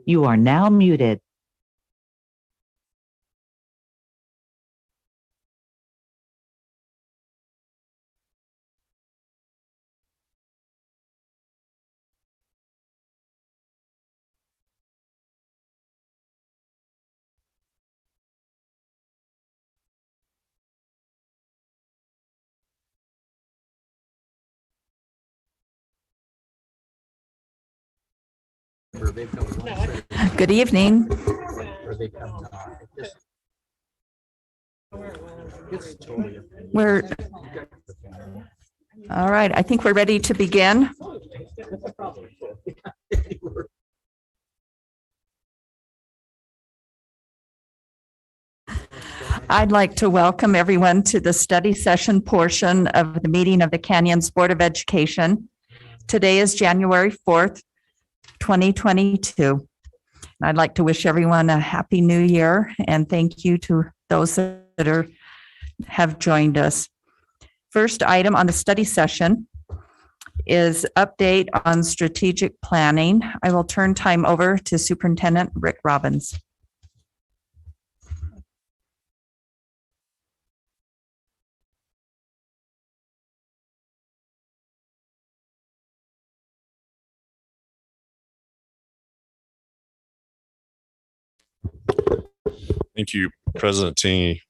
You are now muted. Good evening. We're all right. I think we're ready to begin. I'd like to welcome everyone to the study session portion of the meeting of the Canyons Board of Education. Today is January 4th, 2022. I'd like to wish everyone a happy new year and thank you to those that have joined us. First item on the study session is update on strategic planning. I will turn time over to Superintendent Rick Robbins. Thank you, President Tingy.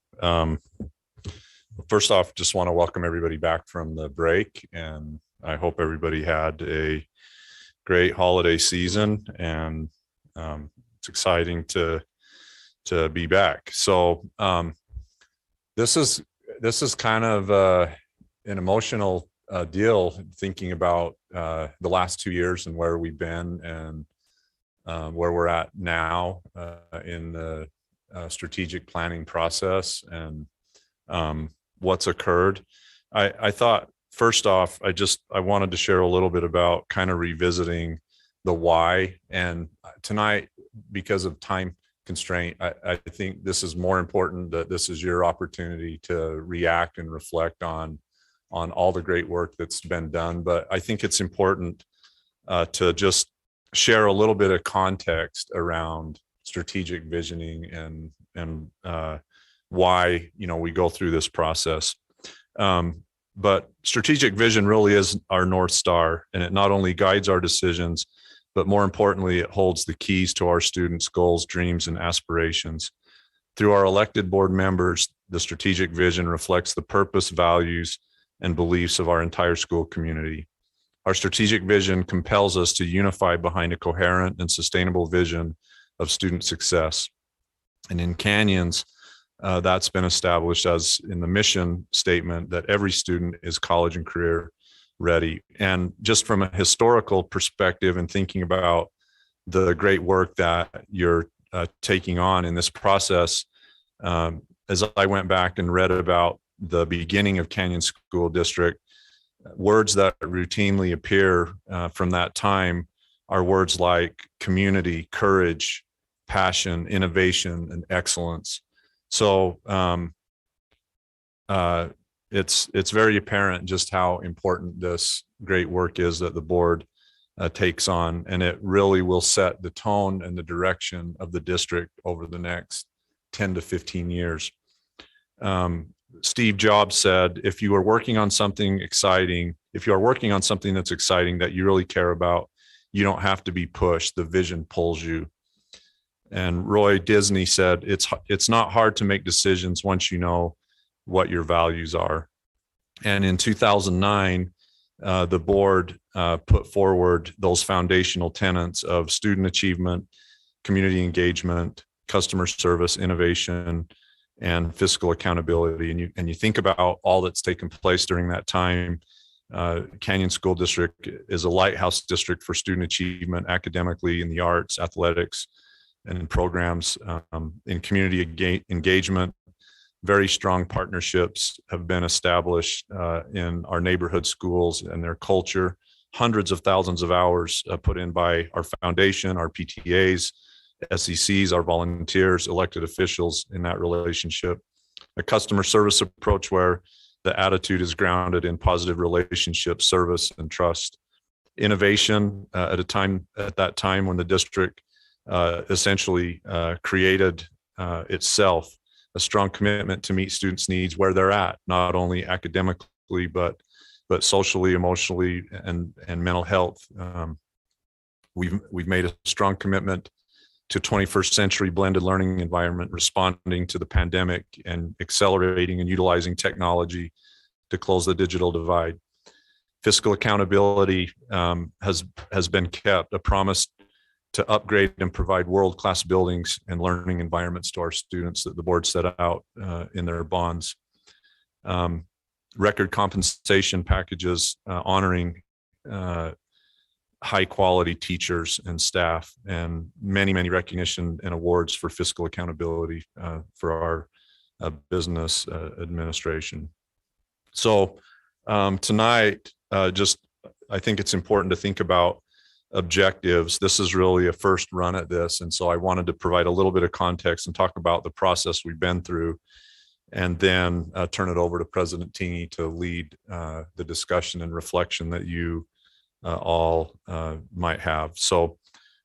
First off, just want to welcome everybody back from the break, and I hope everybody had a great holiday season, and it's exciting to be back. So this is kind of an emotional deal, thinking about the last 2 years and where we've been and where we're at now in the strategic planning process and what's occurred. I thought, first off, I wanted to share a little bit about kind of revisiting the why. And tonight, because of time constraint, I think this is more important, that this is your opportunity to react and reflect on all the great work that's been done. But I think it's important to just share a little bit of context around strategic visioning and why we go through this process. But strategic vision really is our North Star, and it not only guides our decisions, but more importantly, it holds the keys to our students' goals, dreams, and aspirations. Through our elected board members, the strategic vision reflects the purpose, values, and beliefs of our entire school community. Our strategic vision compels us to unify behind a coherent and sustainable vision of student success. And in Canyons, that's been established as in the mission statement that every student is college and career ready. And just from a historical perspective and thinking about the great work that you're taking on in this process, as I went back and read about the beginning of Canyon School District, words that routinely appear from that time are words like community, courage, passion, innovation, and excellence. So it's very apparent just how important this great work is that the board takes on, and it really will set the tone and the direction of the district over the next 10 to 15 years. Steve Jobs said, if you are working on something exciting, if you are working on something that's exciting that you really care about, you don't have to be pushed. The vision pulls you. And Roy Disney said, it's not hard to make decisions once you know what your values are. And in 2009, the board put forward those foundational tenets of student achievement, community engagement, customer service, innovation, and fiscal accountability. And you think about all that's taken place during that time. Canyon School District is a lighthouse district for student achievement academically, in the arts, athletics, and in programs, in community engagement. Very strong partnerships have been established in our neighborhood schools and their culture. Hundreds of thousands of hours put in by our foundation, our PTAs, SECs, our volunteers, elected officials in that relationship. A customer service approach where the attitude is grounded in positive relationships, service, and trust. Innovation at that time when the district essentially created itself, a strong commitment to meet students' needs where they're at, not only academically, but socially, emotionally, and mental health. We've made a strong commitment to 21st century blended learning environment, responding to the pandemic and accelerating and utilizing technology to close the digital divide. Fiscal accountability has been kept, a promise to upgrade and provide world-class buildings and learning environments to our students that the board set out in their bonds. Record compensation packages honoring high quality teachers and staff, and many recognition and awards for fiscal accountability for our business administration. So tonight, I think it's important to think about objectives. This is really a first run at this. And so I wanted to provide a little bit of context and talk about the process we've been through, and then turn it over to President Tingey to lead the discussion and reflection that you all might have. So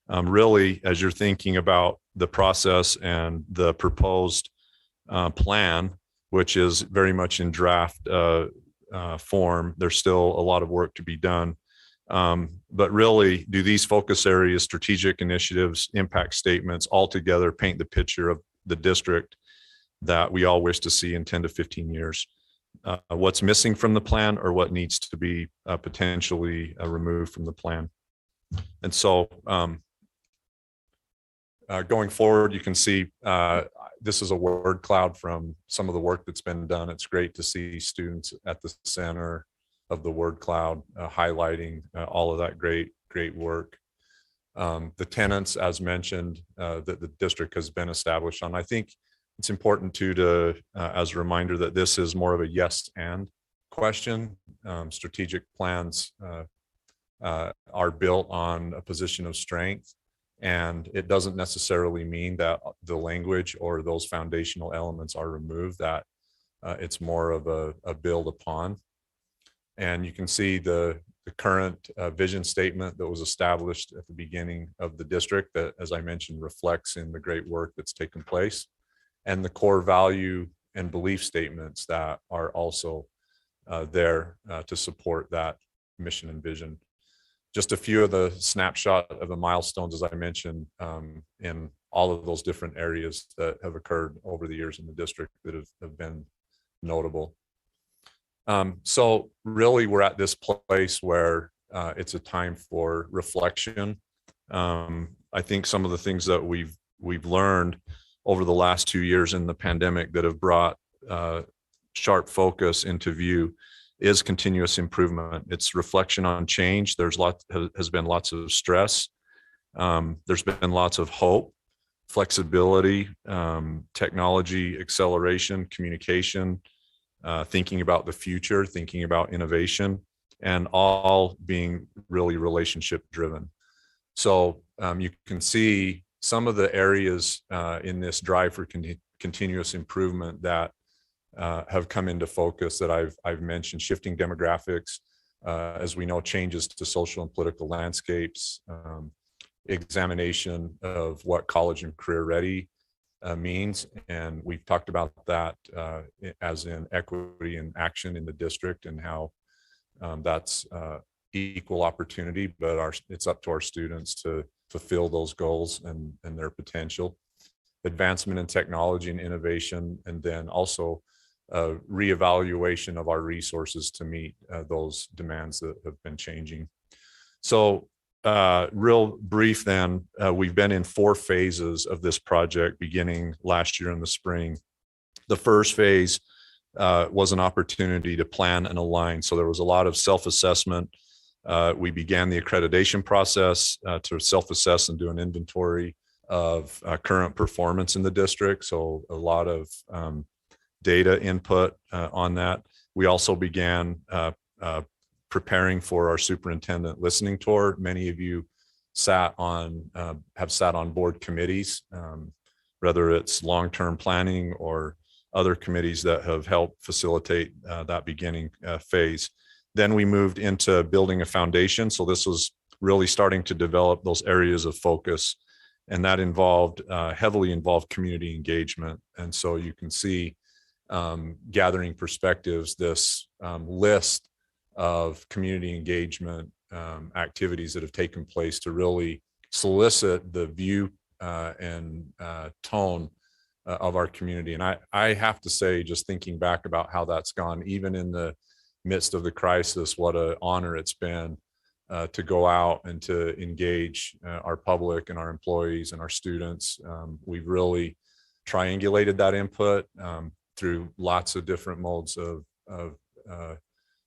really, as you're thinking about the process and the proposed plan, which is very much in draft form, there's still a lot of work to be done. But really, do these focus areas, strategic initiatives, impact statements, all together paint the picture of the district that we all wish to see in 10 to 15 years? What's missing from the plan, or what needs to be potentially removed from the plan? And so going forward, you can see this is a word cloud from some of the work that's been done. It's great to see students at the center of the word cloud highlighting all of that great work. The tenets, as mentioned, that the district has been established on. I think it's important to as a reminder that this is more of a yes and question. Strategic plans are built on a position of strength, and it doesn't necessarily mean that the language or those foundational elements are removed, that it's more of a build upon. And you can see the current vision statement that was established at the beginning of the district that, as I mentioned, reflects in the great work that's taken place, and the core value and belief statements that are also there to support that mission and vision. Just a few of the snapshot of the milestones, as I mentioned, in all of those different areas that have occurred over the years in the district that have been notable. So really, we're at this place where it's a time for reflection. I think some of the things that we've learned over the last 2 years in the pandemic that have brought sharp focus into view is continuous improvement. It's reflection on change. Has been lots of stress. There's been lots of hope, flexibility, technology, acceleration, communication, thinking about the future, thinking about innovation, and all being really relationship driven. So you can see some of the areas in this drive for continuous improvement that have come into focus that I've mentioned: shifting demographics, as we know, changes to social and political landscapes, examination of what college and career ready means. And we've talked about that as in equity and action in the district, and how that's equal opportunity, but it's up to our students to fulfill those goals and their potential. Advancement in technology and innovation, and then also reevaluation of our resources to meet those demands that have been changing. So real brief then, we've been in 4 phases of this project beginning last year in the spring. The first phase was an opportunity to plan and align. So there was a lot of self-assessment. We began the accreditation process to self-assess and do an inventory of current performance in the district. So a lot of data input on that. We also began preparing for our superintendent listening tour. Many of you have sat on board committees, whether it's long-term planning or other committees that have helped facilitate that beginning phase. Then we moved into building a foundation. So this was really starting to develop those areas of focus, and that heavily involved community engagement. And so you can see gathering perspectives, this list of community engagement activities that have taken place to really solicit the view and tone of our community. And I have to say, just thinking back about how that's gone, even in the midst of the crisis, what an honor it's been to go out and to engage our public and our employees and our students. We've really triangulated that input through lots of different modes of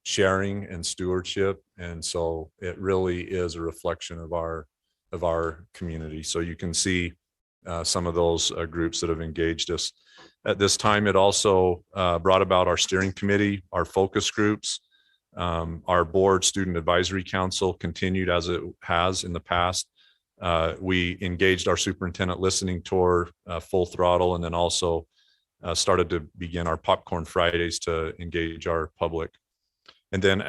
sharing and stewardship. And so it really is a reflection of our community. So you can see some of those groups that have engaged us. At this time, it also brought about our steering committee, our focus groups, our board student advisory council continued as it has in the past. We engaged our superintendent listening tour full throttle, and then also started to begin our popcorn Fridays to engage our public. And then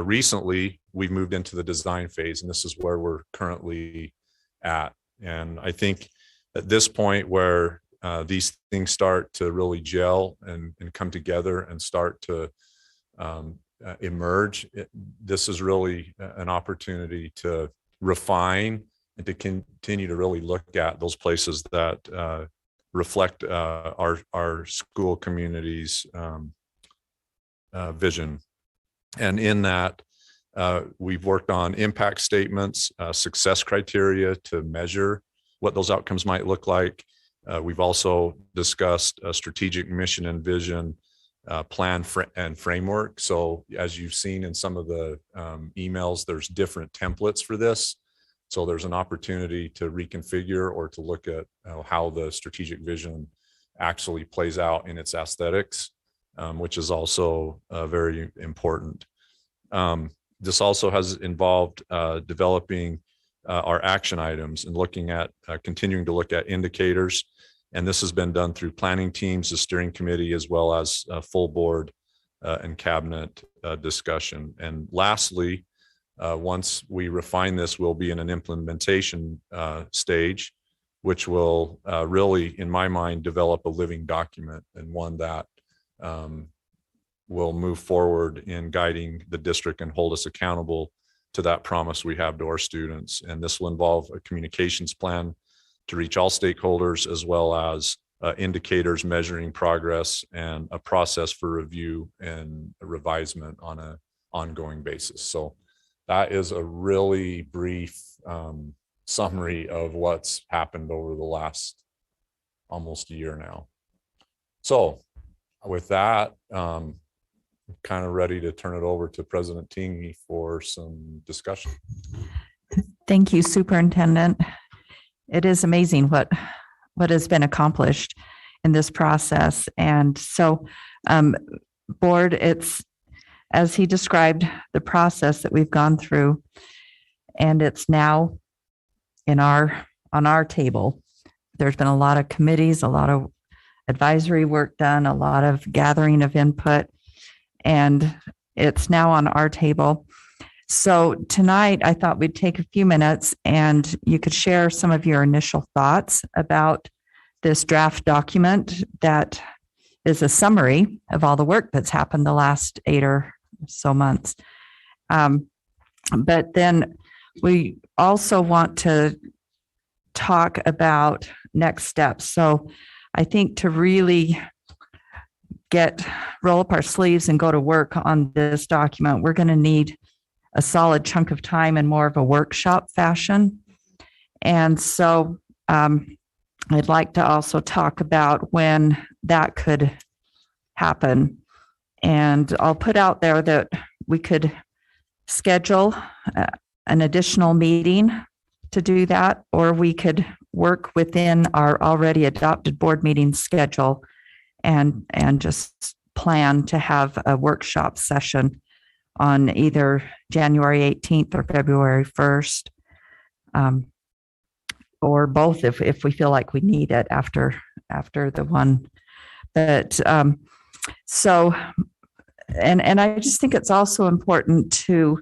recently we've moved into the design phase, and this is where we're currently at. And I think at this point where these things start to really gel and come together and start to emerge, this is really an opportunity to refine and to continue to really look at those places that reflect our school community's vision. And in that, we've worked on impact statements, success criteria to measure what those outcomes might look like. We've also discussed a strategic mission and vision plan and framework. So as you've seen in some of the emails, there's different templates for this. So there's an opportunity to reconfigure or to look at how the strategic vision actually plays out in its aesthetics, which is also very important. This also has involved developing our action items and looking at continuing to look at indicators. And this has been done through planning teams, the steering committee, as well as full board and cabinet discussion. And lastly, once we refine this, we'll be in an implementation stage, which will really, in my mind, develop a living document and one that will move forward in guiding the district and hold us accountable to that promise we have to our students. And this will involve a communications plan to reach all stakeholders, as well as indicators measuring progress and a process for review and revisement on an ongoing basis. So that is a really brief summary of what's happened over the last almost year now. So with that, I'm kind of ready to turn it over to President Tingy for some discussion. Thank you, Superintendent. It is amazing what has been accomplished in this process. And so, board, it's, as he described, the process that we've gone through, and it's now on our table. There's been a lot of committees, a lot of advisory work done, a lot of gathering of input, and it's now on our table. So tonight, I thought we'd take a few minutes and you could share some of your initial thoughts about this draft document that is a summary of all the work that's happened the last 8 or so months. But then we also want to talk about next steps. So I think to really roll up our sleeves and go to work on this document, we're going to need a solid chunk of time in more of a workshop fashion. And so I'd like to also talk about when that could happen. And I'll put out there that we could schedule an additional meeting to do that, or we could work within our already adopted board meeting schedule and just plan to have a workshop session on either January 18th or February 1st, or both if we feel like we need it after the one. But so, and I just think it's also important to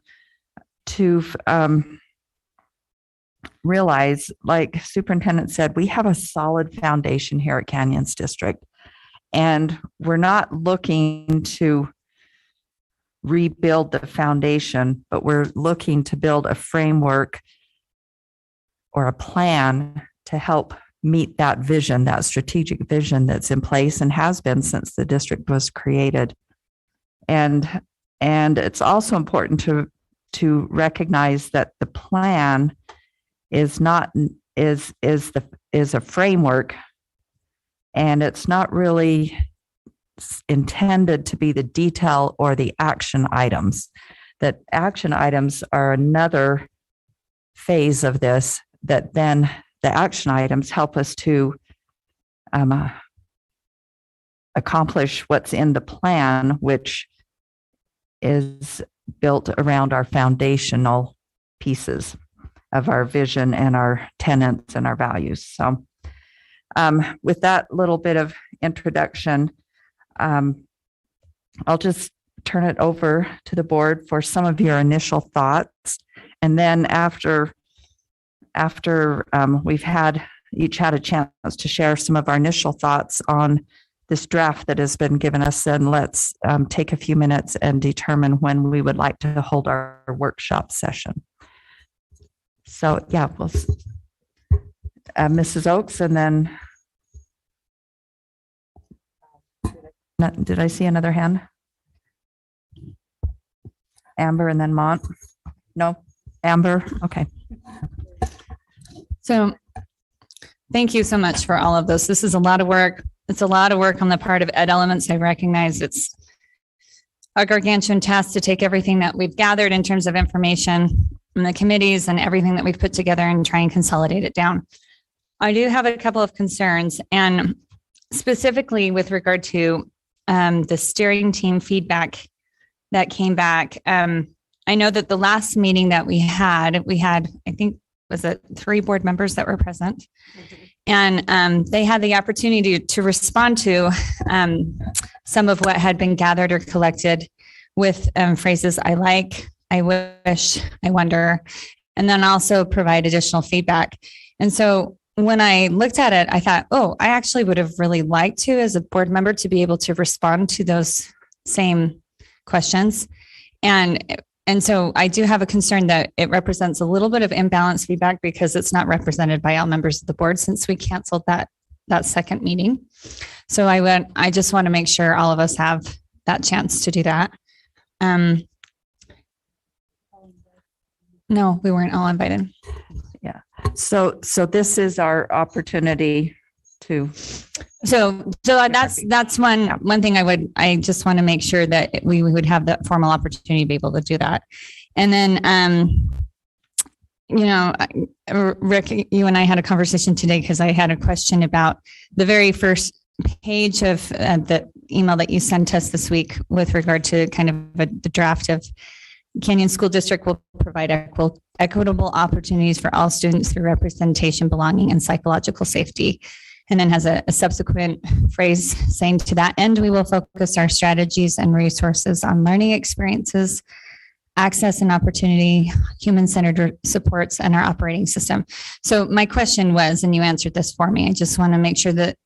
realize, like Superintendent said, we have a solid foundation here at Canyons District, and we're not looking to rebuild the foundation, but we're looking to build a framework or a plan to help meet that vision, that strategic vision that's in place and has been since the district was created. And it's also important to recognize that the plan is a framework, and it's not really intended to be the detail or the action items. That action items are another phase of this, that then the action items help us to accomplish what's in the plan, which is built around our foundational pieces of our vision and our tenets and our values. So with that little bit of introduction, I'll just turn it over to the board for some of your initial thoughts. And then after we've each had a chance to share some of our initial thoughts on this draft that has been given us, then let's take a few minutes and determine when we would like to hold our workshop session. So yeah, we'll Mrs. Oakes, and then did I see another hand? Amber, and then Mont. No, Amber. Okay. So thank you so much for all of this. This is a lot of work. It's a lot of work on the part of Ed Elements. I recognize it's a gargantuan task to take everything that we've gathered in terms of information from the committees and everything that we've put together and try and consolidate it down. I do have a couple of concerns, and specifically with regard to the steering team feedback that came back. I know that the last meeting that we had, I think, was it 3 board members that were present? And they had the opportunity to respond to some of what had been gathered or collected with phrases I like, I wish, I wonder, and then also provide additional feedback. And so when I looked at it, I thought, oh, I actually would have really liked to, as a board member, to be able to respond to those same questions. And so I do have a concern that it represents a little bit of imbalanced feedback because it's not represented by all members of the board since we canceled that second meeting. So I just want to make sure all of us have that chance to do that. No, we weren't all invited. Yeah. So this is our opportunity to. So that's one thing I just want to make sure that we would have the formal opportunity to be able to do that. And then, Rick, you and I had a conversation today because I had a question about the very first page of the email that you sent us this week with regard to kind of the draft of Canyon School District will provide equitable opportunities for all students through representation, belonging, and psychological safety. And then has a subsequent phrase saying, to that end, we will focus our strategies and resources on learning experiences, access and opportunity, human-centered supports, and our operating system. So my question was, and you answered this for me, I just want to make sure that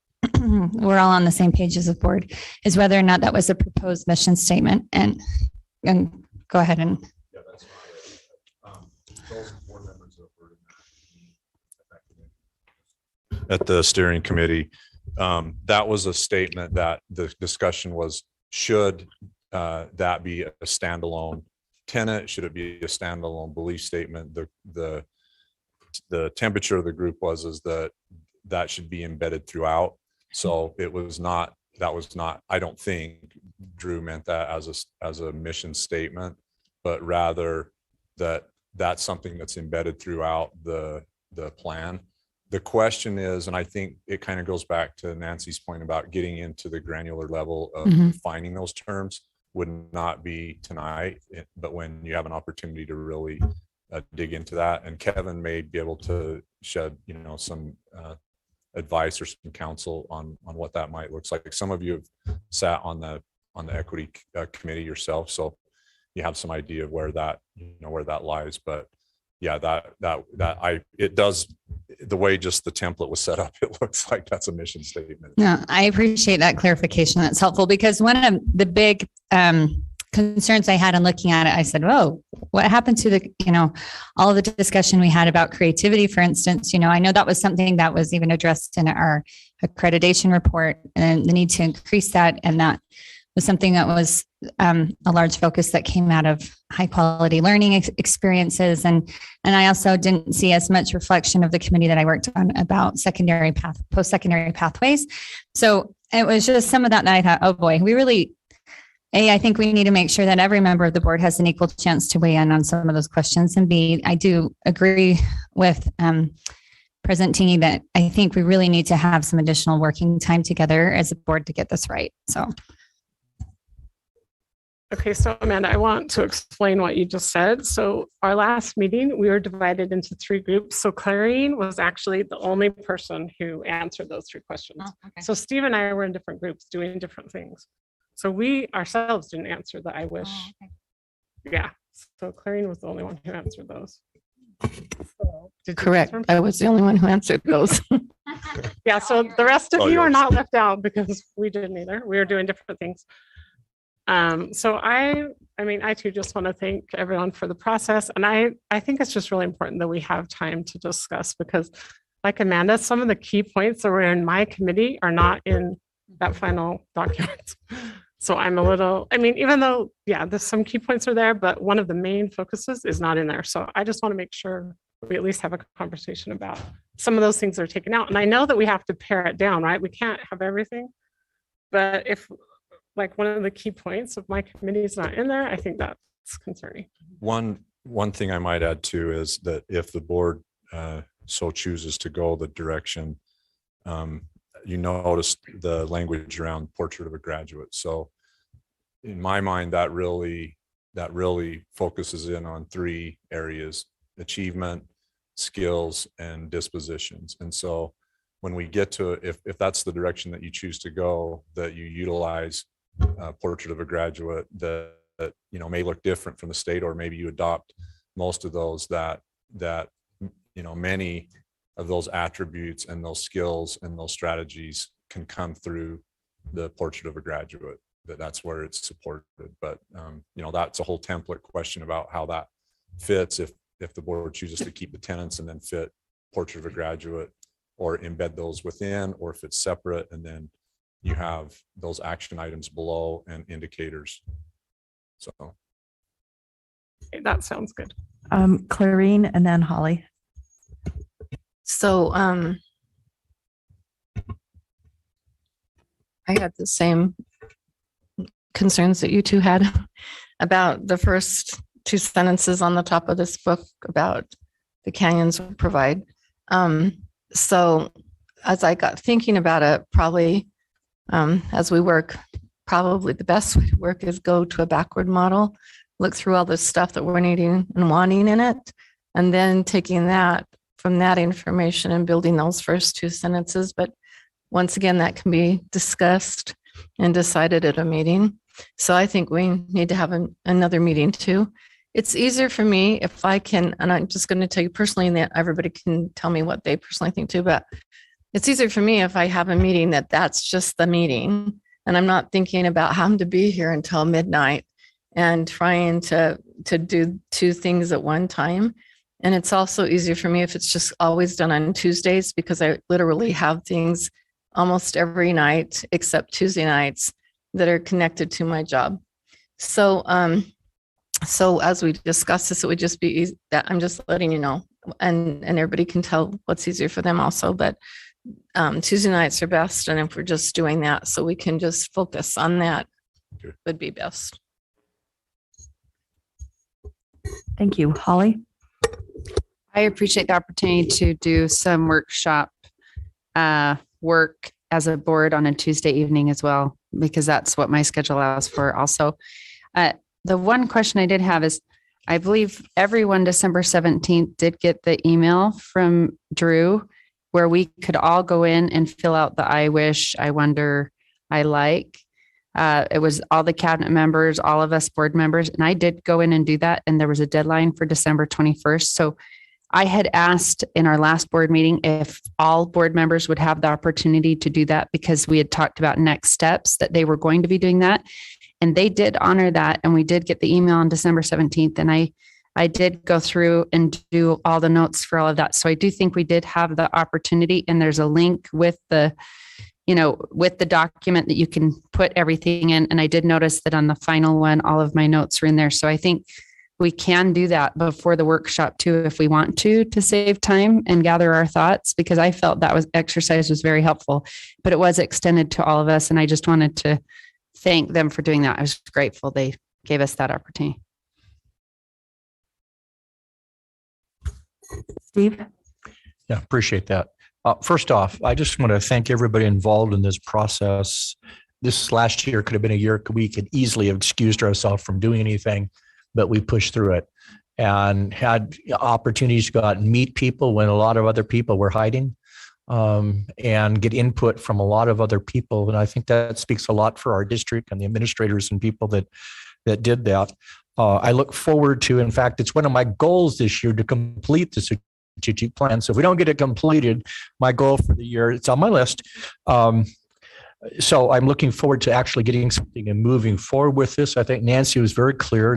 we're all on the same page as a board, is whether or not that was a proposed mission statement. And go ahead and. Yeah, that's not those board members that were at the steering committee That was a statement that the discussion was, should that be a standalone tenet? Should it be a standalone belief statement? The temperature of the group is that should be embedded throughout. So it was not, I don't think Drew meant that as a mission statement, but rather that's something that's embedded throughout the plan. The question is, and I think it kind of goes back to Nancy's point about getting into the granular level of defining those terms, would not be tonight, but when you have an opportunity to really dig into that. And Kevin may be able to shed, some advice or some counsel on what that might look like. Some of you have sat on the equity committee yourself, so you have some idea of where that lies. But yeah, it does, the way just the template was set up, it looks like that's a mission statement. No, I appreciate that clarification. That's helpful, because one of the big concerns I had in looking at it, I said, "Oh, what happened to all of the discussion we had about creativity, for instance?" I know that was something that was even addressed in our accreditation report, and the need to increase that. And that was something that was a large focus that came out of high quality learning experiences. And I also didn't see as much reflection of the committee that I worked on about post-secondary pathways. So it was just some of that I thought, oh boy, I think we need to make sure that every member of the board has an equal chance to weigh in on some of those questions. And B, I do agree with President Tingy that I think we really need to have some additional working time together as a board to get this right. So. Okay, so Amanda, I want to explain what you just said. So our last meeting, we were divided into 3 groups. So Clarine was actually the only person who answered those 3 questions. Oh, okay. So Steve and I were in different groups doing different things. So we ourselves didn't answer the I wish. Oh, okay. Yeah, so Clarine was the only one who answered those. So, correct. I was the only one who answered those. Yeah, so the rest of you are not left out because we didn't either. We were doing different things. So I too just want to thank everyone for the process. And I think it's just really important that we have time to discuss, because like Amanda, some of the key points that were in my committee are not in that final document. So I'm a little, even though, there's some key points are there, but one of the main focuses is not in there. So I just want to make sure we at least have a conversation about some of those things that are taken out. And I know that we have to pare it down, right? We can't have everything, but if like one of the key points of my committee is not in there, I think that's concerning. One thing I might add too is that if the board so chooses to go the direction, you notice the language around portrait of a graduate. So in my mind, that really focuses in on 3 areas: achievement, skills, and dispositions. And so when we get to, if that's the direction that you choose to go, that you utilize portrait of a graduate that may look different from the state, or maybe you adopt most of those, that many of those attributes and those skills and those strategies can come through the portrait of a graduate, that's where it's supported. But that's a whole template question about how that fits, if the board chooses to keep the tenets and then fit portrait of a graduate, or embed those within, or if it's separate and then you have those action items below and indicators. So that sounds good. Clarine and then Holly. So I had the same concerns that you two had about the first 2 sentences on the top of this book about the canyons will provide. So as I got thinking about it, probably as we work, probably the best way to work is go to a backward model, look through all the stuff that we're needing and wanting in it, and then taking that from that information and building those first 2 sentences. But once again, that can be discussed and decided at a meeting. So I think we need to have another meeting too. It's easier for me if I can, and I'm just going to tell you personally, and that everybody can tell me what they personally think too, but it's easier for me if I have a meeting that's just the meeting, and I'm not thinking about having to be here until midnight and trying to do 2 things at one time. And it's also easier for me if it's just always done on Tuesdays, because I literally have things almost every night except Tuesday nights that are connected to my job. So, so as we discuss this, it would just be easy that I'm just letting you know, and everybody can tell what's easier for them also, but Tuesday nights are best. And if we're just doing that, so we can just focus on that, would be best. Thank you. Holly? I appreciate the opportunity to do some workshop work as a board on a Tuesday evening as well, because that's what my schedule allows for also. The one question I did have is, I believe everyone December 17th did get the email from Drew where we could all go in and fill out the I wish, I wonder, I like. It was all the cabinet members, all of us board members, and I did go in and do that. And there was a deadline for December 21st. So I had asked in our last board meeting if all board members would have the opportunity to do that, because we had talked about next steps that they were going to be doing that. And they did honor that. And we did get the email on December 17th. And I did go through and do all the notes for all of that. So I do think we did have the opportunity, and there's a link with the, with the document that you can put everything in. And I did notice that on the final one, all of my notes were in there. So I think we can do that before the workshop too, if we want to save time and gather our thoughts, because I felt that exercise was very helpful, but it was extended to all of us. And I just wanted to thank them for doing that. I was grateful they gave us that opportunity. Steve? Yeah, appreciate that. First off, I just want to thank everybody involved in this process. This last year could have been a year we could easily have excused ourselves from doing anything, but we pushed through it and had opportunities to go out and meet people when a lot of other people were hiding, and get input from a lot of other people. And I think that speaks a lot for our district and the administrators and people that did that. I look forward to, in fact, it's one of my goals this year to complete the strategic plan. So if we don't get it completed, my goal for the year, it's on my list. So I'm looking forward to actually getting something and moving forward with this. I think Nancy was very clear.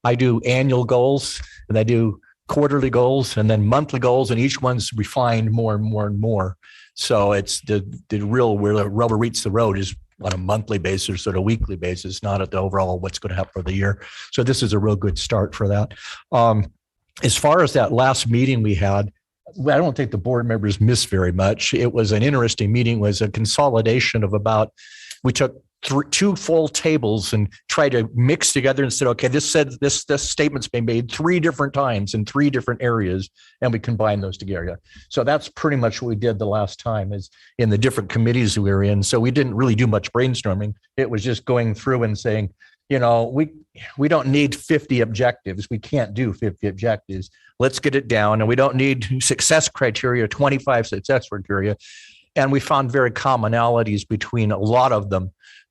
I do annual goals, and I do quarterly goals, and then monthly goals, and each one's refined more and more and more. So it's the real, where the rubber meets the road is on a monthly basis or a weekly basis, not at the overall what's going to happen for the year. So this is a real good start for that. As far as that last meeting we had, I don't think the board members missed very much. It was an interesting meeting. It was a consolidation of we took two full tables and tried to mix together and said, okay, this statement's been made 3 different times in 3 different areas, and we combined those together. So that's pretty much what we did the last time, is in the different committees we were in. So we didn't really do much brainstorming. It was just going through and saying, we don't need 50 objectives. We can't do 50 objectives. Let's get it down. And we don't need success criteria, 25 success criteria. And we found very commonalities between a lot of them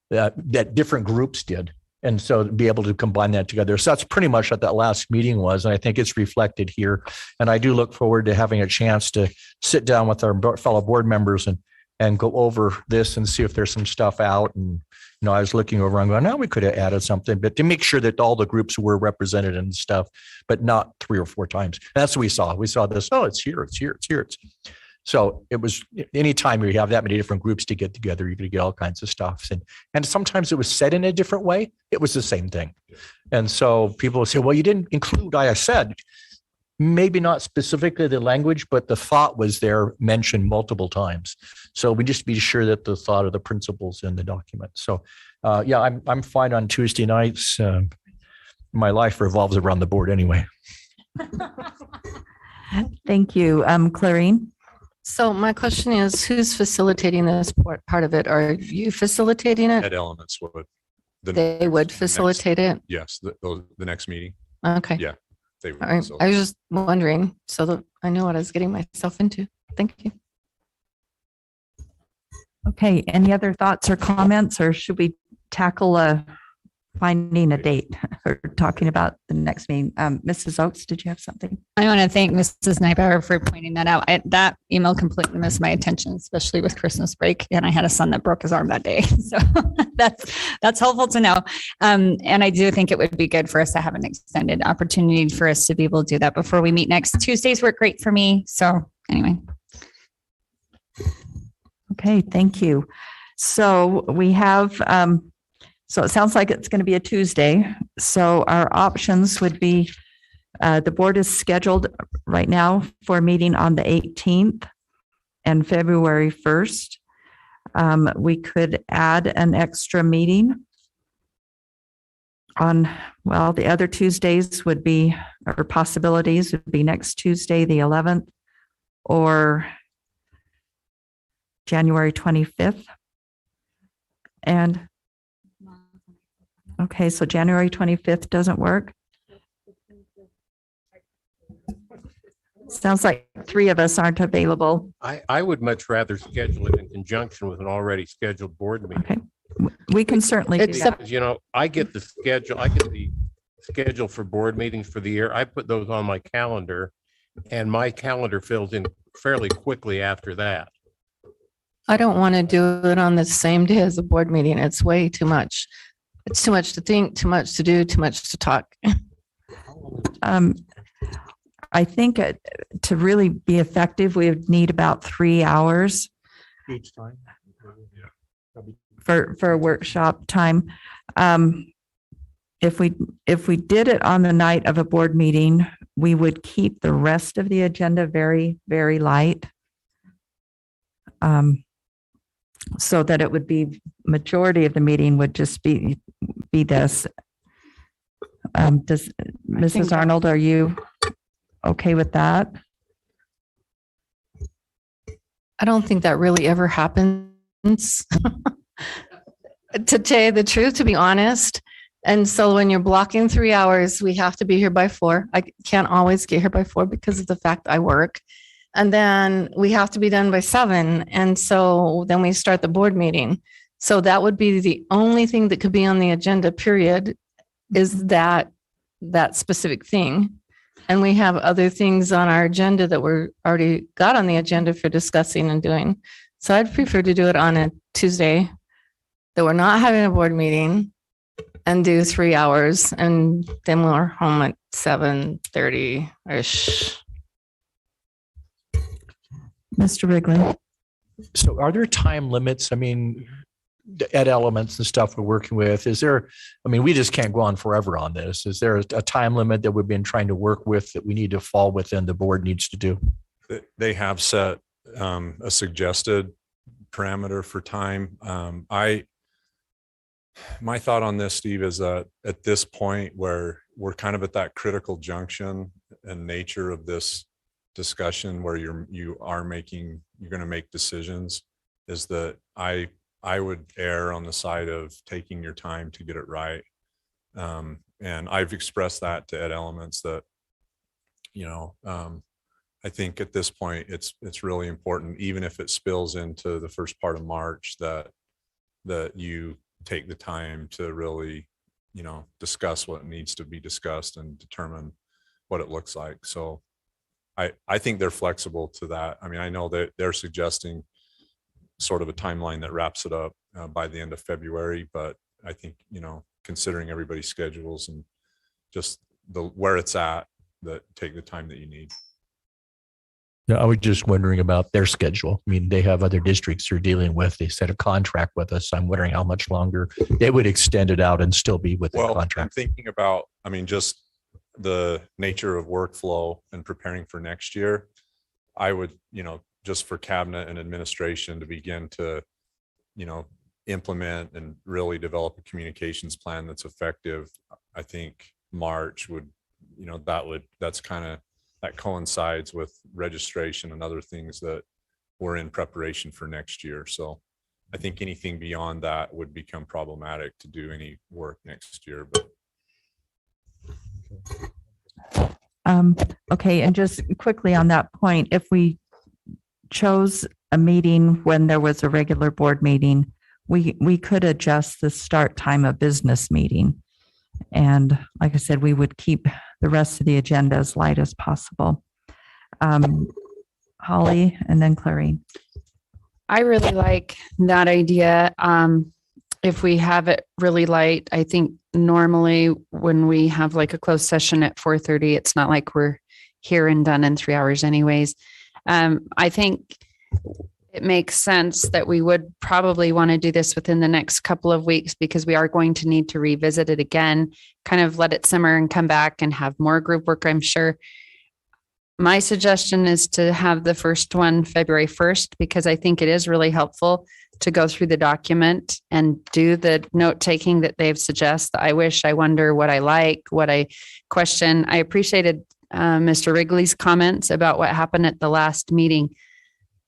that different groups did. And so to be able to combine that together. So that's pretty much what that last meeting was. And I think it's reflected here. And I do look forward to having a chance to sit down with our fellow board members and go over this and see if there's some stuff out. And, I was looking over and going, no, we could have added something, but to make sure that all the groups were represented and stuff, but not 3 or 4 times. And that's what we saw. We saw this, it's here. So it was, anytime we have that many different groups to get together, you're going to get all kinds of stuff. And sometimes it was said in a different way. It was the same thing. And so people will say, well, you didn't include, I said, maybe not specifically the language, but the thought was there, mentioned multiple times. So we just be sure that the thought of the principles in the document. So I'm fine on Tuesday nights. My life revolves around the board anyway. Thank you. Clarine? So my question is, who's facilitating this part of it? Are you facilitating it? Ed Elements would. They would facilitate it? Yes, the next meeting. Okay. Yeah, they would. All right. I was just wondering so that I know what I was getting myself into. Thank you. Okay. Any other thoughts or comments, or should we tackle finding a date or talking about the next meeting? Mrs. Oakes, did you have something? I want to thank Mrs. Neibauer for pointing that out. That email completely missed my attention, especially with Christmas break. And I had a son that broke his arm that day. So that's helpful to know. And I do think it would be good for us to have an extended opportunity for us to be able to do that before we meet next. Tuesdays work great for me. So anyway. Okay, thank you. So we have, so it sounds like it's going to be a Tuesday. So our options would be, the board is scheduled right now for a meeting on the 18th and February 1st. We could add an extra meeting on, well, the other Tuesdays would be, or possibilities would be next Tuesday, the 11th, or January 25th. And, okay, so January 25th doesn't work. Sounds like three of us aren't available. I would much rather schedule it in conjunction with an already scheduled board meeting. Okay, we can certainly do that. Because, you know, I get the schedule for board meetings for the year. I put those on my calendar and my calendar fills in fairly quickly after that. I don't want to do it on the same day as a board meeting. It's way too much. It's too much to think, too much to do, too much to talk. I think to really be effective, we would need about 3 hours Each time. for a workshop time. If we did it on the night of a board meeting, we would keep the rest of the agenda very, very light. So that it would be, majority of the meeting would just be this. Does Mrs. Arnold, are you okay with that? I don't think that really ever happens. To tell you the truth, to be honest. And so when you're blocking 3 hours, we have to be here by 4. I can't always get here by 4 because of the fact I work. And then we have to be done by 7. And so then we start the board meeting. So that would be the only thing that could be on the agenda, period, is that specific thing. And we have other things on our agenda that we're already got on the agenda for discussing and doing. So I'd prefer to do it on a Tuesday that we're not having a board meeting and do 3 hours. And then we're home at 7:30-ish. Mr. Wrigley? So are there time limits? I mean, ed elements and stuff we're working with, is there, I mean, we just can't go on forever on this. Is there a time limit that we've been trying to work with that we need to fall within, the board needs to do? They have set a suggested parameter for time. My thought on this, Steve, is that at this point where we're kind of at that critical junction and nature of this discussion where you're going to make decisions, is that I would err on the side of taking your time to get it right. And I've expressed that to Ed Elements that, I think at this point, it's really important, even if it spills into the first part of March, that you take the time to really, discuss what needs to be discussed and determine what it looks like. So I think they're flexible to that. I mean, I know that they're suggesting sort of a timeline that wraps it up by the end of February, but I think, considering everybody's schedules and just where it's at, that take the time that you need. Yeah, I was just wondering about their schedule. I mean, they have other districts they're dealing with. They set a contract with us. I'm wondering how much longer they would extend it out and still be within the contract. I'm thinking about, just the nature of workflow and preparing for next year. I would, just for cabinet and administration to begin to, implement and really develop a communications plan that's effective. I think March would, that coincides with registration and other things that we're in preparation for next year. So I think anything beyond that would become problematic to do any work next year. But Okay, and just quickly on that point, if we chose a meeting when there was a regular board meeting, we could adjust the start time of business meeting. And like I said, we would keep the rest of the agenda as light as possible. Holly and then Clarine. I really like that idea. If we have it really light, I think normally when we have like a closed session at 4:30, it's not like we're here and done in 3 hours anyways. I think it makes sense that we would probably want to do this within the next couple of weeks because we are going to need to revisit it again, kind of let it simmer and come back and have more group work, I'm sure. My suggestion is to have the first one February 1st, because I think it is really helpful to go through the document and do the note taking that they've suggested. I wish, I wonder, what I like, what I question. I appreciated Mr. Wrigley's comments about what happened at the last meeting.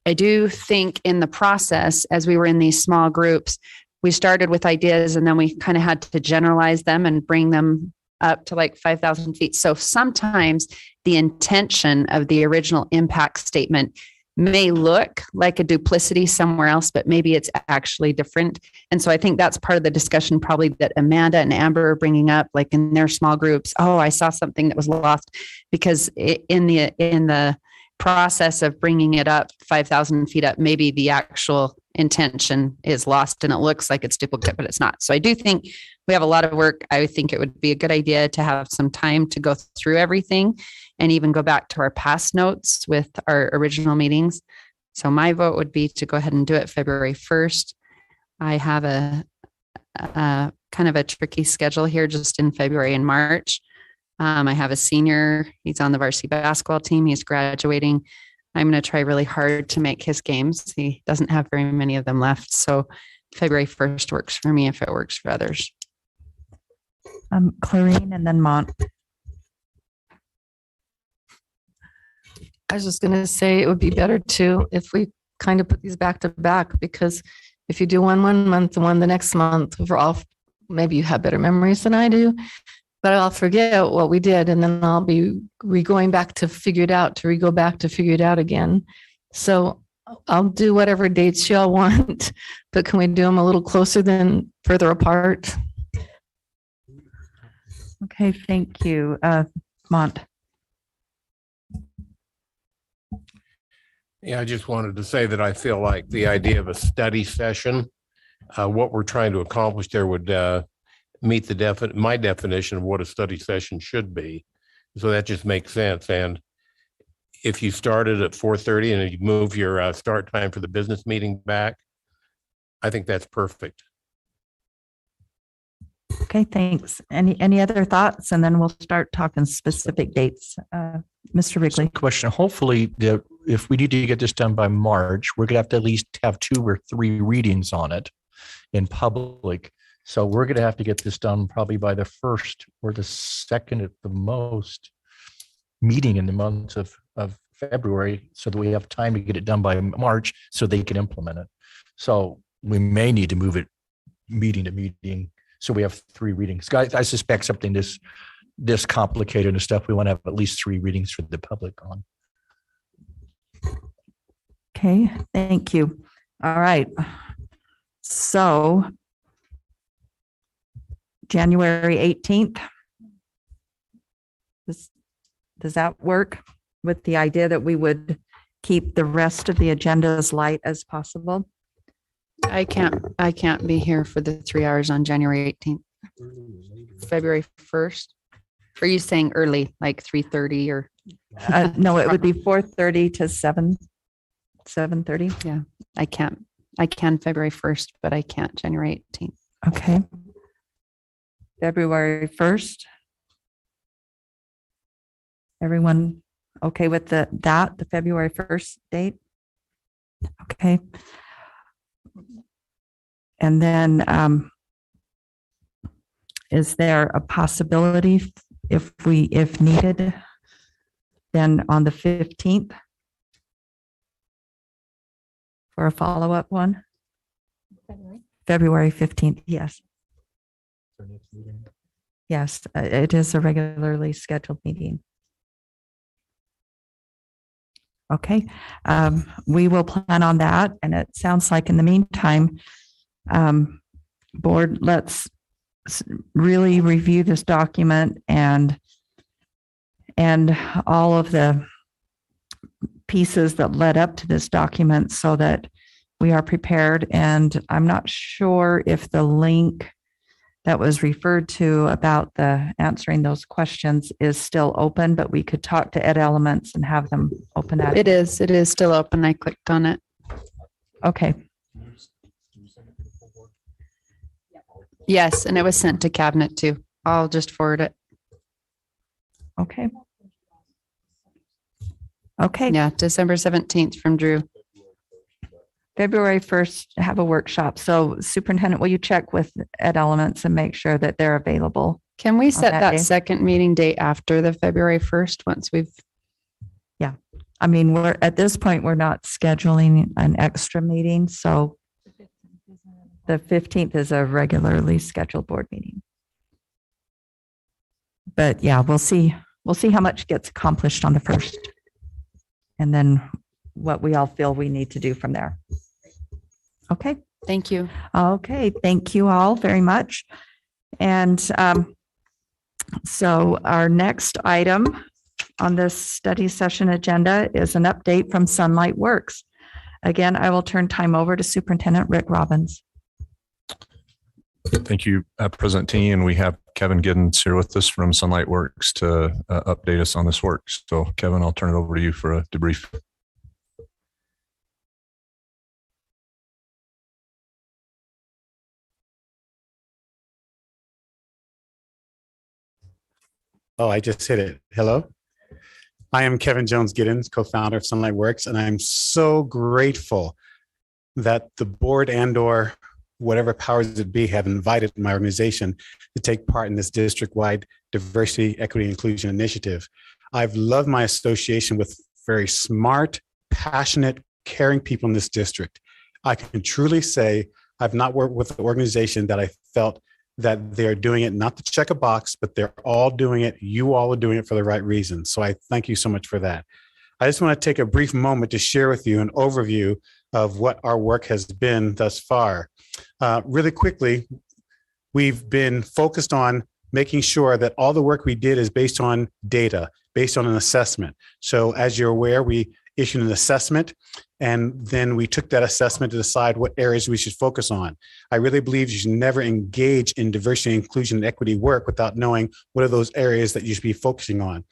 I do think in the process, as we were in these small groups, we started with ideas and then we kind of had to generalize them and bring them up to like 5,000 feet. So sometimes the intention of the original impact statement may look like a duplicity somewhere else, but maybe it's actually different. And so I think that's part of the discussion probably that Amanda and Amber are bringing up, like in their small groups. Oh, I saw something that was lost, because in the process of bringing it up 5,000 feet up, maybe the actual intention is lost and it looks like it's duplicate, but it's not. So I do think we have a lot of work. I think it would be a good idea to have some time to go through everything and even go back to our past notes with our original meetings. So my vote would be to go ahead and do it February 1st. I have a kind of a tricky schedule here just in February and March. I have a senior, he's on the varsity basketball team. He's graduating. I'm going to try really hard to make his games. He doesn't have very many of them left. So February 1st works for me if it works for others. Clarine and then Mont. I was just going to say it would be better too if we kind of put these back to back, because if you do one month and one the next month, we're all, maybe you have better memories than I do, but I'll forget what we did. And then I'll be going back to figure it out, to go back to figure it out again. So I'll do whatever dates y'all want, but can we do them a little closer than further apart? Okay, thank you. Mont. Yeah, I just wanted to say that I feel like the idea of a study session, what we're trying to accomplish there would meet my definition of what a study session should be. So that just makes sense. And if you started at 4:30 and you move your start time for the business meeting back, I think that's perfect. Okay, thanks. Any other thoughts? And then we'll start talking specific dates. Mr. Wrigley. Question. Hopefully, if we need to get this done by March, we're going to have to at least have 2 or 3 readings on it in public. So we're going to have to get this done probably by the 1st or the 2nd at the most meeting in the month of February, so that we have time to get it done by March so they can implement it. So we may need to move it meeting to meeting. So we have 3 readings. I suspect something this complicated and stuff, we want to have at least 3 readings for the public on. Okay, thank you. All right. So January 18th. Does that work with the idea that we would keep the rest of the agenda as light as possible? I can't be here for the 3 hours on January 18th. February 1st. Are you saying early, like 3:30 or? No, it would be 4:30 to 7:30. Yeah, I can February 1st, but I can't January 18th. Okay. February 1st. Everyone okay with the February 1st date? Okay. And then is there a possibility if needed, then on the 15th for a follow-up one? February 15th, yes. Yes, it is a regularly scheduled meeting. Okay, we will plan on that. And it sounds like in the meantime, board, let's really review this document and all of the pieces that led up to this document so that we are prepared. And I'm not sure if the link that was referred to about the answering those questions is still open, but we could talk to Ed Elements and have them open that. It is still open. I clicked on it. Okay, Yes, and it was sent to cabinet too. I'll just forward it. okay. Okay, Yeah, December 17th from Drew. February 1st, have a workshop. So superintendent, will you check with Ed Elements and make sure that they're available? Can we set that that day? second meeting date after the February 1st once we've, I mean, we're at this point, we're not scheduling an extra meeting, so the 15th is a regularly scheduled board meeting. But yeah, we'll see how much gets accomplished on the 1st. And then what we all feel we need to do from there. Okay. thank you. Okay, thank you all very much. And so our next item on this study session agenda is an update from Sunlight Works. Again, I will turn time over to Superintendent Rick Robbins. Thank you, President T. And we have Kevin Giddens here with us from Sunlight Works to update us on this work. So Kevin, I'll turn it over to you for a debrief. Oh, I just hit it. Hello. I am Kevin Jones Giddens, co-founder of Sunlight Works, and I'm so grateful that the board and/or whatever powers it be have invited my organization to take part in this district-wide diversity, equity, inclusion initiative. I've loved my association with very smart, passionate, caring people in this district. I can truly say I've not worked with an organization that I felt that they're doing it not to check a box, but they're all doing it. You all are doing it for the right reasons. So I thank you so much for that. I just want to take a brief moment to share with you an overview of what our work has been thus far. Really quickly, we've been focused on making sure that all the work we did is based on data, based on an assessment. So as you're aware, we issued an assessment, and then we took that assessment to decide what areas we should focus on. I really believe you should never engage in diversity, inclusion, and equity work without knowing what are those areas that you should be focusing on.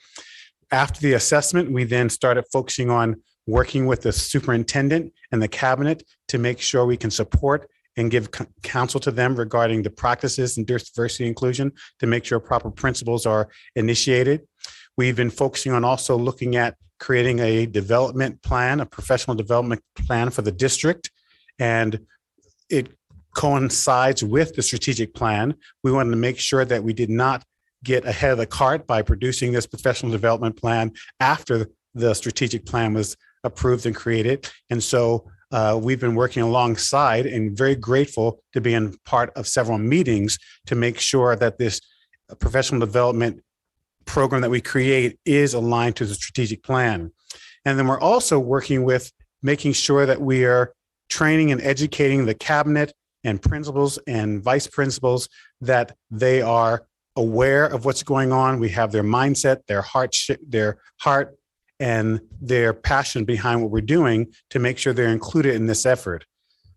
After the assessment, we then started focusing on working with the superintendent and the cabinet to make sure we can support and give counsel to them regarding the practices in diversity inclusion to make sure proper principles are initiated. We've been focusing on also looking at creating a development plan, a professional development plan for the district, and it coincides with the strategic plan. We wanted to make sure that we did not get ahead of the cart by producing this professional development plan after the strategic plan was approved and created. And so we've been working alongside and very grateful to be in part of several meetings to make sure that this professional development program that we create is aligned to the strategic plan. And then we're also working with making sure that we are training and educating the cabinet and principals and vice principals that they are aware of what's going on. We have their mindset, their heart and their passion behind what we're doing to make sure they're included in this effort.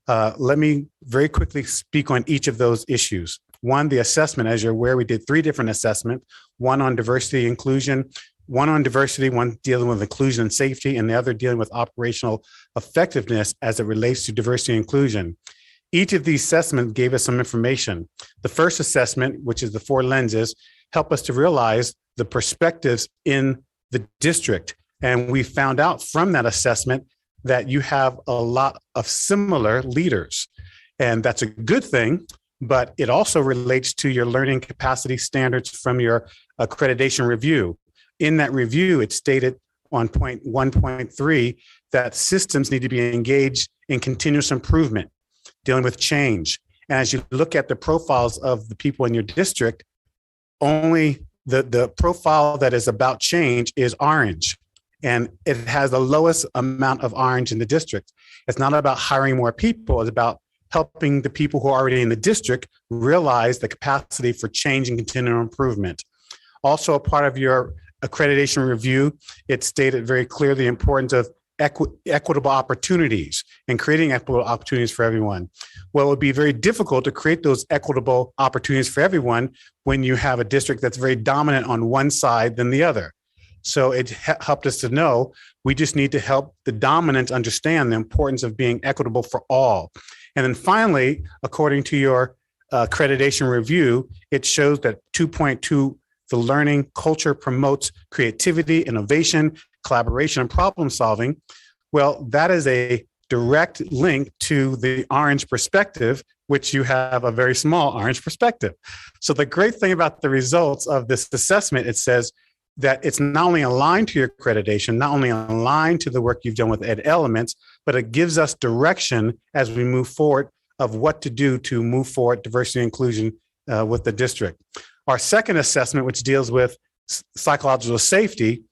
Let me very quickly speak on each of those issues. One, the assessment. As you're aware, we did 3 different assessments, one on diversity inclusion, one on diversity, one dealing with inclusion and safety, and the other dealing with operational effectiveness as it relates to diversity inclusion. Each of these assessments gave us some information. The first assessment, which is the 4 lenses, helped us to realize the perspectives in the district. And we found out from that assessment that you have a lot of similar leaders. And that's a good thing, but it also relates to your learning capacity standards from your accreditation review. In that review, it stated on point 1.3 that systems need to be engaged in continuous improvement, dealing with change. And as you look at the profiles of the people in your district, only the profile that is about change is orange. And it has the lowest amount of orange in the district. It's not about hiring more people. It's about helping the people who are already in the district realize the capacity for change and continual improvement. Also, a part of your accreditation review, it stated very clearly the importance of equitable opportunities and creating equitable opportunities for everyone. Well, it would be very difficult to create those equitable opportunities for everyone when you have a district that's very dominant on one side than the other. So it helped us to know we just need to help the dominant understand the importance of being equitable for all. And then finally, according to your accreditation review, it shows that 2.2, the learning culture promotes creativity, innovation, collaboration, and problem solving. Well, that is a direct link to the orange perspective, which you have a very small orange perspective. So the great thing about the results of this assessment, it says that it's not only aligned to your accreditation, not only aligned to the work you've done with Ed Elements, but it gives us direction as we move forward of what to do to move forward diversity and inclusion with the district. Our second assessment, which deals with psychological safety,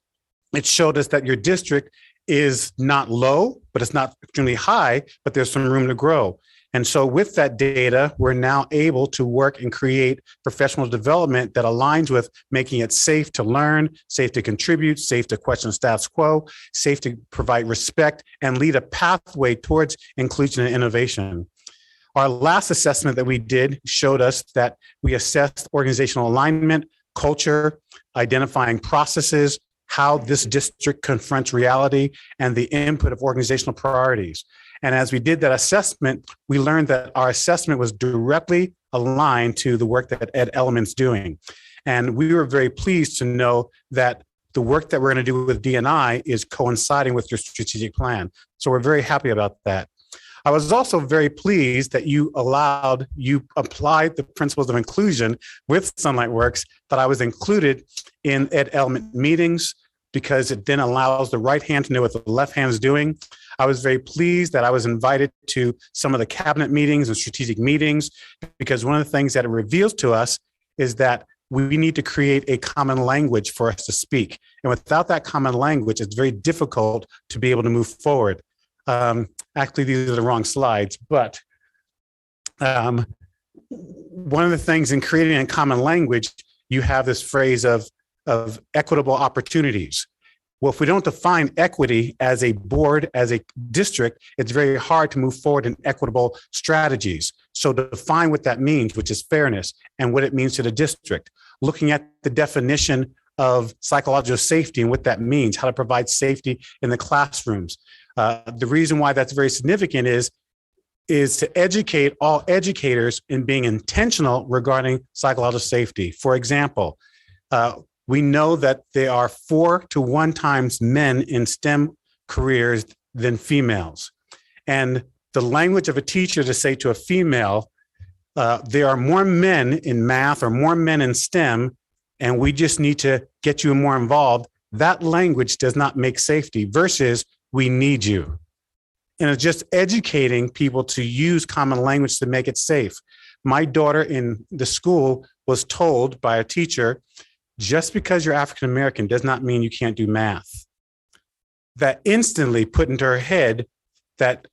it showed us that your district is not low, but it's not extremely high, but there's some room to grow. And so with that data, we're now able to work and create professional development that aligns with making it safe to learn, safe to contribute, safe to question status quo, safe to provide respect, and lead a pathway towards inclusion and innovation. Our last assessment that we did showed us that we assessed organizational alignment, culture, identifying processes, how this district confronts reality, and the input of organizational priorities. And as we did that assessment, we learned that our assessment was directly aligned to the work that Ed Element's doing. And we were very pleased to know that the work that we're going to do with D&I is coinciding with your strategic plan. So we're very happy about that. I was also very pleased that you applied the principles of inclusion with Sunlight Works, that I was included in Ed Element meetings, because it then allows the right hand to know what the left hand is doing. I was very pleased that I was invited to some of the cabinet meetings and strategic meetings, because one of the things that it reveals to us is that we need to create a common language for us to speak. And without that common language, it's very difficult to be able to move forward. Actually, these are the wrong slides, but one of the things in creating a common language, you have this phrase of equitable opportunities. Well, if we don't define equity as a board, as a district, it's very hard to move forward in equitable strategies. So to define what that means, which is fairness, and what it means to the district, looking at the definition of psychological safety and what that means, how to provide safety in the classrooms. The reason why that's very significant is to educate all educators in being intentional regarding psychological safety. For example, we know that there are 4 to 1 times men in STEM careers than females. And the language of a teacher to say to a female, there are more men in math or more men in STEM, and we just need to get you more involved, that language does not make safety versus we need you. And it's just educating people to use common language to make it safe. My daughter in the school was told by a teacher, just because you're African American does not mean you can't do math. That instantly put into her head that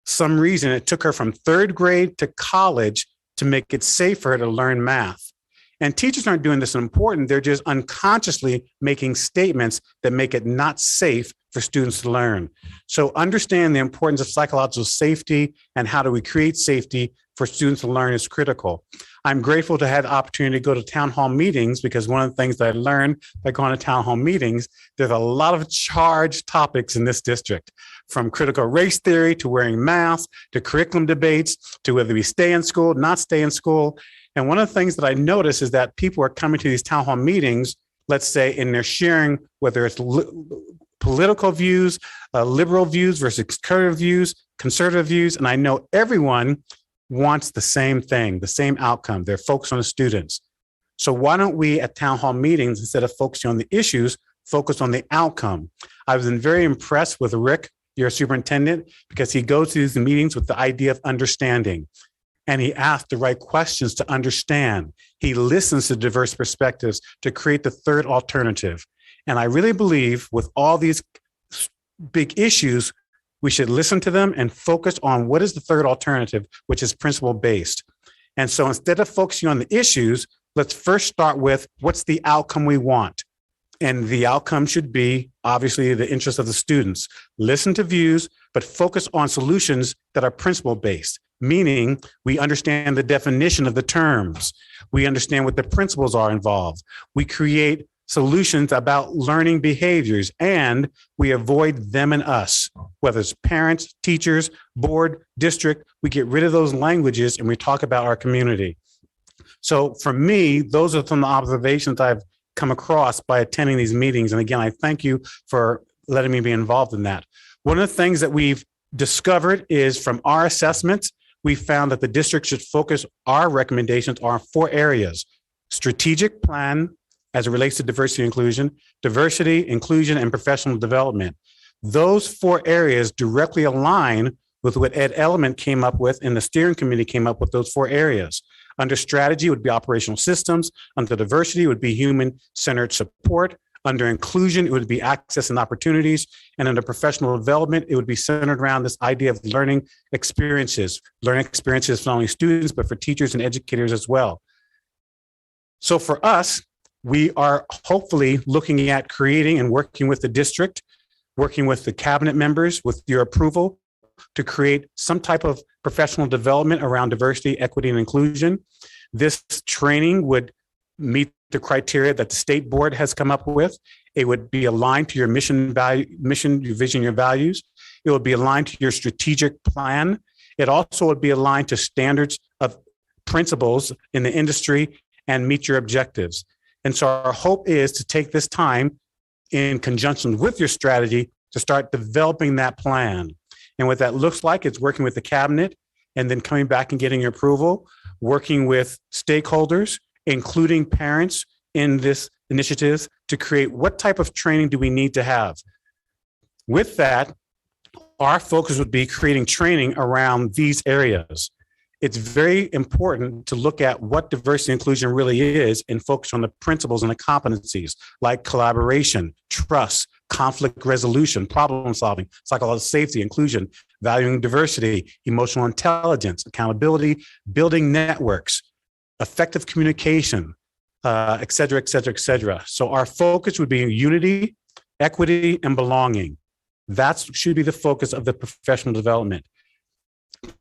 some reason it took her from 3rd grade to college to make it safe for her to learn math. And teachers aren't doing this important, they're just unconsciously making statements that make it not safe for students to learn. So understand the importance of psychological safety and how do we create safety for students to learn is critical. I'm grateful to have the opportunity to go to town hall meetings, because one of the things that I learned by going to town hall meetings, there's a lot of charged topics in this district, from critical race theory to wearing masks, to curriculum debates, to whether we stay in school, not stay in school. And one of the things that I notice is that people are coming to these town hall meetings, let's say, and they're sharing whether it's political views, liberal views versus conservative views. And I know everyone wants the same thing, the same outcome. They're focused on the students. So why don't we at town hall meetings, instead of focusing on the issues, focus on the outcome? I was very impressed with Rick, your superintendent, because he goes to these meetings with the idea of understanding. And he asks the right questions to understand. He listens to diverse perspectives to create the third alternative. And I really believe with all these big issues, we should listen to them and focus on what is the third alternative, which is principle-based. And so instead of focusing on the issues, let's first start with what's the outcome we want. And the outcome should be, obviously, the interest of the students. Listen to views, but focus on solutions that are principle-based, meaning we understand the definition of the terms. We understand what the principles are involved. We create solutions about learning behaviors, and we avoid them and us, whether it's parents, teachers, board, district. We get rid of those languages and we talk about our community. So for me, those are some of the observations I've come across by attending these meetings. And again, I thank you for letting me be involved in that. One of the things that we've discovered is from our assessments, we found that the district should focus our recommendations on 4 areas: strategic plan as it relates to diversity and inclusion, and professional development. Those 4 areas directly align with what Ed Element came up with and the steering committee came up with. Those 4 areas. Under strategy would be operational systems. Under diversity would be human-centered support. Under inclusion, it would be access and opportunities. And under professional development, it would be centered around this idea of learning experiences for not only students, but for teachers and educators as well. So for us, we are hopefully looking at creating and working with the district, working with the cabinet members with your approval to create some type of professional development around diversity, equity, and inclusion. This training would meet the criteria that the state board has come up with. It would be aligned to your mission, your vision, your values. It would be aligned to your strategic plan. It also would be aligned to standards of principles in the industry and meet your objectives. And so our hope is to take this time in conjunction with your strategy to start developing that plan. And what that looks like is working with the cabinet and then coming back and getting your approval, working with stakeholders, including parents in this initiative, to create what type of training do we need to have. With that, our focus would be creating training around these areas. It's very important to look at what diversity and inclusion really is and focus on the principles and the competencies like collaboration, trust, conflict resolution, problem solving, psychological safety, inclusion, valuing diversity, emotional intelligence, accountability, building networks, effective communication, et cetera, et cetera, et cetera. So our focus would be unity, equity, and belonging. That should be the focus of the professional development.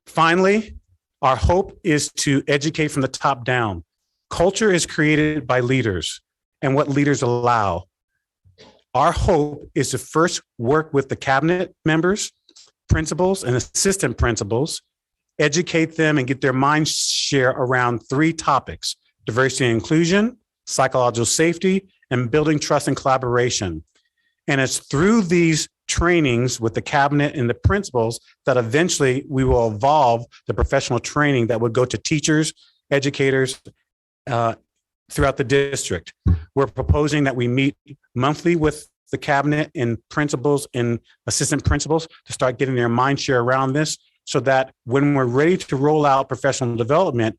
Finally, our hope is to educate from the top down. Culture is created by leaders and what leaders allow. Our hope is to first work with the cabinet members, principals, and assistant principals, educate them and get their mind share around 3 topics: diversity and inclusion, psychological safety, and building trust and collaboration. And it's through these trainings with the cabinet and the principals that eventually we will evolve the professional training that would go to teachers, educators throughout the district. We're proposing that we meet monthly with the cabinet and principals and assistant principals to start getting their mind share around this, so that when we're ready to roll out professional development,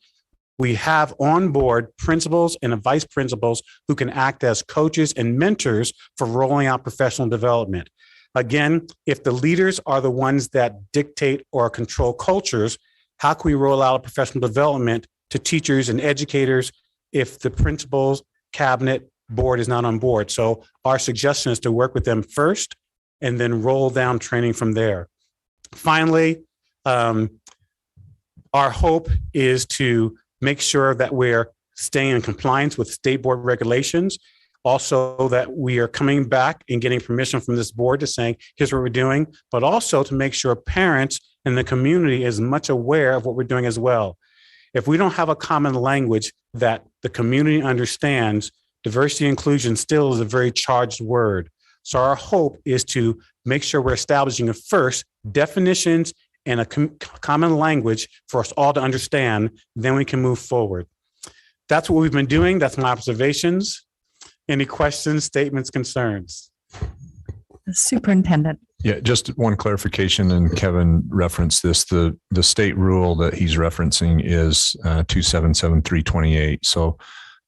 we have on board principals and vice principals who can act as coaches and mentors for rolling out professional development. Again, if the leaders are the ones that dictate or control cultures, how can we roll out professional development to teachers and educators if the principals, cabinet, board is not on board? So our suggestion is to work with them first and then roll down training from there. Finally, our hope is to make sure that we're staying in compliance with state board regulations. Also, that we are coming back and getting permission from this board to saying, here's what we're doing, but also to make sure parents and the community is much aware of what we're doing as well. If we don't have a common language that the community understands, diversity and inclusion still is a very charged word. So our hope is to make sure we're establishing first definitions and a common language for us all to understand, then we can move forward. That's what we've been doing. That's my observations. Any questions, statements, concerns? Superintendent. Yeah, just one clarification, and Kevin referenced this. The state rule that he's referencing is 277328. So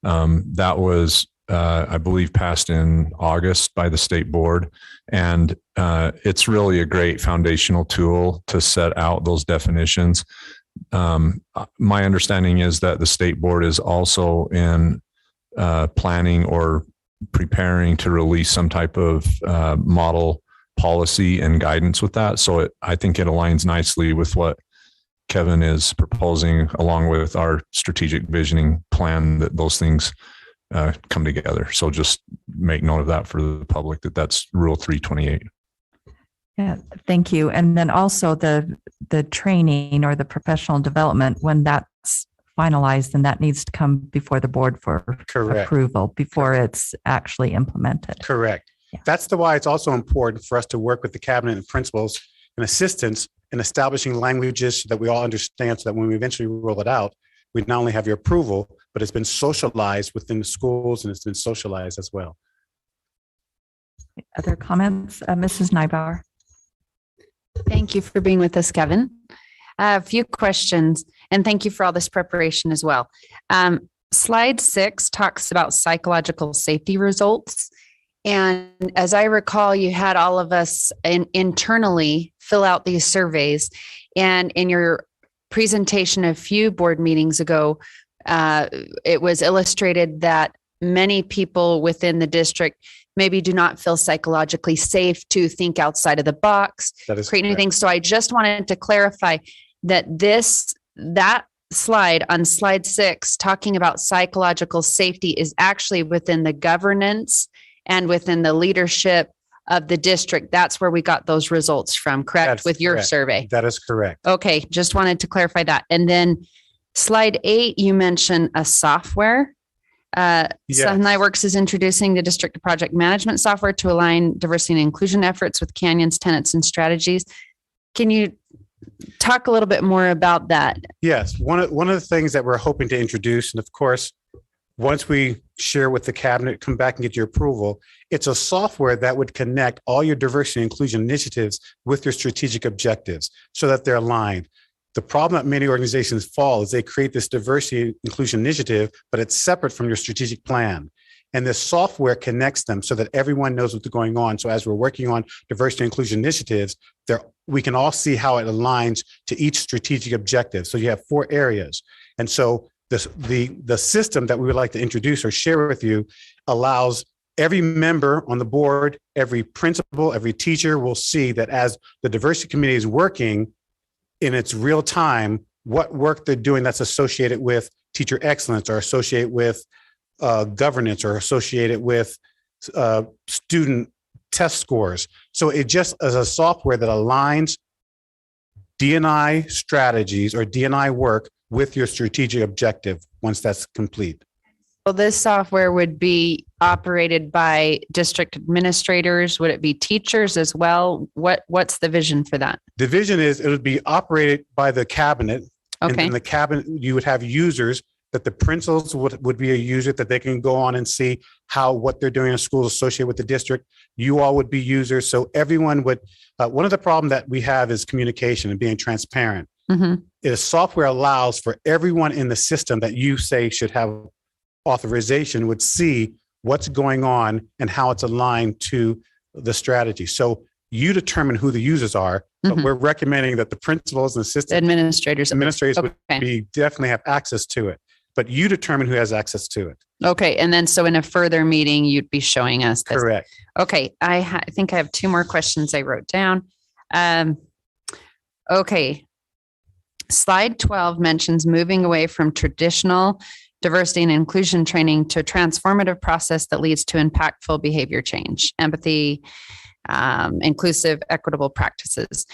that was, I believe, passed in August by the state board. And it's really a great foundational tool to set out those definitions. My understanding is that the state board is also in planning or preparing to release some type of model policy and guidance with that. So I think it aligns nicely with what Kevin is proposing, along with our strategic visioning plan, that those things come together. So just make note of that for the public, that's Rule 328. Yeah, thank you. And then also the training or the professional development, when that's finalized, then that needs to come before the board for Correct. approval before it's actually implemented. Correct. Yeah. That's why it's also important for us to work with the cabinet and principals and assistants in establishing languages that we all understand, so that when we eventually roll it out, we not only have your approval, but it's been socialized within the schools and it's been socialized as well. Other comments, Mrs. Nybauer? Thank you for being with us, Kevin. A few questions, and thank you for all this preparation as well. Slide 6 talks about psychological safety results. And as I recall, you had all of us internally fill out these surveys. And in your presentation a few board meetings ago, it was illustrated that many people within the district maybe do not feel psychologically safe to think outside of the box, create anything. So I just wanted to clarify that that slide on slide 6, talking about psychological safety, is actually within the governance and within the leadership of the district. That's where we got those results from, correct? That's with your correct. survey. That is correct. Okay, just wanted to clarify that. And then slide 8, you mentioned a software. Yes. Sunlightworks is introducing the district project management software to align diversity and inclusion efforts with Canyon's tenets and strategies. Can you talk a little bit more about that? Yes. One of the things that we're hoping to introduce, and of course, once we share with the cabinet, come back and get your approval, it's a software that would connect all your diversity and inclusion initiatives with your strategic objectives so that they're aligned. The problem that many organizations fall is they create this diversity inclusion initiative, but it's separate from your strategic plan. And this software connects them so that everyone knows what's going on. So as we're working on diversity and inclusion initiatives, we can all see how it aligns to each strategic objective. So you have 4 areas. And so the system that we would like to introduce or share with you allows every member on the board, every principal, every teacher will see that as the diversity committee is working in its real time, what work they're doing that's associated with teacher excellence or associated with governance or associated with student test scores. So it just is a software that aligns D&I strategies or D&I work with your strategic objective once that's complete. Well, this software would be operated by district administrators. Would it be teachers as well? What's the vision for that? The vision is it would be operated by the cabinet. Okay. And in the cabinet, you would have users that the principals would be a user that they can go on and see what they're doing in schools associated with the district. You all would be users. So everyone would, one of the problems that we have is communication and being transparent. Mm-hmm. Is software allows for everyone in the system that you say should have authorization would see what's going on and how it's aligned to the strategy. So you determine who the users are, but we're recommending that the principals and assistant administrators would definitely have access to it, but you determine who has access to it. Okay. And then, so in a further meeting, you'd be showing us this. Correct. Okay. I think I have 2 more questions I wrote down. Okay. Slide 12 mentions moving away from traditional diversity and inclusion training to a transformative process that leads to impactful behavior change, empathy, inclusive, equitable practices.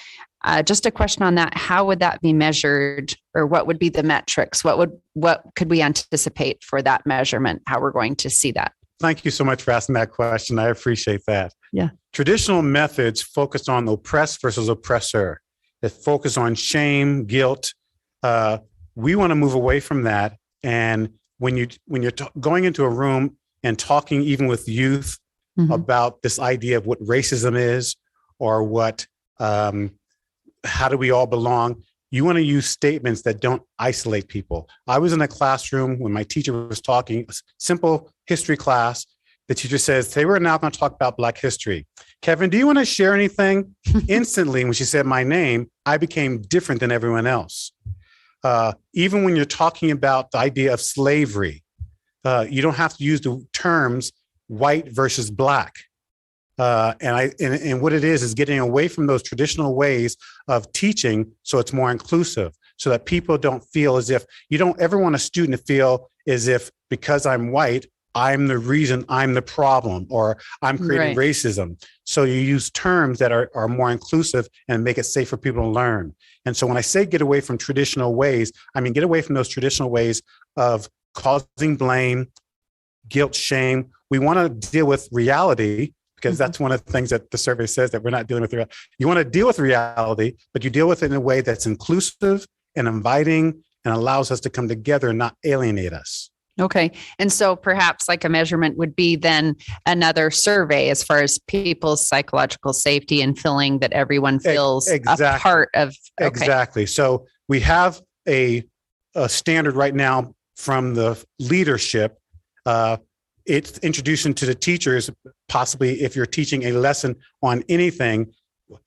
Just a question on that. How would that be measured, or what would be the metrics? What could we anticipate for that measurement? How we're going to see that? Thank you so much for asking that question. I appreciate that. Yeah. Traditional methods focus on oppressed versus oppressor. It focus on shame, guilt. We want to move away from that. And when you're going into a room and talking even with youth about this idea of what racism is, or how do we all belong, you want to use statements that don't isolate people. I was in a classroom when my teacher was talking, a simple history class. The teacher says, today we're now going to talk about Black history. Kevin, do you want to share anything? Instantly, when she said my name, I became different than everyone else. Even when you're talking about the idea of slavery, you don't have to use the terms white versus Black. And what it is getting away from those traditional ways of teaching so it's more inclusive, so that people don't feel as if, you don't ever want a student to feel as if because I'm white, I'm the reason, I'm the problem, or I'm creating Right. racism. So you use terms that are more inclusive and make it safe for people to learn. And so when I say get away from traditional ways, I mean, get away from those traditional ways of causing blame, guilt, shame. We want to deal with reality, because that's one of the things that the survey says, that we're not dealing with reality. You want to deal with reality, but you deal with it in a way that's inclusive and inviting and allows us to come together and not alienate us. Okay. And so perhaps like a measurement would be then another survey as far as people's psychological safety and feeling that everyone feels a part of. Okay. Exactly. So we have a standard right now from the leadership. It's introducing to the teachers, possibly if you're teaching a lesson on anything,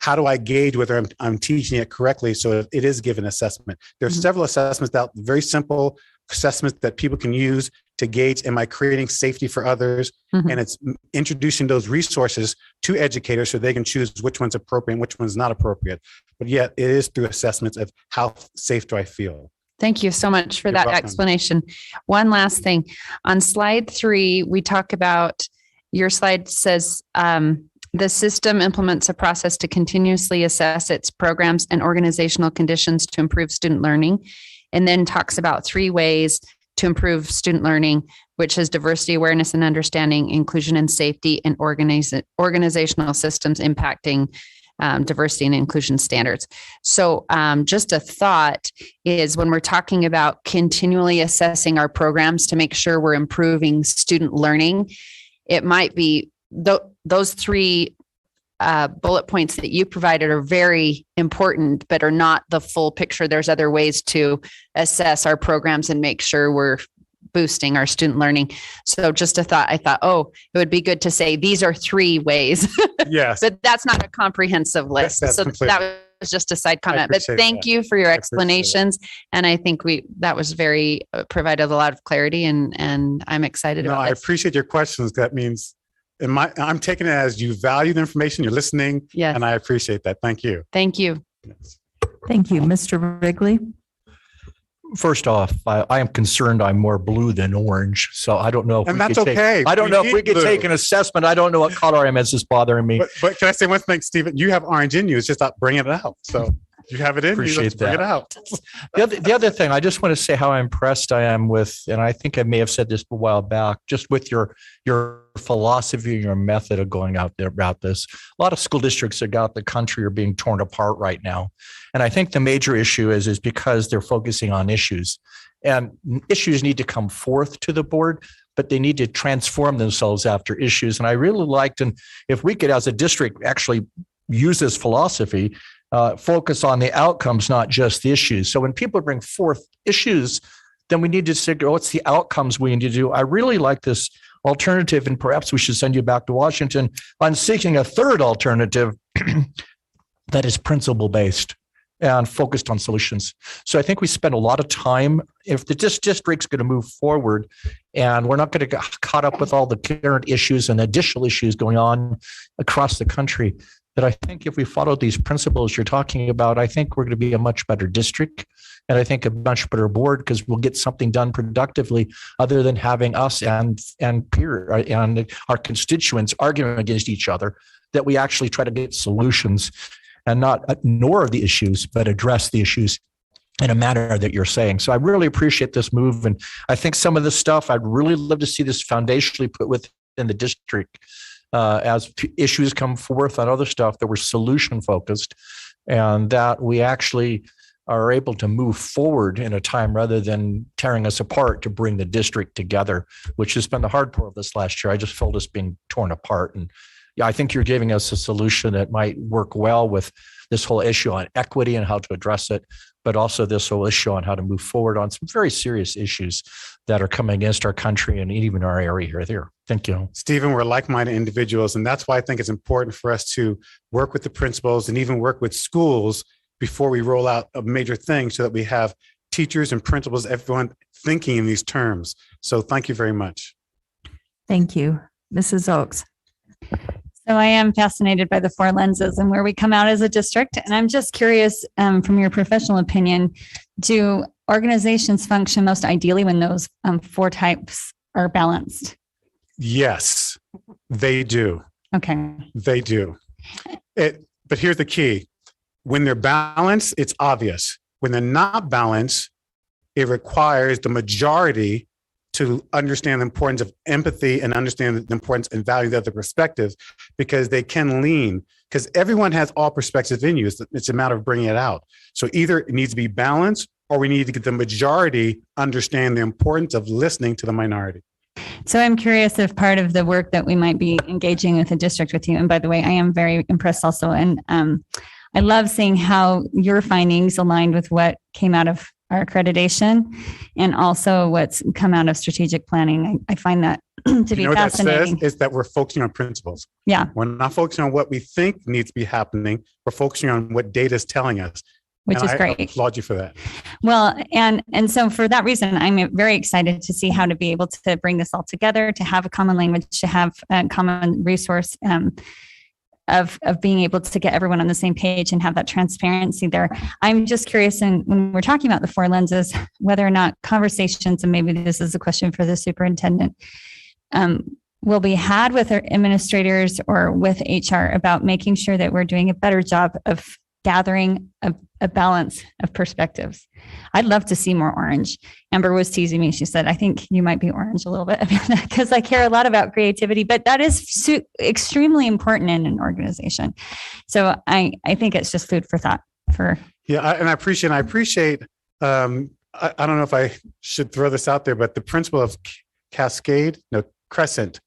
how do I gauge whether I'm teaching it correctly? So it is given assessment. There's several assessments out, very simple assessments that people can use to gauge, am I creating safety for others? And it's introducing those resources to educators so they can choose which one's appropriate and which one's not appropriate. But yet it is through assessments of how safe do I feel. Thank you so much for that explanation. One last thing. On slide 3, we talk about, your slide says, the system implements a process to continuously assess its programs and organizational conditions to improve student learning, and then talks about 3 ways to improve student learning, which is diversity, awareness, and understanding, inclusion and safety, and organizational systems impacting diversity and inclusion standards. So just a thought is, when we're talking about continually assessing our programs to make sure we're improving student learning, it might be those 3 bullet points that you provided are very important, but are not the full picture. There's other ways to assess our programs and make sure we're boosting our student learning. So just a thought, I thought, oh, it would be good to say these are 3 ways. Yes. But that's not a comprehensive list. So that was just a side comment. But thank you for your explanations. And I think that was very provided a lot of clarity, and I'm excited about it. I appreciate your questions. That means I'm taking it as you value the information, you're listening. Yes. And I appreciate that. Thank you. Thank you. Yes. Thank you, Mr. Wrigley. First off, I am concerned I'm more blue than orange. So I don't know if that's okay. I don't know if we could take an assessment. I don't know what color I am. It's just bothering me. But can I say one thing, Stephen? You have orange in you. It's just not bringing it out. So you have it in you. Let's bring it out. The other thing, I just want to say how impressed I am with, and I think I may have said this a while back, just with your philosophy and your method of going out there about this. A lot of school districts throughout the country are being torn apart right now. And I think the major issue is because they're focusing on issues, and issues need to come forth to the board, but they need to transform themselves after issues. And I really liked, and if we could, as a district, actually use this philosophy, focus on the outcomes, not just the issues. So when people bring forth issues, then we need to figure what's the outcomes we need to do. I really like this alternative, and perhaps we should send you back to Washington on seeking a third alternative that is principle-based and focused on solutions. So I think we spend a lot of time, if the district's going to move forward, and we're not going to get caught up with all the current issues and additional issues going on across the country, that I think if we follow these principles you're talking about, I think we're going to be a much better district, and I think a much better board, because we'll get something done productively, other than having us and our constituents arguing against each other, that we actually try to get solutions and not ignore the issues, but address the issues in a manner that you're saying. So I really appreciate this move. And I think some of this stuff, I'd really love to see this foundationally put within the district as issues come forth on other stuff that were solution focused, and that we actually are able to move forward in a time rather than tearing us apart to bring the district together, which has been the hard part of this last year. I just felt us being torn apart. And yeah, I think you're giving us a solution that might work well with this whole issue on equity and how to address it, but also this whole issue on how to move forward on some very serious issues that are coming against our country and even our area here. Thank you. Stephen, we're like-minded individuals, and that's why I think it's important for us to work with the principals and even work with schools before we roll out a major thing, so that we have teachers and principals, everyone thinking in these terms. So thank you very much. Thank you. Mrs. Oakes. So I am fascinated by the 4 lenses and where we come out as a district. And I'm just curious, from your professional opinion, do organizations function most ideally when those 4 types are balanced? Yes, they do. Okay. They do. But here's the key. When they're balanced, it's obvious. When they're not balanced, it requires the majority to understand the importance of empathy and understand the importance and value of the other perspectives, because they can lean, because everyone has all perspectives in you. It's a matter of bringing it out. So either it needs to be balanced, or we need to get the majority understand the importance of listening to the minority. So I'm curious if part of the work that we might be engaging with the district with you, and by the way, I am very impressed also. And I love seeing how your findings aligned with what came out of our accreditation and also what's come out of strategic planning. I find that to be what fascinating. that says is that we're focusing on principles. Yeah. We're not focusing on what we think needs to be happening. We're focusing on what data is telling us. Which is great. I applaud you for that. Well, and so for that reason, I'm very excited to see how to be able to bring this all together, to have a common language, to have a common resource of being able to get everyone on the same page and have that transparency there. I'm just curious, and when we're talking about the four lenses, whether or not conversations, and maybe this is a question for the superintendent, will be had with our administrators or with HR about making sure that we're doing a better job of gathering a balance of perspectives. I'd love to see more orange. Amber was teasing me. She said, I think you might be orange a little bit because I care a lot about creativity, but that is extremely important in an organization. So I think it's just food for thought for. Yeah. I appreciate, I don't know if I should throw this out there, but the principal of Crescent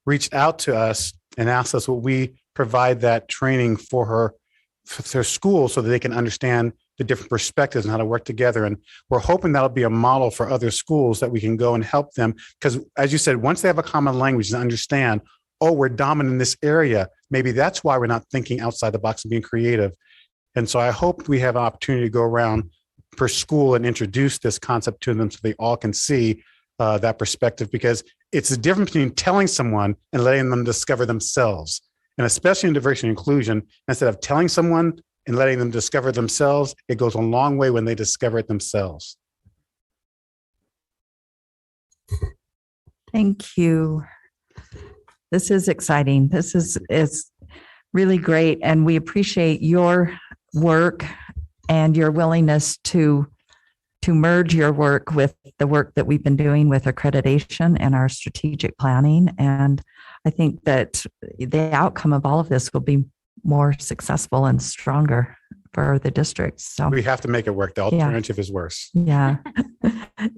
reached out to us and asked us will we provide that training for their school so that they can understand the different perspectives and how to work together. And we're hoping that'll be a model for other schools that we can go and help them. Because as you said, once they have a common language and understand, oh, we're dominant in this area, maybe that's why we're not thinking outside the box and being creative. And so I hope we have an opportunity to go around per school and introduce this concept to them so they all can see that perspective, because it's the difference between telling someone and letting them discover themselves. And especially in diversity and inclusion, instead of telling someone and letting them discover themselves, it goes a long way when they discover it themselves. Thank you. This is exciting. This is really great. And we appreciate your work and your willingness to merge your work with the work that we've been doing with accreditation and our strategic planning. And I think that the outcome of all of this will be more successful and stronger for the districts. So we have to make it work. The alternative is worse. Yeah.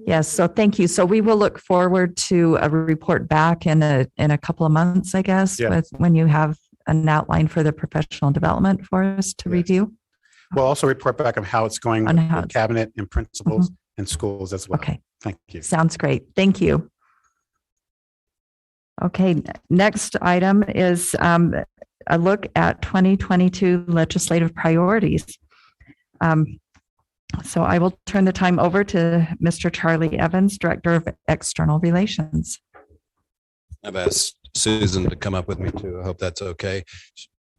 Yes. So thank you. So we will look forward to a report back in a couple of months, I guess, with when you have an outline for the professional development for us to review. We'll also report back on how it's going with the cabinet and principals and schools as well. Okay. Thank you. Sounds great. Thank you. Okay. Next item is a look at 2022 legislative priorities. So I will turn the time over to Mr. Charlie Evans, Director of External Relations. I've asked Susan to come up with me too. I hope that's okay.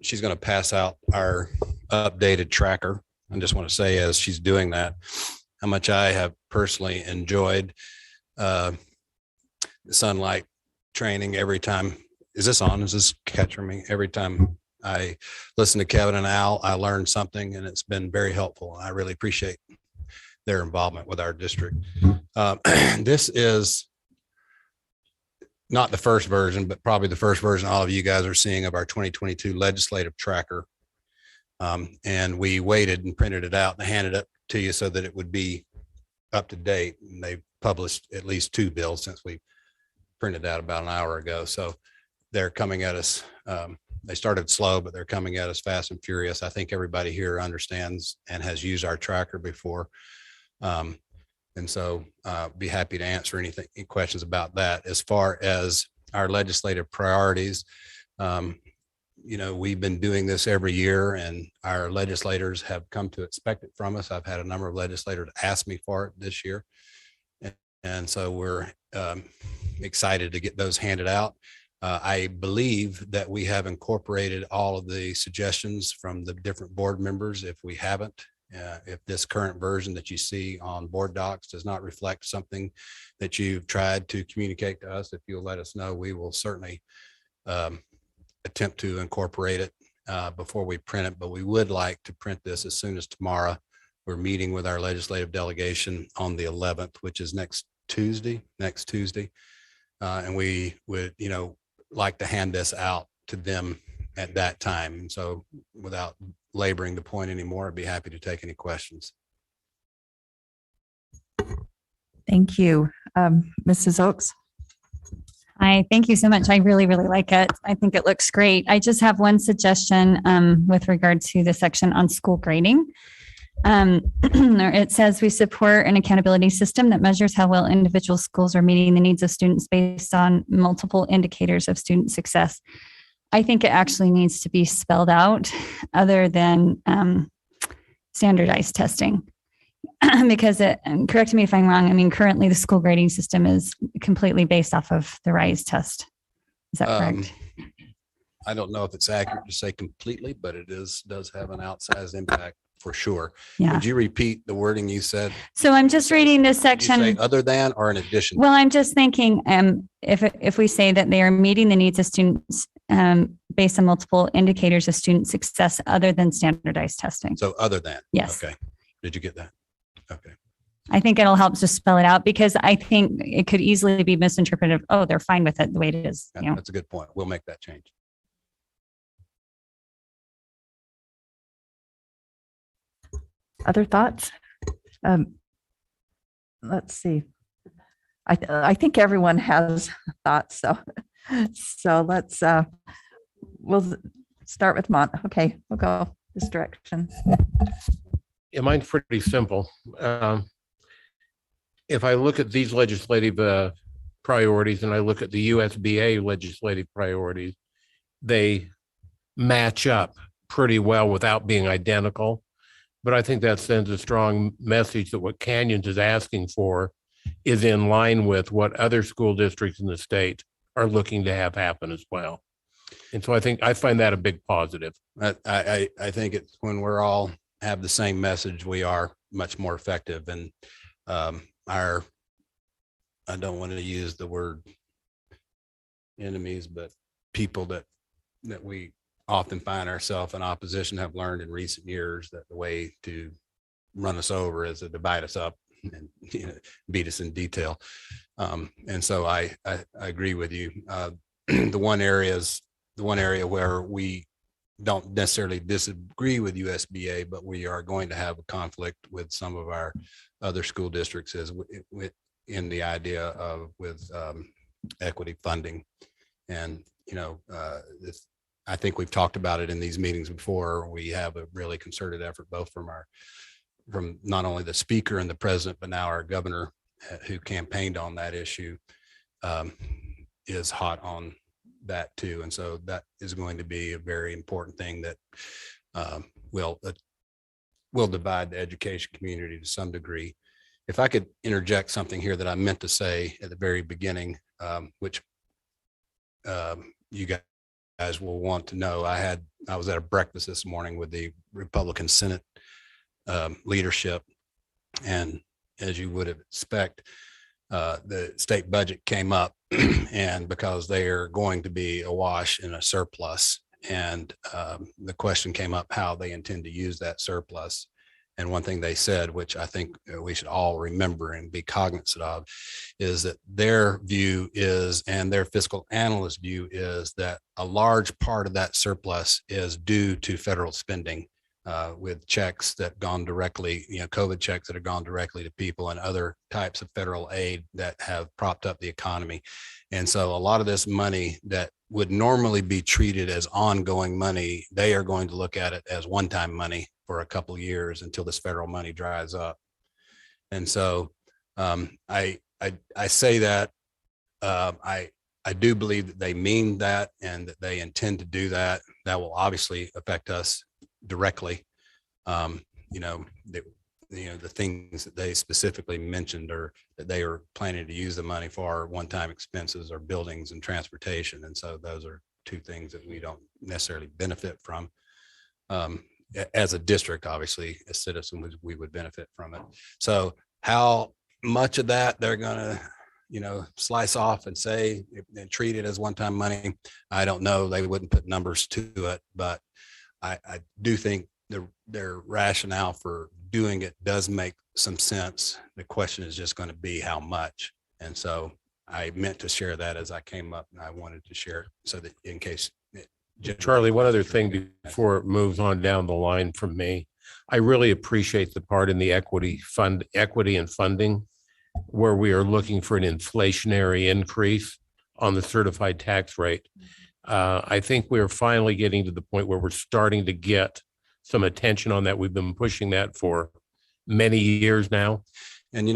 She's going to pass out our updated tracker. I just want to say, as she's doing that, how much I have personally enjoyed sunlight training every time. Is this on? Is this catching me? Every time I listen to Kevin and Al, I learn something, and it's been very helpful. I really appreciate their involvement with our district. This is not the first version, but probably the first version all of you guys are seeing of our 2022 legislative tracker. And we waited and printed it out and handed it to you so that it would be up to date. And they published at least 2 bills since we printed out about an hour ago. So they're coming at us. They started slow, but they're coming at us fast and furious. I think everybody here understands and has used our tracker before. And so be happy to answer any questions about that. As far as our legislative priorities, we've been doing this every year, and our legislators have come to expect it from us. I've had a number of legislators ask me for it this year. And so we're excited to get those handed out. I believe that we have incorporated all of the suggestions from the different board members. If we haven't, If this current version that you see on board docs does not reflect something that you've tried to communicate to us, if you'll let us know, we will certainly attempt to incorporate it before we print it. But we would like to print this as soon as tomorrow. We're meeting with our legislative delegation on the 11th, which is next Tuesday. And we would, like to hand this out to them at that time. And so without laboring the point anymore, I'd be happy to take any questions. Thank you. Mrs. Oaks? Hi, thank you so much. I really, really like it. I think it looks great. I just have one suggestion with regard to the section on school grading. It says we support an accountability system that measures how well individual schools are meeting the needs of students based on multiple indicators of student success. I think it actually needs to be spelled out other than standardized testing. Because and correct me if I'm wrong, I mean, currently the school grading system is completely based off of the RISE test. Is that correct? I don't know if it's accurate to say completely, but it does have an outsized impact for sure. Yeah. Would you repeat the wording you said? So I'm just reading this Did you say section. other than or in addition? Well, I'm just thinking if we say that they are meeting the needs of students based on multiple indicators of student success other than standardized testing. So other than. Yes. Okay. Did you get that? Okay. I think it'll help just spell it out because I think it could easily be misinterpreted. Oh, they're fine with it the way it is. Yeah, that's a good point. We'll make that change. Other thoughts? Let's see. I think everyone has thoughts. So let's we'll start with Mont. Okay, we'll go this direction. Yeah, mine's pretty simple. If I look at these legislative priorities and I look at the USBA legislative priorities, they match up pretty well without being identical. But I think that sends a strong message that what Canyons is asking for is in line with what other school districts in the state are looking to have happen as well. And so I find that a big positive. I think it's when we're all have the same message, we are much more effective. And I don't want to use the word enemies, but people that we often find ourselves in opposition have learned in recent years that the way to run us over is to divide us up and beat us in detail. And so I agree with you. The one area where we don't necessarily disagree with USBA, but we are going to have a conflict with some of our other school districts is in the idea of with equity funding. And, I think we've talked about it in these meetings before. We have a really concerted effort, both from not only the speaker and the president, but now our governor who campaigned on that issue is hot on that too. And so that is going to be a very important thing that will divide the education community to some degree. If I could interject something here that I meant to say at the very beginning, which you guys will want to know. I was at a breakfast this morning with the Republican Senate leadership, and as you would expect, the state budget came up, and because they are going to be awash in a surplus, and the question came up how they intend to use that surplus. And one thing they said, which I think we should all remember and be cognizant of, is that their view is, and their fiscal analyst view is, that a large part of that surplus is due to federal spending with checks that gone directly, COVID checks that have gone directly to people and other types of federal aid that have propped up the economy. And so a lot of this money that would normally be treated as ongoing money, they are going to look at it as one-time money for a couple of years until this federal money dries up. And so I say that I do believe that they mean that and that they intend to do that. That will obviously affect us directly. The things that they specifically mentioned or that they are planning to use the money for one-time expenses or buildings and transportation. And so those are two things that we don't necessarily benefit from. as a district, obviously, as citizens, we would benefit from it. So how much of that they're going to, slice off and say and treat it as one-time money, I don't know. They wouldn't put numbers to it, but I do think their rationale for doing it does make some sense. The question is just going to be how much. And so I meant to share that as I came up, and I wanted to share it so that in case. Charlie, one other thing before it moves on down the line from me, I really appreciate the part in the equity and funding, where we are looking for an inflationary increase on the certified tax rate. I think we're finally getting to the point where we're starting to get some attention on that. We've been pushing that for many years now. And,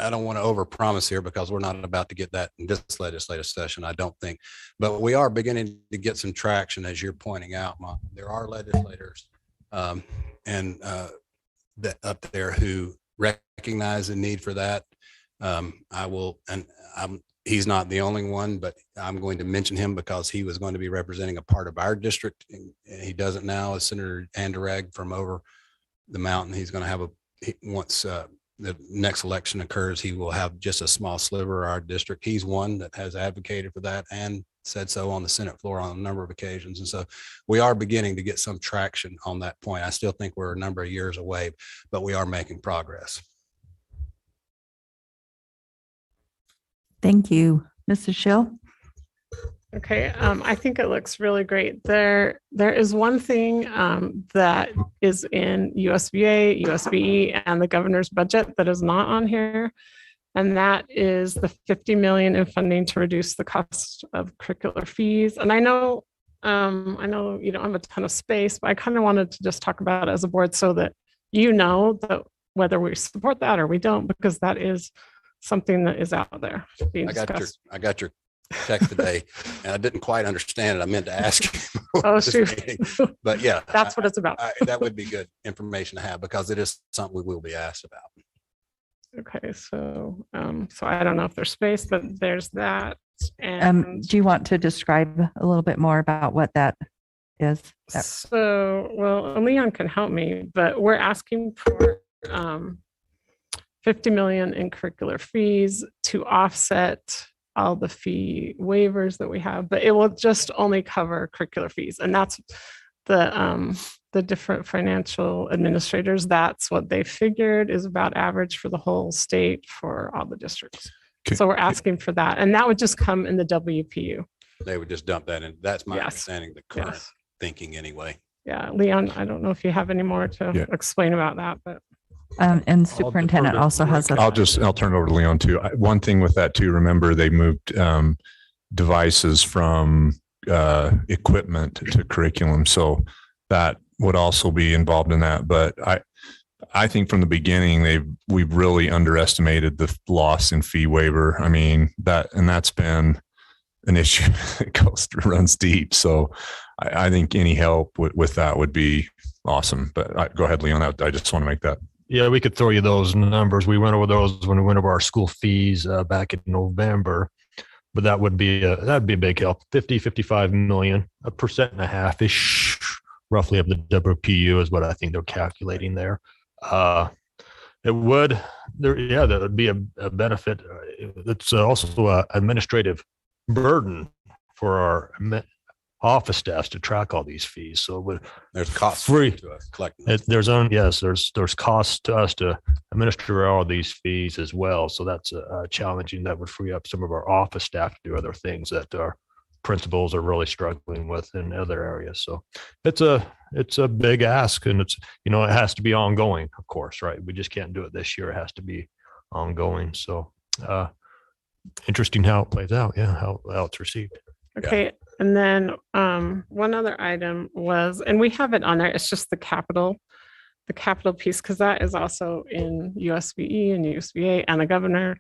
I don't want to overpromise here because we're not about to get that in this legislative session, I don't think, but we are beginning to get some traction, as you're pointing out. There are legislators up there who recognize the need for that. He's not the only one, but I'm going to mention him because he was going to be representing a part of our district. And he doesn't now, as Senator Anderegg from over the mountain. He's going to have once the next election occurs, he will have just a small sliver of our district. He's one that has advocated for that and said so on the Senate floor on a number of occasions. And so we are beginning to get some traction on that point. I still think we're a number of years away, but we are making progress. Thank you. Mrs. Schill? Okay, I think it looks really great. There is one thing that is in USVA, USBE, and the governor's budget that is not on here, and that is the 50 million in funding to reduce the cost of curricular fees. And I know you don't have a ton of space, but I kind of wanted to just talk about it as a board so that that whether we support that or we don't, because that is something that is out there being discussed. I got your text today, and I didn't quite understand it. I meant to ask you. Oh, shoot. But yeah, that's what it's about. That would be good information to have because it is something we will be asked about. Okay, so I don't know if there's space, but there's that. And do you want to describe a little bit more about what that is? So, well, Leon can help me, but we're asking for 50 million in curricular fees to offset all the fee waivers that we have, but it will just only cover curricular fees. And that's the different financial administrators. That's what they figured is about average for the whole state for all the districts. Okay. So we're asking for that. And that would just come in the WPU. They would just dump that in. That's my understanding, the current thinking anyway. Yeah. Leon, I don't know if you have any more to explain about that, but. And superintendent also has I'll turn it over to Leon too. One thing with that too, remember they moved devices from equipment to curriculum. So that would also be involved in that. But I think from the beginning, we've really underestimated the loss in fee waiver. I mean, that's been an issue that runs deep. So I think any help with that would be awesome. But go ahead, Leon. I just want to make that. Yeah, we could throw you those numbers. We went over those when we went over our school fees back in November, but that'd be a big help. 55 million, 1.5% ish, roughly of the WPU is what I think they're calculating there. That would be a benefit. It's also an administrative burden for our office staffs to track all these fees. So there's costs free to us collecting. There's costs to us to administer all these fees as well. So that's challenging. That would free up some of our office staff to do other things that our principals are really struggling with in other areas. So it's a big ask, and it has to be ongoing, of course, right? We just can't do it this year. It has to be ongoing. So interesting how it plays out. Yeah, how it's received. Okay. Yeah. And then one other item was, and we have it on there, it's just the capital piece, because that is also in USVE and USVA and the governor.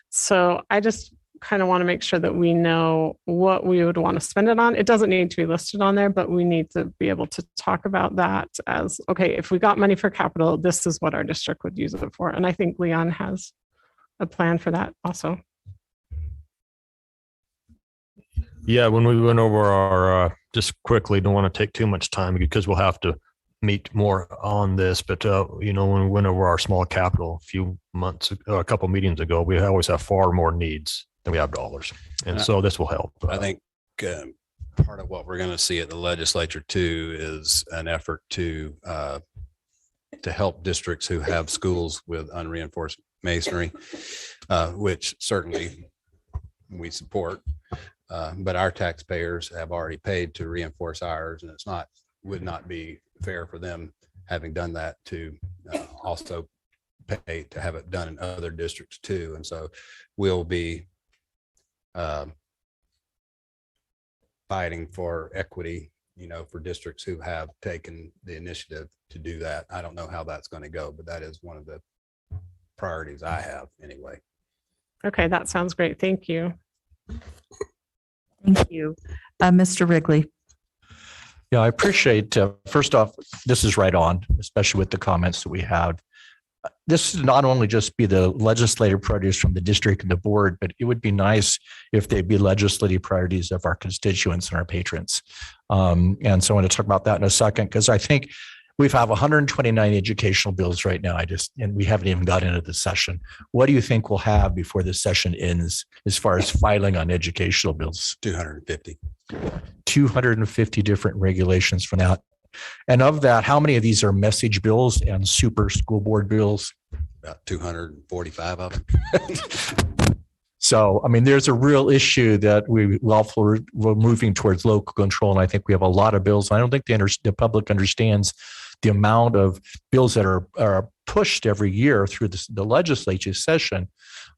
So I just kind of want to make sure that we know what we would want to spend it on. It doesn't need to be listed on there, but we need to be able to talk about that as, okay, if we got money for capital, this is what our district would use it for. And I think Leon has a plan for that also. Yeah, when we went over our, just quickly, don't want to take too much time because we'll have to meet more on this, but when we went over our small capital a couple meetings ago, we always have far more needs than we have dollars. And so this will help. I think part of what we're going to see at the legislature too is an effort to help districts who have schools with unreinforced masonry, which certainly we support. But our taxpayers have already paid to reinforce ours, and would not be fair for them, having done that, to also pay to have it done in other districts too. And so we'll be fighting for equity, for districts who have taken the initiative to do that. I don't know how that's going to go, but that is one of the priorities I have anyway. Okay, that sounds great. Thank you. Thank you. Mr. Wrigley. Yeah, I appreciate, first off, this is right on, especially with the comments that we have. This would not only just be the legislative priorities from the district and the board, but it would be nice if they'd be legislative priorities of our constituents and our patrons. And so I want to talk about that in a second, because I think we have 129 educational bills right now. And we haven't even got into the session. What do you think we'll have before the session ends as far as filing on educational bills? 250 different regulations for that. And of that, how many of these are message bills and super school board bills? About 245 of them. So, I mean, there's a real issue that we're moving towards local control. And I think we have a lot of bills. I don't think the public understands the amount of bills that are pushed every year through the legislature session.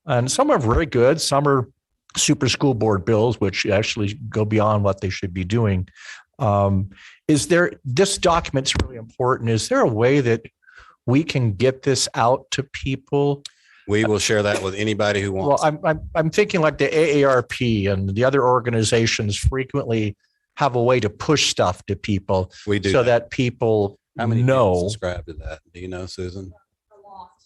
And some are very good. Some are super school board bills, which actually go beyond what they should be doing. This document's really important. Is there a way that we can get this out to people? We will share that with anybody who wants. Well, I'm thinking like the AARP and the other organizations frequently have a way to push stuff to people. We do so that people How many know. people subscribe to that? Do you know, Susan?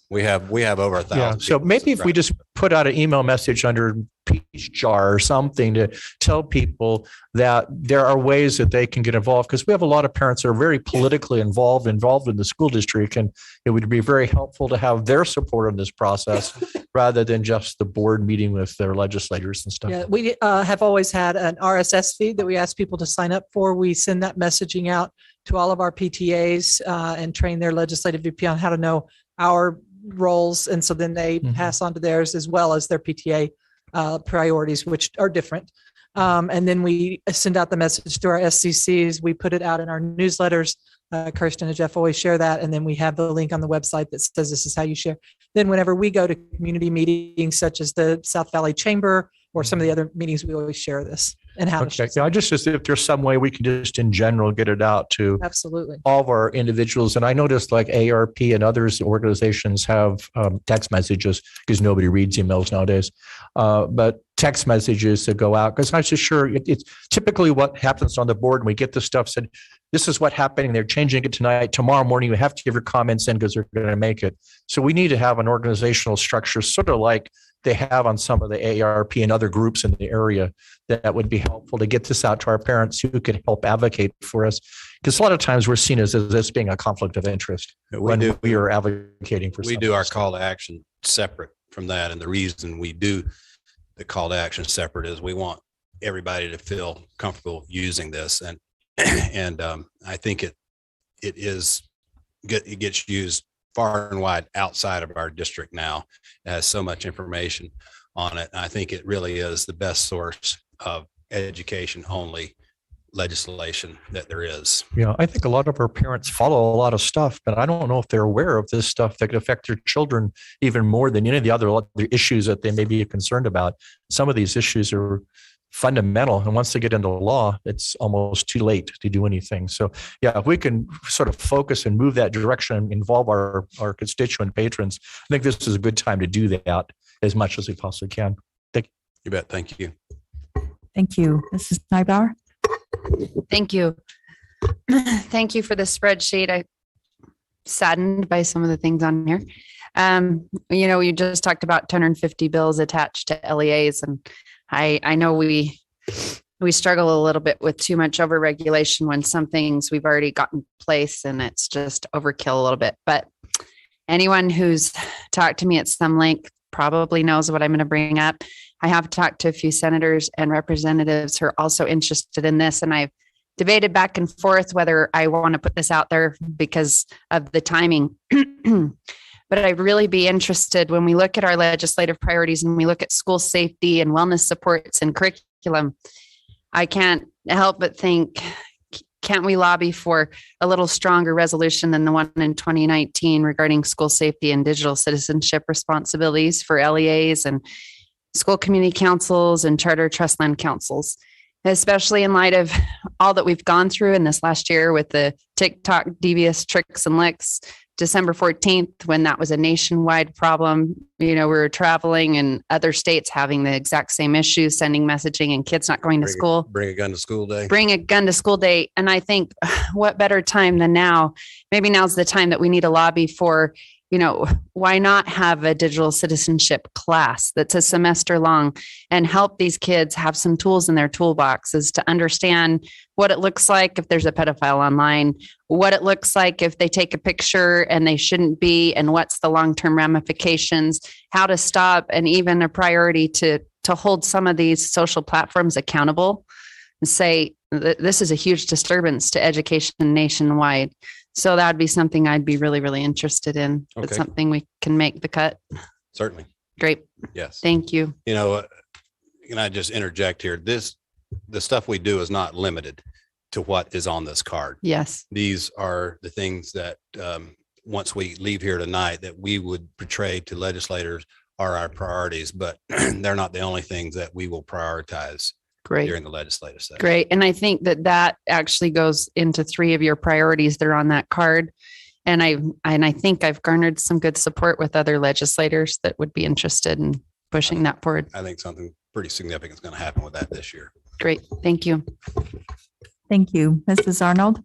We have over 1,000. Yeah. So maybe if we just put out an email message under Peach Jar or something to tell people that there are ways that they can get involved, because we have a lot of parents that are very politically involved in the school district, and it would be very helpful to have their support in this process rather than just the board meeting with their legislators and stuff. Yeah, we have always had an RSS feed that we ask people to sign up for. We send that messaging out to all of our PTAs and train their legislative VP on how to know our roles. And so then they pass on to theirs as well as their PTA priorities, which are different. And then we send out the message to our SCCs. We put it out in our newsletters. Kirsten and Jeff always share that. And then we have the link on the website that says this is how you share. Then whenever we go to community meetings, such as the South Valley Chamber or some of the other meetings, we always share this and how to share. Yeah, I just if there's some way we can just in general get it out to absolutely all of our individuals. And I noticed like ARP and others organizations have text messages, because nobody reads emails nowadays, but text messages that go out, because I'm just sure it's typically what happens on the board. And we get the stuff said, this is what happening. They're changing it tonight. Tomorrow morning, you have to give your comments in because they're going to make it. So we need to have an organizational structure, sort of like they have on some of the AARP and other groups in the area, that would be helpful to get this out to our parents who could help advocate for us. Because a lot of times we're seen as this being a conflict of interest when we are advocating for We do our call to action separate from that. And the reason we do the call to action separate is we want everybody to feel comfortable using this. And I think it gets used far and wide outside of our district now. It has so much information on it. And I think it really is the best source of education only legislation that there is. Yeah, I think a lot of our parents follow a lot of stuff, but I don't know if they're aware of this stuff that could affect their children even more than any of the other issues that they may be concerned about. Some of these issues are fundamental, and once they get into law, it's almost too late to do anything. So yeah, if we can sort of focus and move that direction and involve our constituent patrons, I think this is a good time to do that as much as we possibly can. Thank you. You bet. Thank you. Thank you. Mrs. Nybauer. Thank you. Thank you for the spreadsheet. I'm saddened by some of the things on here. You just talked about 250 bills attached to LEAs, and I know we we struggle a little bit with too much overregulation when some things we've already got in place and it's just overkill a little bit. But anyone who's talked to me at some length probably knows what I'm going to bring up. I have talked to a few senators and representatives who are also interested in this, and I've debated back and forth whether I want to put this out there because of the timing. But I'd really be interested when we look at our legislative priorities and we look at school safety and wellness supports and curriculum. I can't help but think, can't we lobby for a little stronger resolution than the one in 2019 regarding school safety and digital citizenship responsibilities for LEAs and school community councils and charter trust land councils, especially in light of all that we've gone through in this last year with the TikTok devious tricks and licks. December 14th, when that was a nationwide problem, we were traveling and other states having the exact same issues, sending messaging and kids not going to school. Bring a gun to school day. Bring a gun to school day. And I think what better time than now? Maybe now's the time that we need a lobby for, why not have a digital citizenship class that's a semester long and help these kids have some tools in their toolboxes to understand what it looks like if there's a pedophile online, what it looks like if they take a picture and they shouldn't be, and what's the long-term ramifications, how to stop, and even a priority to hold some of these social platforms accountable and say, this is a huge disturbance to education nationwide. So that would be something I'd be really, really interested in. Okay. It's something we can make the cut. Certainly. Great. Yes. Thank you. Can I just interject here? The stuff we do is not limited to what is on this card. Yes. These are the things that once we leave here tonight that we would portray to legislators are our priorities, but they're not the only things that we will prioritize Great. during the legislative session. Great. And I think that actually goes into 3 of your priorities that are on that card. And I think I've garnered some good support with other legislators that would be interested in pushing that forward. I think something pretty significant is going to happen with that this year. Great. Thank you. Thank you. Mrs. Arnold?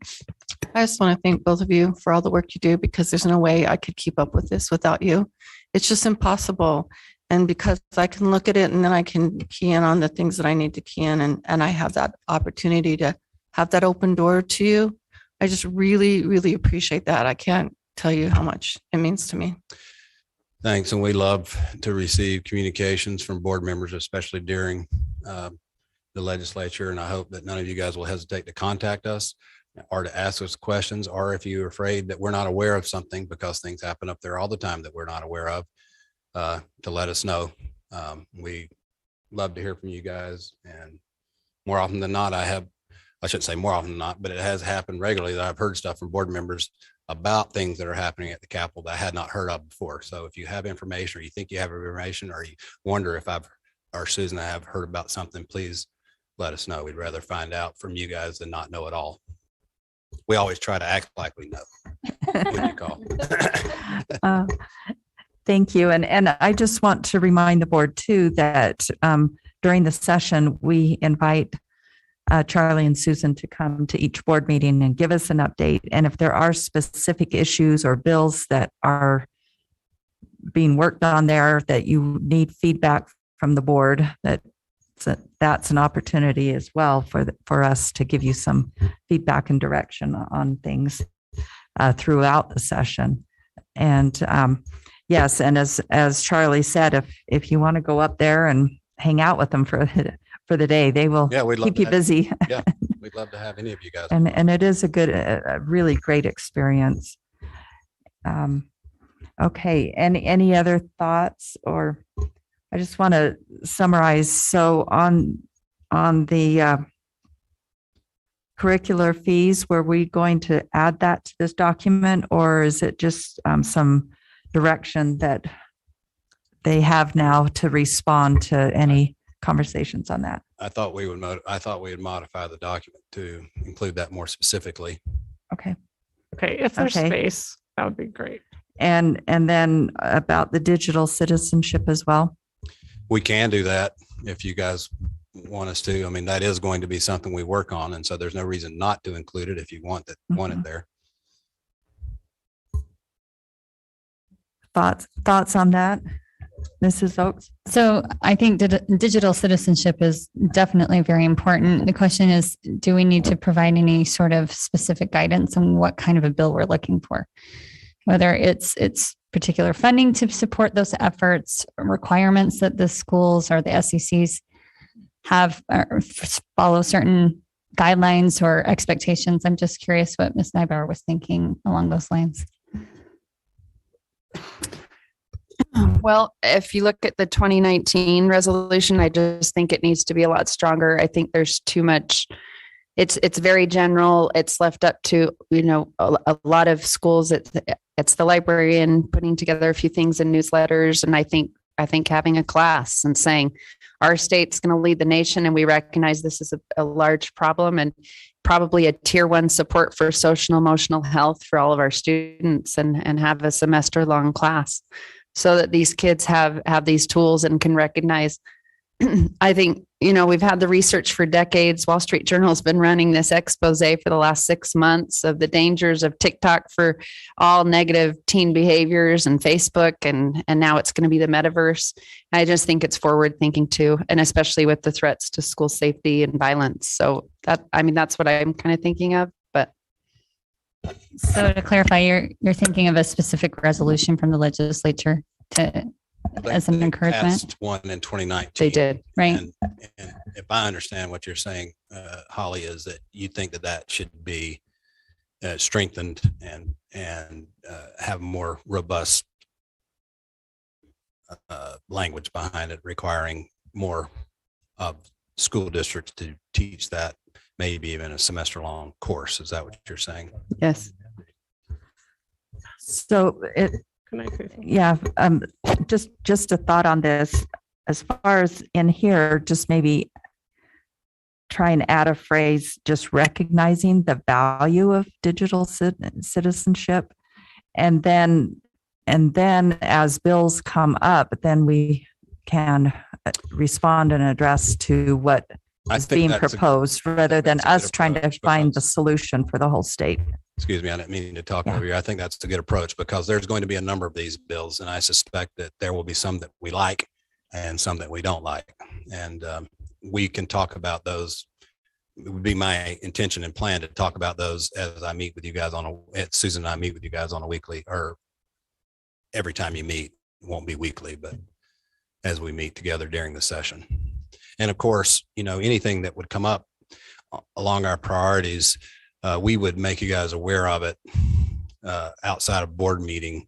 I just want to thank both of you for all the work you do, because there's no way I could keep up with this without you. It's just impossible. And because I can look at it and then I can key in on the things that I need to key in, and I have that opportunity to have that open door to you. I just really, really appreciate that. I can't tell you how much it means to me. Thanks. And we love to receive communications from board members, especially during the legislature. And I hope that none of you guys will hesitate to contact us or to ask us questions, or if you're afraid that we're not aware of something, because things happen up there all the time that we're not aware of, to let us know. We love to hear from you guys. And more often than not, I shouldn't say more often than not, but it has happened regularly that I've heard stuff from board members about things that are happening at the Capitol that I had not heard of before. So if you have information, or you think you have information, or you wonder if or Susan and I have heard about something, please let us know. We'd rather find out from you guys than not know at all. We always try to act like we know when you call. Thank you. And I just want to remind the board too that during the session, we invite Charlie and Susan to come to each board meeting and give us an update. And if there are specific issues or bills that are being worked on there that you need feedback from the board, that's an opportunity as well for us to give you some feedback and direction on things throughout the session. And yes, and as Charlie said, if you want to go up there and hang out with them for the day, they will keep you busy. Yeah, we'd love to have any of you guys. And it is a really great experience. Okay, any other thoughts? Or I just want to summarize. So on the curricular fees, were we going to add that to this document, or is it just some direction that they have now to respond to any conversations on that? I thought we would modify the document to include that more specifically. Okay. Okay, if there's space, that would be great. And then about the digital citizenship as well. We can do that if you guys want us to. I mean, that is going to be something we work on, and so there's no reason not to include it if you want it there. Thoughts on that? Mrs. Oakes? So I think digital citizenship is definitely very important. The question is, do we need to provide any sort of specific guidance on what kind of a bill we're looking for? Whether it's particular funding to support those efforts, requirements that the schools or the SECs have or follow certain guidelines or expectations. I'm just curious what Ms. Nybauer was thinking along those lines. Well, if you look at the 2019 resolution, I just think it needs to be a lot stronger. I think there's too much. It's very general. It's left up to, a lot of schools. It's the librarian putting together a few things in newsletters. And I think having a class and saying our state's going to lead the nation, and we recognize this is a large problem, and probably a tier 1 support for social and emotional health for all of our students, and have a semester long class so that these kids have these tools and can recognize. I think, we've had the research for decades. Wall Street Journal has been running this expose for the last 6 months of the dangers of TikTok for all negative teen behaviors, and Facebook, and now it's going to be the metaverse. I just think it's forward thinking too, and especially with the threats to school safety and violence. So that's what I'm kind of thinking of. But so to clarify, you're thinking of a specific resolution from the legislature as an encouragement? Passed one in 2019. they did. Right. And if I understand what you're saying, Holly, is that you think that should be strengthened and have more robust language behind it, requiring more of school districts to teach that, maybe even a semester-long course. Is that what you're saying? Yes. So Can I say something? yeah, just a thought on this. As far as in here, just maybe try and add a phrase, just recognizing the value of digital citizenship. And then as bills come up, then we can respond and address to what is being proposed, rather than us trying to find the solution for the whole state. Excuse me, I didn't mean to talk over you. I think that's a good approach, because there's going to be a number of these bills, and I suspect that there will be some that we like and some that we don't like. And we can talk about those. It would be my intention and plan to talk about those as I meet with you guys Susan and I meet with you guys on a weekly, or every time you meet. It won't be weekly, but as we meet together during the session. And of course, anything that would come up along our priorities, we would make you guys aware of it outside of board meeting,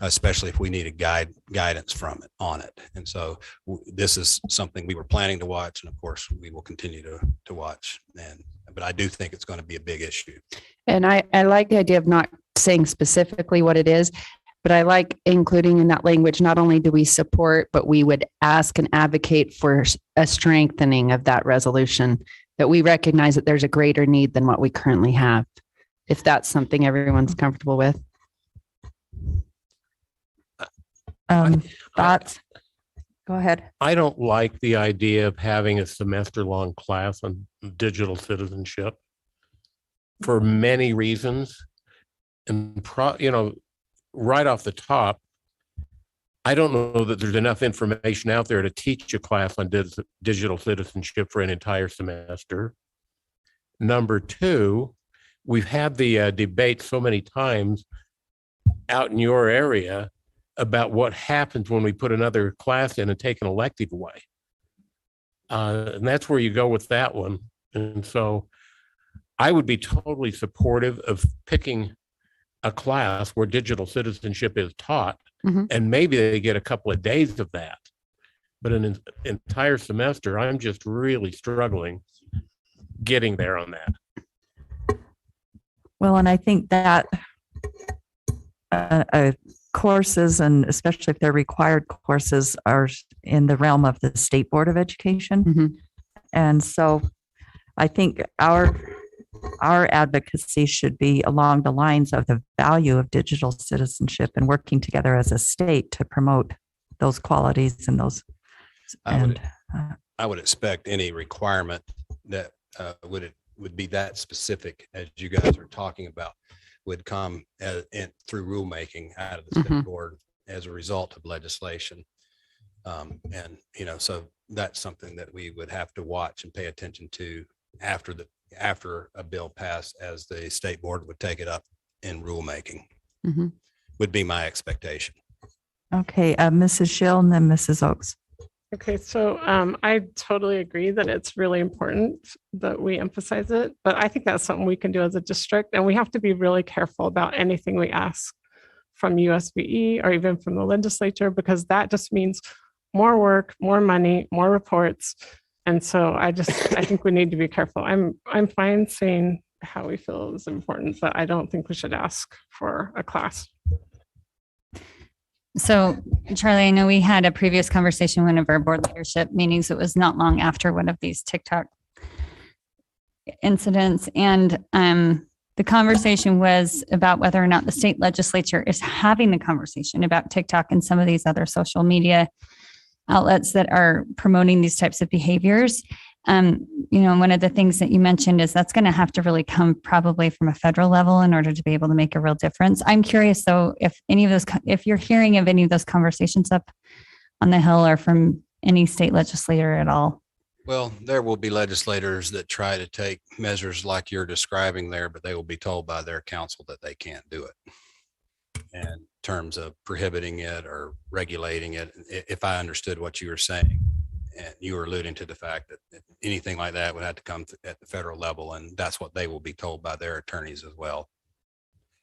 especially if we needed guidance on it. And so this is something we were planning to watch, and of course we will continue to watch. But I do think it's going to be a big issue. And I like the idea of not saying specifically what it is, but I like including in that language, not only do we support, but we would ask and advocate for a strengthening of that resolution, that we recognize that there's a greater need than what we currently have, if that's something everyone's comfortable with. Thoughts? Go ahead. I don't like the idea of having a semester-long class on digital citizenship for many reasons. And right off the top, I don't know that there's enough information out there to teach a class on digital citizenship for an entire semester. Number two, we've had the debate so many times out in your area about what happens when we put another class in and take an elective away. And that's where you go with that one. And so I would be totally supportive of picking a class where digital citizenship is taught, and maybe they get a couple of days of that. But an entire semester, I'm just really struggling getting there on that. Well, and I think that courses, and especially if they're required courses, are in the realm of the State Board of Education. And so I think our advocacy should be along the lines of the value of digital citizenship and working together as a state to promote those qualities and those. I would expect any requirement that would be that specific as you guys are talking about would come through rulemaking out of the state board as a result of legislation. And, so that's something that we would have to watch and pay attention to after a bill passed, as the state board would take it up in rulemaking, Mhm. would be my expectation. Okay, Mrs. Schill and then Mrs. Oaks. Okay, so I totally agree that it's really important that we emphasize it, but I think that's something we can do as a district, and we have to be really careful about anything we ask from USBE or even from the legislature, because that just means more work, more money, more reports. And so I think we need to be careful. I'm fine saying how we feel is important, but I don't think we should ask for a class. So Charlie, I know we had a previous conversation, one of our board leadership meetings. It was not long after one of these TikTok incidents. And the conversation was about whether or not the state legislature is having the conversation about TikTok and some of these other social media outlets that are promoting these types of behaviors. One of the things that you mentioned is that's going to have to really come probably from a federal level in order to be able to make a real difference. I'm curious though, if you're hearing of any of those conversations up on the Hill or from any state legislator at all. Well, there will be legislators that try to take measures like you're describing there, but they will be told by their counsel that they can't do it. And in terms of prohibiting it or regulating it, if I understood what you were saying, and you were alluding to the fact that anything like that would have to come at the federal level, and that's what they will be told by their attorneys as well.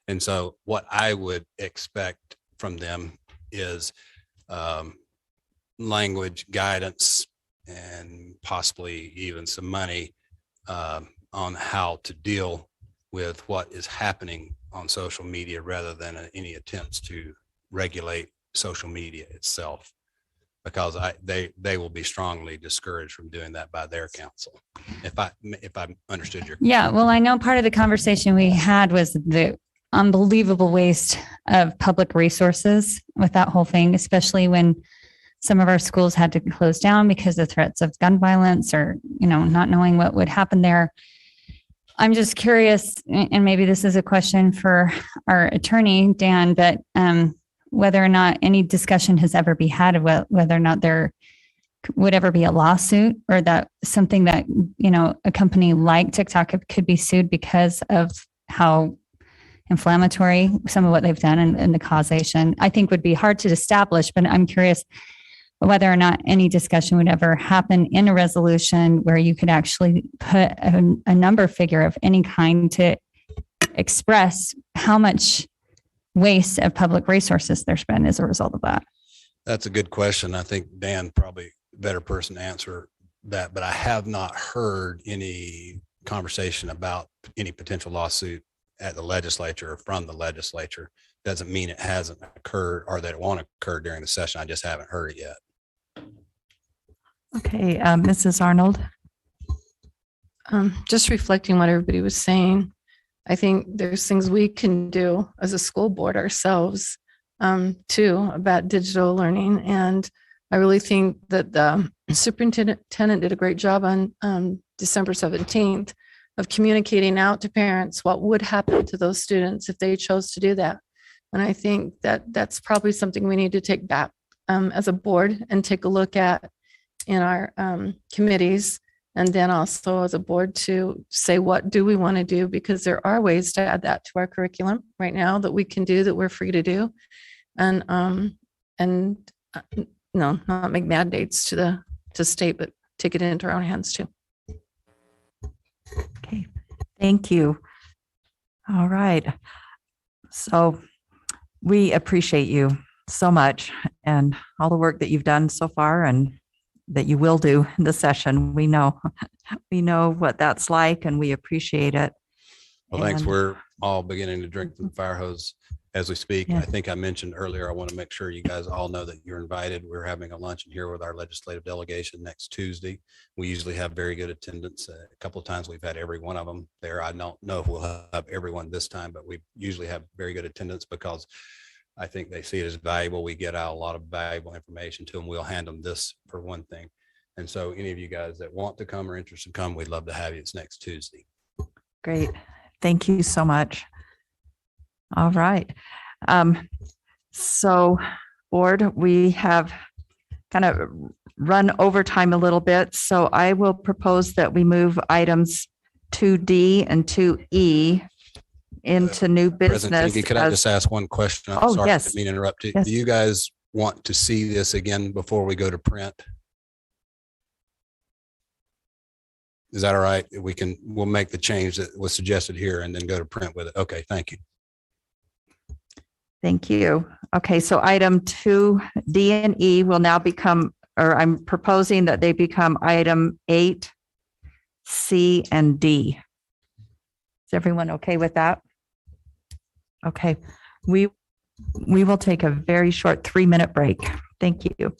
And so what I would expect from them is language guidance and possibly even some money on how to deal with what is happening on social media, rather than any attempts to regulate social media itself, because they will be strongly discouraged from doing that by their counsel. If I understood your question. Yeah, well, I know part of the conversation we had was the unbelievable waste of public resources with that whole thing, especially when some of our schools had to close down because of threats of gun violence or, not knowing what would happen there. I'm just curious, and maybe this is a question for our attorney, Dan, but whether or not any discussion has ever been had of whether or not there would ever be a lawsuit, or that something that, a company like TikTok could be sued because of how inflammatory some of what they've done and the causation, I think would be hard to establish, but I'm curious whether or not any discussion would ever happen in a resolution where you could actually put a number figure of any kind to express how much waste of public resources there's been as a result of that. That's a good question. I think Dan probably a better person to answer that, but I have not heard any conversation about any potential lawsuit at the legislature or from the legislature. Doesn't mean it hasn't occurred or that it won't occur during the session. I just haven't heard it yet. Okay, Mrs. Arnold. Just reflecting what everybody was saying, I think there's things we can do as a school board ourselves too about digital learning. And I really think that the superintendent did a great job on December 17th of communicating out to parents what would happen to those students if they chose to do that. And I think that that's probably something we need to take back as a board and take a look at in our committees, and then also as a board to say, what do we want to do? Because there are ways to add that to our curriculum right now that we can do, that we're free to do. And no, not make mandates to state, but take it into our own hands too. Okay, thank you. All right. So we appreciate you so much and all the work that you've done so far and that you will do in the session. We know what that's like, and we appreciate it. Well, thanks. And- We're all beginning to drink from the fire hose as we speak. Yeah. I think I mentioned earlier, I want to make sure you guys all know that you're invited. We're having a luncheon here with our legislative delegation next Tuesday. We usually have very good attendance. A couple of times we've had every one of them there. I don't know if we'll have everyone this time, but we usually have very good attendance because I think they see it as valuable. We get out a lot of valuable information to them. We'll hand them this for one thing. And so any of you guys that want to come or interested in come, we'd love to have you. It's next Tuesday. Great. Thank you so much. All right. So board, we have kind of run overtime a little bit. So I will propose that we move items 2D and 2E into new President business. Tinky, could I as- just ask one question? I'm Oh, sorry, yes. I didn't mean to interrupt you. Yes. Do you guys want to see this again before we go to print? Is that all right? We'll make the change that was suggested here and then go to print with it. Okay, thank you. Thank you. Okay, so item 2D and E will now become, or I'm proposing that they become item 8, C, and D. Is everyone okay with that? Okay, we will take a very short 3-minute break. Thank you.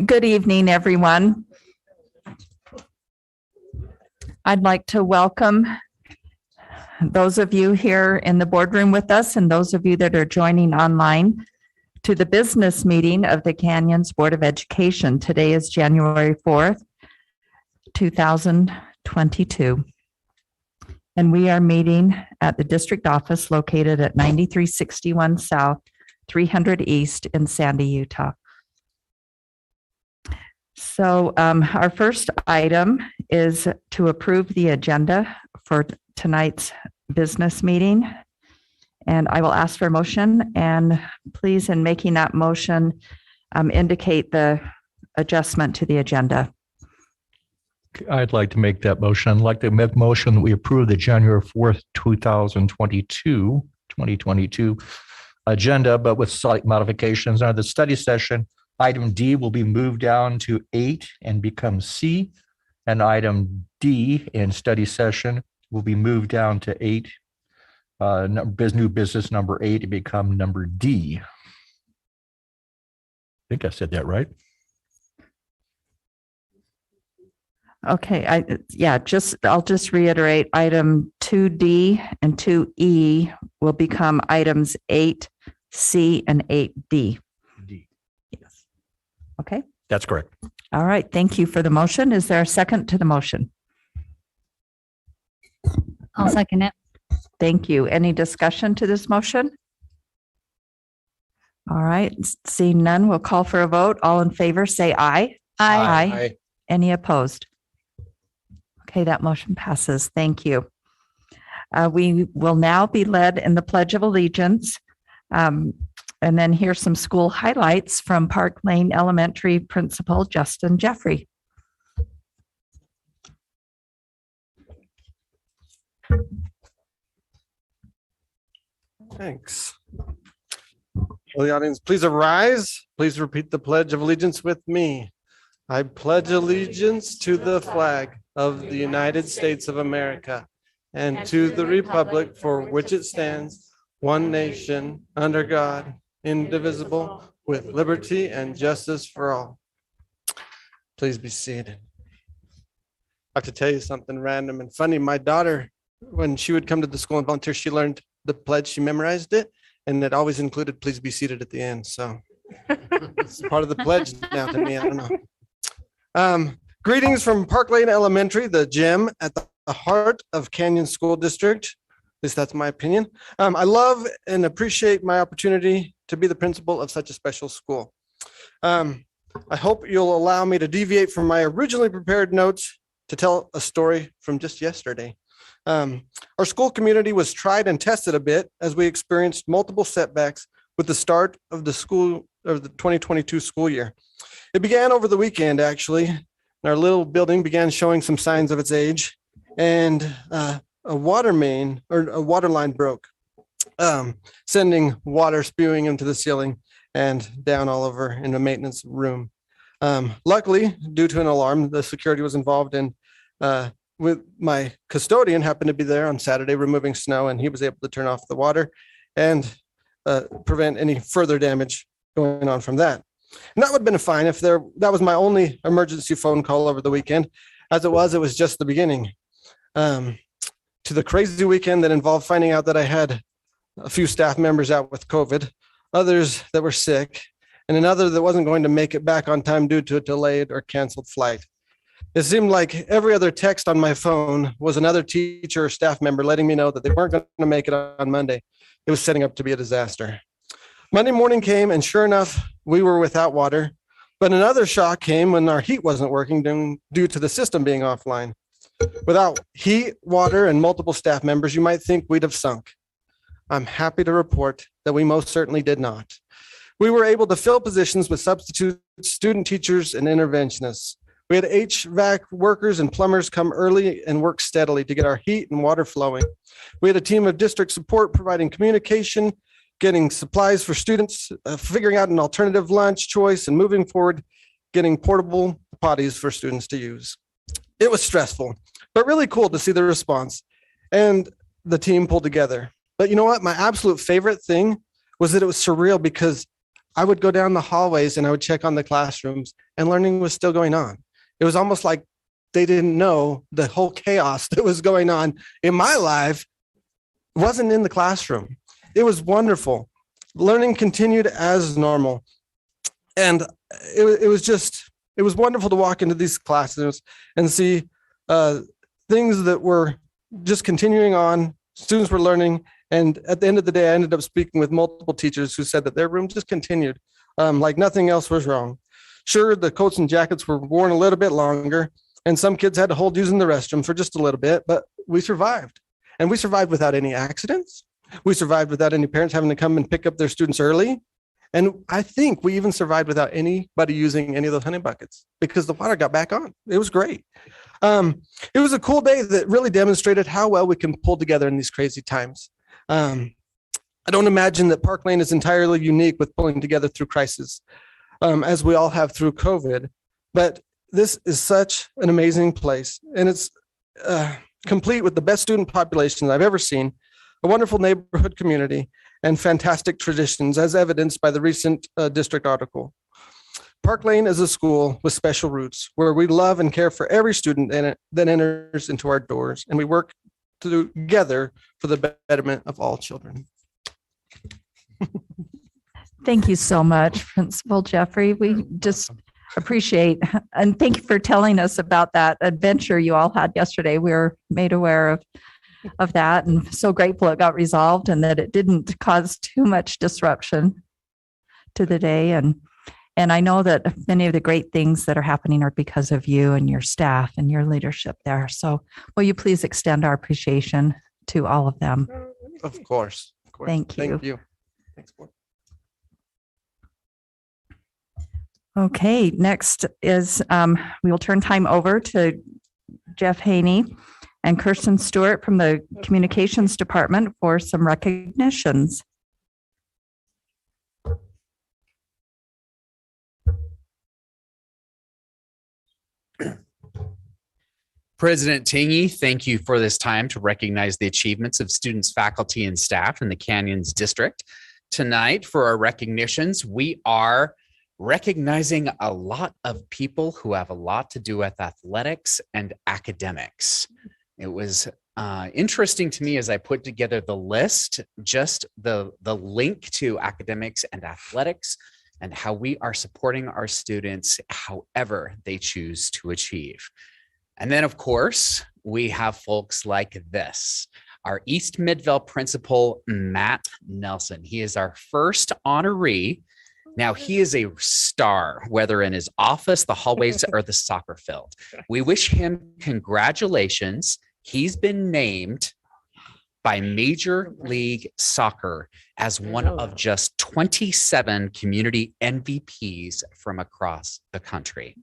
Good evening, everyone. I'd like to welcome those of you here in the boardroom with us and those of you that are joining online to the business meeting of the Canyons Board of Education. Today is January 4th, 2022. And we are meeting at the district office located at 9361 South, 300 East in Sandy, Utah. So our first item is to approve the agenda for tonight's business meeting. And I will ask for a motion, and please, in making that motion, indicate the adjustment to the agenda. I'd like to make that motion. I'd like to make a motion that we approve the January 4th, 2022 agenda, but with slight modifications. Now, the study session, item D will be moved down to 8 and become C, and item D in study session will be moved down to 8, new business number 8 to become number D. I think I said that right. Okay, I'll just reiterate, item 2D and 2E will become items 8C and 8D. D. Yes. Okay. That's correct. All right. Thank you for the motion. Is there a second to the motion? I'll second it. Thank you. Any discussion to this motion? All right. Seeing none, we'll call for a vote. All in favor, say aye. Aye. Any opposed? Okay, that motion passes. Thank you. We will now be led in the Pledge of Allegiance. And then here's some school highlights from Park Lane Elementary Principal Justin Jeffrey. Thanks. Will the audience please arise? Please repeat the Pledge of Allegiance with me. I pledge allegiance to the flag of the United States of America and to the republic for which it stands, one nation, under God, indivisible, with liberty and justice for all. Please be seated. I have to tell you something random and funny. My daughter, when she would come to the school and volunteer, she learned the pledge, she memorized it, and it always included please be seated at the end. So it's part of the pledge now to me. I don't know. Greetings from Park Lane Elementary, the gym at the heart of Canyon School District. At least that's my opinion. I love and appreciate my opportunity to be the principal of such a special school. I hope you'll allow me to deviate from my originally prepared notes to tell a story from just yesterday. Our school community was tried and tested a bit as we experienced multiple setbacks with the start of the 2022 school year. It began over the weekend, actually. Our little building began showing some signs of its age, and a water main or a water line broke, sending water spewing into the ceiling and down all over in the maintenance room. Luckily, due to an alarm, the security was involved, and with my custodian happened to be there on Saturday removing snow, and he was able to turn off the water and prevent any further damage going on from that. And that would have been fine if that was my only emergency phone call over the weekend. As it was just the beginning to the crazy weekend that involved finding out that I had a few staff members out with COVID, others that were sick, and another that wasn't going to make it back on time due to a delayed or canceled flight. It seemed like every other text on my phone was another teacher or staff member letting me know that they weren't going to make it on Monday. It was setting up to be a disaster. Monday morning came, and sure enough, we were without water. But another shock came when our heat wasn't working due to the system being offline. Without heat, water, and multiple staff members, you might think we'd have sunk. I'm happy to report that we most certainly did not. We were able to fill positions with substitute student teachers and interventionists. We had HVAC workers and plumbers come early and work steadily to get our heat and water flowing. We had a team of district support providing communication, getting supplies for students, figuring out an alternative lunch choice, and moving forward, getting portable potties for students to use. It was stressful, but really cool to see the response. And the team pulled together. But you know what? My absolute favorite thing was that it was surreal because I would go down the hallways and I would check on the classrooms and learning was still going on. It was almost like they didn't know the whole chaos that was going on in my life wasn't in the classroom. It was wonderful. Learning continued as normal. And it was wonderful to walk into these classes and see things that were just continuing on. Students were learning. And at the end of the day, I ended up speaking with multiple teachers who said that their room just continued like nothing else was wrong. Sure, the coats and jackets were worn a little bit longer, and some kids had to hold using the restroom for just a little bit, but we survived. And we survived without any accidents. We survived without any parents having to come and pick up their students early. And I think we even survived without anybody using any of those honey buckets because the water got back on. It was great. It was a cool day that really demonstrated how well we can pull together in these crazy times. I don't imagine that Park Lane is entirely unique with pulling together through crisis, as we all have through COVID. But this is such an amazing place, and it's complete with the best student population I've ever seen, a wonderful neighborhood community, and fantastic traditions, as evidenced by the recent district article. Park Lane is a school with special roots where we love and care for every student in it that enters into our doors, and we work together for the betterment of all children. Thank you so much, Principal Jeffrey. We just appreciate, and thank you for telling us about that adventure you all had yesterday. We were made aware of that, and so grateful it got resolved and that it didn't cause too much disruption to the day. And I know that many of the great things that are happening are because of you and your staff and your leadership there. So will you please extend our appreciation to all of them? Of course. Thank you. Thank you. Thanks, Board. Okay, next is we will turn time over to Jeff Haney and Kirsten Stewart from the Communications Department for some recognitions. President Tingy, thank you for this time to recognize the achievements of students, faculty, and staff in the Canyons District. Tonight, for our recognitions, we are recognizing a lot of people who have a lot to do with athletics and academics. It was interesting to me as I put together the list, just the link to academics and athletics and how we are supporting our students however they choose to achieve. And then, of course, we have folks like this. Our East Midvale principal, Matt Nelson. He is our first honoree. Now, he is a star, whether in his office, the hallways, or the soccer field. We wish him congratulations. He's been named by Major League Soccer as one of just 27 community MVPs from across the country.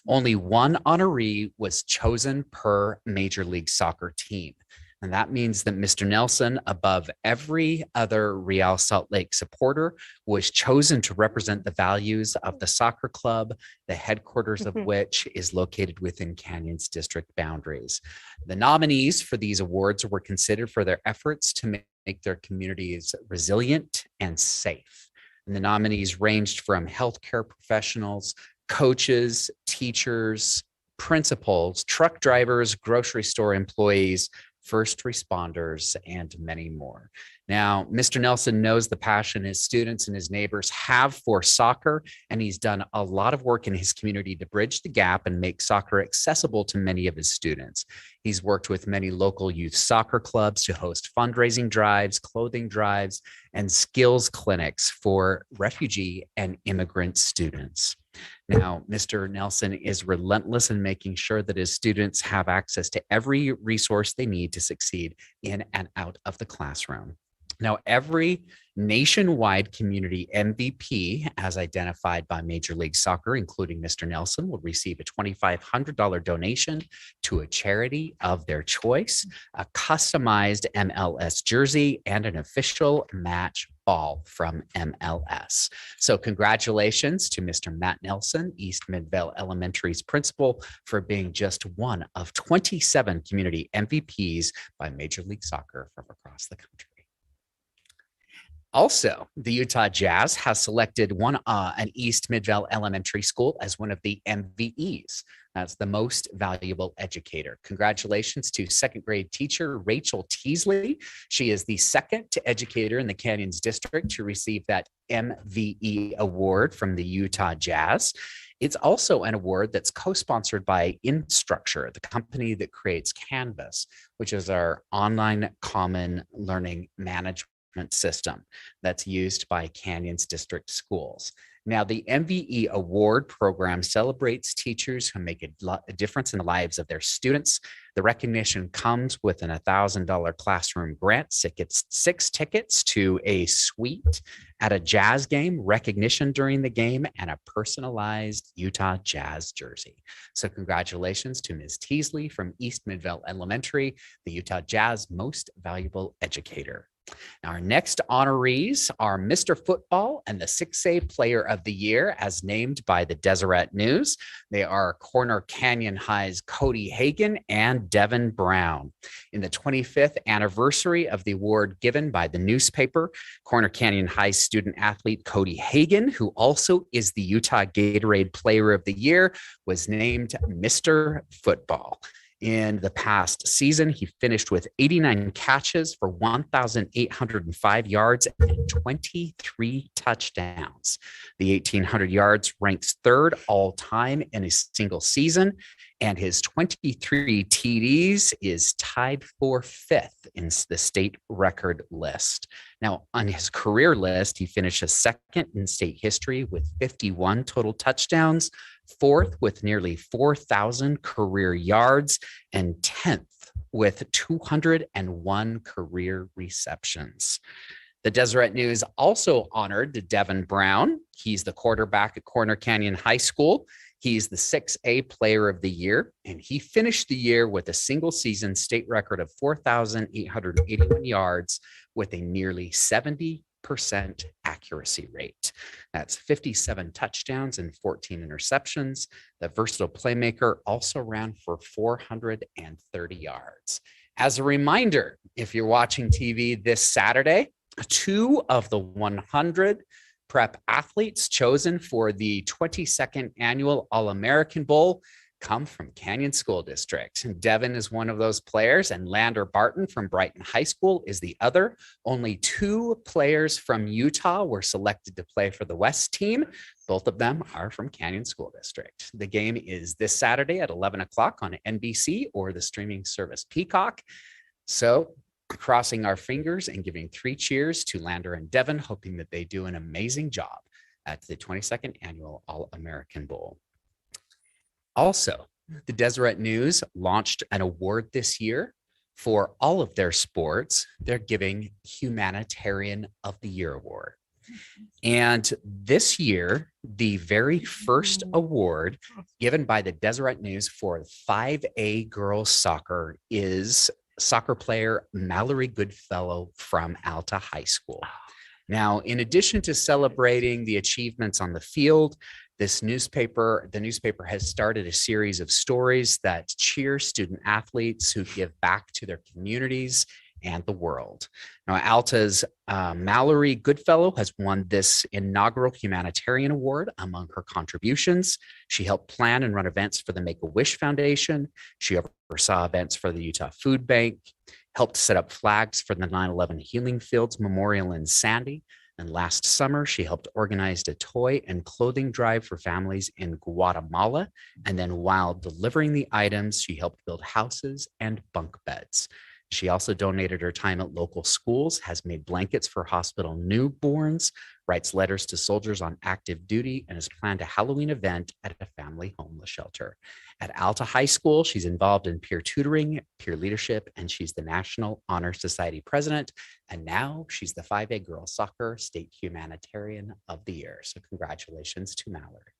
Only one honoree was chosen per Major League Soccer team. And that means that Mr. Nelson, above every other Real Salt Lake supporter, was chosen to represent the values of the soccer club, the headquarters of which is located within Canyons district boundaries. The nominees for these awards were considered for their efforts to make their communities resilient and safe. And the nominees ranged from healthcare professionals, coaches, teachers, principals, truck drivers, grocery store employees, first responders, and many more. Now, Mr. Nelson knows the passion his students and his neighbors have for soccer, and he's done a lot of work in his community to bridge the gap and make soccer accessible to many of his students. He's worked with many local youth soccer clubs to host fundraising drives, clothing drives, and skills clinics for refugee and immigrant students. Now, Mr. Nelson is relentless in making sure that his students have access to every resource they need to succeed in and out of the classroom. Now, every nationwide community MVP, as identified by Major League Soccer, including Mr. Nelson, will receive a $2,500 donation to a charity of their choice, a customized MLS jersey, and an official match football from MLS. So congratulations to Mr. Matt Nelson, East Midvale Elementary's principal, for being just one of 27 community MVPs by Major League Soccer from across the country. Also, the Utah Jazz has selected an East Midvale Elementary School as one of the MVEs. That's the most valuable educator. Congratulations to second grade teacher Rachel Teasley. She is the second educator in the Canyons District to receive that MVE award from the Utah Jazz. It's also an award that's co-sponsored by Instructure, the company that creates Canvas, which is our online common learning management system that's used by Canyons District schools. Now, the MVE award program celebrates teachers who make a difference in the lives of their students. The recognition comes with an $1,000 classroom grant, 6 tickets to a suite at a Jazz game, recognition during the game, and a personalized Utah Jazz jersey. So congratulations to Ms. Teasley from East Midvale Elementary, the Utah Jazz Most Valuable Educator. Now, our next honorees are Mr. Football and the 6A Player of the Year, as named by the Deseret News. They are Corner Canyon High's Cody Hagan and Devin Brown. In the 25th anniversary of the award given by the newspaper, Corner Canyon High student athlete Cody Hagan, who also is the Utah Gatorade Player of the Year, was named Mr. Football. In the past season, he finished with 89 catches for 1,805 yards and 23 touchdowns. The 1,800 yards ranks third all time in a single season, and his 23 TDs is tied for fifth in the state record list. Now, on his career list, he finishes second in state history with 51 total touchdowns, fourth with nearly 4,000 career yards, and 10th with 201 career receptions. The Deseret News also honored Devin Brown. He's the quarterback at Corner Canyon High School. He's the 6A Player of the Year, and he finished the year with a single season state record of 4,881 yards with a nearly 70% accuracy rate. That's 57 touchdowns and 14 interceptions. The versatile playmaker also ran for 430 yards. As a reminder, if you're watching TV this Saturday, 2 of the 100 prep athletes chosen for the 22nd annual All-American Bowl come from Canyon School District. Devin is one of those players, and Lander Barton from Brighton High School is the other. Only 2 players from Utah were selected to play for the West team. Both of them are from Canyon School District. The game is this Saturday at 11 o'clock on NBC or the streaming service Peacock. So crossing our fingers and giving 3 cheers to Lander and Devin, hoping that they do an amazing job at the 22nd annual All-American Bowl. Also, the Deseret News launched an award this year for all of their sports. They're giving Humanitarian of the Year award. And this year, the very first award given by the Deseret News for 5A girls soccer is soccer player Mallory Goodfellow from Alta High School. Now, in addition to celebrating the achievements on the field, the newspaper has started a series of stories that cheer student athletes who give back to their communities and the world. Now, Alta's Mallory Goodfellow has won this inaugural humanitarian award among her contributions. She helped plan and run events for the Make-A-Wish Foundation. She oversaw events for the Utah Food Bank, helped set up flags for the 9/11 Healing Fields Memorial in Sandy. And last summer, she helped organize a toy and clothing drive for families in Guatemala. And then while delivering the items, she helped build houses and bunk beds. She also donated her time at local schools, has made blankets for hospital newborns, writes letters to soldiers on active duty, and has planned a Halloween event at a family homeless shelter. At Alta High School, she's involved in peer tutoring, peer leadership, and she's the National Honor Society president. And now she's the 5A Girls Soccer State Humanitarian of the Year. So congratulations to Mallory.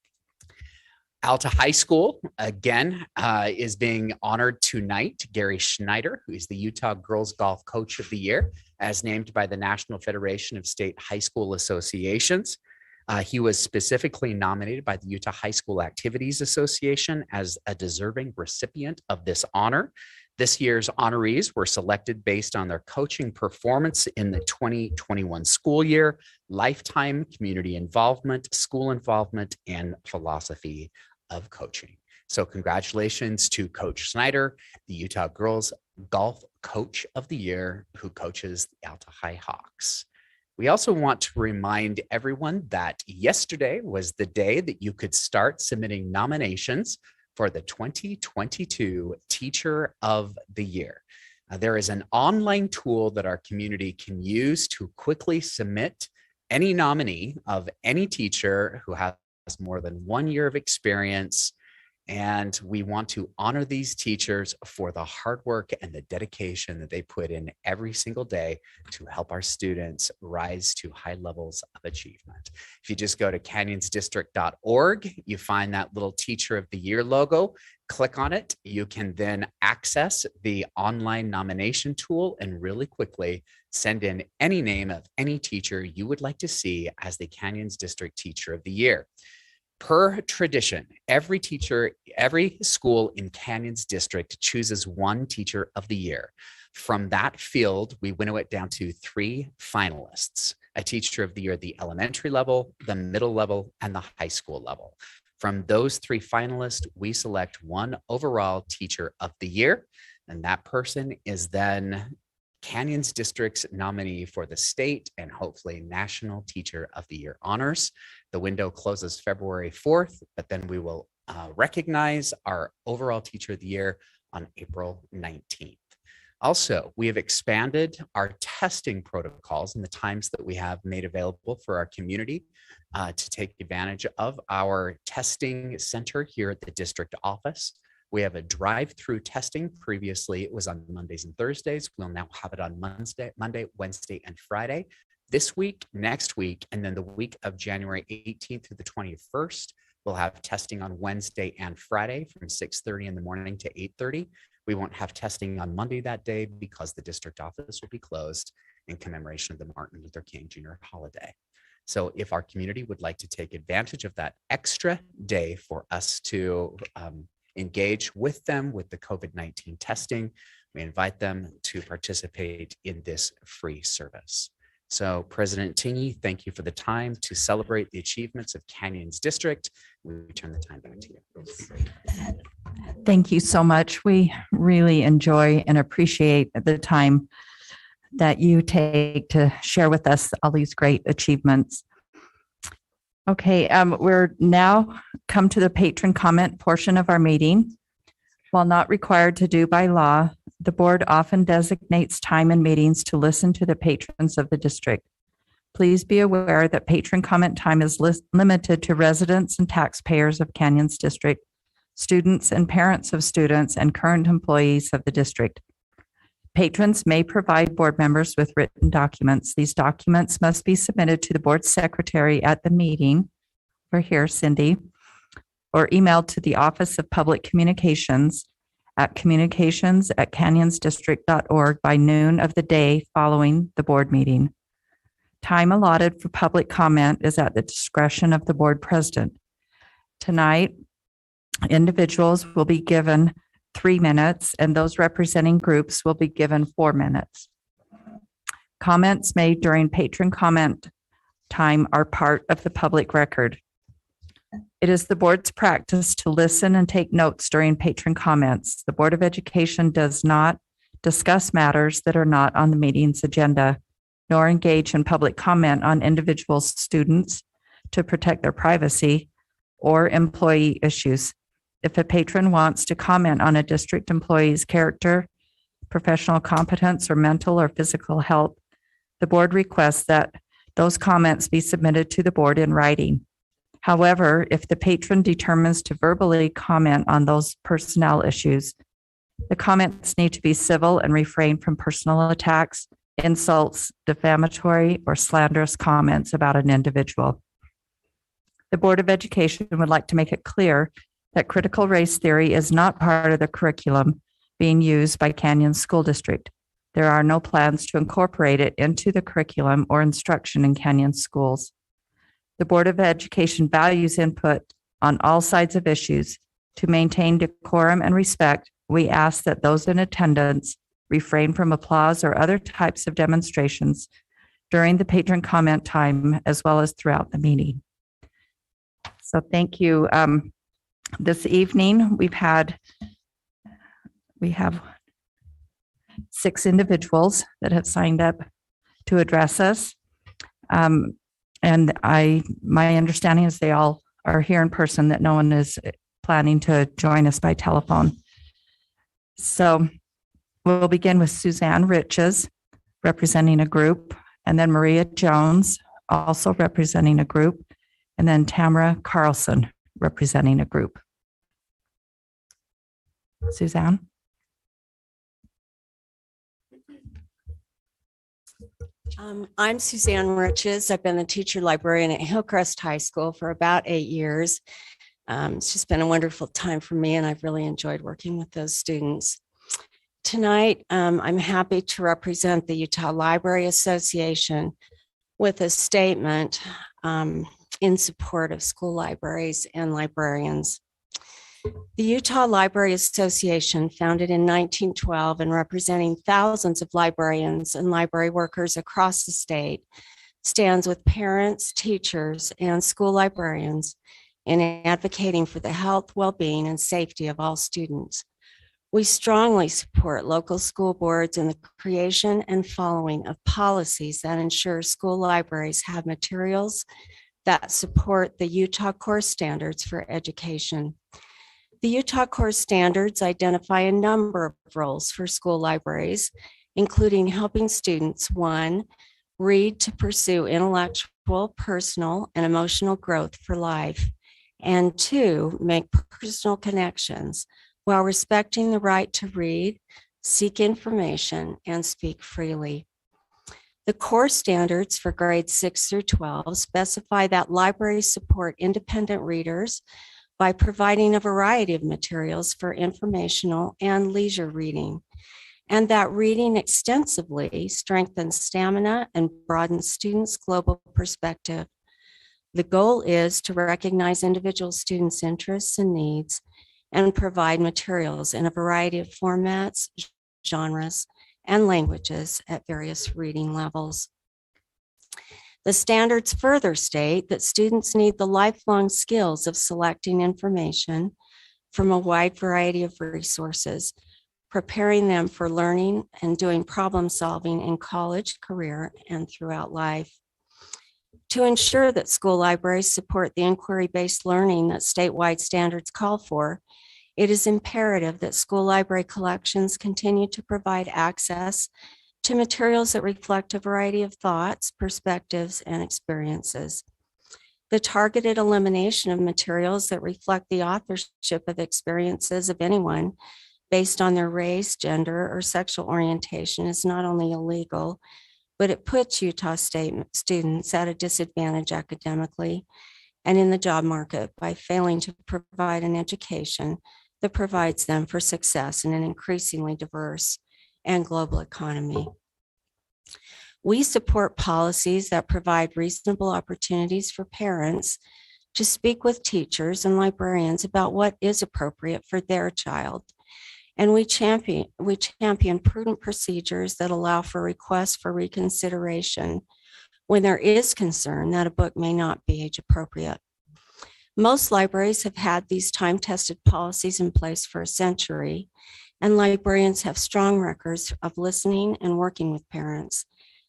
Alta High School, again, is being honored tonight. Gary Schneider, who is the Utah Girls Golf Coach of the Year, as named by the National Federation of State High School Associations. He was specifically nominated by the Utah High School Activities Association as a deserving recipient of this honor. This year's honorees were selected based on their coaching performance in the 2021 school year, lifetime community involvement, school involvement, and philosophy of coaching. So congratulations to Coach Snyder, the Utah Girls Golf Coach of the Year, who coaches the Alta High Hawks. We also want to remind everyone that yesterday was the day that you could start submitting nominations for the 2022 Teacher of the Year. There is an online tool that our community can use to quickly submit any nominee of any teacher who has more than 1 year of experience. And we want to honor these teachers for the hard work and the dedication that they put in every single day to help our students rise to high levels of achievement. If you just go to canyonsdistrict.org, you find that little Teacher of the Year logo. Click on it. You can then access the online nomination tool and really quickly send in any name of any teacher you would like to see as the Canyons District Teacher of the Year. Per tradition, every school in Canyons District chooses one Teacher of the Year. From that field, we winnow it down to 3 finalists: a Teacher of the Year at the elementary level, the middle level, and the high school level. From those 3 finalists, we select one overall Teacher of the Year, and that person is then Canyons District's nominee for the state and hopefully national Teacher of the Year honors. The window closes February 4th, but then we will recognize our overall Teacher of the Year on April 19th. Also, we have expanded our testing protocols and the times that we have made available for our community to take advantage of our testing center here at the district office. We have a drive-through testing. Previously, it was on Mondays and Thursdays. We'll now have it on Monday, Wednesday, and Friday. This week, next week, and then the week of January 18th through the 21st, we'll have testing on Wednesday and Friday from 6:30 in the morning to 8:30. We won't have testing on Monday that day because the district office will be closed in commemoration of the Martin Luther King Jr. holiday. So if our community would like to take advantage of that extra day for us to engage with them with the COVID-19 testing, we invite them to participate in this free service. So President Tingey, thank you for the time to celebrate the achievements of Canyons District. We return the time back to you. Thank you so much. We really enjoy and appreciate the time that you take to share with us all these great achievements. Okay, we're now come to the patron comment portion of our meeting. While not required to do by law, the board often designates time in meetings to listen to the patrons of the district. Please be aware that patron comment time is limited to residents and taxpayers of Canyons District, students and parents of students, and current employees of the district. Patrons may provide board members with written documents. These documents must be submitted to the board secretary at the meeting, or here, Cindy, or emailed to the Office of Public Communications at communications@canyonsdistrict.org by noon of the day following the board meeting. Time allotted for public comment is at the discretion of the board president. Tonight, individuals will be given 3 minutes, and those representing groups will be given 4 minutes. Comments made during patron comment time are part of the public record. It is the board's practice to listen and take notes during patron comments. The Board of Education does not discuss matters that are not on the meeting's agenda, nor engage in public comment on individual students to protect their privacy or employee issues. If a patron wants to comment on a district employee's character, professional competence, or mental or physical health, the board requests that those comments be submitted to the board in writing. However, if the patron determines to verbally comment on those personnel issues, the comments need to be civil and refrain from personal attacks, insults, defamatory, or slanderous comments about an individual. The Board of Education would like to make it clear that critical race theory is not part of the curriculum being used by Canyon School District. There are no plans to incorporate it into the curriculum or instruction in Canyon schools. The Board of Education values input on all sides of issues. To maintain decorum and respect, we ask that those in attendance refrain from applause or other types of demonstrations during the patron comment time, as well as throughout the meeting. So thank you. This evening, we have 6 individuals that have signed up to address us. And my understanding is they all are here in person, that no one is planning to join us by telephone. So we'll begin with Suzanne Riches, representing a group, and then Maria Jones, also representing a group, and then Tamara Carlson, representing a group. Suzanne? I'm Suzanne Riches. I've been the teacher librarian at Hillcrest High School for about 8 years. It's just been a wonderful time for me, and I've really enjoyed working with those students. Tonight, I'm happy to represent the Utah Library Association with a statement in support of school libraries and librarians. The Utah Library Association, founded in 1912 and representing thousands of librarians and library workers across the state, stands with parents, teachers, and school librarians in advocating for the health, well-being, and safety of all students. We strongly support local school boards in the creation and following of policies that ensure school libraries have materials that support the Utah Core Standards for Education. The Utah Core Standards identify a number of roles for school libraries, including helping students, 1, read to pursue intellectual, personal, and emotional growth for life, and 2, make personal connections while respecting the right to read, seek information, and speak freely. The core standards for grades 6 through 12 specify that libraries support independent readers by providing a variety of materials for informational and leisure reading, and that reading extensively strengthens stamina and broadens students' global perspective. The goal is to recognize individual students' interests and needs and provide materials in a variety of formats, genres, and languages at various reading levels. The standards further state that students need the lifelong skills of selecting information from a wide variety of resources, preparing them for learning and doing problem solving in college, career, and throughout life. To ensure that school libraries support the inquiry-based learning that statewide standards call for, it is imperative that school library collections continue to provide access to materials that reflect a variety of thoughts, perspectives, and experiences. The targeted elimination of materials that reflect the authorship of experiences of anyone based on their race, gender, or sexual orientation is not only illegal, but it puts Utah State students at a disadvantage academically and in the job market by failing to provide an education that provides them for success in an increasingly diverse and global economy. We support policies that provide reasonable opportunities for parents to speak with teachers and librarians about what is appropriate for their child. And we champion prudent procedures that allow for requests for reconsideration when there is concern that a book may not be age appropriate. Most libraries have had these time-tested policies in place for a century, and librarians have strong records of listening and working with parents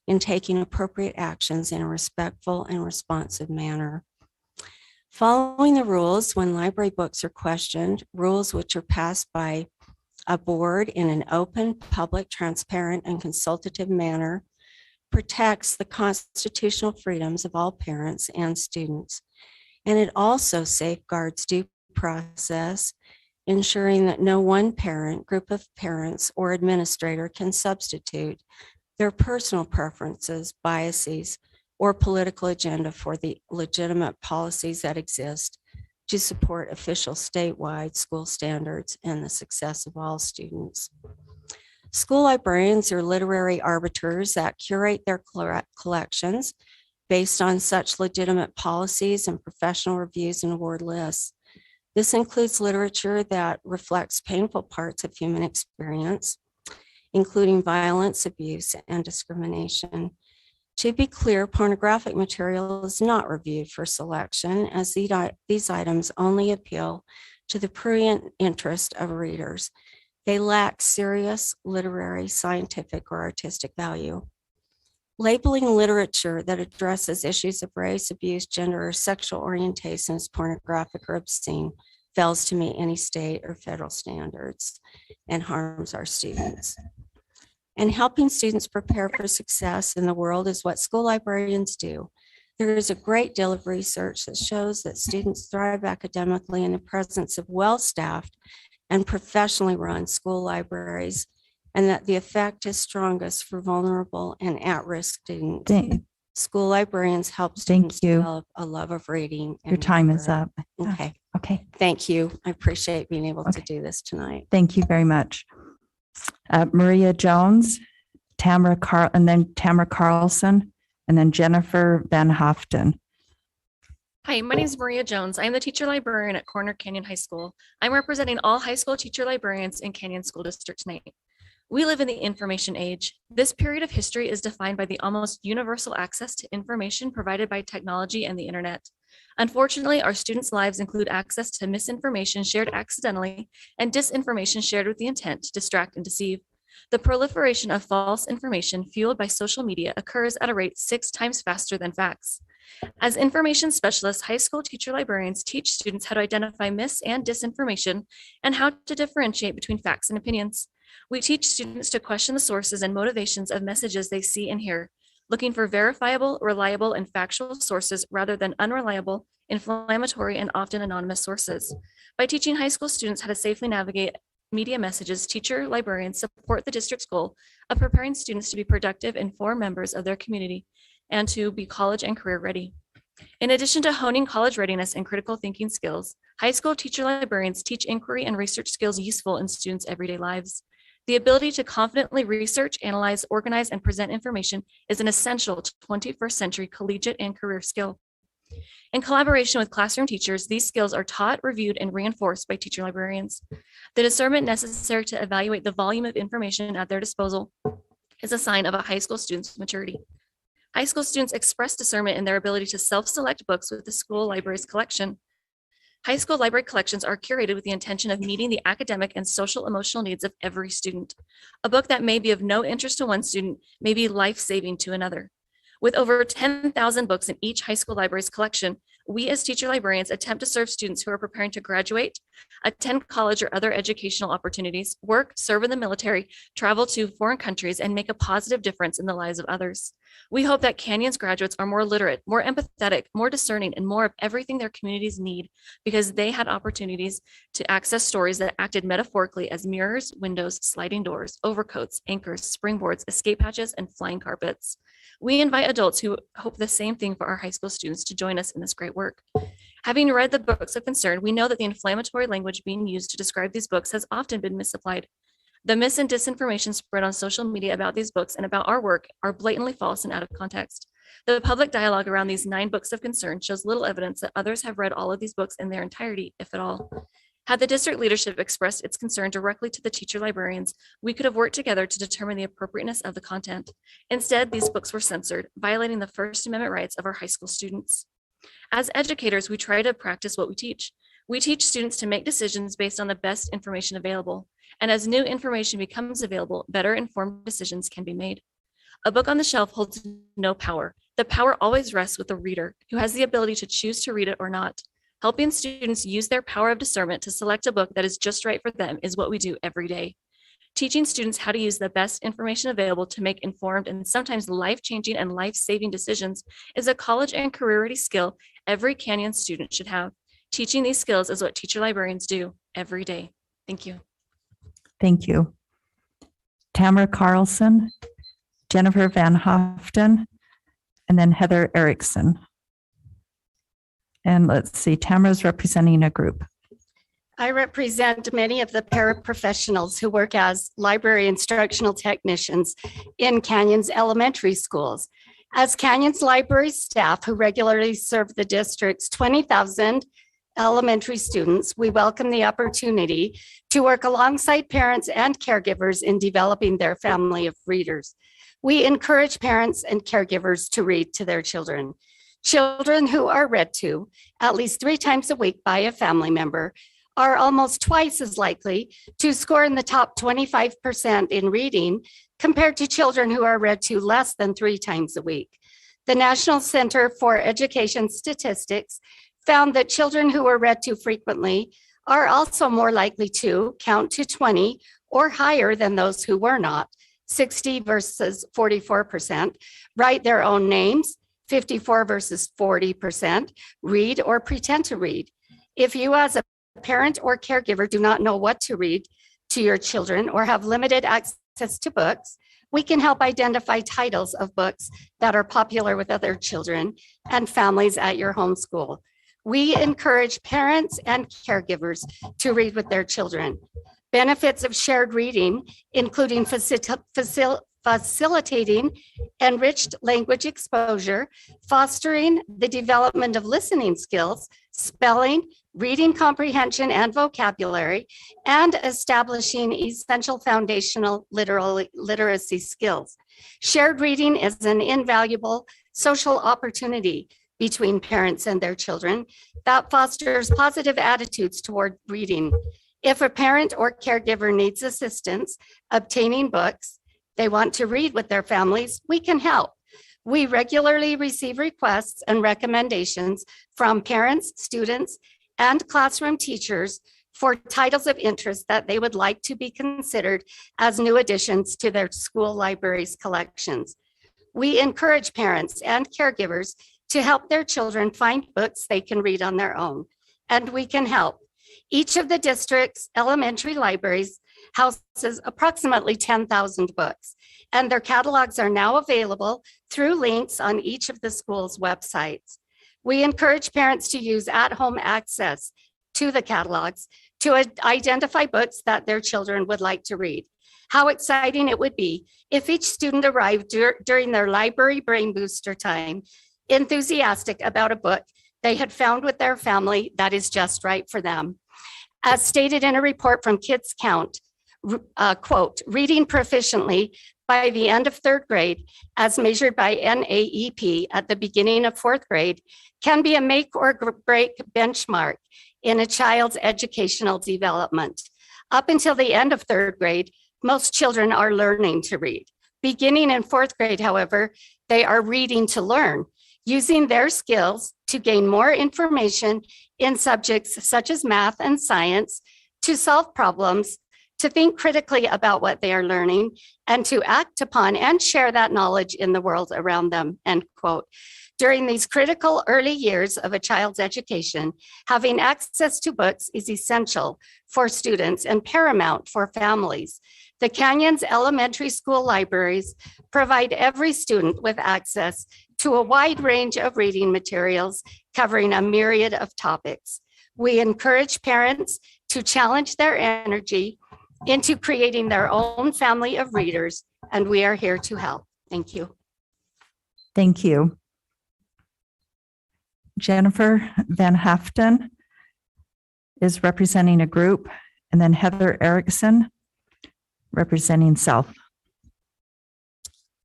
in taking appropriate actions in a respectful and responsive manner. Following the rules when library books are questioned, rules which are passed by a board in an open, public, transparent, and consultative manner, protects the constitutional freedoms of all parents and students. And it also safeguards due process, ensuring that no one parent, group of parents, or administrator can substitute their personal preferences, biases, or political agenda for the legitimate policies that exist to support official statewide school standards and the success of all students. School librarians are literary arbiters that curate their collections based on such legitimate policies and professional reviews and award lists. This includes literature that reflects painful parts of human experience, including violence, abuse, and discrimination. To be clear, pornographic material is not reviewed for selection, as these items only appeal to the prurient interest of readers. They lack serious literary, scientific, or artistic value. Labeling literature that addresses issues of race, abuse, gender, or sexual orientation as pornographic or obscene fails to meet any state or federal standards and harms our students. And helping students prepare for success in the world is what school librarians do. There is a great deal of research that shows that students thrive academically in the presence of well-staffed and professionally run school libraries, and that the effect is strongest for vulnerable and at-risk students. School librarians help students develop a love of reading. Your time is up. Okay. Okay. Thank you. I appreciate being able to do this tonight. Thank you very much. Maria Jones, Tamara Carlson, and then Jennifer Van Hoften. Hi, my name is Maria Jones. I am the teacher librarian at Corner Canyon High School. I'm representing all high school teacher librarians in Canyon School District tonight. We live in the information age. This period of history is defined by the almost universal access to information provided by technology and the internet. Unfortunately, our students' lives include access to misinformation shared accidentally and disinformation shared with the intent to distract and deceive. The proliferation of false information fueled by social media occurs at a rate 6 times faster than facts. As information specialists, high school teacher librarians teach students how to identify mis- and disinformation and how to differentiate between facts and opinions. We teach students to question the sources and motivations of messages they see and hear, looking for verifiable, reliable, and factual sources rather than unreliable, inflammatory, and often anonymous sources. By teaching high school students how to safely navigate media messages, teacher librarians support the district's goal of preparing students to be productive, informed members of their community and to be college and career ready. In addition to honing college readiness and critical thinking skills, high school teacher librarians teach inquiry and research skills useful in students' everyday lives. The ability to confidently research, analyze, organize, and present information is an essential 21st century collegiate and career skill. In collaboration with classroom teachers, these skills are taught, reviewed, and reinforced by teacher librarians. The discernment necessary to evaluate the volume of information at their disposal is a sign of a high school student's maturity. High school students express discernment in their ability to self-select books with the school library's collection. High school library collections are curated with the intention of meeting the academic and social emotional needs of every student. A book that may be of no interest to one student may be life-saving to another. With over 10,000 books in each high school library's collection, we as teacher librarians attempt to serve students who are preparing to graduate, attend college or other educational opportunities, work, serve in the military, travel to foreign countries, and make a positive difference in the lives of others. We hope that Canyon's graduates are more literate, more empathetic, more discerning, and more of everything their communities need, because they had opportunities to access stories that acted metaphorically as mirrors, windows, sliding doors, overcoats, anchors, springboards, escape hatches, and flying carpets. We invite adults who hope the same thing for our high school students to join us in this great work. Having read the books of concern, we know that the inflammatory language being used to describe these books has often been misapplied. The mis- and disinformation spread on social media about these books and about our work are blatantly false and out of context. The public dialogue around these 9 books of concern shows little evidence that others have read all of these books in their entirety, if at all. Had the district leadership expressed its concern directly to the teacher librarians, we could have worked together to determine the appropriateness of the content. Instead, these books were censored, violating the First Amendment rights of our high school students. As educators, we try to practice what we teach. We teach students to make decisions based on the best information available. And as new information becomes available, better informed decisions can be made. A book on the shelf holds no power. The power always rests with the reader, who has the ability to choose to read it or not. Helping students use their power of discernment to select a book that is just right for them is what we do every day. Teaching students how to use the best information available to make informed and sometimes life-changing and life-saving decisions is a college and career-ready skill every Canyon student should have. Teaching these skills is what teacher librarians do every day. Thank you. Thank you. Tamara Carlson, Jennifer Van Hoften, and then Heather Erickson. And let's see, Tamara's representing a group. I represent many of the paraprofessionals who work as library instructional technicians in Canyons elementary schools. As Canyons library staff who regularly serve the district's 20,000 elementary students, we welcome the opportunity to work alongside parents and caregivers in developing their family of readers. We encourage parents and caregivers to read to their children. Children who are read to at least 3 times a week by a family member are almost twice as likely to score in the top 25% in reading compared to children who are read to less than 3 times a week. The National Center for Education Statistics found that children who were read to frequently are also more likely to count to 20 or higher than those who were not, 60 versus 44%, write their own names, 54 versus 40%, read or pretend to read. If you as a parent or caregiver do not know what to read to your children or have limited access to books, we can help identify titles of books that are popular with other children and families at your home school. We encourage parents and caregivers to read with their children. Benefits of shared reading, including facilitating enriched language exposure, fostering the development of listening skills, spelling, reading comprehension and vocabulary, and establishing essential foundational literacy skills. Shared reading is an invaluable social opportunity between parents and their children that fosters positive attitudes toward reading. If a parent or caregiver needs assistance obtaining books they want to read with their families, we can help. We regularly receive requests and recommendations from parents, students, and classroom teachers for titles of interest that they would like to be considered as new additions to their school library's collections. We encourage parents and caregivers to help their children find books they can read on their own, and we can help. Each of the district's elementary libraries houses approximately 10,000 books, and their catalogs are now available through links on each of the school's websites. We encourage parents to use at-home access to the catalogs to identify books that their children would like to read. How exciting it would be if each student arrived during their library brain booster time, enthusiastic about a book they had found with their family that is just right for them. As stated in a report from Kids Count, quote, reading proficiently by the end of 3rd grade, as measured by NAEP at the beginning of 4th grade, can be a make or break benchmark in a child's educational development. Up until the end of 3rd grade, most children are learning to read. Beginning in 4th grade, however, they are reading to learn, using their skills to gain more information in subjects such as math and science, to solve problems, to think critically about what they are learning, and to act upon and share that knowledge in the world around them, end quote. During these critical early years of a child's education, having access to books is essential for students and paramount for families. The Canyons Elementary School libraries provide every student with access to a wide range of reading materials covering a myriad of topics. We encourage parents to challenge their energy into creating their own family of readers, and we are here to help. Thank you. Thank you. Jennifer Van Haften is representing a group, and then Heather Erickson representing South.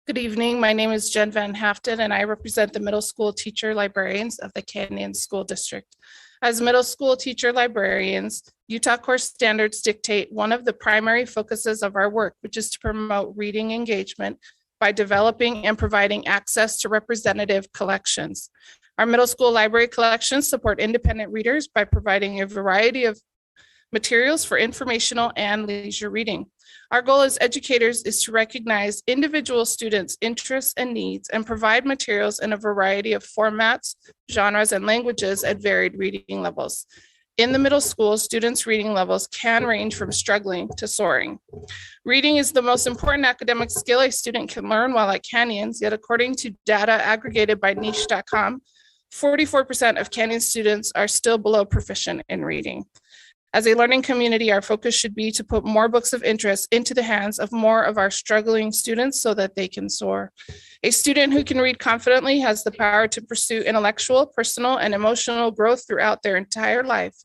Good evening. My name is Jen Van Haften, and I represent the middle school teacher librarians of the Canyon School District. As middle school teacher librarians, Utah course standards dictate one of the primary focuses of our work, which is to promote reading engagement by developing and providing access to representative collections. Our middle school library collections support independent readers by providing a variety of materials for informational and leisure reading. Our goal as educators is to recognize individual students' interests and needs and provide materials in a variety of formats, genres, and languages at varied reading levels. In the middle school, students' reading levels can range from struggling to soaring. Reading is the most important academic skill a student can learn while at Canyons, yet according to data aggregated by niche.com, 44% of Canyon students are still below proficient in reading. As a learning community, our focus should be to put more books of interest into the hands of more of our struggling students so that they can soar. A student who can read confidently has the power to pursue intellectual, personal, and emotional growth throughout their entire life.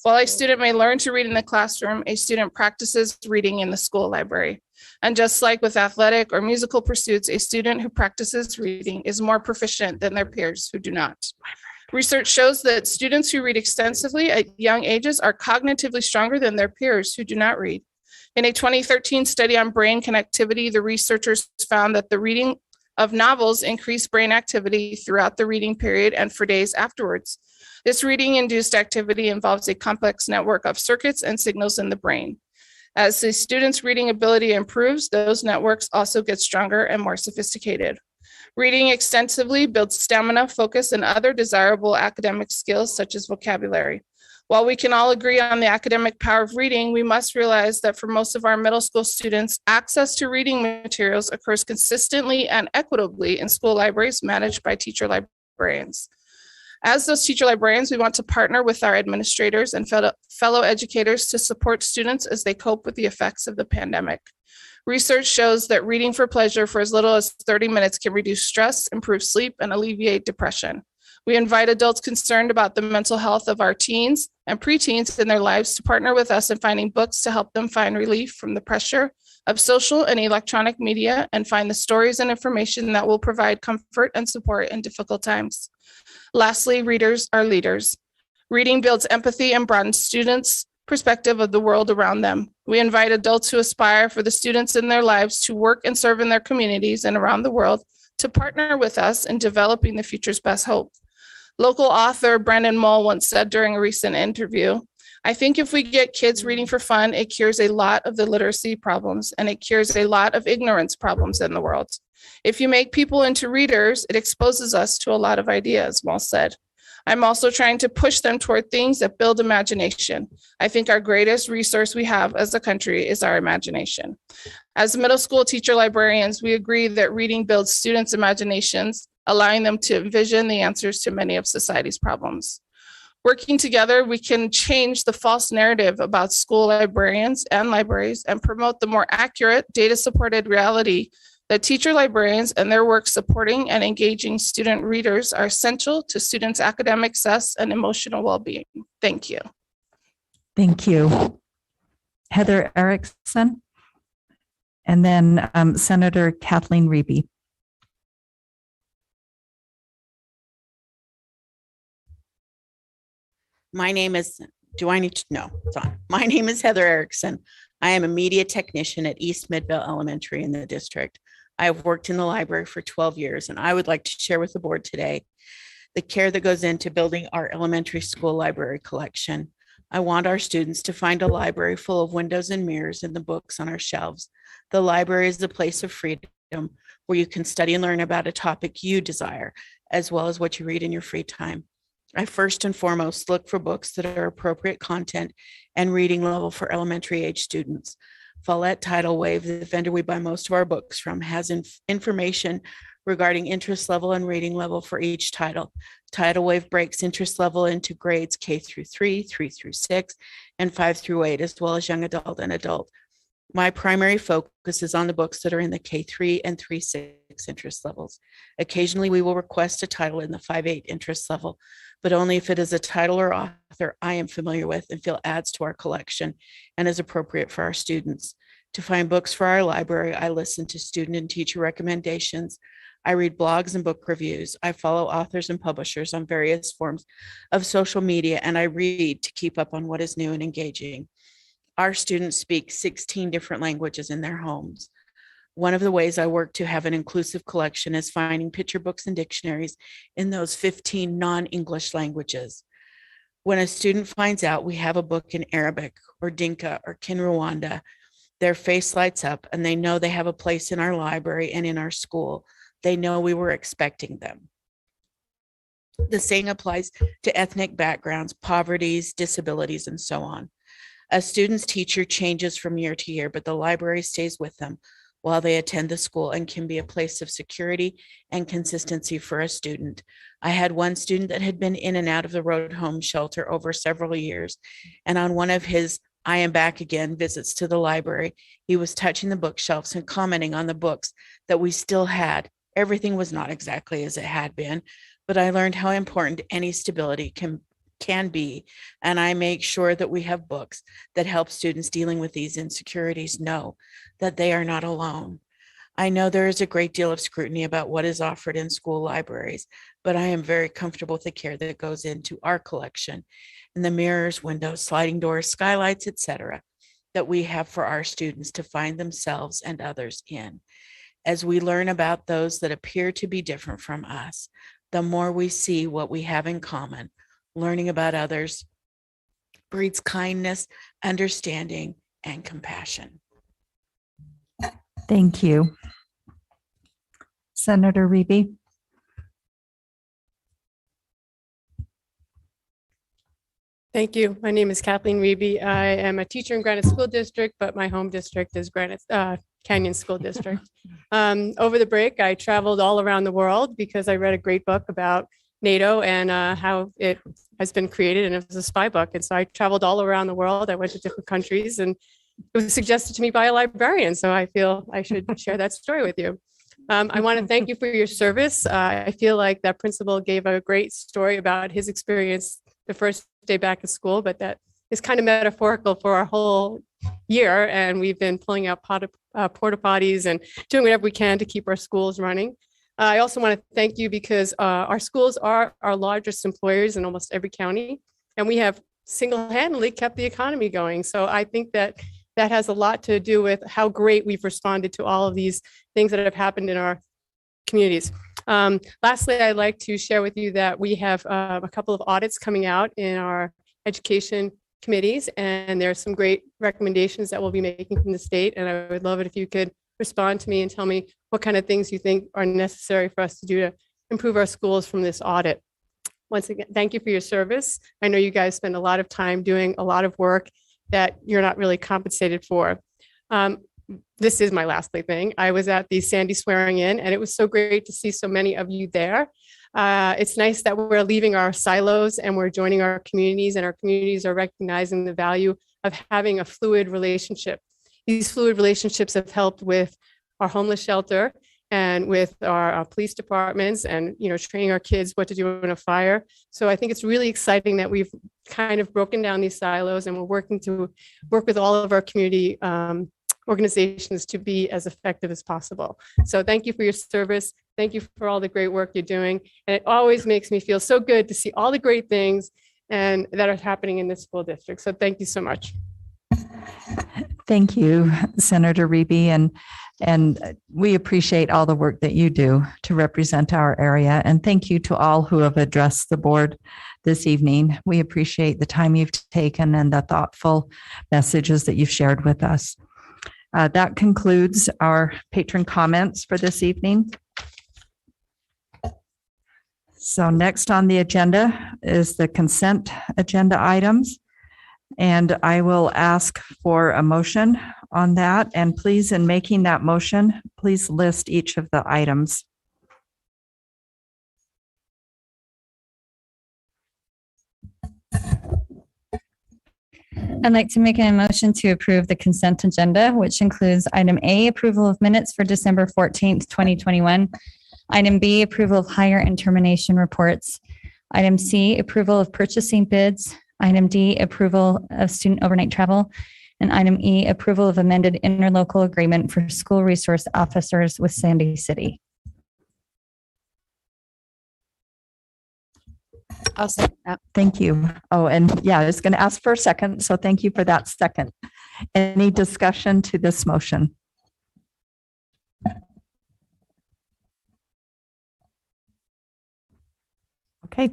While a student may learn to read in the classroom, a student practices reading in the school library. And just like with athletic or musical pursuits, a student who practices reading is more proficient than their peers who do not. Research shows that students who read extensively at young ages are cognitively stronger than their peers who do not read. In a 2013 study on brain connectivity, the researchers found that the reading of novels increased brain activity throughout the reading period and for days afterwards. This reading-induced activity involves a complex network of circuits and signals in the brain. As the student's reading ability improves, those networks also get stronger and more sophisticated. Reading extensively builds stamina, focus, and other desirable academic skills such as vocabulary. While we can all agree on the academic power of reading, we must realize that for most of our middle school students, access to reading materials occurs consistently and equitably in school libraries managed by teacher librarians. As those teacher librarians, we want to partner with our administrators and fellow educators to support students as they cope with the effects of the pandemic. Research shows that reading for pleasure for as little as 30 minutes can reduce stress, improve sleep, and alleviate depression. We invite adults concerned about the mental health of our teens and preteens in their lives to partner with us in finding books to help them find relief from the pressure of social and electronic media and find the stories and information that will provide comfort and support in difficult times. Lastly, readers are leaders. Reading builds empathy and broadens students' perspective of the world around them. We invite adults who aspire for the students in their lives to work and serve in their communities and around the world to partner with us in developing the future's best hope. Local author Brendan Mull once said during a recent interview, "I think if we get kids reading for fun, it cures a lot of the literacy problems and it cures a lot of ignorance problems in the world. If you make people into readers, it exposes us to a lot of ideas," Mull said. I'm also trying to push them toward things that build imagination. I think our greatest resource we have as a country is our imagination. As middle school teacher librarians, we agree that reading builds students' imaginations, allowing them to envision the answers to many of society's problems. Working together, we can change the false narrative about school librarians and libraries and promote the more accurate, data-supported reality that teacher librarians and their work supporting and engaging student readers are essential to students' academic success and emotional well-being. Thank you. Thank you. Heather Erickson, and then Senator Kathleen Reeby. My name is, do I need to know? It's on. My name is Heather Erickson. I am a media technician at East Midvale Elementary in the district. I have worked in the library for 12 years, and I would like to share with the board today the care that goes into building our elementary school library collection. I want our students to find a library full of windows and mirrors and the books on our shelves. The library is a place of freedom where you can study and learn about a topic you desire, as well as what you read in your free time. I first and foremost look for books that are appropriate content and reading level for elementary age students. Follett Tidal Wave, the vendor we buy most of our books from, has information regarding interest level and reading level for each title. Tidal Wave breaks interest level into grades K through 3, 3 through 6, and 5 through 8, as well as young adult and adult. My primary focus is on the books that are in the K3 and 3-6 interest levels. Occasionally, we will request a title in the 5-8 interest level, but only if it is a title or author I am familiar with and feel adds to our collection and is appropriate for our students. To find books for our library, I listen to student and teacher recommendations. I read blogs and book reviews. I follow authors and publishers on various forms of social media, and I read to keep up on what is new and engaging. Our students speak 16 different languages in their homes. One of the ways I work to have an inclusive collection is finding picture books and dictionaries in those 15 non-English languages. When a student finds out we have a book in Arabic or Dinka or Kinyarwanda, their face lights up and they know they have a place in our library and in our school. They know we were expecting them. The same applies to ethnic backgrounds, poverties, disabilities, and so on. A student's teacher changes from year to year, but the library stays with them while they attend the school and can be a place of security and consistency for a student. I had one student that had been in and out of the road home shelter over several years. And on one of his I am back again visits to the library, he was touching the bookshelves and commenting on the books that we still had. Everything was not exactly as it had been, but I learned how important any stability can be. And I make sure that we have books that help students dealing with these insecurities know that they are not alone. I know there is a great deal of scrutiny about what is offered in school libraries, but I am very comfortable with the care that goes into our collection and the mirrors, windows, sliding doors, skylights, etc., that we have for our students to find themselves and others in. As we learn about those that appear to be different from us, the more we see what we have in common. Learning about others breeds kindness, understanding, and compassion. Thank you. Senator Reby. Thank you. My name is Kathleen Reby. I am a teacher in Granite School District, but my home district is Canyon School District. Over the break, I traveled all around the world because I read a great book about NATO and how it has been created, and it was a spy book. And so I traveled all around the world. I went to different countries, and it was suggested to me by a librarian. So I feel I should share that story with you. I want to thank you for your service. I feel like that principal gave a great story about his experience the first day back at school, but that is kind of metaphorical for our whole year. And we've been pulling out porta potties and doing whatever we can to keep our schools running. I also want to thank you because our schools are our largest employers in almost every county, and we have single-handedly kept the economy going. So I think that that has a lot to do with how great we've responded to all of these things that have happened in our communities. Lastly, I'd like to share with you that we have a couple of audits coming out in our education committees, and there are some great recommendations that we'll be making from the state. And I would love it if you could respond to me and tell me what kind of things you think are necessary for us to do to improve our schools from this audit. Once again, thank you for your service. I know you guys spend a lot of time doing a lot of work that you're not really compensated for. This is my last thing. I was at the Sandy swearing in, and it was so great to see so many of you there. It's nice that we're leaving our silos and we're joining our communities, and our communities are recognizing the value of having a fluid relationship. These fluid relationships have helped with our homeless shelter and with our police departments, and training our kids what to do in a fire. So I think it's really exciting that we've kind of broken down these silos, and we're working to work with all of our community organizations to be as effective as possible. So thank you for your service. Thank you for all the great work you're doing. And it always makes me feel so good to see all the great things and that are happening in this school district. So thank you so much. Thank you, Senator Reby, and we appreciate all the work that you do to represent our area. And thank you to all who have addressed the board this evening. We appreciate the time you've taken and the thoughtful messages that you've shared with us. That concludes our patron comments for this evening. So next on the agenda is the consent agenda items. And I will ask for a motion on that. And please, in making that motion, please list each of the items. I'd like to make a motion to approve the consent agenda, which includes item A, approval of minutes for December 14th, 2021. Item B, approval of hire and termination reports. Item C, approval of purchasing bids. Item D, approval of student overnight travel. And item E, approval of amended interlocal agreement for school resource officers with Sandy City. I'll second that. Thank you. Oh, and yeah, I was going to ask for a second. So thank you for that second. Any discussion to this motion? Okay.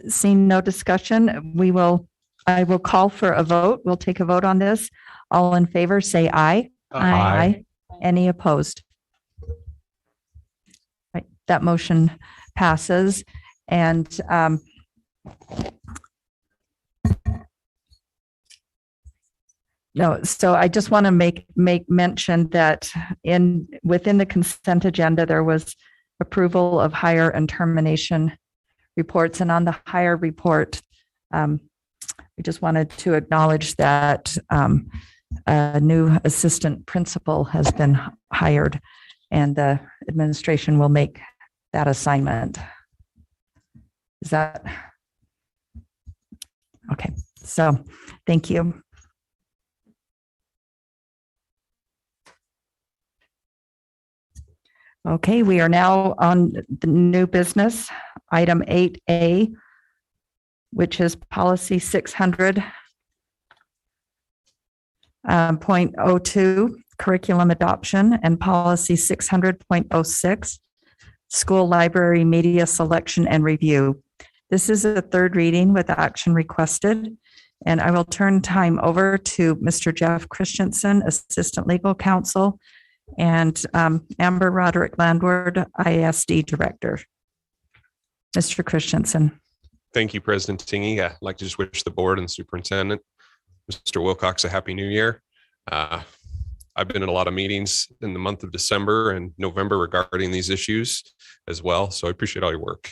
Seeing no discussion, I will call for a vote. We'll take a vote on this. All in favor, say aye. Aye. Any opposed? Right, that motion passes. And no, so I just want to make mention that within the consent agenda, there was approval of hire and termination reports. And on the hire report, we just wanted to acknowledge that a new assistant principal has been hired, and the administration will make that assignment. Is that okay? So thank you. Okay, we are now on the new business, item 8A, which is policy 600.02, curriculum adoption, and policy 600.06, school library media selection and review. This is a third reading with action requested, and I will turn time over to Mr. Jeff Christensen, Assistant Legal Counsel, and Amber Roderick Landward, ISD Director. Mr. Christensen. Thank you, President Tingy. I'd like to just wish the board and the superintendent, Mr. Wilcox, a happy new year. I've been in a lot of meetings in the month of December and November regarding these issues as well, so I appreciate all your work.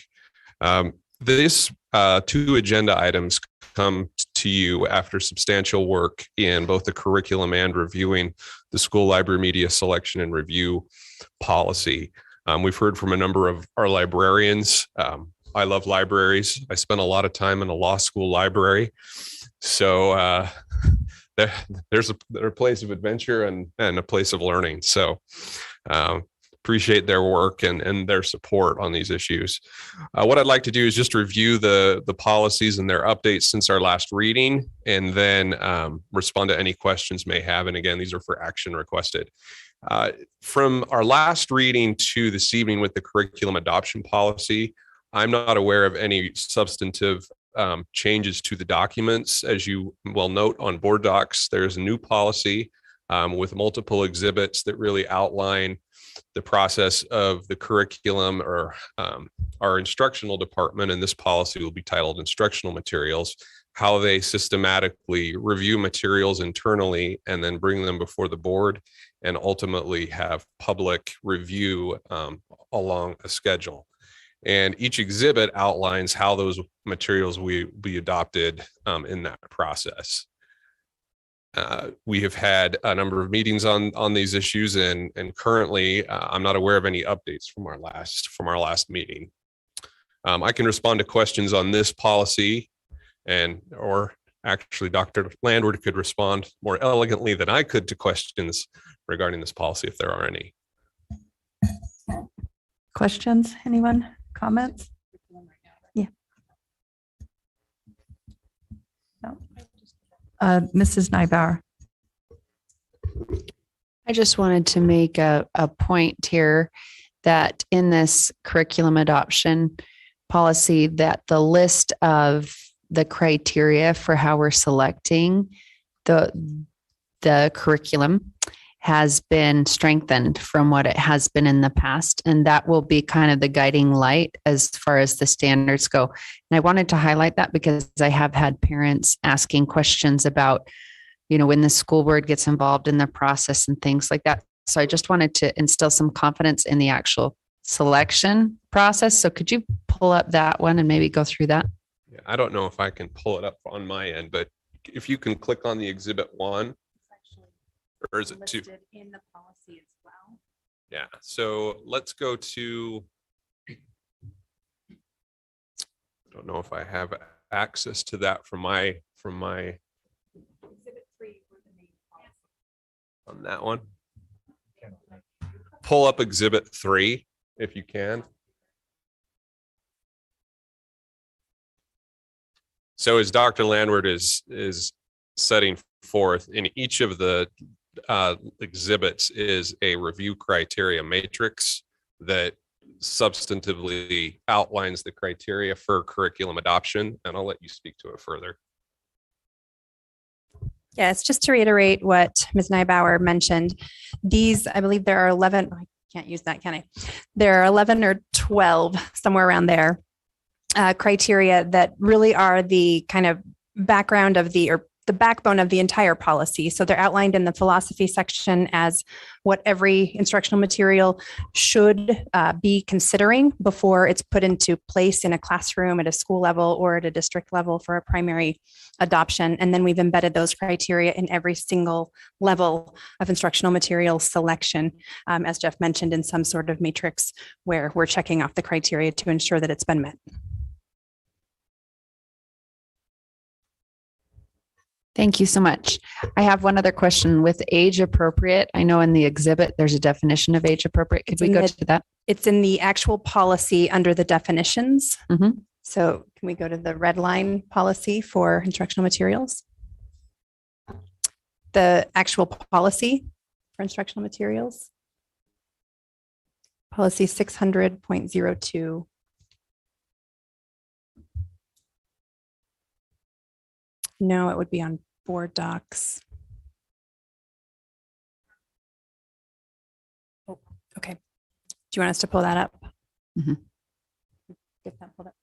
These two agenda items come to you after substantial work in both the curriculum and reviewing the school library media selection and review policy. We've heard from a number of our librarians. I love libraries. I spent a lot of time in a law school library. So there's a place of adventure and a place of learning. So appreciate their work and their support on these issues. What I'd like to do is just review the policies and their updates since our last reading, and then respond to any questions may have. And again, these are for action requested. From our last reading to this evening with the curriculum adoption policy, I'm not aware of any substantive changes to the documents. As you will note on board docs, there's a new policy with multiple exhibits that really outline the process of the curriculum, or our instructional department, and this policy will be titled Instructional Materials, how they systematically review materials internally and then bring them before the board and ultimately have public review along a schedule. And each exhibit outlines how those materials will be adopted in that process. We have had a number of meetings on these issues, and currently I'm not aware of any updates from our last meeting. I can respond to questions on this policy, or actually Dr. Landward could respond more elegantly than I could to questions regarding this policy if there are any. Questions? Anyone? Comments? Yeah. No. Mrs. Nybauer. I just wanted to make a point here that in this curriculum adoption policy, that the list of the criteria for how we're selecting the curriculum has been strengthened from what it has been in the past. And that will be kind of the guiding light as far as the standards go. And I wanted to highlight that because I have had parents asking questions about, when the school board gets involved in the process and things like that. So I just wanted to instill some confidence in the actual selection process. So could you pull up that one and maybe go through that? Yeah, I don't know if I can pull it up on my end, but if you can click on the exhibit 1. Or is it 2? In the policy as well. Yeah, so let's go to, I don't know if I have access to that from my Exhibit 3 for the main policy. on that one. Pull up exhibit 3 if you can. So as Dr. Landward is setting forth, in each of the exhibits is a review criteria matrix that substantively outlines the criteria for curriculum adoption, and I'll let you speak to it further. Yes, just to reiterate what Ms. Nybauer mentioned, these, I believe there are 11, I can't use that, can I? There are 11 or 12, somewhere around there, criteria that really are the kind of background of the, or backbone of the entire policy. So they're outlined in the philosophy section as what every instructional material should be considering before it's put into place in a classroom at a school level or at a district level for a primary adoption. And then we've embedded those criteria in every single level of instructional material selection, as Jeff mentioned, in some sort of matrix where we're checking off the criteria to ensure that it's been met. Thank you so much. I have one other question with age appropriate. I know in the exhibit, there's a definition of age appropriate. Could we go to that? It's in the actual policy under the definitions. Mhm. So can we go to the red line policy for instructional materials? The actual policy for instructional materials. Policy 600.02. No, it would be on board docs. Oh, okay. Do you want us to pull that up? Mhm. Get that pulled up.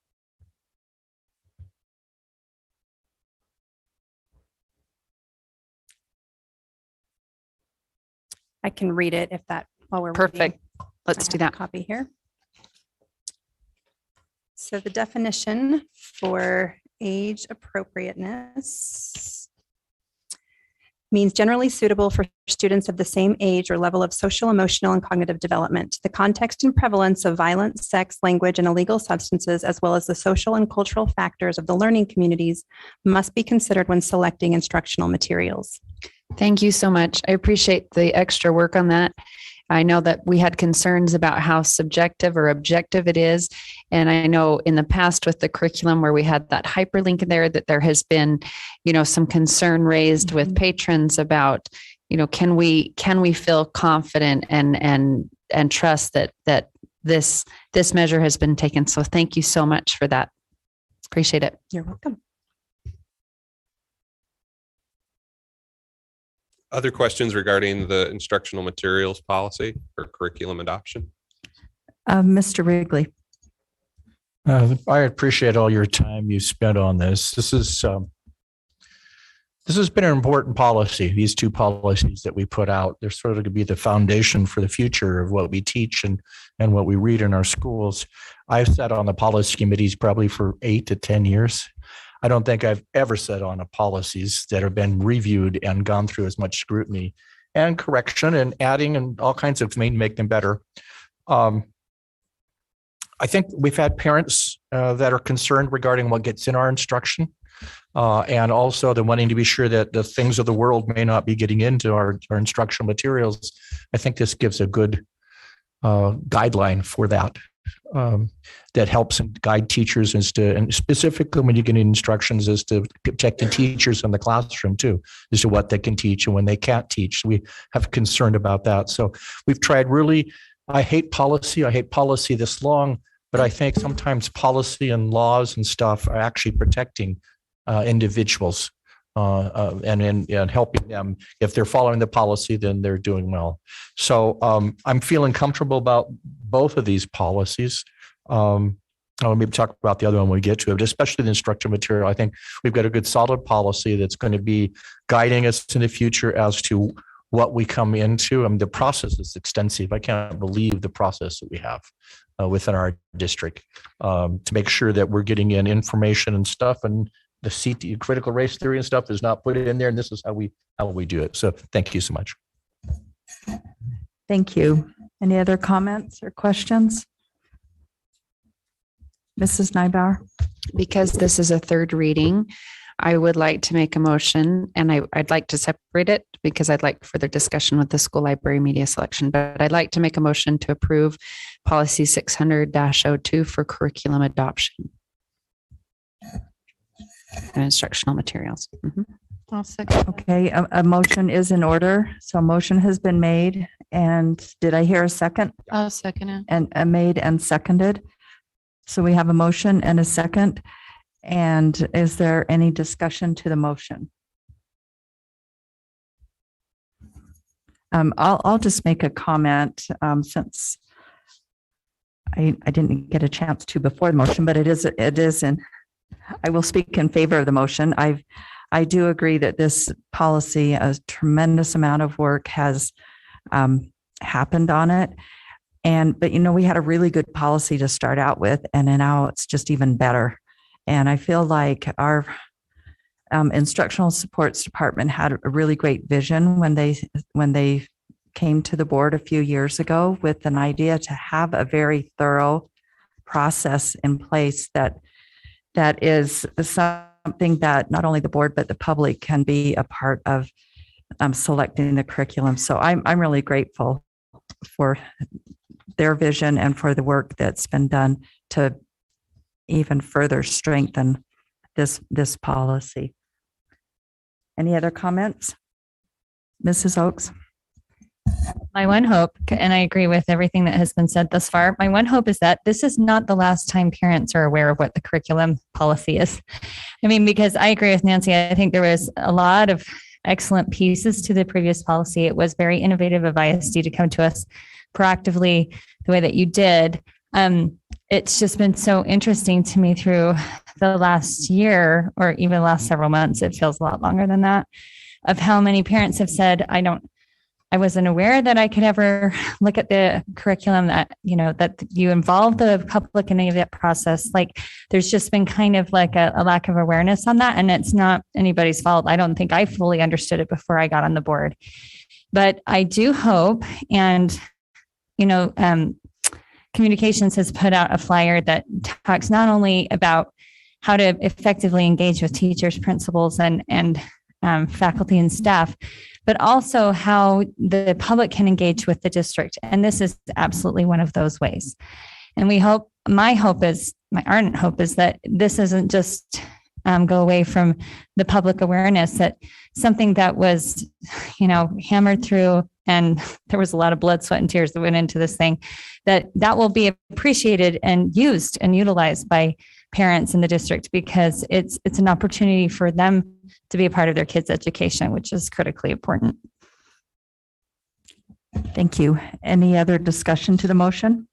I can read it if that while we're waiting. Perfect. Let's I do have a that. copy here. So the definition for age appropriateness means generally suitable for students of the same age or level of social, emotional, and cognitive development. The context and prevalence of violence, sex, language, and illegal substances, as well as the social and cultural factors of the learning communities, must be considered when selecting instructional materials. Thank you so much. I appreciate the extra work on that. I know that we had concerns about how subjective or objective it is. And I know in the past with the curriculum where we had that hyperlink in there, that there has been, some concern raised with patrons about, can we feel confident and trust that this measure has been taken. So thank you so much for that. Appreciate it. You're welcome. Other questions regarding the instructional materials policy or curriculum adoption? Mr. Wrigley. I appreciate all your time you spent on this. This has been an important policy. These two policies that we put out, they're sort of going to be the foundation for the future of what we teach and what we read in our schools. I've sat on the policy committees probably for 8 to 10 years. I don't think I've ever sat on a policies that have been reviewed and gone through as much scrutiny and correction and adding and all kinds of things to make them better. I think we've had parents that are concerned regarding what gets in our instruction, and also the wanting to be sure that the things of the world may not be getting into our instructional materials. I think this gives a good guideline for that. That helps and guide teachers and specifically when you get instructions as to protecting teachers in the classroom too, as to what they can teach and when they can't teach. We have concern about that. So we've tried really, I hate policy this long, but I think sometimes policy and laws and stuff are actually protecting individuals and helping them. If they're following the policy, then they're doing well. So I'm feeling comfortable about both of these policies. I'll maybe talk about the other one when we get to it, but especially the instructional material. I think we've got a good solid policy that's going to be guiding us in the future as to what we come into. I mean, the process is extensive. I can't believe the process that we have within our district to make sure that we're getting in information and stuff, and the CT, critical race theory and stuff, is not put in there. And this is how we do it. So thank you so much. Thank you. Any other comments or questions? Mrs. Nybauer? Because this is a third reading, I would like to make a motion, and I'd like to separate it because I'd like further discussion with the school library media selection, but I'd like to make a motion to approve policy 600-02 for curriculum adoption and instructional materials. I'll second. Okay, a motion is in order. So a motion has been made. And did I hear a second? I'll second it. And made and seconded. So we have a motion and a second. And is there any discussion to the motion? I'll just make a comment since I didn't get a chance to before the motion, but it is in. I will speak in favor of the motion. I've I do agree that this policy, a tremendous amount of work has happened on it. But we had a really good policy to start out with, and then now it's just even better. And I feel like our instructional supports department had a really great vision when they came to the board a few years ago with an idea to have a very thorough process in place that is something that not only the board but the public can be a part of selecting the curriculum. So I'm really grateful for their vision and for the work that's been done to even further strengthen this policy. Any other comments? Mrs. Oakes? My one hope, and I agree with everything that has been said thus far, my one hope is that this is not the last time parents are aware of what the curriculum policy is. I mean, because I agree with Nancy, I think there was a lot of excellent pieces to the previous policy. It was very innovative of ISD to come to us proactively the way that you did. It's just been so interesting to me through the last year, or even the last several months, it feels a lot longer than that, of how many parents have said, I wasn't aware that I could ever look at the curriculum, that you involve the public in any of that process. Like, there's just been kind of like a lack of awareness on that. And it's not anybody's fault. I don't think I fully understood it before I got on the board, but I do hope, and, Communications has put out a flyer that talks not only about how to effectively engage with teachers, principals, and faculty and staff, but also how the public can engage with the district. And this is absolutely one of those ways. And my ardent hope is that this isn't just go away from the public awareness, that something that was, hammered through, and there was a lot of blood, sweat, and tears that went into this thing, that will be appreciated and used and utilized by parents in the district, because it's an opportunity for them to be a part of their kids' education, which is critically important. Thank you. Any other discussion to the motion?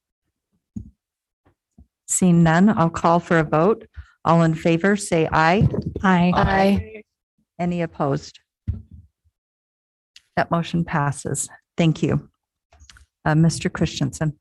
Seeing none, I'll call for a vote. All in favor, say aye. Aye. Aye. Any opposed? That motion passes. Thank you. Mr. Christensen.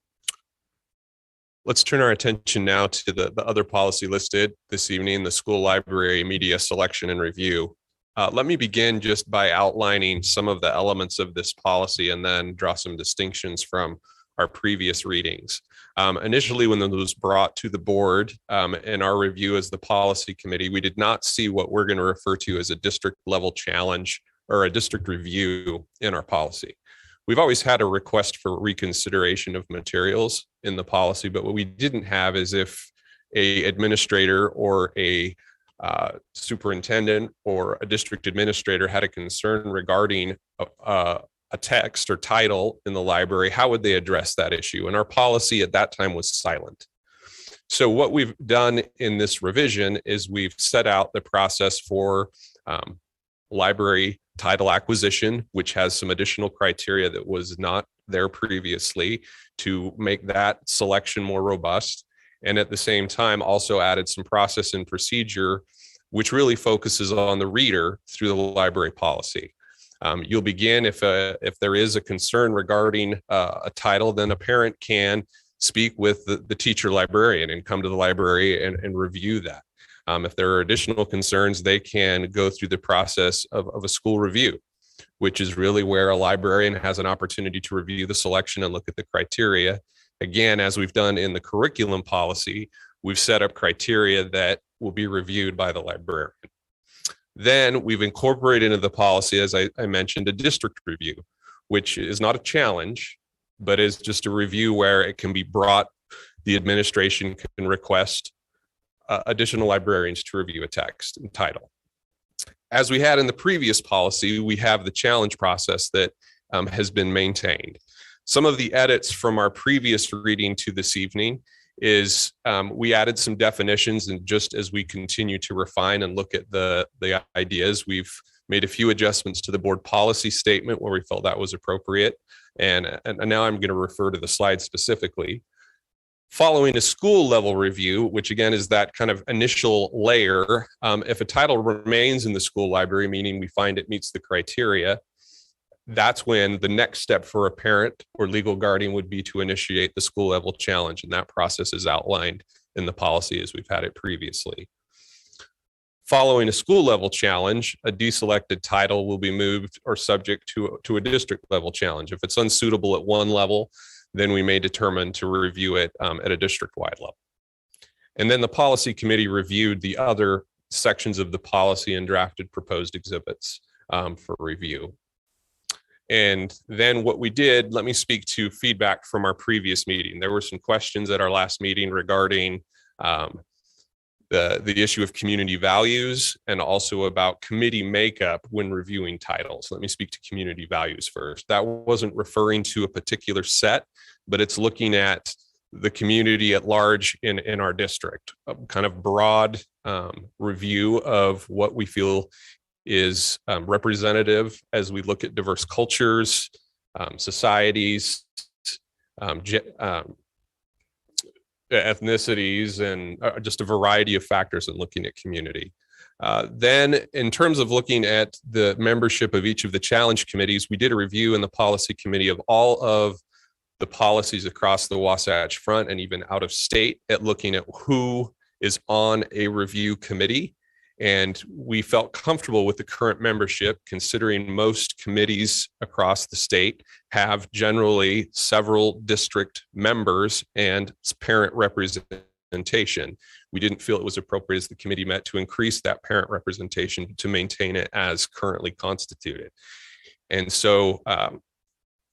Let's turn our attention now to the other policy listed this evening, the school library media selection and review. Let me begin just by outlining some of the elements of this policy and then draw some distinctions from our previous readings. Initially, when it was brought to the board in our review as the policy committee, we did not see what we're going to refer to as a district level challenge or a district review in our policy. We've always had a request for reconsideration of materials in the policy, but what we didn't have is if a administrator or a superintendent or a district administrator had a concern regarding a text or title in the library, how would they address that issue? And our policy at that time was silent. So what we've done in this revision is we've set out the process for library title acquisition, which has some additional criteria that was not there previously to make that selection more robust. And at the same time, also added some process and procedure, which really focuses on the reader through the library policy. You'll begin if there is a concern regarding a title, then a parent can speak with the teacher librarian and come to the library and review that. If there are additional concerns, they can go through the process of a school review, which is really where a librarian has an opportunity to review the selection and look at the criteria. Again, as we've done in the curriculum policy, we've set up criteria that will be reviewed by the librarian. Then we've incorporated into the policy, as I mentioned, a district review, which is not a challenge, but is just a review where it can be brought, the administration can request additional librarians to review a text and title. As we had in the previous policy, we have the challenge process that has been maintained. Some of the edits from our previous reading to this evening is we added some definitions, and just as we continue to refine and look at the ideas, we've made a few adjustments to the board policy statement where we felt that was appropriate. And now I'm going to refer to the slide specifically. Following a school level review, which again is that kind of initial layer, if a title remains in the school library, meaning we find it meets the criteria, that's when the next step for a parent or legal guardian would be to initiate the school level challenge. And that process is outlined in the policy as we've had it previously. Following a school level challenge, a deselected title will be moved or subject to a district level challenge. If it's unsuitable at one level, then we may determine to review it at a district-wide level. And then the policy committee reviewed the other sections of the policy and drafted proposed exhibits for review. And then what we did, let me speak to feedback from our previous meeting. There were some questions at our last meeting regarding the issue of community values and also about committee makeup when reviewing titles. Let me speak to community values first. That wasn't referring to a particular set, but it's looking at the community at large in our district, a kind of broad review of what we feel is representative as we look at diverse cultures, societies, ethnicities, and just a variety of factors in looking at community. Then in terms of looking at the membership of each of the challenge committees, we did a review in the policy committee of all of the policies across the Wasatch Front and even out of state at looking at who is on a review committee. And we felt comfortable with the current membership, considering most committees across the state have generally several district members and parent representation. We didn't feel it was appropriate as the committee met to increase that parent representation to maintain it as currently constituted. And so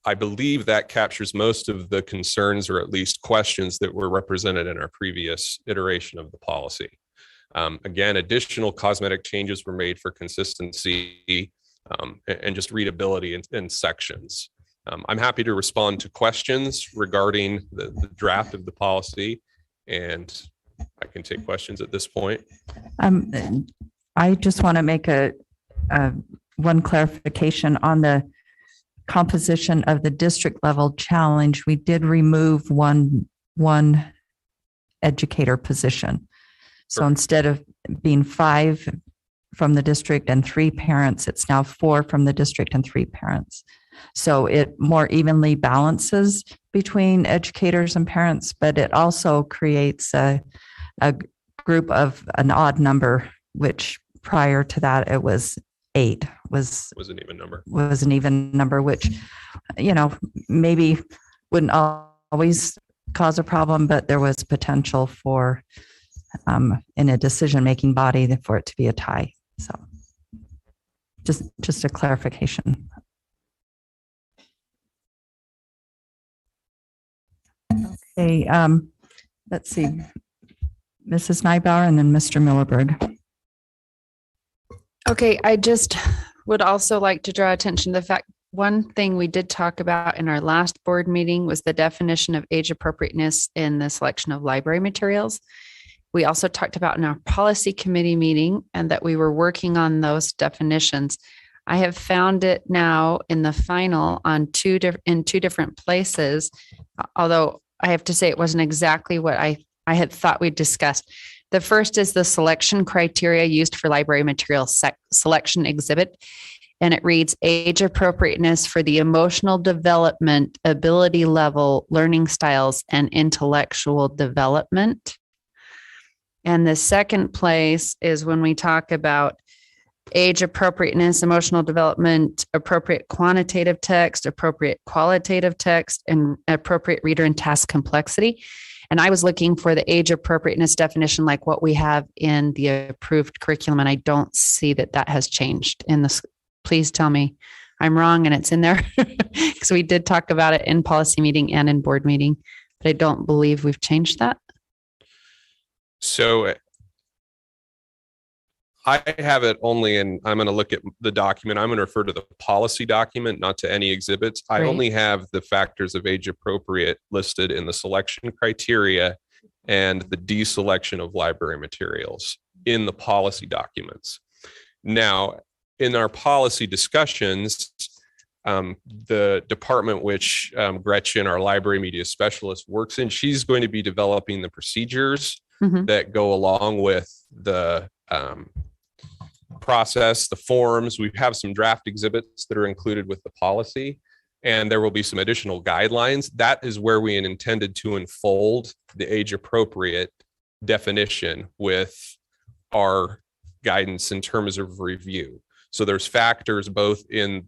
I believe that captures most of the concerns, or at least questions, that were represented in our previous iteration of the policy. Again, additional cosmetic changes were made for consistency and just readability in sections. I'm happy to respond to questions regarding the draft of the policy, and I can take questions at this point. I just want to make one clarification on the composition of the district level challenge. We did remove one educator position. So instead of being 5 from the district and 3 parents, it's now 4 from the district and 3 parents. So it more evenly balances between educators and parents, but it also creates a group of an odd number, which prior to that it was 8 was an even number. Was an even number, which, maybe wouldn't always cause a problem, but there was potential for in a decision-making body for it to be a tie. So just a clarification. Okay, let's see. Mrs. Neibauer and then Mr. Millerberg. Okay, I just would also like to draw attention to the fact, one thing we did talk about in our last board meeting was the definition of age appropriateness in the selection of library materials. We also talked about in our policy committee meeting and that we were working on those definitions. I have found it now in the final on two different places, although I have to say it wasn't exactly what I had thought we'd discussed. The first is the selection criteria used for library material selection exhibit. And it reads age appropriateness for the emotional development, ability level, learning styles, and intellectual development. And the second place is when we talk about age appropriateness, emotional development, appropriate quantitative text, appropriate qualitative text, and appropriate reader and task complexity. And I was looking for the age appropriateness definition like what we have in the approved curriculum, and I don't see that has changed in this. Please tell me I'm wrong and it's in there, because we did talk about it in policy meeting and in board meeting, but I don't believe we've changed that. So I have it only in, I'm going to look at the document. I'm going to refer to the policy document, not to any exhibits. I only have the factors of age appropriate listed in the selection criteria and the deselection of library materials in the policy documents. Now, in our policy discussions, the department which Gretchen, our library media specialist, works in, she's going to be developing the procedures that go along with the process, the forms. We have some draft exhibits that are included with the policy, and there will be some additional guidelines. That is where we intended to unfold the age appropriate definition with our guidance in terms of review. So there's factors both in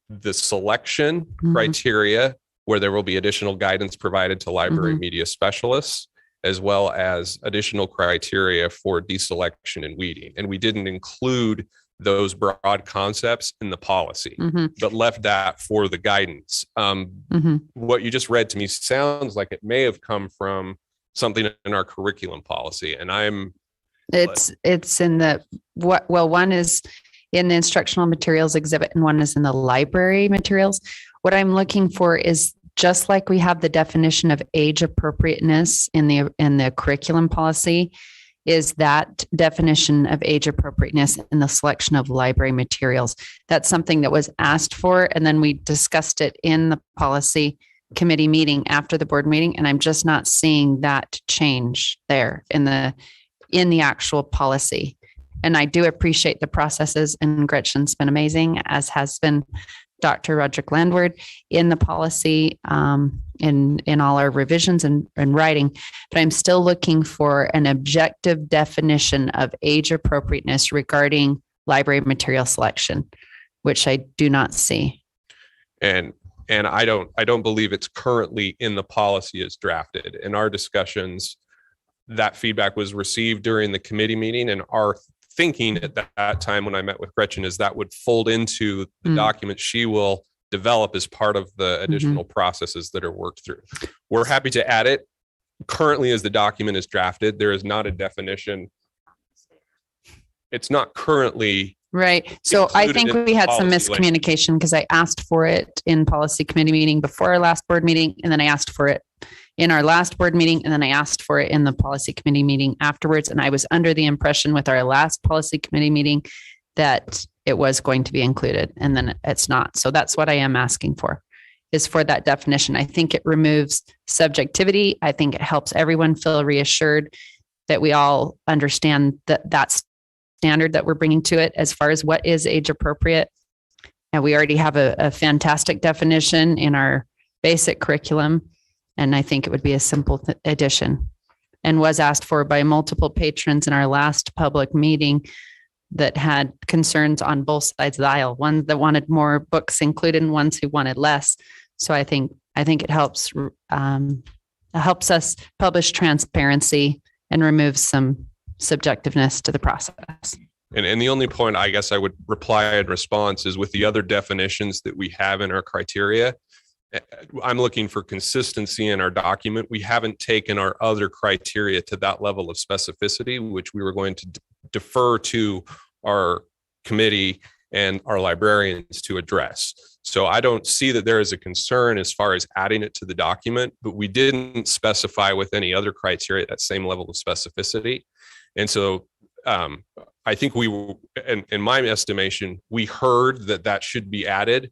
the selection criteria where there will be additional guidance provided to library media specialists, as well as additional criteria for deselection and weeding. And we didn't include those broad concepts in the policy, but left that for the guidance. What you just read to me sounds like it may have come from something in our curriculum policy. And it's in the, one is in the instructional materials exhibit and one is in the library materials. What I'm looking for is, just like we have the definition of age appropriateness in the curriculum policy, is that definition of age appropriateness in the selection of library materials. That's something that was asked for, and then we discussed it in the policy committee meeting after the board meeting, and I'm just not seeing that change there in the actual policy. And I do appreciate the processes, and Gretchen's been amazing, as has been Dr. Roderick Landward in the policy, in all our revisions and writing, but I'm still looking for an objective definition of age appropriateness regarding library material selection, which I do not see. And I don't believe it's currently in the policy as drafted. In our discussions, that feedback was received during the committee meeting, and our thinking at that time when I met with Gretchen is that would fold into the document she will develop as part of the additional processes that are worked through. We're happy to add it. Currently, as the document is drafted, there is not a definition. It's not currently right. So I think we had some miscommunication because I asked for it in policy committee meeting before our last board meeting, and then I asked for it in our last board meeting, and then I asked for it in the policy committee meeting afterwards. And I was under the impression with our last policy committee meeting that it was going to be included, and then it's not. So that's what I am asking for, is for that definition. I think it removes subjectivity. I think it helps everyone feel reassured that we all understand that standard that we're bringing to it as far as what is age appropriate. And we already have a fantastic definition in our basic curriculum. And I think it would be a simple addition, and was asked for by multiple patrons in our last public meeting that had concerns on both sides of the aisle. One that wanted more books included and ones who wanted less. So I think it helps us publish transparency and remove some subjectiveness to the process. And the only point I guess I would reply in response is, with the other definitions that we have in our criteria, I'm looking for consistency in our document. We haven't taken our other criteria to that level of specificity, which we were going to defer to our committee and our librarians to address. So I don't see that there is a concern as far as adding it to the document, but we didn't specify with any other criteria that same level of specificity. And so I think in my estimation, we heard that should be added.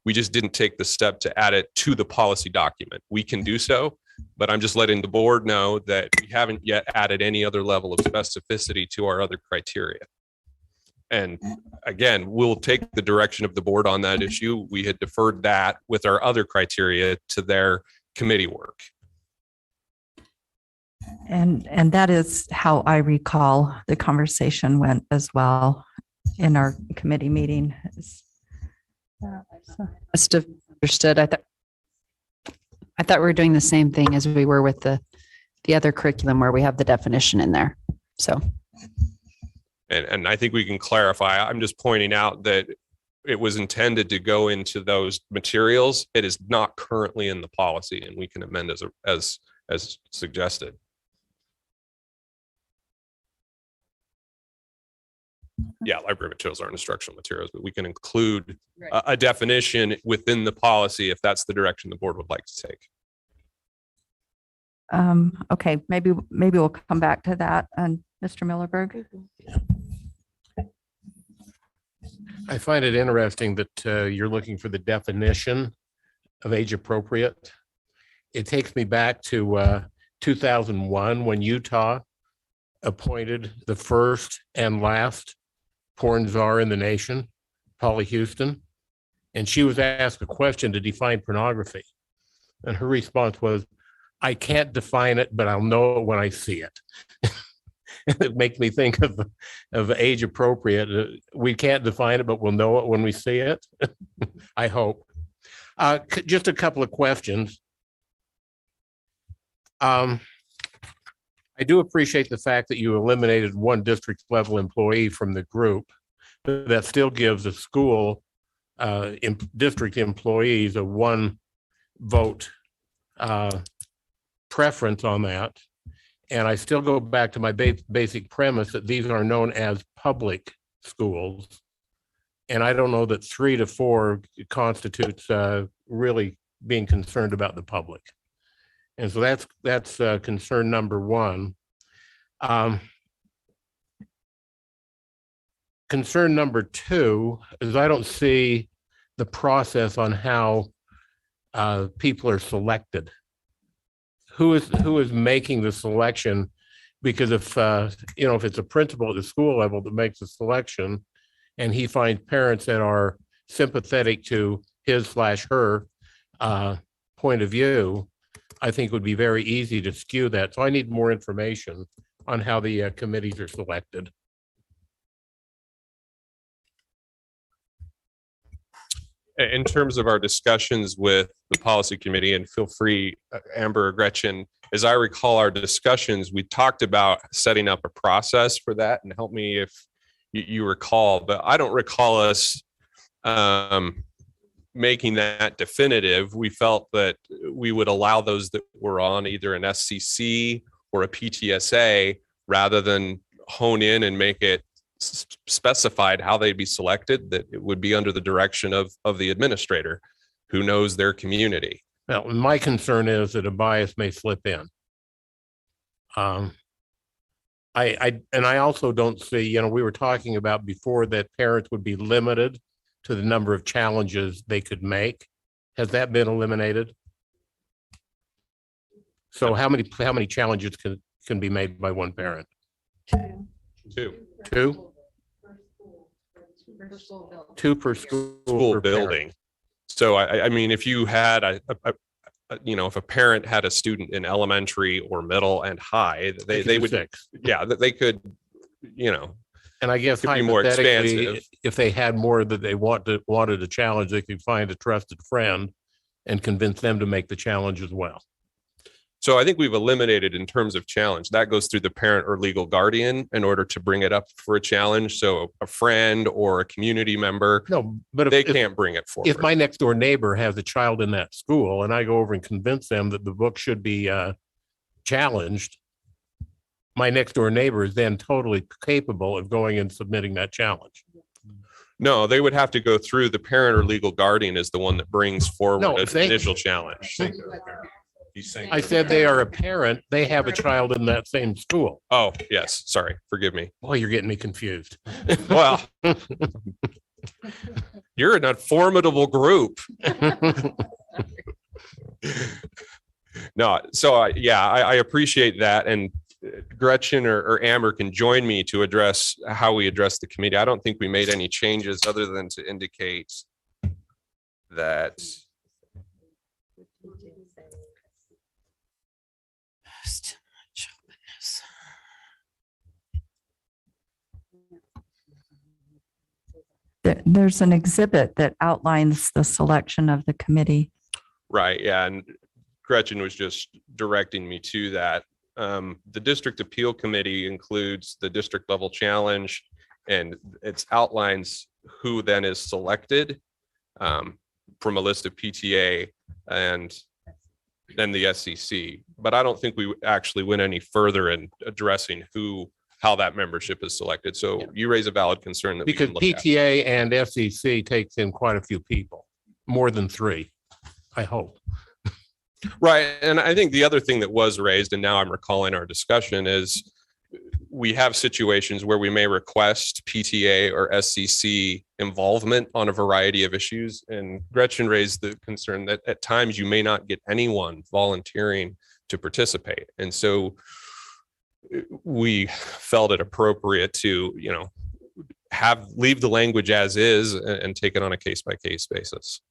We just didn't take the step to add it to the policy document. We can do so, but I'm just letting the board know that we haven't yet added any other level of specificity to our other criteria. And again, we'll take the direction of the board on that issue. We had deferred that with our other criteria to their committee work. And that is how I recall the conversation went as well in our committee meeting. Must have understood. I thought we were doing the same thing as we were with the other curriculum where we have the definition in there. So. And I think we can clarify. I'm just pointing out that it was intended to go into those materials. It is not currently in the policy, and we can amend as suggested. Yeah, library materials aren't instructional materials, but we can include a definition within the policy if that's the direction the board would like to take. Okay, maybe we'll come back to that. And Mr. Millerberg. I find it interesting that you're looking for the definition of age appropriate. It takes me back to 2001 when Utah appointed the first and last porn czar in the nation, Polly Houston. And she was asked a question to define pornography. And her response was, I can't define it, but I'll know it when I see it. It makes me think of age appropriate. We can't define it, but we'll know it when we see it. I hope. Just a couple of questions. I do appreciate the fact that you eliminated one district level employee from the group, but that still gives the school district employees a one vote preference on that. And I still go back to my basic premise that these are known as public schools. And I don't know that 3 to 4 constitutes really being concerned about the public. And so that's concern number one. Concern number two is I don't see the process on how people are selected. Who is making the selection? Because if if it's a principal at the school level that makes the selection, and he finds parents that are sympathetic to his/her point of view, I think it would be very easy to skew that. So I need more information on how the committees are selected. In terms of our discussions with the policy committee, and feel free, Amber or Gretchen, as I recall our discussions, we talked about setting up a process for that, and help me if you recall, but I don't recall us making that definitive. We felt that we would allow those that were on either an SCC or a PTSA rather than hone in and make it specified how they'd be selected, that it would be under the direction of the administrator who knows their community. Well, my concern is that a bias may slip in. I also don't see, we were talking about before that parents would be limited to the number of challenges they could make. Has that been eliminated? So how many challenges can be made by one parent? Two. Two per school building. So I mean, if you had if a parent had a student in elementary or middle and high, they would, they could, and I guess could be more expansive. If they had more that they wanted a challenge, they could find a trusted friend and convince them to make the challenge as well. So I think we've eliminated in terms of challenge, that goes through the parent or legal guardian in order to bring it up for a challenge. So a friend or a community member, but they can't bring it forward. If my next door neighbor has a child in that school and I go over and convince them that the book should be challenged, my next door neighbor is then totally capable of going and submitting that challenge. No, they would have to go through the parent or legal guardian is the one that brings forward an initial challenge. I said they are a parent. They have a child in that same school. Oh, yes. Sorry. Forgive me. Well, you're getting me confused. Well, you're in a formidable group. No. So I appreciate that. And Gretchen or Amber can join me to address how we address the committee. I don't think we made any changes other than to indicate that there's an exhibit that outlines the selection of the committee. Right. Yeah. And Gretchen was just directing me to that. The district appeal committee includes the district level challenge, and it outlines who then is selected from a list of PTA and then the SEC. But I don't think we actually went any further in addressing how that membership is selected. So you raise a valid concern that because PTA and SEC takes in quite a few people, more than 3, I hope. Right. And I think the other thing that was raised, and now I'm recalling our discussion, is we have situations where we may request PTA or SCC involvement on a variety of issues. And Gretchen raised the concern that at times you may not get anyone volunteering to participate. And so we felt it appropriate to, leave the language as is and take it on a case-by-case basis.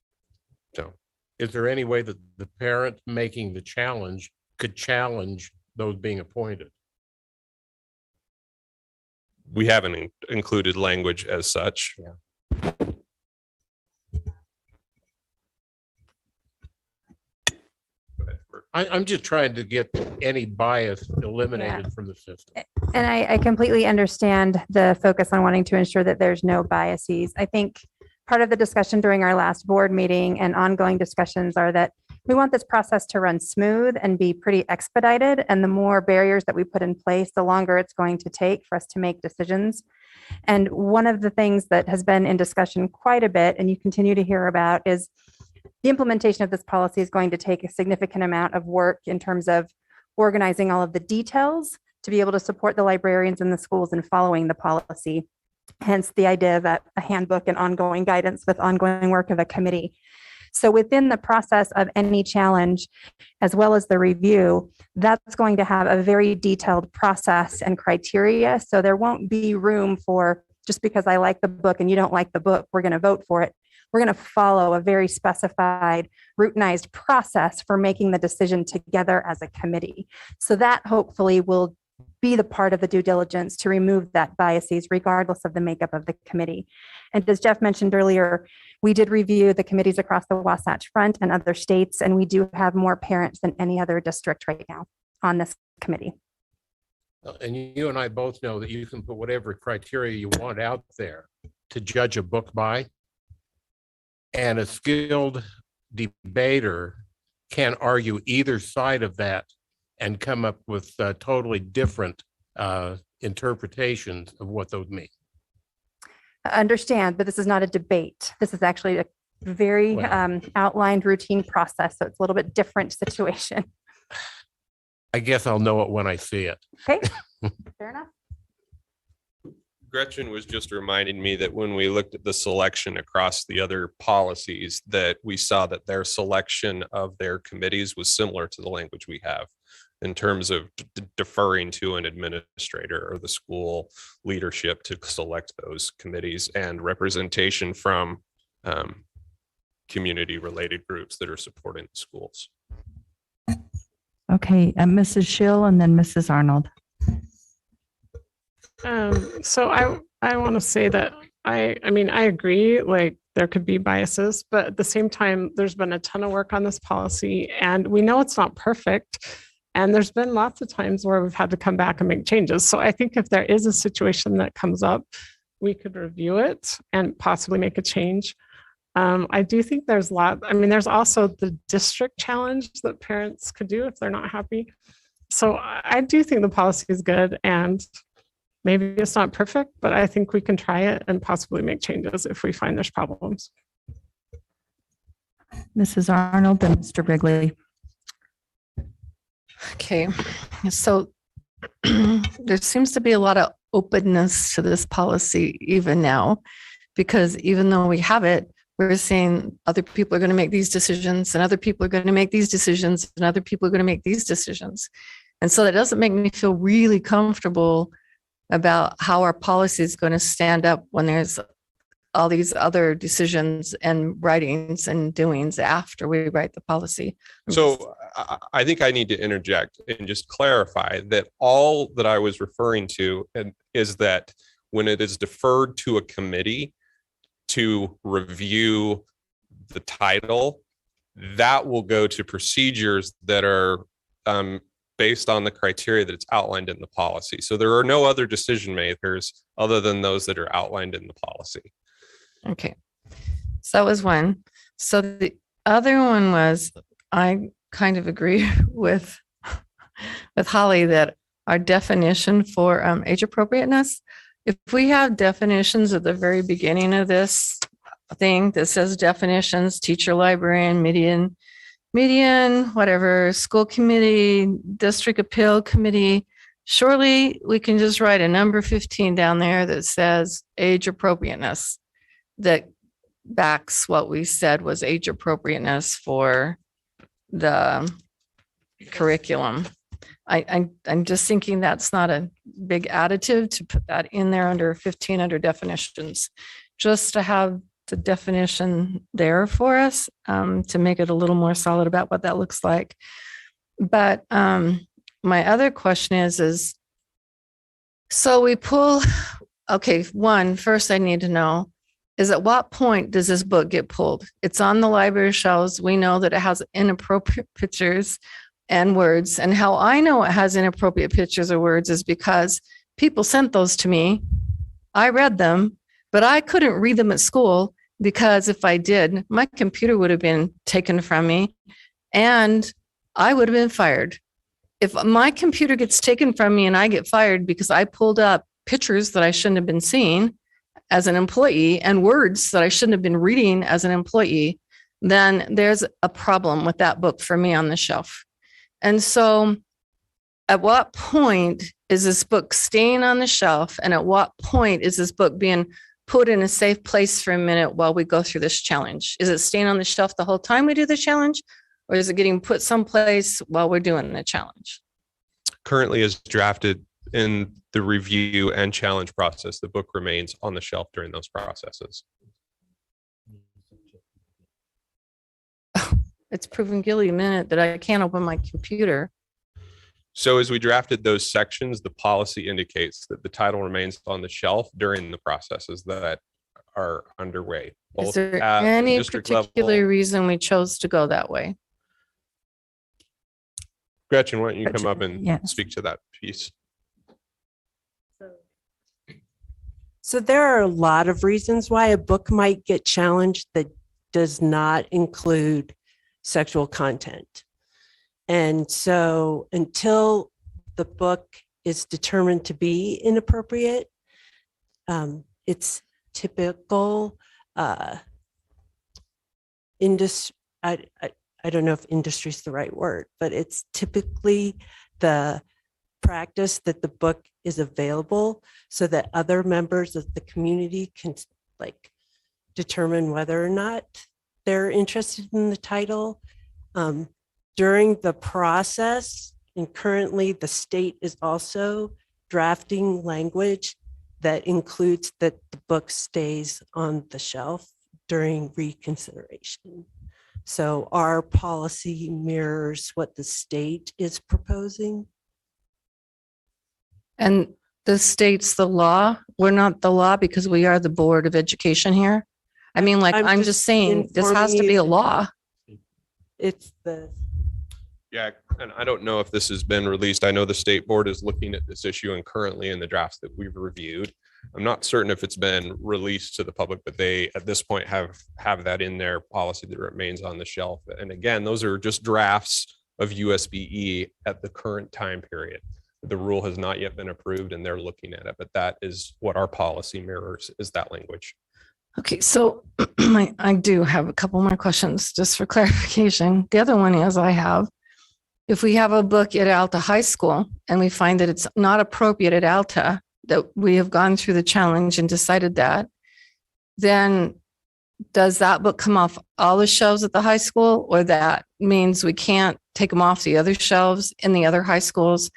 So Is there any way that the parent making the challenge could challenge those being appointed? we haven't included language as such. I'm just trying to get any bias eliminated from the system. And I completely understand the focus on wanting to ensure that there's no biases. I think part of the discussion during our last board meeting and ongoing discussions are that we want this process to run smooth and be pretty expedited. And the more barriers that we put in place, the longer it's going to take for us to make decisions. And one of the things that has been in discussion quite a bit, and you continue to hear about, is the implementation of this policy is going to take a significant amount of work in terms of organizing all of the details to be able to support the librarians in the schools in following the policy. Hence the idea that a handbook and ongoing guidance with ongoing work of a committee. So within the process of any challenge, as well as the review, that's going to have a very detailed process and criteria. So there won't be room for, just because I like the book and you don't like the book, we're going to vote for it. We're going to follow a very specified, routinized process for making the decision together as a committee. So that hopefully will be the part of the due diligence to remove that biases regardless of the makeup of the committee. And as Jeff mentioned earlier, we did review the committees across the Wasatch Front and other states, and we do have more parents than any other district right now on this committee. And you and I both know that you can put whatever criteria you want out there to judge a book by. And a skilled debater can argue either side of that and come up with totally different interpretations of what those mean. I understand, but this is not a debate. This is actually a very outlined routine process. So it's a little bit different situation. I guess I'll know it when I see it. Okay, fair enough. Gretchen was just reminding me that when we looked at the selection across the other policies, that we saw that their selection of their committees was similar to the language we have in terms of deferring to an administrator or the school leadership to select those committees, and representation from community related groups that are supporting the schools. Okay, Mrs. Schill and then Mrs. Arnold. So I want to say that I agree, like there could be biases, but at the same time, there's been a ton of work on this policy and we know it's not perfect. And there's been lots of times where we've had to come back and make changes. So I think if there is a situation that comes up, we could review it and possibly make a change. I do think there's there's also the district challenge that parents could do if they're not happy. So I do think the policy is good, and maybe it's not perfect, but I think we can try it and possibly make changes if we find there's problems. Mrs. Arnold and Mr. Wrigley. Okay, so there seems to be a lot of openness to this policy even now, because even though we have it, we're seeing other people are going to make these decisions and other people are going to make these decisions and other people are going to make these decisions. And so that doesn't make me feel really comfortable about how our policy is going to stand up when there's all these other decisions and writings and doings after we write the policy. So I think I need to interject and just clarify that all that I was referring to is that when it is deferred to a committee to review the title, that will go to procedures that are based on the criteria that it's outlined in the policy. So there are no other decision makers other than those that are outlined in the policy. Okay, so that was one. So the other one was, I kind of agree with Holly that our definition for age appropriateness, if we have definitions at the very beginning of this thing that says definitions, teacher, librarian, median, whatever, school committee, district appeal committee, surely we can just write a number 15 down there that says age appropriateness, that backs what we said was age appropriateness for the curriculum. I'm just thinking that's not a big additive to put that in there under 15 under definitions, just to have the definition there for us, to make it a little more solid about what that looks like. But my other question is, so we pull, okay, first I need to know is at what point does this book get pulled? It's on the library shelves. We know that it has inappropriate pictures and words. And how I know it has inappropriate pictures or words is because people sent those to me. I read them, but I couldn't read them at school because if I did, my computer would have been taken from me and I would have been fired. If my computer gets taken from me and I get fired because I pulled up pictures that I shouldn't have been seeing as an employee and words that I shouldn't have been reading as an employee, then there's a problem with that book for me on the shelf. And so at what point is this book staying on the shelf? And at what point is this book being put in a safe place for a minute while we go through this challenge? Is it staying on the shelf the whole time we do the challenge? Or is it getting put someplace while we're doing the challenge? Currently is drafted in the review and challenge process. The book remains on the shelf during those processes. It's proven guilty a minute that I can't open my computer. So as we drafted those sections, the policy indicates that the title remains on the shelf during the processes that are underway. Is there any particular reason we chose to go that way? Gretchen, why don't you come up and Yes. speak to that piece? So there are a lot of reasons why a book might get challenged that does not include sexual content. And so until the book is determined to be inappropriate, it's typical industry. I don't know if industry is the right word, but it's typically the practice that the book is available so that other members of the community can determine whether or not they're interested in the title. During the process, and currently the state is also drafting language that includes that the book stays on the shelf during reconsideration. So our policy mirrors what the state is proposing. And the state's the law. We're not the law because we are the Board of Education here. I mean, I'm just saying this has to be a law. It's the. Yeah, and I don't know if this has been released. I know the state board is looking at this issue and currently in the drafts that we've reviewed. I'm not certain if it's been released to the public, but they at this point have that in their policy that remains on the shelf. And again, those are just drafts of USBE at the current time period. The rule has not yet been approved and they're looking at it, but that is what our policy mirrors, is that language. Okay, so I do have a couple more questions just for clarification. The other one is if we have a book at Alta High School and we find that it's not appropriate at Alta, that we have gone through the challenge and decided that, then does that book come off all the shelves at the high school, or that means we can't take them off the other shelves in the other high schools,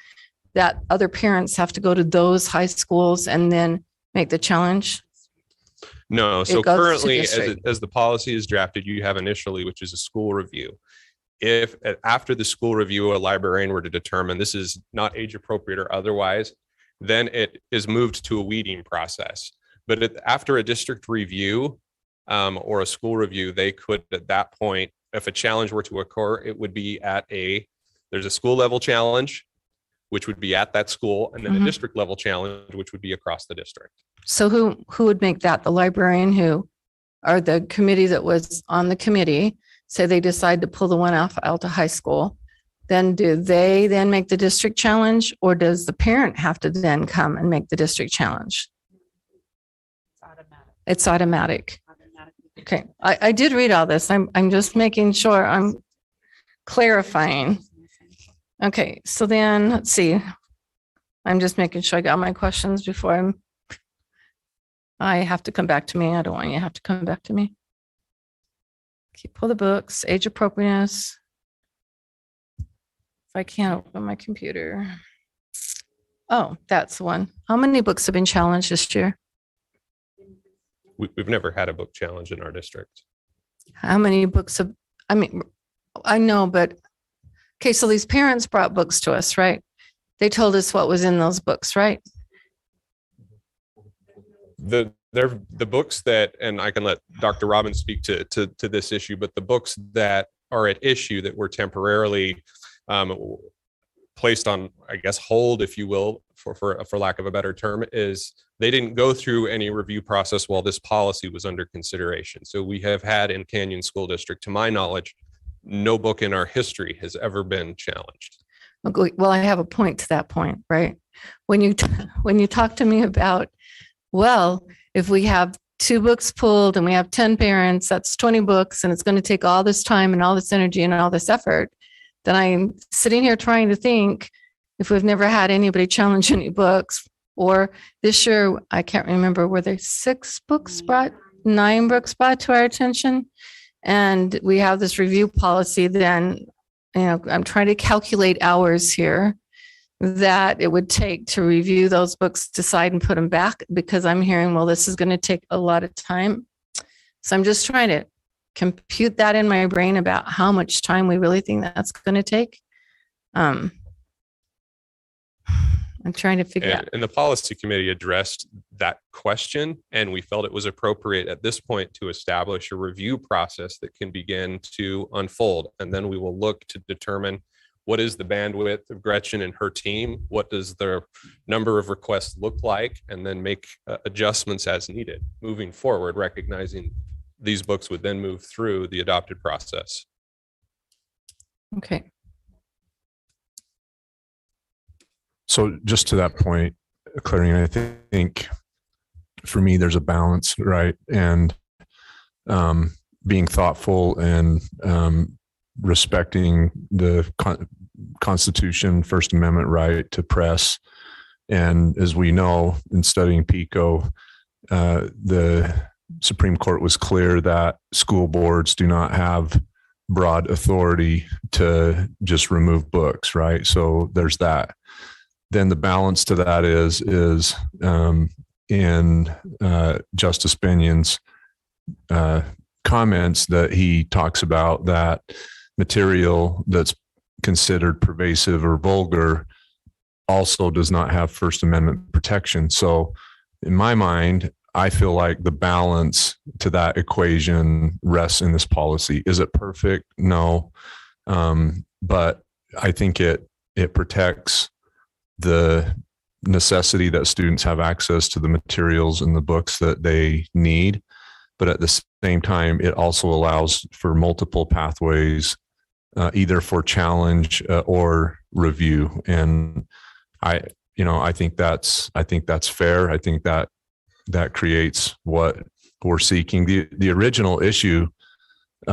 that other parents have to go to those high schools and then make the challenge? No, so currently as the policy is drafted, you have initially, which is a school review. If after the school review, a librarian were to determine this is not age appropriate or otherwise, then it is moved to a weeding process. But after a district review or a school review, they could at that point, if a challenge were to occur, it would be there's a school level challenge, which would be at that school, and then a district level challenge, which would be across the district. So who would make that? The librarian who, or the committee that was on the committee, say they decide to pull the one off Alta High School, then do they then make the district challenge, or does the parent have to then come and make the district challenge? It's automatic. Okay, I did read all this. I'm just making sure I'm clarifying. Okay, so then let's see. I'm just making sure I got my questions before I have to come back to me. I don't want you to have to come back to me. Okay, pull the books, age appropriateness. If I can't open my computer. Oh, that's the one. How many books have been challenged this year? We've never had a book challenge in our district. How many books have, I know, but okay, so these parents brought books to us, right? They told us what was in those books, right? The books that, and I can let Dr. Robbins speak to this issue, but the books that are at issue that were temporarily placed on, I guess, hold, if you will, for lack of a better term, is they didn't go through any review process while this policy was under consideration. So we have had in Canyon School District, to my knowledge, no book in our history has ever been challenged. Well, I have a point to that point, right? When you talk to me about, well, if we have 2 books pulled and we have 10 parents, that's 20 books, and it's going to take all this time and all this energy and all this effort, then I'm sitting here trying to think, if we've never had anybody challenge any books, or this year, I can't remember, were there 9 books brought to our attention? And we have this review policy, then, I'm trying to calculate hours here that it would take to review those books, decide and put them back, because I'm hearing, well, this is going to take a lot of time. So I'm just trying to compute that in my brain about how much time we really think that's going to take. I'm trying to figure out. And the policy committee addressed that question, and we felt it was appropriate at this point to establish a review process that can begin to unfold. And then we will look to determine what is the bandwidth of Gretchen and her team, what does the number of requests look like, and then make adjustments as needed moving forward, recognizing these books would then move through the adopted process. Okay. So just to that point, Clarion, I think for me, there's a balance, right? And being thoughtful and respecting the Constitution, First Amendment right to press. And as we know, in studying PICO, the Supreme Court was clear that school boards do not have broad authority to just remove books, right? So there's that. Then the balance to that is in Justice Binion's comments that he talks about that material that's considered pervasive or vulgar also does not have First Amendment protection. So in my mind, I feel like the balance to that equation rests in this policy. Is it perfect? No. But I think it protects the necessity that students have access to the materials and the books that they need. But at the same time, it also allows for multiple pathways, either for challenge or review. And I think that's fair. I think that creates what we're seeking. The original issue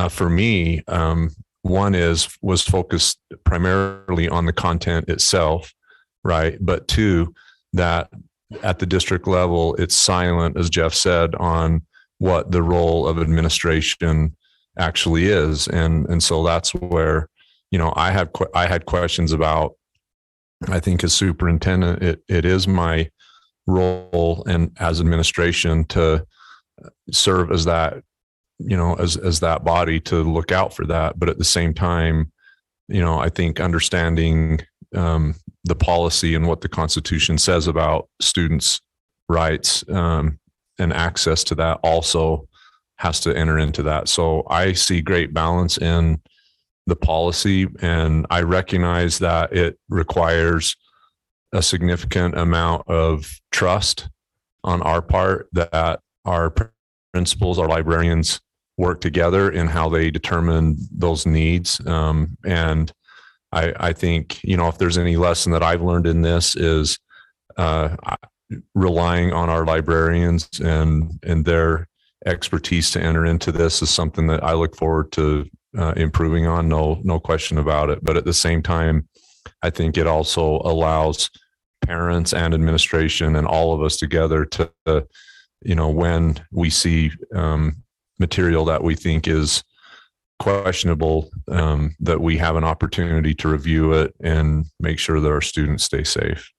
for me, one was focused primarily on the content itself, right? But 2, that at the district level, it's silent, as Jeff said, on what the role of administration actually is. And so that's where, I had questions about, I think as superintendent, it is my role and as administration to serve as that, as that body to look out for that. But at the same time, I think understanding the policy and what the Constitution says about students' rights and access to that also has to enter into that. So I see great balance in the policy, and I recognize that it requires a significant amount of trust on our part that our principals, our librarians work together in how they determine those needs. And I think, if there's any lesson that I've learned in this is relying on our librarians and their expertise to enter into this is something that I look forward to improving on. No question about it. But at the same time, I think it also allows parents and administration and all of us together to, when we see material that we think is questionable, that we have an opportunity to review it and make sure that our students stay safe.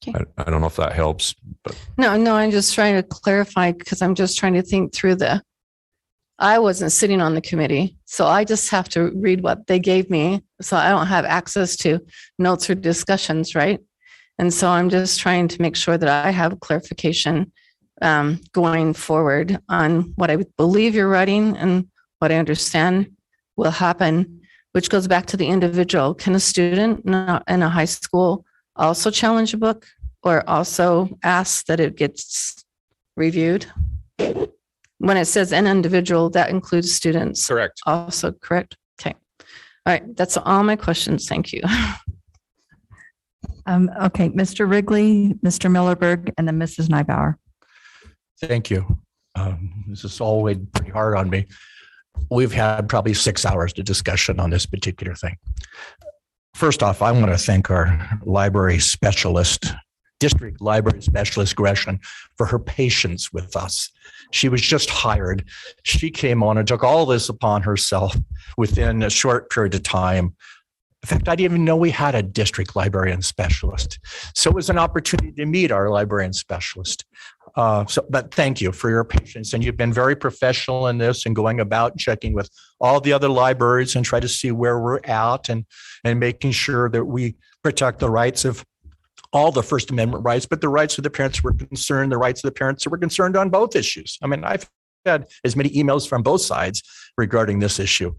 Okay. I don't know if that helps, but No, I'm just trying to clarify because I'm just trying to think through I wasn't sitting on the committee, so I just have to read what they gave me. So I don't have access to notes or discussions, right? And so I'm just trying to make sure that I have clarification going forward on what I believe you're writing and what I understand will happen, which goes back to the individual. Can a student not in a high school also challenge a book or also ask that it gets reviewed? When it says an individual, that includes students. Correct. Also, correct? Okay. All right. That's all my questions. Thank you. Okay, Mr. Wrigley, Mr. Millerberg, and then Mrs. Nybauer. Thank you. This is all weighed pretty hard on me. We've had probably 6 hours of discussion on this particular thing. First off, I want to thank our library specialist, district library specialist, Gresham, for her patience with us. She was just hired. She came on and took all this upon herself within a short period of time. In fact, I didn't even know we had a district librarian specialist. So it was an opportunity to meet our librarian specialist. But thank you for your patience. And you've been very professional in this and going about checking with all the other libraries and try to see where we're at and making sure that we protect the rights of all the First Amendment rights, but the rights of the parents who were concerned, the rights of the parents who were concerned on both issues. I mean, I've had as many emails from both sides regarding this issue.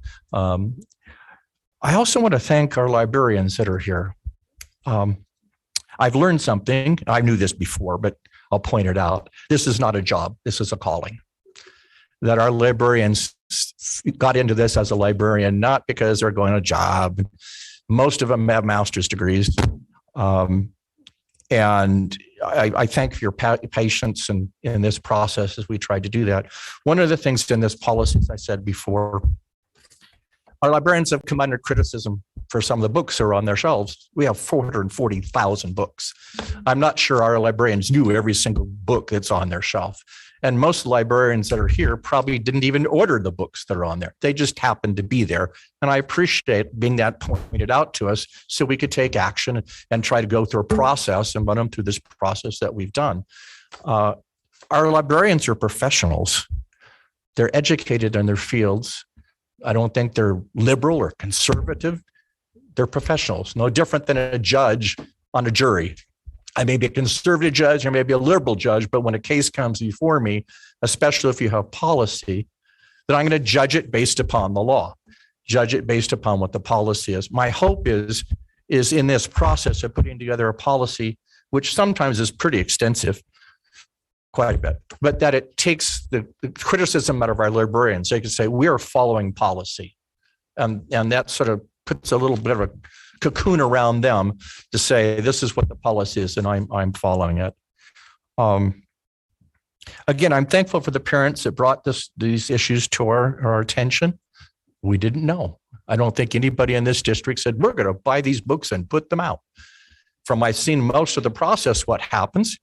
I also want to thank our librarians that are here. I've learned something. I knew this before, but I'll point it out. This is not a job. This is a calling. That our librarians got into this as a librarian, not because they're going to a job. Most of them have master's degrees. And I thank for your patience in this process as we tried to do that. One of the things in this policy, as I said before, our librarians have come under criticism for some of the books that are on their shelves. We have 440,000 books. I'm not sure our librarians knew every single book that's on their shelf. And most librarians that are here probably didn't even order the books that are on there. They just happened to be there. And I appreciate being that pointed out to us so we could take action and try to go through a process and run them through this process that we've done. Our librarians are professionals. They're educated in their fields. I don't think they're liberal or conservative. They're professionals, no different than a judge on a jury. I may be a conservative judge, or maybe a liberal judge, but when a case comes before me, especially if you have policy, then I'm going to judge it based upon the law, judge it based upon what the policy is. My hope is in this process of putting together a policy, which sometimes is pretty extensive, quite a bit, but that it takes the criticism out of our librarians. They can say, we are following policy. And that sort of puts a little bit of a cocoon around them to say, this is what the policy is, and I'm following it. Again, I'm thankful for the parents that brought these issues to our attention. We didn't know. I don't think anybody in this district said, we're going to buy these books and put them out. From I've seen most of the process, what happens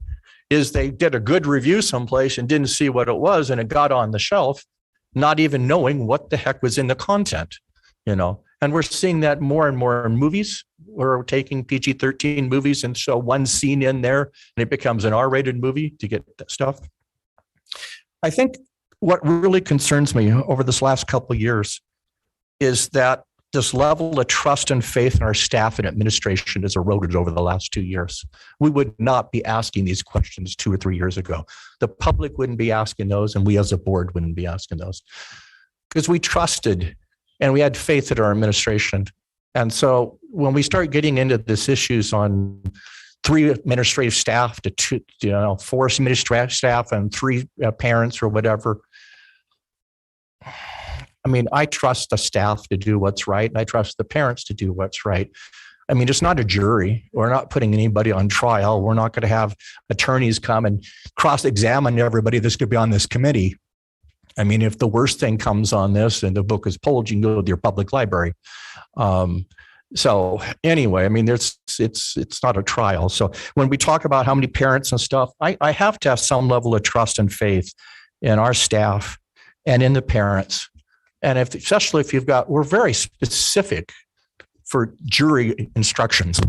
is they did a good review someplace and didn't see what it was, and it got on the shelf, not even knowing what the heck was in the content, And we're seeing that more and more in movies. We're taking PG-13 movies and show one scene in there, and it becomes an R-rated movie to get that stuff. I think what really concerns me over this last couple of years is that this level of trust and faith in our staff and administration has eroded over the last 2 years. We would not be asking these questions 2 or 3 years ago. The public wouldn't be asking those, and we as a board wouldn't be asking those because we trusted and we had faith in our administration. And so when we start getting into these issues on 3 administrative staff to 2, 4 administrative staff and 3 parents or whatever, I mean, I trust the staff to do what's right, and I trust the parents to do what's right. I mean, it's not a jury. We're not putting anybody on trial. We're not going to have attorneys come and cross-examine everybody that's going to be on this committee. I mean, if the worst thing comes on this and the book is pulled, you can go to your public library. So anyway, I mean, it's not a trial. So when we talk about how many parents and stuff, I have to have some level of trust and faith in our staff and in the parents. And especially if we're very specific for jury instructions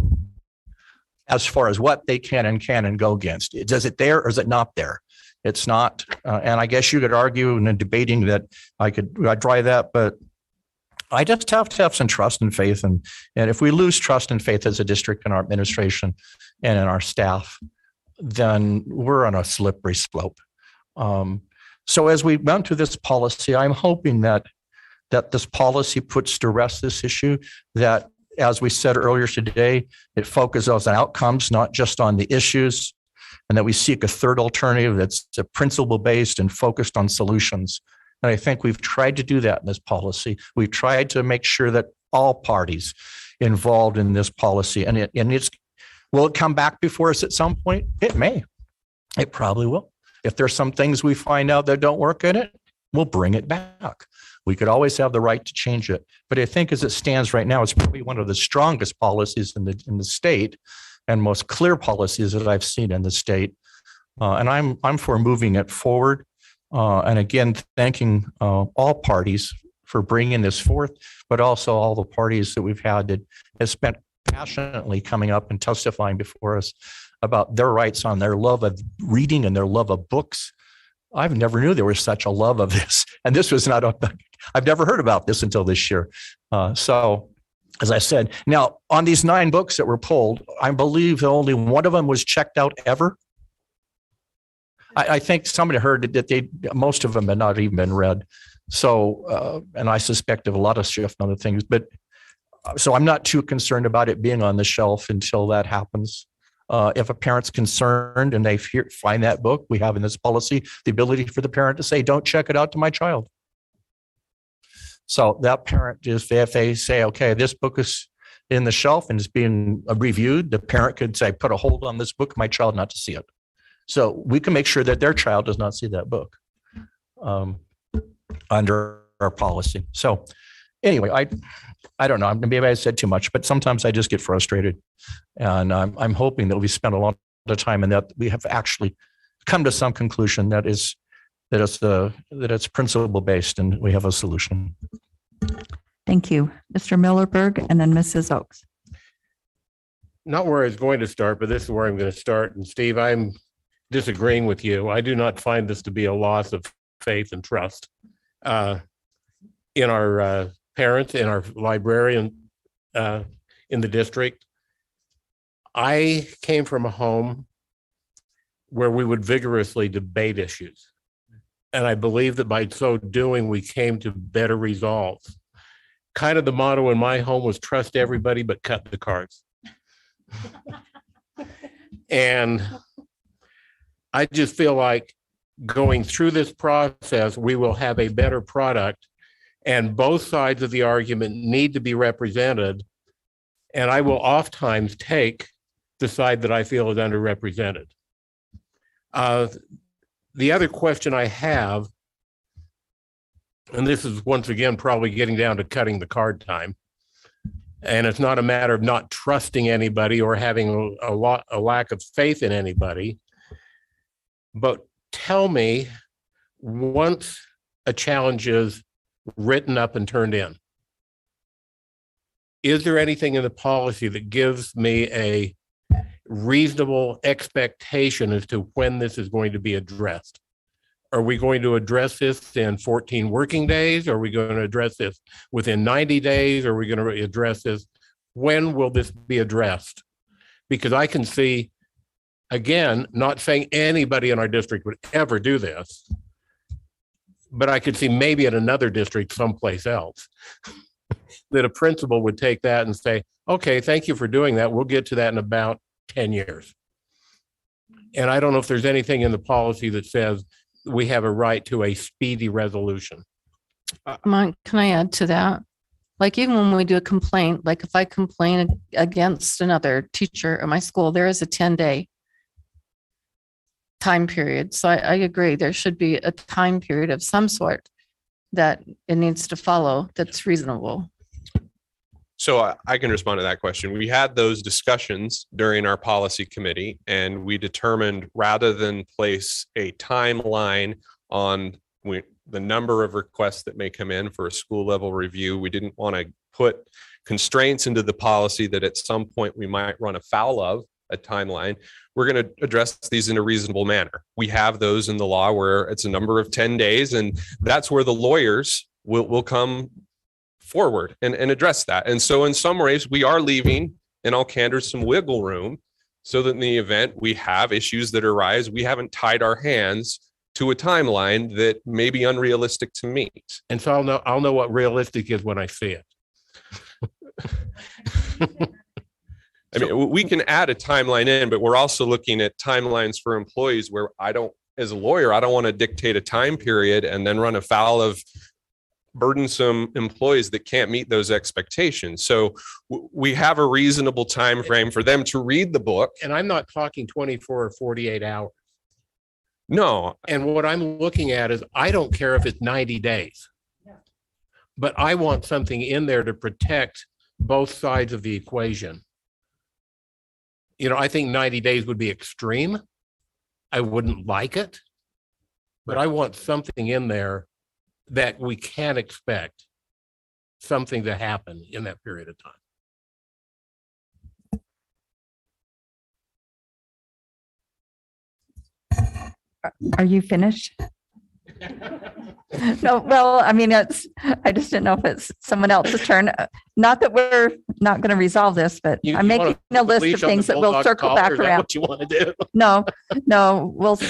as far as what they can and go against. Is it there or is it not there? It's not. And I guess you could argue in debating that I'd try that, but I just have to have some trust and faith. And if we lose trust and faith as a district in our administration and in our staff, then we're on a slippery slope. So as we went through this policy, I'm hoping that this policy puts to rest this issue, that, as we said earlier today, it focuses on outcomes, not just on the issues, and that we seek a third alternative that's principle-based and focused on solutions. And I think we've tried to do that in this policy. We've tried to make sure that all parties involved in this policy, will it come back before us at some point? It may. It probably will. If there's some things we find out that don't work in it, we'll bring it back. We could always have the right to change it. But I think as it stands right now, it's probably one of the strongest policies in the state and most clear policies that I've seen in the state. And I'm for moving it forward. And again, thanking all parties for bringing this forth, but also all the parties that we've had that have spent passionately coming up and testifying before us about their rights, on their love of reading and their love of books. I've never knew there was such a love of this. And this was I've never heard about this until this year. So as I said, now on these 9 books that were pulled, I believe only one of them was checked out ever. I think somebody heard that most of them had not even been read. So, and I suspect of a lot of shift and other things, but so I'm not too concerned about it being on the shelf until that happens. If a parent's concerned and they find that book, we have in this policy the ability for the parent to say, don't check it out to my child. So that parent, if they say, okay, this book is in the shelf and is being reviewed, the parent could say, put a hold on this book, my child not to see it. So we can make sure that their child does not see that book under our policy. So anyway, I don't know, maybe I said too much, but sometimes I just get frustrated. And I'm hoping that we spend a lot of time and that we have actually come to some conclusion that it's principle based and we have a solution. Thank you. Mr. Millerberg and then Mrs. Oaks. Not where I was going to start, but this is where I'm going to start. And Steve, I'm disagreeing with you. I do not find this to be a loss of faith and trust in our parents, in our librarian in the district. I came from a home where we would vigorously debate issues. And I believe that by so doing, we came to better results. Kind of the motto in my home was trust everybody, but cut the cards. And I just feel like going through this process, we will have a better product, and both sides of the argument need to be represented. And I will oftentimes take the side that I feel is underrepresented. The other question I have, and this is once again probably getting down to cutting the card time, and it's not a matter of not trusting anybody or having a lack of faith in anybody, but tell me, once a challenge is written up and turned in, is there anything in the policy that gives me a reasonable expectation as to when this is going to be addressed? Are we going to address this in 14 working days? Are we going to address this within 90 days? Are we going to address this? When will this be addressed? Because I can see, again, not saying anybody in our district would ever do this, but I could see maybe in another district someplace else that a principal would take that and say, okay, thank you for doing that. We'll get to that in about 10 years. And I don't know if there's anything in the policy that says we have a right to a speedy resolution. Can I add to that? Like, even when we do a complaint, like if I complain against another teacher at my school, there is a 10-day time period. So I agree, there should be a time period of some sort that it needs to follow that's reasonable. So I can respond to that question. We had those discussions during our policy committee, and we determined rather than place a timeline on the number of requests that may come in for a school level review, we didn't want to put constraints into the policy that at some point we might run afoul of a timeline. We're going to address these in a reasonable manner. We have those in the law where it's a number of 10 days, and that's where the lawyers will come forward and address that. And so in some ways, we are leaving, in all candor, some wiggle room so that in the event we have issues that arise, we haven't tied our hands to a timeline that may be unrealistic to meet. And so I'll know what realistic is when I see it. I mean, we can add a timeline in, but we're also looking at timelines for employees where as a lawyer, I don't want to dictate a time period and then run afoul of burdensome employees that can't meet those expectations. So we have a reasonable time frame for them to read the book. And I'm not talking 24 or 48 hours. No. And what I'm looking at is, I don't care if it's 90 days, but I want something in there to protect both sides of the equation. You know, I think 90 days would be extreme. I wouldn't like it, but I want something in there that we can expect something to happen in that period of time. Are you finished? No, well, I mean, I just didn't know if it's someone else's turn. Not that we're not going to resolve this, but I'm making a list of things that we'll circle back around. What you want to do? No,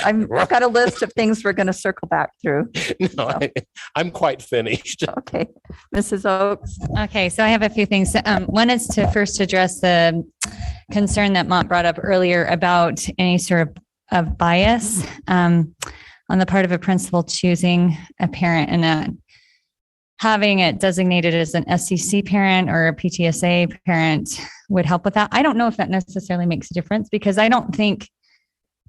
I've got a list of things we're going to circle back through. No, I'm quite finished. Okay. Mrs. Oakes. Okay, so I have a few things. One is to first address the concern that Mont brought up earlier about any sort of bias on the part of a principal choosing a parent and having it designated as an SCC parent or a PTSA parent would help with that. I don't know if that necessarily makes a difference, because I don't think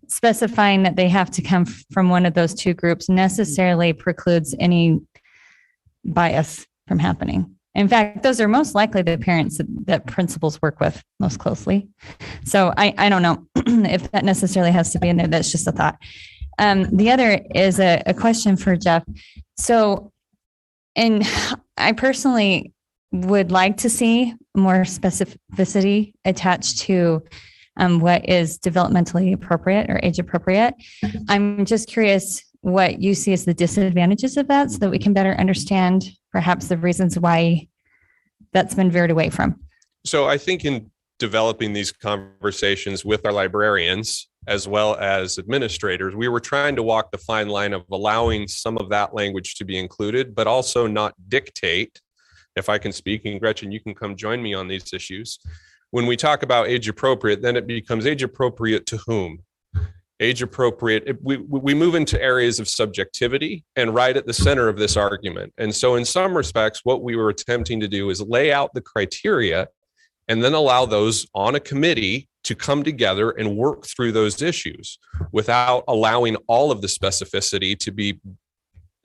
specifying that they have to come from one of those two groups necessarily precludes any bias from happening. In fact, those are most likely the parents that principals work with most closely. So I don't know if that necessarily has to be in there. That's just a thought. The other is a question for Jeff. So, and I personally would like to see more specificity attached to what is developmentally appropriate or age appropriate. I'm just curious what you see as the disadvantages of that, so that we can better understand perhaps the reasons why that's been veered away from. So I think in developing these conversations with our librarians as well as administrators, we were trying to walk the fine line of allowing some of that language to be included, but also not dictate. If I can speak, and Gretchen, you can come join me on these issues. When we talk about age appropriate, then it becomes age appropriate to whom? Age appropriate. We move into areas of subjectivity and right at the center of this argument. And so in some respects, what we were attempting to do is lay out the criteria and then allow those on a committee to come together and work through those issues without allowing all of the specificity to be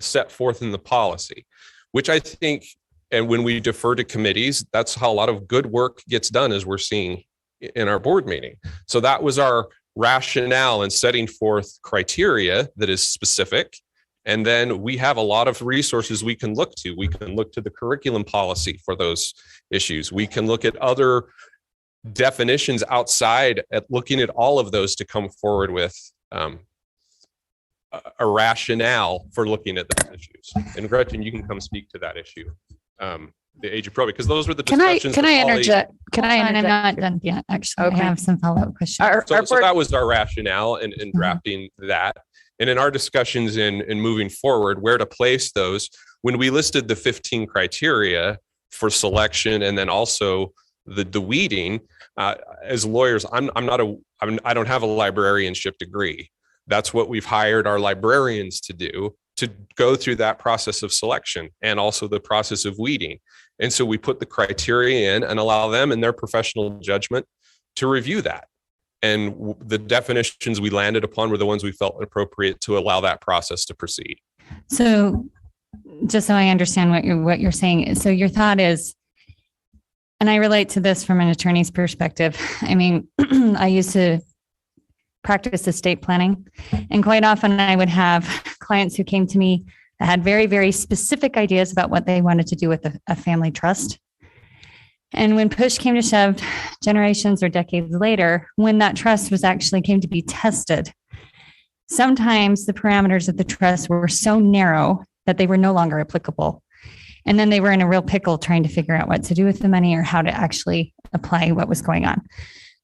set forth in the policy, which I think, and when we defer to committees, that's how a lot of good work gets done, as we're seeing in our board meeting. So that was our rationale in setting forth criteria that is specific. And then we have a lot of resources we can look to. We can look to the curriculum policy for those issues. We can look at other definitions outside at looking at all of those to come forward with a rationale for looking at those issues. And Gretchen, you can come speak to that issue. The age appropriate, because those were the discussions. Can I interject? I'm not done yet. Actually, Okay. I have some follow-up questions. So that was our rationale in drafting that. And in our discussions in moving forward, where to place those, when we listed the 15 criteria for selection and then also the weeding, as lawyers, I don't have a librarianship degree. That's what we've hired our librarians to do, to go through that process of selection and also the process of weeding. And so we put the criteria in and allow them in their professional judgment to review that. And the definitions we landed upon were the ones we felt appropriate to allow that process to proceed. So just so I understand what you're saying. So your thought is And I relate to this from an attorney's perspective. I mean, I used to practice estate planning, and quite often I would have clients who came to me that had very, very specific ideas about what they wanted to do with a family trust. And when push came to shove, generations or decades later, when that trust was actually came to be tested, sometimes the parameters of the trust were so narrow that they were no longer applicable. And then they were in a real pickle trying to figure out what to do with the money or how to actually apply what was going on.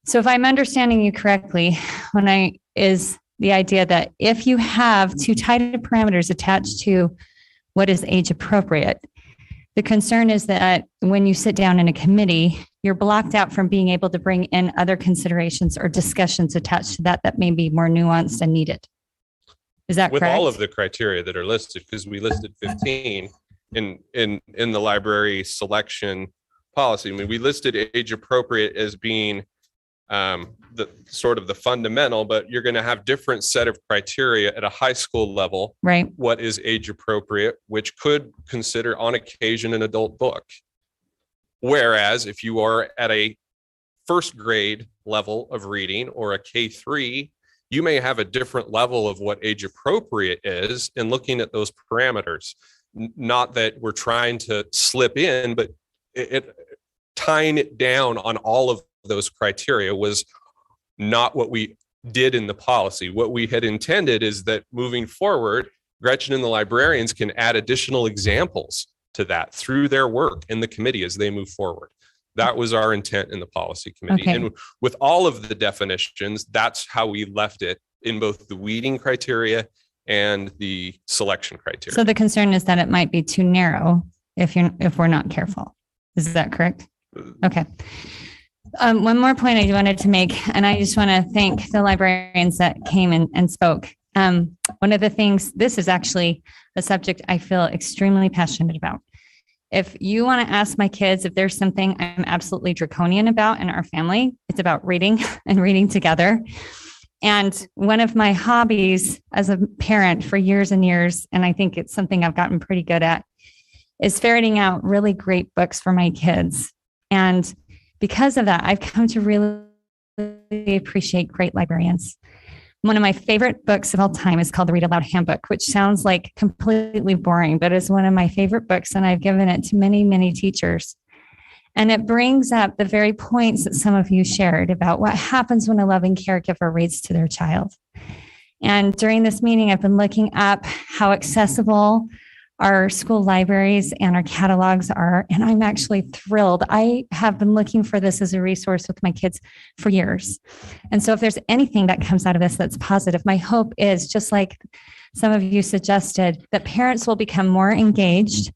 So if I'm understanding you correctly, is the idea that if you have too tight of parameters attached to what is age appropriate, the concern is that when you sit down in a committee, you're blocked out from being able to bring in other considerations or discussions attached to that may be more nuanced and needed. Is that with correct? all of the criteria that are listed, because we listed 15 in the library selection policy. I mean, we listed age appropriate as being the sort of the fundamental, but you're going to have different set of criteria at a high school level. Right. What is age appropriate, which could consider on occasion an adult book. Whereas if you are at a first grade level of reading or a K3, you may have a different level of what age appropriate is in looking at those parameters. Not that we're trying to slip in, but tying it down on all of those criteria was not what we did in the policy. What we had intended is that moving forward, Gretchen and the librarians can add additional examples to that through their work in the committee as they move forward. That was our intent in the policy committee. Okay. And with all of the definitions, that's how we left it in both the weeding criteria and the selection criteria. So the concern is that it might be too narrow if we're not careful. Is that correct? Okay. One more point I wanted to make, and I just want to thank the librarians that came and spoke. One of the things, this is actually a subject I feel extremely passionate about. If you want to ask my kids if there's something I'm absolutely draconian about in our family, it's about reading and reading together. And one of my hobbies as a parent for years and years, and I think it's something I've gotten pretty good at, is ferreting out really great books for my kids. And because of that, I've come to really appreciate great librarians. One of my favorite books of all time is called The Read Aloud Handbook, which sounds like completely boring, but is one of my favorite books. And I've given it to many, many teachers. And it brings up the very points that some of you shared about what happens when a loving caregiver reads to their child. And during this meeting, I've been looking up how accessible our school libraries and our catalogs are, and I'm actually thrilled. I have been looking for this as a resource with my kids for years. And so if there's anything that comes out of this that's positive, my hope is, just like some of you suggested, that parents will become more engaged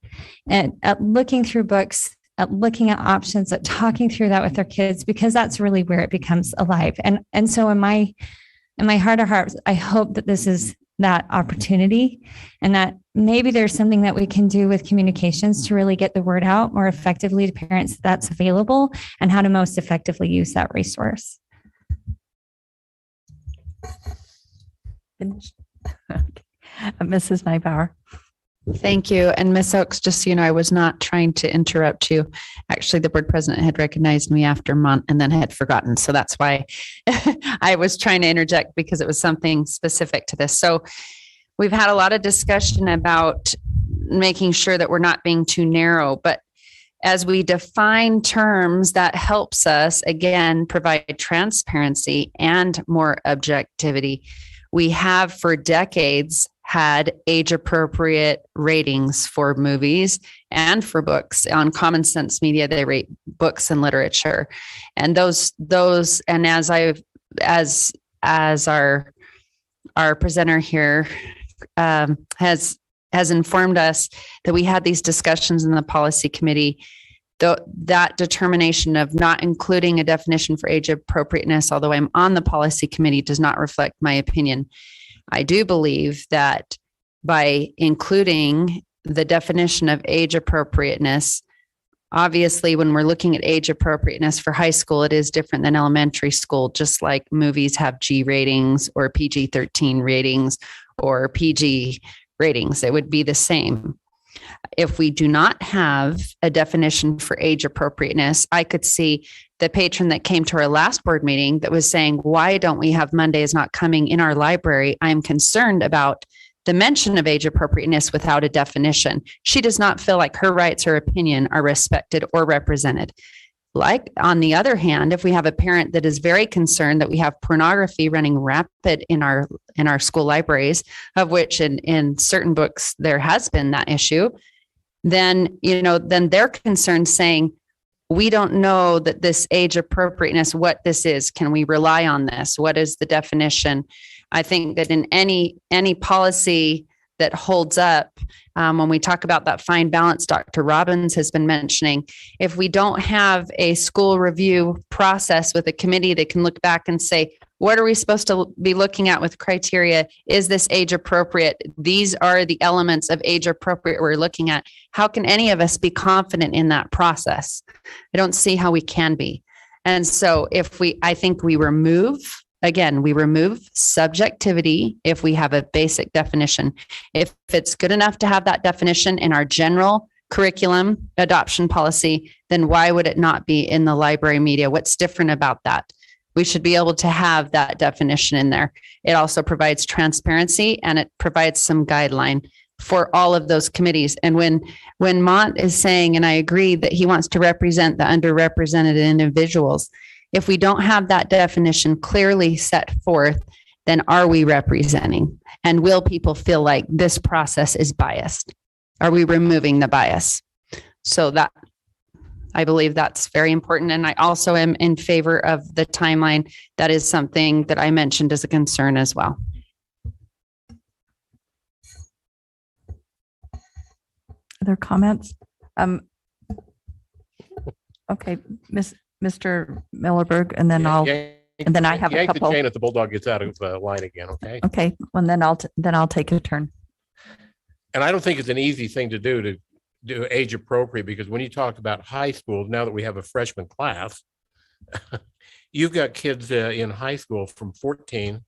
at looking through books, at looking at options, at talking through that with their kids, because that's really where it becomes alive. And so in my heart of hearts, I hope that this is that opportunity, and that maybe there's something that we can do with communications to really get the word out more effectively to parents that's available and how to most effectively use that resource. Finished. Okay. Mrs. Nybauer. Thank you. And Ms. Oaks, just so you know, I was not trying to interrupt you. Actually, the board president had recognized me after a month and then had forgotten. So that's why I was trying to interject, because it was something specific to this. So we've had a lot of discussion about making sure that we're not being too narrow, but as we define terms, that helps us, again, provide transparency and more objectivity. We have for decades had age-appropriate ratings for movies and for books. On Common Sense Media, they rate books and literature, and those, and as our presenter here has informed us that we had these discussions in the policy committee. That determination of not including a definition for age appropriateness, although I'm on the policy committee, does not reflect my opinion. I do believe that by including the definition of age appropriateness, obviously, when we're looking at age appropriateness for high school, it is different than elementary school, just like movies have G ratings or PG-13 ratings or PG ratings. It would be the same. If we do not have a definition for age appropriateness, I could see the patron that came to our last board meeting that was saying, why don't we have Mondays not coming in our library? I'm concerned about the mention of age appropriateness without a definition. She does not feel like her rights or opinion are respected or represented. Like, on the other hand, if we have a parent that is very concerned that we have pornography running rapid in our school libraries, of which in certain books there has been that issue, then they're concerned, saying, we don't know that this age appropriateness, what this is. Can we rely on this? What is the definition? I think that in any policy that holds up, when we talk about that fine balance Dr. Robbins has been mentioning, if we don't have a school review process with a committee that can look back and say, what are we supposed to be looking at with criteria? Is this age appropriate? These are the elements of age appropriate we're looking at. How can any of us be confident in that process? I don't see how we can be. And so I think we remove subjectivity if we have a basic definition. If it's good enough to have that definition in our general curriculum adoption policy, then why would it not be in the library media? What's different about that? We should be able to have that definition in there. It also provides transparency, and it provides some guideline for all of those committees. And when Mont is saying, and I agree, that he wants to represent the underrepresented individuals, if we don't have that definition clearly set forth, then are we representing? And will people feel like this process is biased? Are we removing the bias? So that, I believe that's very important. And I also am in favor of the timeline. That is something that I mentioned as a concern as well. Other comments? Okay, Mr. Millerberg, and then I have a yank couple. the chain if the bulldog gets out of line again. Okay. Okay, well, then I'll take a turn. And I don't think it's an easy thing to do age appropriate, because when you talk about high school, now that we have a freshman class, you've got kids in high school from 14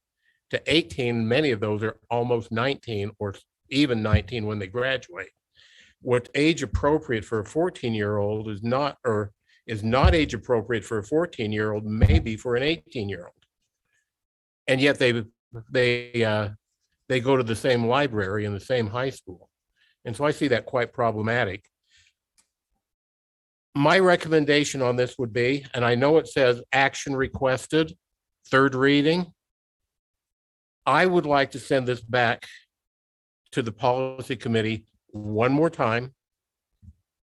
to 18. Many of those are almost 19 or even 19 when they graduate. What age appropriate for a 14-year-old is not age appropriate for a 14-year-old, maybe for an 18-year-old. And yet they go to the same library in the same high school. And so I see that quite problematic. My recommendation on this would be, and I know it says action requested, third reading. I would like to send this back to the policy committee one more time.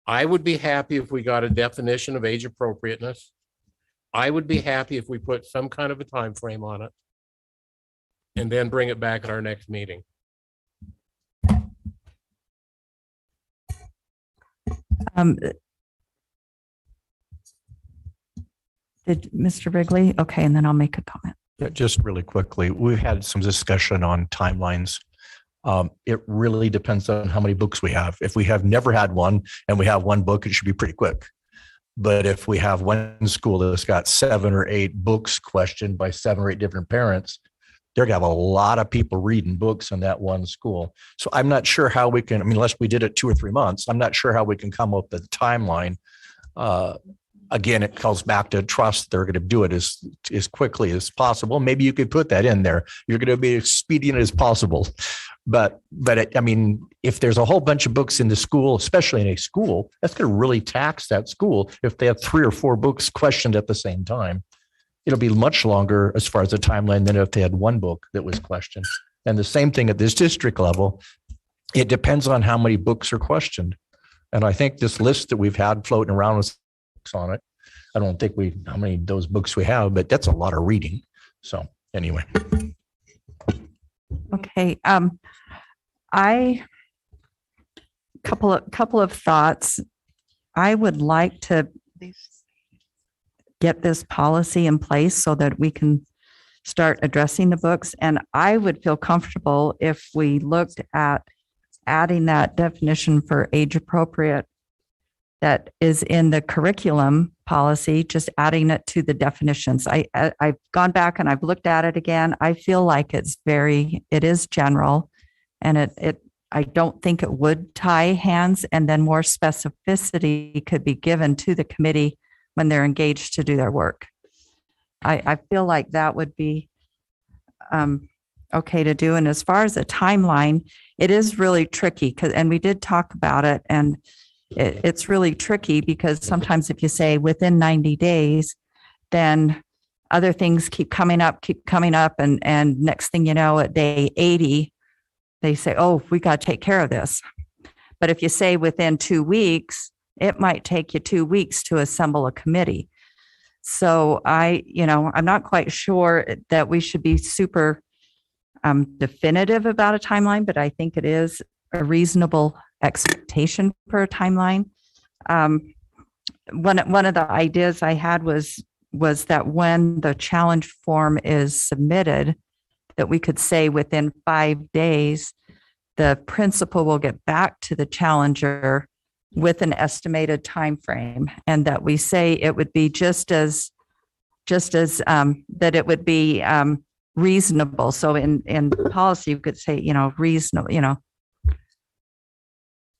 I would be happy if we got a definition of age appropriateness. I would be happy if we put some kind of a time frame on it, and then bring it back at our next meeting. Did Mr. Wrigley? Okay, and then I'll make a comment. Yeah, just really quickly, we've had some discussion on timelines. It really depends on how many books we have. If we have never had one and we have one book, it should be pretty quick. But if we have one school that's got 7 or 8 books questioned by 7 or 8 different parents, they're going to have a lot of people reading books in that one school. So I'm not sure how we can, unless we did it 2 or 3 months, I'm not sure how we can come up with a timeline. Again, it calls back to trust. They're going to do it as quickly as possible. Maybe you could put that in there. You're going to be expedient as possible. But if there's a whole bunch of books in the school, especially in a school, that's going to really tax that school. If they have 3 or 4 books questioned at the same time, it'll be much longer as far as the timeline than if they had one book that was questioned. And the same thing at this district level, it depends on how many books are questioned. And I think this list that we've had floating around with books on it, I don't think how many of those books we have, but that's a lot of reading. So anyway. Okay. Couple of thoughts. I would like to get this policy in place so that we can start addressing the books. And I would feel comfortable if we looked at adding that definition for age appropriate that is in the curriculum policy, just adding it to the definitions. I've gone back and I've looked at it again. I feel like it is general, and I don't think it would tie hands, and then more specificity could be given to the committee when they're engaged to do their work. I feel like that would be okay to do. And as far as the timeline, it is really tricky and we did talk about it, and it's really tricky because sometimes if you say within 90 days, then other things keep coming up, and next thing you know, at day 80, they say, oh, we got to take care of this. But if you say within 2 weeks, it might take you 2 weeks to assemble a committee. So I'm not quite sure that we should be super definitive about a timeline, but I think it is a reasonable expectation for a timeline. One of the ideas I had was that when the challenge form is submitted, that we could say within 5 days, the principal will get back to the challenger with an estimated time frame, and that we say it would be just as that it would be reasonable. So in policy, you could say, reasonable,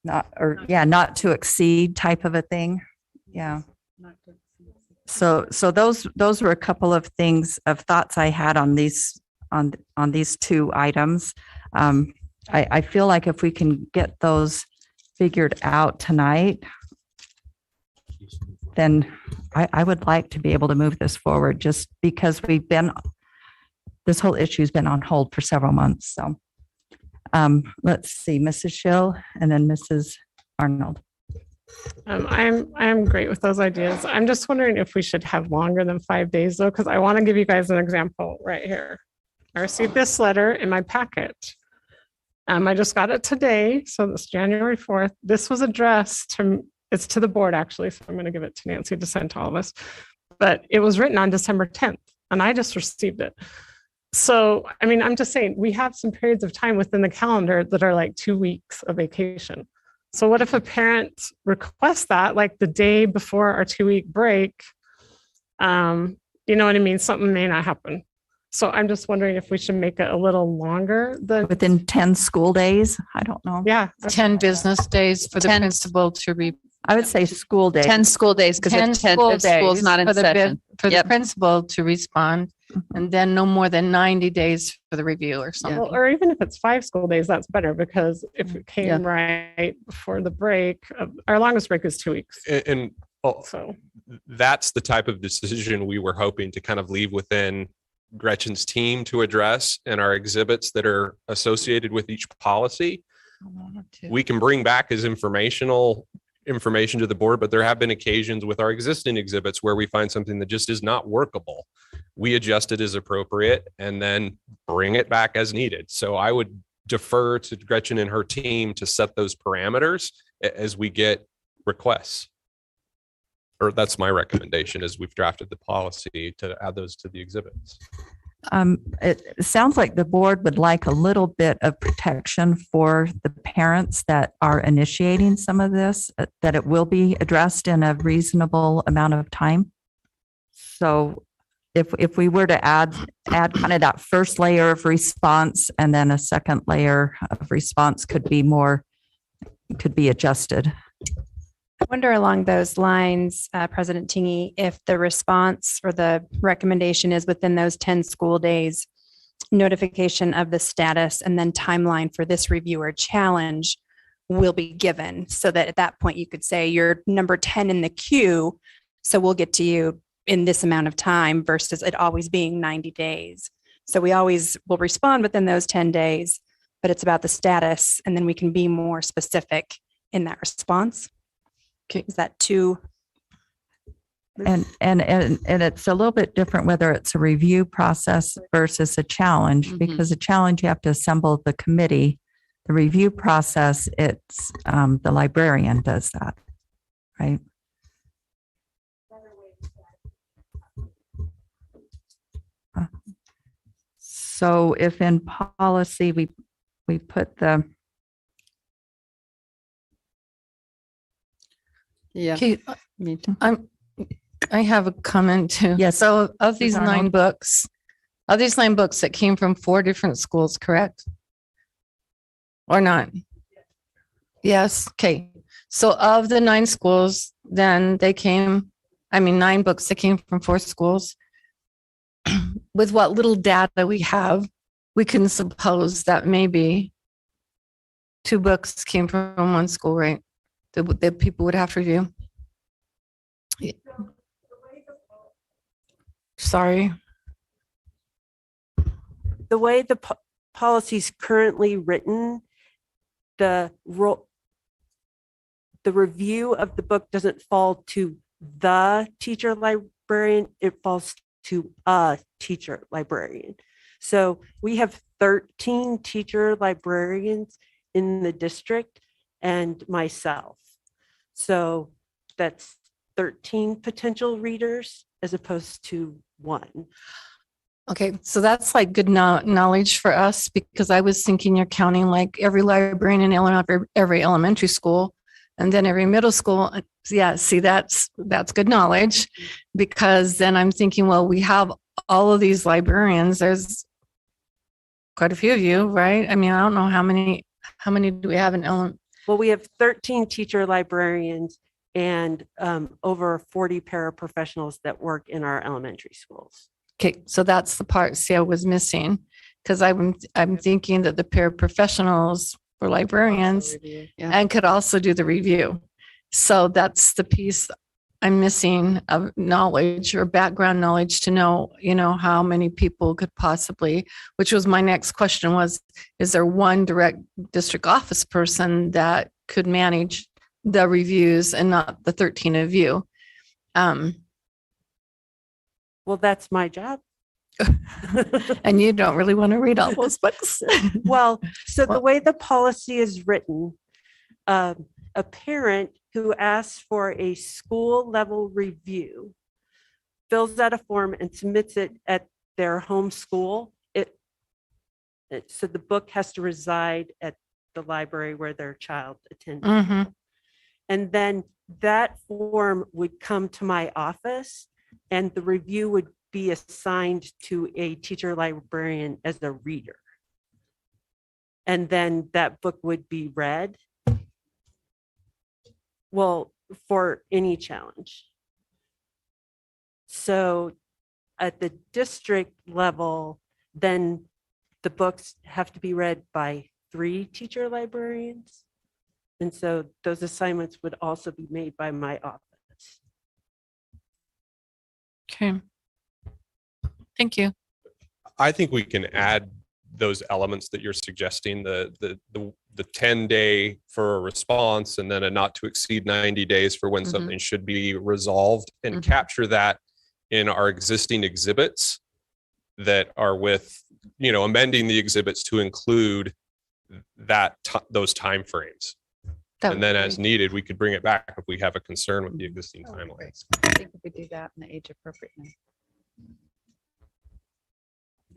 not to exceed type of a thing. Yeah. So those were a couple of thoughts I had on these two items. I feel like if we can get those figured out tonight, then I would like to be able to move this forward, just because this whole issue has been on hold for several months. So let's see, Mrs. Schill and then Mrs. Arnold. I'm great with those ideas. I'm just wondering if we should have longer than 5 days though, because I want to give you guys an example right here. I received this letter in my packet. I just got it today, so this January 4th. This was addressed it's to the board actually, so I'm going to give it to Nancy to send to all of us. But it was written on December 10th, and I just received it. So, I'm just saying we have some periods of time within the calendar that are like 2 weeks of vacation. So what if a parent requests that like the day before our 2-week break? You know what I mean? Something may not happen. So I'm just wondering if we should make it a little longer than within 10 school days. I don't know. Yeah. 10 business days for the principal to I would say school days. 10 school days, because 10 it's 10 school school's days not in for the session. for the Yep. principal to respond, and then no more than 90 days for the review or something. Well, or even if it's 5 school days, that's better, because if it came right before the break, our longest break is 2 weeks. And So that's the type of decision we were hoping to kind of leave within Gretchen's team to address, and our exhibits that are associated with each policy. We can bring back as information to the board, but there have been occasions with our existing exhibits where we find something that just is not workable. We adjust it as appropriate and then bring it back as needed. So I would defer to Gretchen and her team to set those parameters as we get requests. Or that's my recommendation, as we've drafted the policy, to add those to the exhibits. It sounds like the board would like a little bit of protection for the parents that are initiating some of this, that it will be addressed in a reasonable amount of time. So if we were to add kind of that first layer of response, and then a second layer of response could be adjusted. I wonder along those lines, President Tingy, if the response or the recommendation is within those 10 school days, notification of the status and then timeline for this review or challenge will be given, so that at that point you could say you're number 10 in the queue, so we'll get to you in this amount of time, versus it always being 90 days. So we always will respond within those 10 days, but it's about the status, and then we can be more specific in that response. Is that too? And it's a little bit different whether it's a review process versus a challenge, because a challenge, you have to assemble the committee. The review process, it's the librarian does that, right? So if in policy we put the Yeah. Okay, Me too. I have a comment too. Yes. So of these Arnold. 9 books, that came from 4 different schools, correct? Or not? Yes. Okay. So of the 9 schools, then they came, 9 books that came from 4 schools. With what little data we have, we can suppose that maybe 2 books came from 1 school, right? That people would have to review. Sorry. The way the policy is currently written, the review of the book doesn't fall to the teacher librarian, it falls to a teacher librarian. So we have 13 teacher librarians in the district and myself. So that's 13 potential readers as opposed to 1. Okay, so that's like good knowledge for us, because I was thinking you're counting like every librarian in every elementary school and then every middle school. Yeah, see, that's good knowledge, because then I'm thinking, well, we have all of these librarians. There's quite a few of you, right? I don't know how many do we have in elementary? Well, we have 13 teacher librarians and over 40 paraprofessionals that work in our elementary schools. Okay, so that's the part, see, I was missing, because I'm thinking that the paraprofessionals were librarians and could also do the review. So that's the piece I'm missing of knowledge or background knowledge to know, how many people could possibly, which was my next question was, is there one direct district office person that could manage the reviews and not the 13 of you? Well, that's my job. And you don't really want to read all those books. Well, so the way the policy is written, a parent who asks for a school level review fills out a form and submits it at their home school. So the book has to reside at the library where their child attends. Mm-hmm. And then that form would come to my office and the review would be assigned to a teacher librarian as a reader. And then that book would be read. Well, for any challenge. So at the district level, then the books have to be read by 3 teacher librarians. And so those assignments would also be made by my office. Okay. Thank you. I think we can add those elements that you're suggesting, the 10-day for a response and then a not to exceed 90 days for when something should be resolved, and capture that in our existing exhibits that are with, amending the exhibits to include those timeframes. And then as needed, we could bring it back if we have a concern with the existing timelines. I think we could do that in the age appropriateness.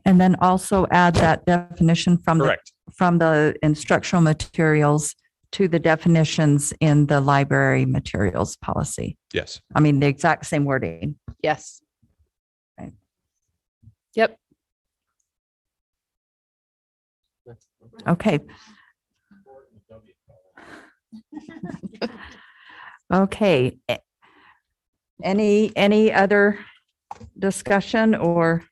And then also add that definition from Correct. from the instructional materials to the definitions in the library materials policy. Yes. The exact same wording. Yes. Right. Yep. Okay. Okay. Any other discussion or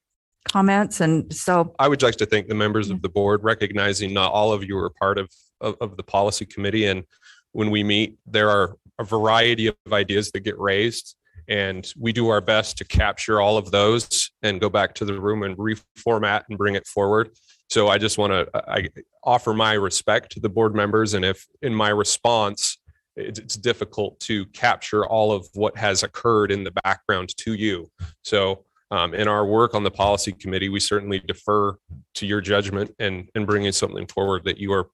comments? And so I would like to thank the members of the board, recognizing not all of you are part of the policy committee. And when we meet, there are a variety of ideas that get raised, and we do our best to capture all of those and go back to the room and reformat and bring it forward. So I just want to offer my respect to the board members. And if in my response, it's difficult to capture all of what has occurred in the background to you. So in our work on the policy committee, we certainly defer to your judgment and bringing something forward that you are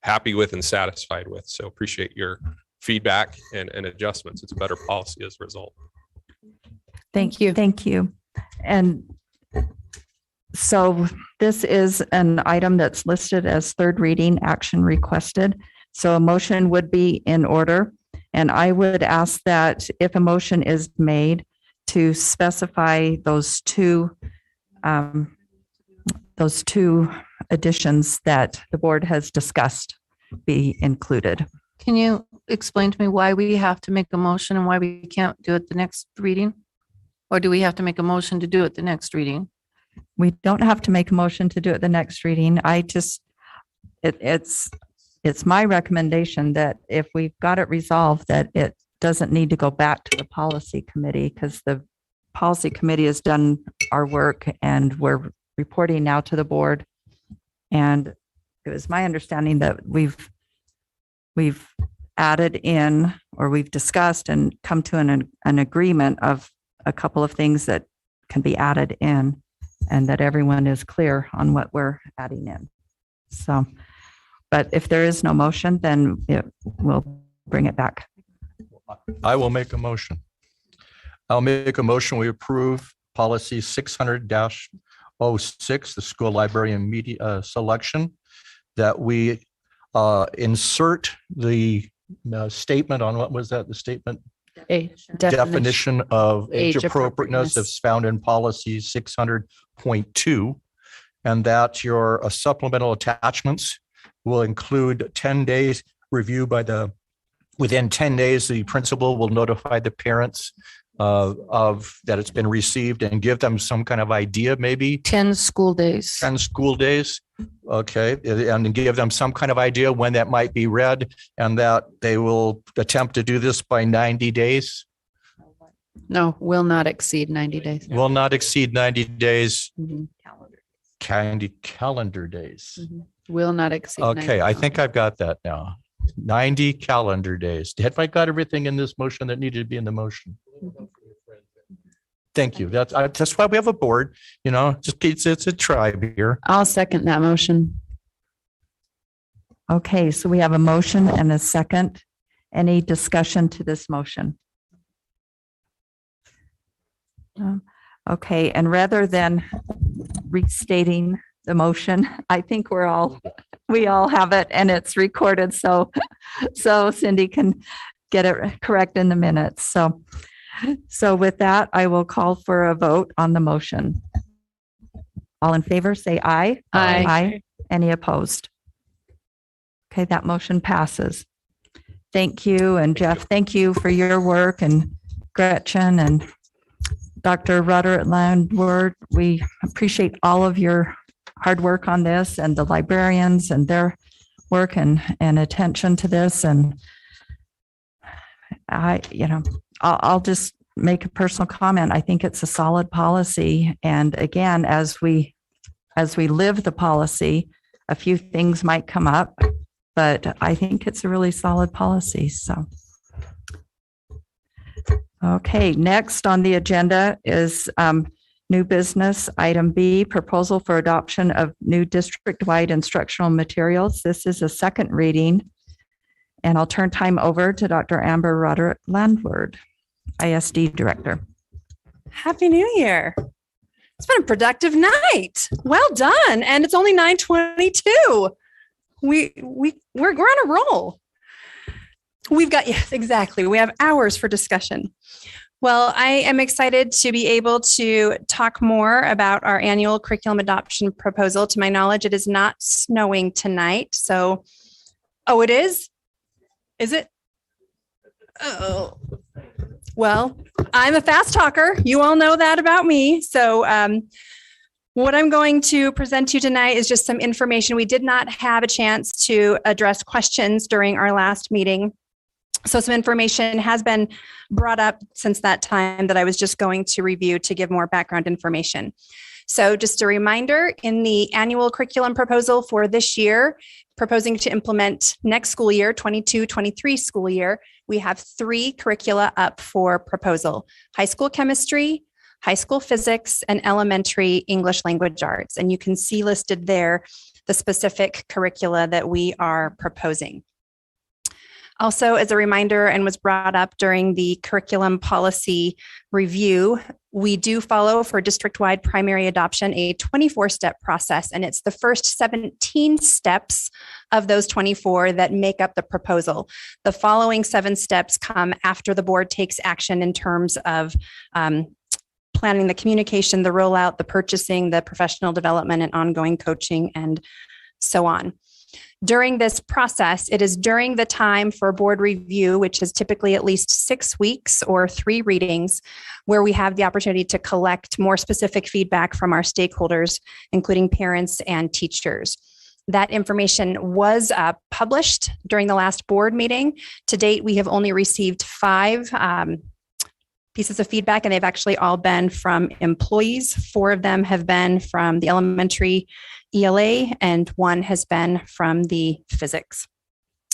happy with and satisfied with. So appreciate your feedback and adjustments. It's a better policy as a result. thank you. Thank you. And so this is an item that's listed as third reading action requested. So a motion would be in order. And I would ask that if a motion is made, to specify those two additions that the board has discussed. be included. Can you explain to me why we have to make a motion and why we can't do it the next reading? Or do we have to make a motion to do it the next reading? We don't have to make a motion to do it the next reading. It's my recommendation that if we've got it resolved, that it doesn't need to go back to the policy committee, because the policy committee has done our work and we're reporting now to the board. And it was my understanding that we've added in, or we've discussed and come to an agreement of a couple of things that can be added in, and that everyone is clear on what we're adding in. So, but if there is no motion, then we'll bring it back. I will make a motion. I'll make a motion. We approve policy 600-06, the school librarian media selection, that we insert the statement on, what was that? The statement A definition of age Age appropriateness appropriateness. as found in policy 600.2, and that your supplemental attachments will include 10 days review within 10 days, the principal will notify the parents of that it's been received and give them some kind of idea, maybe 10 school days. 10 school days. Okay. And give them some kind of idea when that might be read, and that they will attempt to do this by 90 days. No, will not exceed 90 days. Will not exceed 90 days. Mhm. Calendar days. Will not exceed. 90 Okay. I days. think I've got that now. 90 calendar days. Have I got everything in this motion that needed to be in the motion? Thank you. That's why we have a board, it's a tribe here. I'll second that motion. Okay, so we have a motion and a second. Any discussion to this motion? Okay, and rather than restating the motion, I think we all have it and it's recorded. So Cindy can get it correct in the minutes. So with that, I will call for a vote on the motion. All in favor, say aye. Aye. Aye. Any opposed? Okay, that motion passes. Thank you. And Jeff, thank you for your work, and Gretchen and Dr. Rudder at Landward. We appreciate all of your hard work on this, and the librarians and their work and attention to this. And I'll just make a personal comment. I think it's a solid policy. And again, as we live the policy, a few things might come up, but I think it's a really solid policy. So, okay, next on the agenda is new business, item B, proposal for adoption of new district-wide instructional materials. This is a second reading. And I'll turn time over to Dr. Amber Roderick Landward, ISD Director. Happy New Year. It's been a productive night. Well done. And it's only 9:22. We're on a roll. Yes, exactly. We have hours for discussion. Well, I am excited to be able to talk more about our annual curriculum adoption proposal. To my knowledge, it is not snowing tonight. So, it is? Is it? Oh, well, I'm a fast talker. You all know that about me. So what I'm going to present to you tonight is just some information. We did not have a chance to address questions during our last meeting. So some information has been brought up since that time that I was just going to review to give more background information. So just a reminder, in the annual curriculum proposal for this year, proposing to implement next school year, 22-23 school year, we have 3 curricula up for proposal: high school chemistry, high school physics, and elementary English language arts. And you can see listed there the specific curricula that we are proposing. Also, as a reminder, and was brought up during the curriculum policy review, we do follow for district-wide primary adoption a 24-step process, and it's the first 17 steps of those 24 that make up the proposal. The following 7 steps come after the board takes action in terms of planning the communication, the rollout, the purchasing, the professional development, and ongoing coaching, and so on. During this process, it is during the time for board review, which is typically at least 6 weeks or 3 readings, where we have the opportunity to collect more specific feedback from our stakeholders, including parents and teachers. That information was published during the last board meeting. To date, we have only received 5 pieces of feedback, and they've actually all been from employees. 4 of them have been from the elementary ELA, and 1 has been from the physics.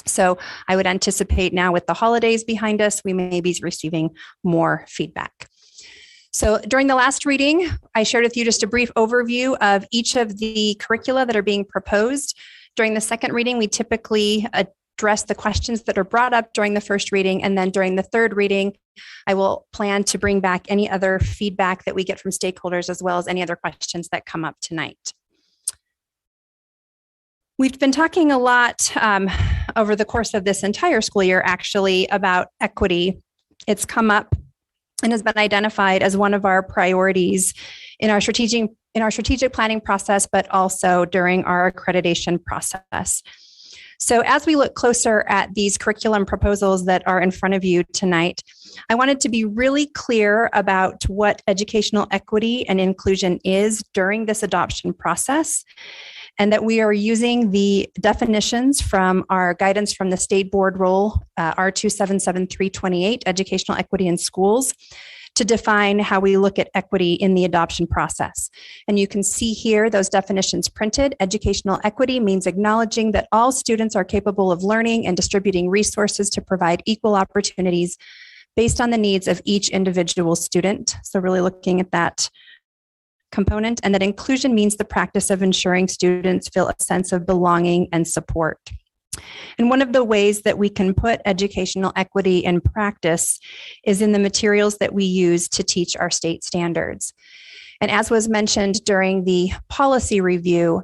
So I would anticipate now with the holidays behind us, we may be receiving more feedback. So during the last reading, I shared with you just a brief overview of each of the curricula that are being proposed. During the second reading, we typically address the questions that are brought up during the first reading. And then during the third reading, I will plan to bring back any other feedback that we get from stakeholders, as well as any other questions that come up tonight. We've been talking a lot over the course of this entire school year, actually, about equity. It's come up and has been identified as one of our priorities in our strategic planning process, but also during our accreditation process. So as we look closer at these curriculum proposals that are in front of you tonight, I wanted to be really clear about what educational equity and inclusion is during this adoption process, and that we are using the definitions from our guidance from the State Board Rule, R277328, Educational Equity in Schools, to define how we look at equity in the adoption process. And you can see here those definitions printed. Educational equity means acknowledging that all students are capable of learning and distributing resources to provide equal opportunities based on the needs of each individual student. So really looking at that component, and that inclusion means the practice of ensuring students feel a sense of belonging and support. And one of the ways that we can put educational equity in practice is in the materials that we use to teach our state standards. And as was mentioned during the policy review,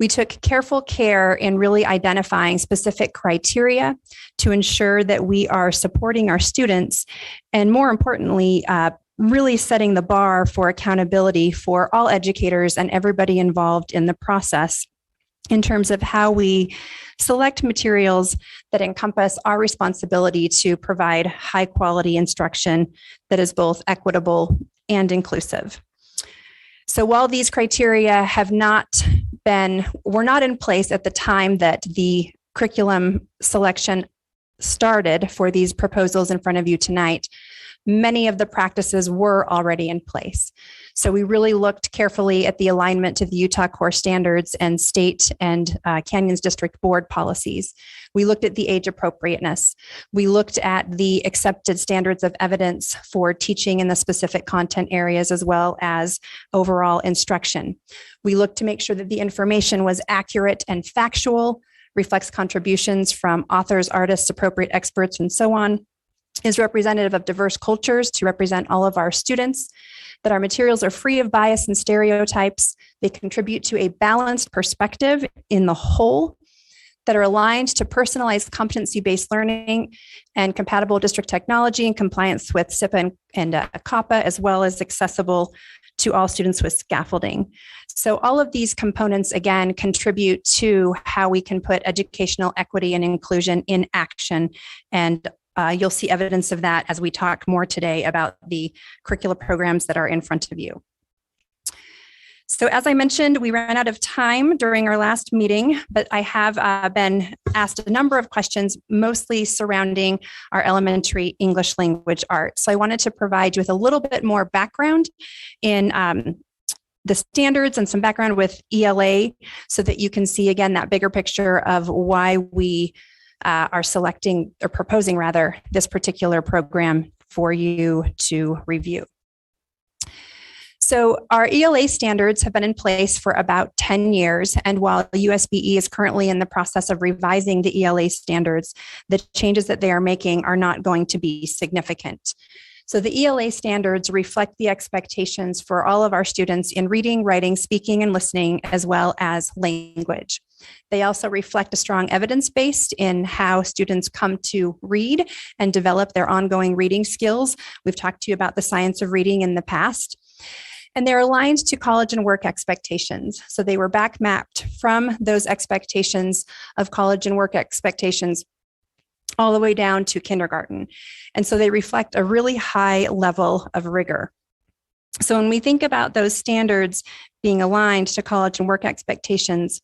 we took careful care in really identifying specific criteria to ensure that we are supporting our students, and more importantly, really setting the bar for accountability for all educators and everybody involved in the process in terms of how we select materials that encompass our responsibility to provide high quality instruction that is both equitable and inclusive. So while these criteria were not in place at the time that the curriculum selection started for these proposals in front of you tonight, many of the practices were already in place. So we really looked carefully at the alignment to the Utah core standards and state and Canyons District Board policies. We looked at the age appropriateness. We looked at the accepted standards of evidence for teaching in the specific content areas, as well as overall instruction. We looked to make sure that the information was accurate and factual, reflects contributions from authors, artists, appropriate experts, and so on, is representative of diverse cultures to represent all of our students, that our materials are free of bias and stereotypes, they contribute to a balanced perspective in the whole, that are aligned to personalized competency-based learning and compatible district technology in compliance with SIPA and COPPA, as well as accessible to all students with scaffolding. So all of these components, again, contribute to how we can put educational equity and inclusion in action, and you'll see evidence of that as we talk more today about the curricular programs that are in front of you. So as I mentioned, we ran out of time during our last meeting, but I have been asked a number of questions, mostly surrounding our elementary English language arts. So I wanted to provide you with a little bit more background in the standards and some background with ELA, so that you can see again that bigger picture of why we are selecting, or proposing rather, this particular program for you to review. So our ELA standards have been in place for about 10 years, and while USBE is currently in the process of revising the ELA standards, the changes that they are making are not going to be significant. So the ELA standards reflect the expectations for all of our students in reading, writing, speaking, and listening, as well as language. They also reflect a strong evidence base in how students come to read and develop their ongoing reading skills. We've talked to you about the science of reading in the past. And they're aligned to college and work expectations. So they were back mapped from those expectations of college and work expectations all the way down to kindergarten. And so they reflect a really high level of rigor. So when we think about those standards being aligned to college and work expectations,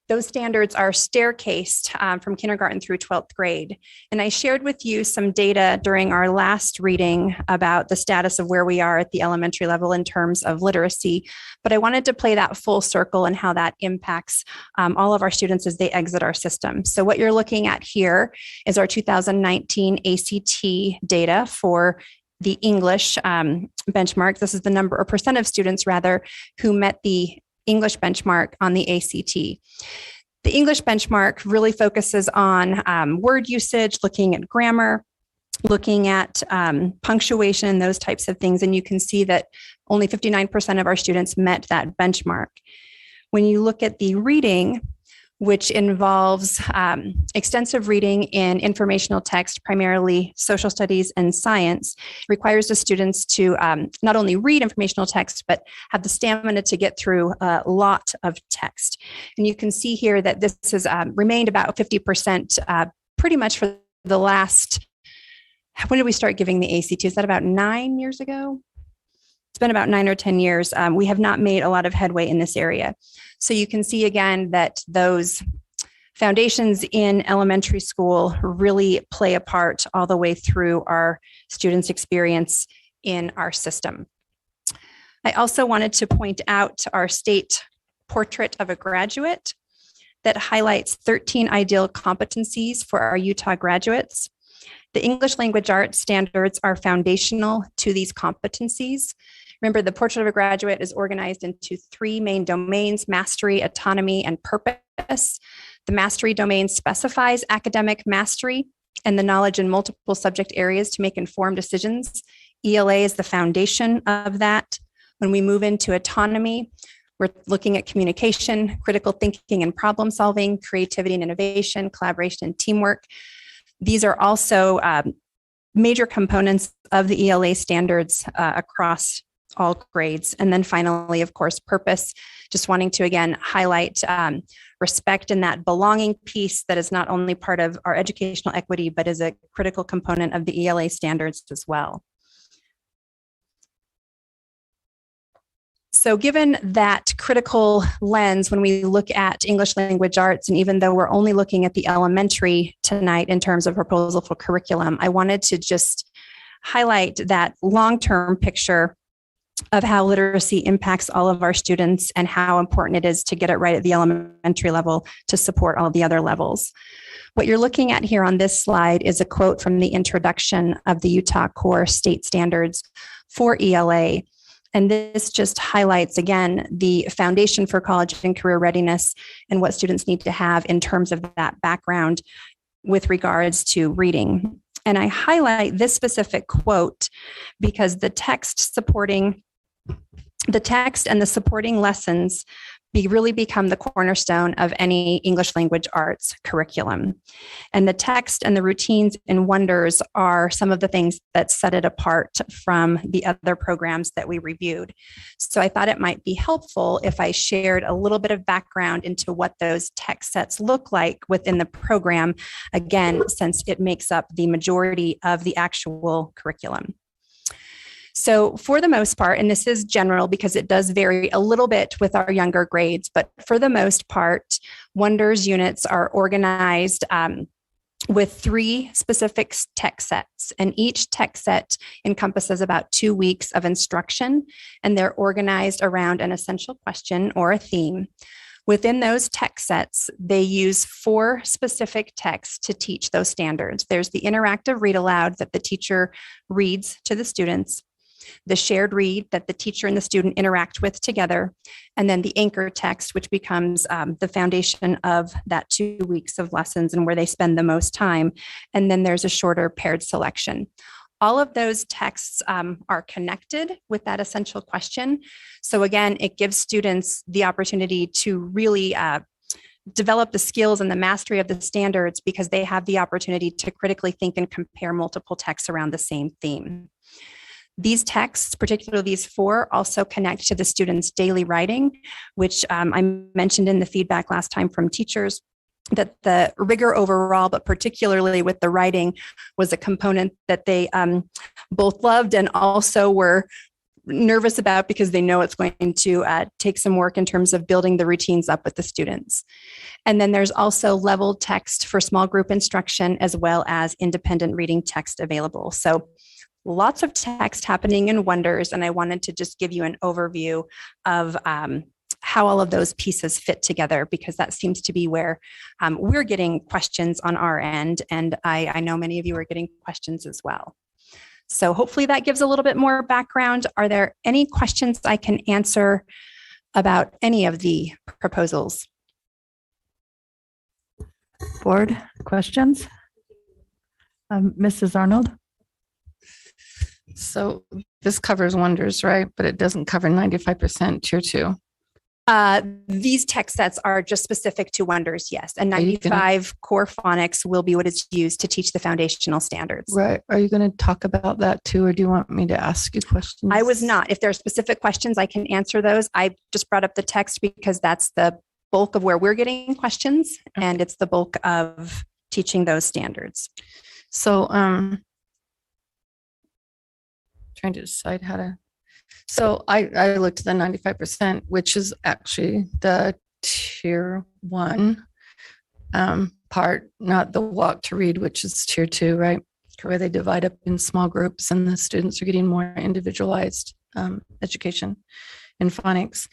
those standards are staircased from kindergarten through 12th grade. And I shared with you some data during our last reading about the status of where we are at the elementary level in terms of literacy. But I wanted to play that full circle and how that impacts all of our students as they exit our system. So what you're looking at here is our 2019 ACT data for the English benchmark. This is the number or percent of students rather who met the English benchmark on the ACT. The English benchmark really focuses on word usage, looking at grammar, looking at punctuation, and those types of things. And you can see that only 59% of our students met that benchmark. When you look at the reading, which involves extensive reading in informational text, primarily social studies and science, requires the students to not only read informational text, but have the stamina to get through a lot of text. And you can see here that this has remained about 50% pretty much for the last, when did we start giving the ACT? Is that about 9 years ago? It's been about 9 or 10 years. We have not made a lot of headway in this area. So you can see again that those foundations in elementary school really play a part all the way through our students' experience in our system. I also wanted to point out our state portrait of a graduate that highlights 13 ideal competencies for our Utah graduates. The English language arts standards are foundational to these competencies. Remember, the portrait of a graduate is organized into 3 main domains: mastery, autonomy, and purpose. The mastery domain specifies academic mastery and the knowledge in multiple subject areas to make informed decisions. ELA is the foundation of that. When we move into autonomy, we're looking at communication, critical thinking and problem solving, creativity and innovation, collaboration and teamwork. These are also major components of the ELA standards across all grades. And then finally, of course, purpose, just wanting to again highlight respect in that belonging piece that is not only part of our educational equity, but is a critical component of the ELA standards as well. So given that critical lens, when we look at English language arts, and even though we're only looking at the elementary tonight in terms of proposal for curriculum, I wanted to just highlight that long-term picture of how literacy impacts all of our students and how important it is to get it right at the elementary level to support all of the other levels. What you're looking at here on this slide is a quote from the introduction of the Utah Core State Standards for ELA. And this just highlights, again, the foundation for college and career readiness and what students need to have in terms of that background with regards to reading. And I highlight this specific quote because the text and the supporting lessons really become the cornerstone of any English language arts curriculum. And the text and the routines and wonders are some of the things that set it apart from the other programs that we reviewed. So I thought it might be helpful if I shared a little bit of background into what those text sets look like within the program, again, since it makes up the majority of the actual curriculum. So for the most part, and this is general because it does vary a little bit with our younger grades, but for the most part, Wonders units are organized with 3 specific text sets, and each text set encompasses about 2 weeks of instruction, and they're organized around an essential question or a theme. Within those text sets, they use 4 specific texts to teach those standards. There's the interactive read aloud that the teacher reads to the students, the shared read that the teacher and the student interact with together, and then the anchor text, which becomes the foundation of that 2 weeks of lessons and where they spend the most time. And then there's a shorter paired selection. All of those texts are connected with that essential question. So again, it gives students the opportunity to really develop the skills and the mastery of the standards because they have the opportunity to critically think and compare multiple texts around the same theme. These texts, particularly these 4, also connect to the students' daily writing, which I mentioned in the feedback last time from teachers, that the rigor overall, but particularly with the writing, was a component that they both loved and also were nervous about, because they know it's going to take some work in terms of building the routines up with the students. And then there's also leveled text for small group instruction, as well as independent reading text available. So lots of text happening in Wonders, and I wanted to just give you an overview of how all of those pieces fit together, because that seems to be where we're getting questions on our end, and I know many of you are getting questions as well. So hopefully that gives a little bit more background. Are there any questions I can answer about any of the proposals? Board questions? Mrs. Arnold? So this covers Wonders, right? But it doesn't cover 95% tier 2. These text sets are just specific to Wonders, yes. And Are you gonna- 95 core phonics will be what is used to teach the foundational standards. Right. Are you going to talk about that too, or do you want me to ask you questions? I was not. If there are specific questions, I can answer those. I just brought up the text because that's the bulk of where we're getting questions, and it's the bulk of teaching those standards. So, trying to decide how to. So I looked at the 95%, which is actually the tier 1 part, not the walk to read, which is tier 2, right? Where they divide up in small groups and the students are getting more individualized education in phonics.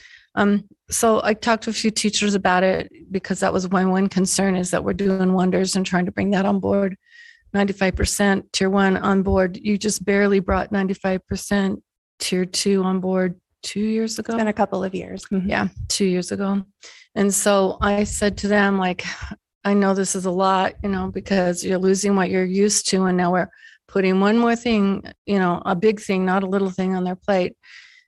So I talked to a few teachers about it, because that was my one concern, is that we're doing Wonders and trying to bring that on board. 95% tier 1 on board. You just barely brought 95% tier 2 on board 2 years ago. It's been a couple of years. Mhm. Yeah, 2 years ago. And so I said to them, like, I know this is a lot, because you're losing what you're used to. And now we're putting one more thing, a big thing, not a little thing, on their plate.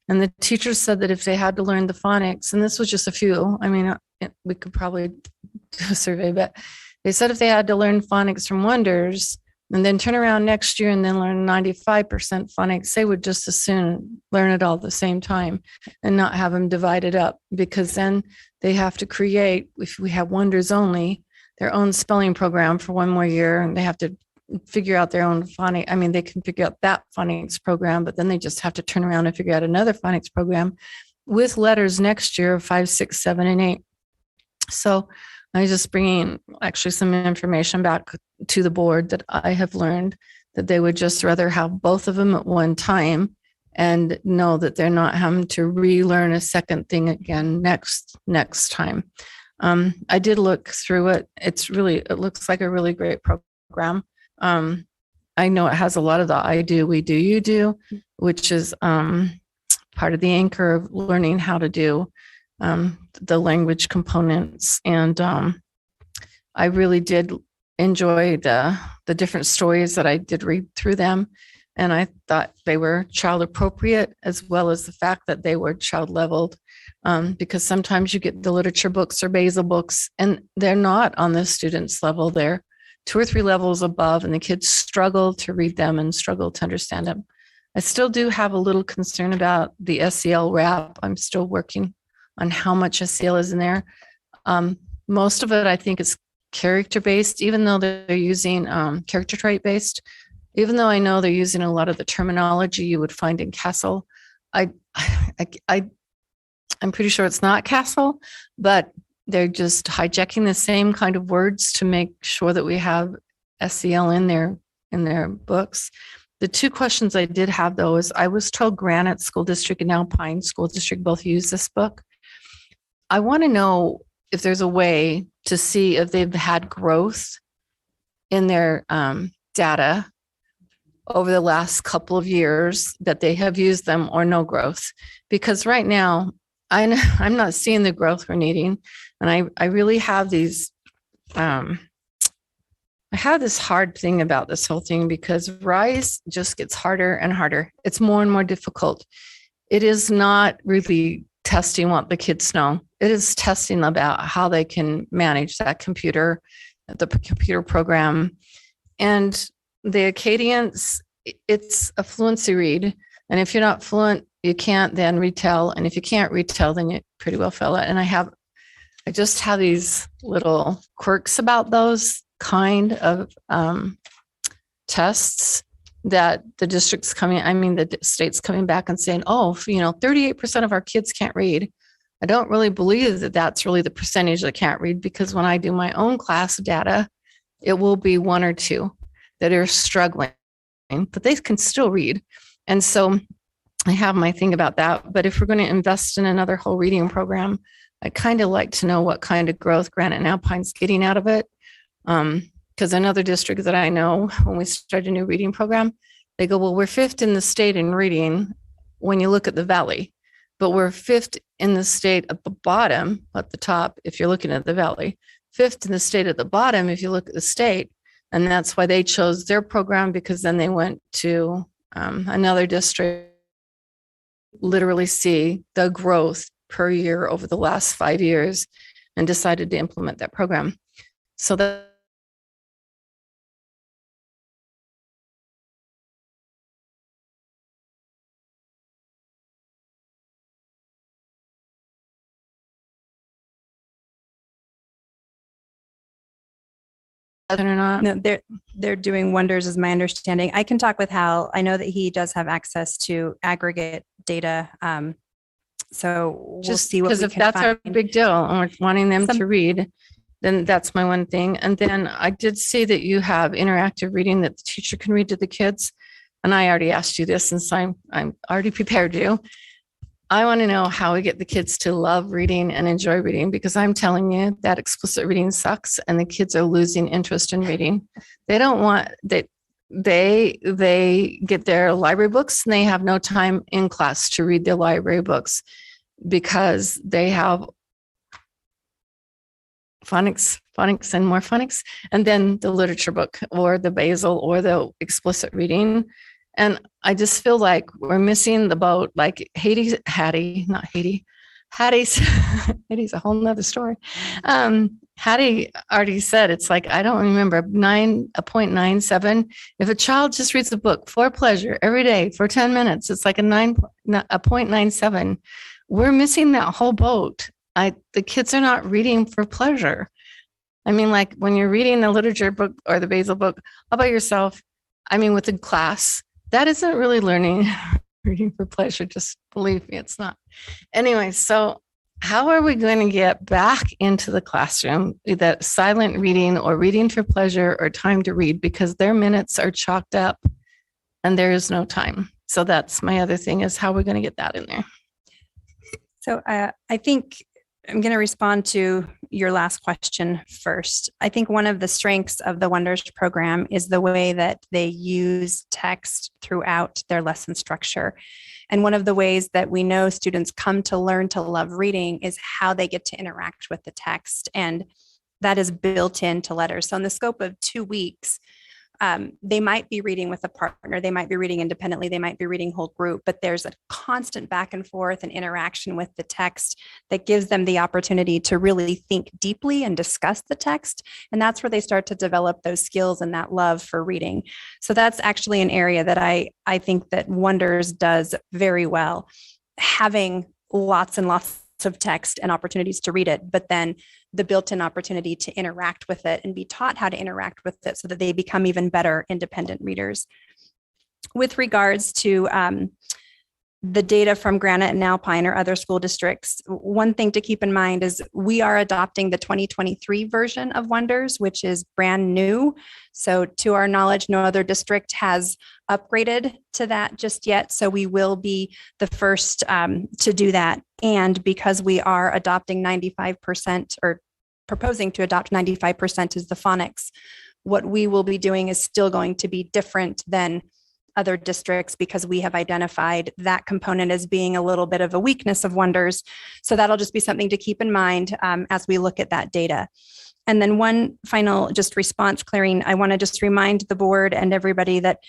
And the teachers said that if they had to learn the phonics, and this was just a few, we could probably do a survey, but they said if they had to learn phonics from Wonders and then turn around next year and then learn 95% phonics, they would just as soon learn it all at the same time and not have them divided up, because then they have to create, if we have Wonders only, their own spelling program for one more year, and they have to figure out their own phonics. They can figure out that phonics program, but then they just have to turn around and figure out another phonics program with letters next year of 5, 6, 7, and 8. So I was just bringing actually some information back to the board that I have learned that they would just rather have both of them at one time and know that they're not having to relearn a second thing again next time. I did look through it. It looks like a really great program. I know it has a lot of the I do, we do, you do, which is part of the anchor of learning how to do the language components. And I really did enjoy the different stories that I did read through them. And I thought they were child appropriate, as well as the fact that they were child leveled. Because sometimes you get the literature books or basal books, and they're not on the student's level. They're 2 or 3 levels above, and the kids struggle to read them and struggle to understand them. I still do have a little concern about the SEL wrap. I'm still working on how much SEL is in there. Most of it, I think, is character-based, even though they're using character trait-based. Even though I know they're using a lot of the terminology you would find in Castle, I'm pretty sure it's not Castle, but they're just hijacking the same kind of words to make sure that we have SEL in their books. The 2 questions I did have, though, is I was told Granite School District and Alpine School District both use this book. I want to know if there's a way to see if they've had growth in their data over the last couple of years that they have used them, or no growth. Because right now, I'm not seeing the growth we're needing. And I really have these, I have this hard thing about this whole thing, because RISE just gets harder and harder. It's more and more difficult. It is not really testing what the kids know. It is testing about how they can manage the computer program. And the Acadians, it's a fluency read. And if you're not fluent, you can't then retell. And if you can't retell, then you pretty well fail it. And I just have these little quirks about those kind of tests that the the state's coming back and saying, oh, 38% of our kids can't read. I don't really believe that that's really the percentage that can't read, because when I do my own class data, it will be 1 or 2 that are struggling, but they can still read. And so I have my thing about that. But if we're going to invest in another whole reading program, I kind of like to know what kind of growth Granite and Alpine's getting out of it. Because another district that I know, when we start a new reading program, they go, well, we're 5th in the state in reading when you look at the valley, but we're 5th in the state at the bottom, at the top, if you're looking at the valley, 5th in the state at the bottom, if you look at the state. And that's why they chose their program, because then they went to another district, literally see the growth per year over the last 5 years, and decided to implement that program. So that or not. No, they're doing wonders, is my understanding. I can talk with Hal. I know that he does have access to aggregate data. So we'll Just see what because we if can that's our find. big deal and we're wanting them Some- to read, then that's my one thing. And then I did see that you have interactive reading that the teacher can read to the kids. And I already asked you this, since I'm already prepared you. I want to know how we get the kids to love reading and enjoy reading, because I'm telling you that explicit reading sucks and the kids are losing interest in reading. They don't want that. They get their library books and they have no time in class to read their library books, because they have phonics and more phonics, and then the literature book or the basal or the explicit reading. And I just feel like we're missing the boat. Like Hattie's Hattie's a whole nother story. Hattie already said, it's like, I don't remember, 9.97. If a child just reads a book for pleasure every day for 10 minutes, it's like a 0.97. We're missing that whole boat. The kids are not reading for pleasure. I mean, like when you're reading the literature book or the basal book all by yourself, I mean, with a class, that isn't really learning reading for pleasure. Just believe me, it's not. Anyway, so how are we going to get back into the classroom, that silent reading or reading for pleasure or time to read, because their minutes are chalked up and there is no time. So that's my other thing, is how we're going to get that in there. So I think I'm going to respond to your last question first. I think one of the strengths of the Wonders program is the way that they use text throughout their lesson structure. And one of the ways that we know students come to learn to love reading is how they get to interact with the text. And that is built into letters. So in the scope of 2 weeks, they might be reading with a partner, they might be reading independently, they might be reading whole group, but there's a constant back and forth and interaction with the text that gives them the opportunity to really think deeply and discuss the text. And that's where they start to develop those skills and that love for reading. So that's actually an area that I think that Wonders does very well, having lots and lots of text and opportunities to read it, but then the built-in opportunity to interact with it and be taught how to interact with it so that they become even better independent readers. With regards to the data from Granite and Alpine or other school districts, one thing to keep in mind is we are adopting the 2023 version of Wonders, which is brand new. So to our knowledge, no other district has upgraded to that just yet. So we will be the first to do that. And because we are adopting 95% or proposing to adopt 95% is the phonics, what we will be doing is still going to be different than other districts, because we have identified that component as being a little bit of a weakness of Wonders. So that'll just be something to keep in mind as we look at that data. And then one final just response, Clarice, I want to just remind the board and everybody that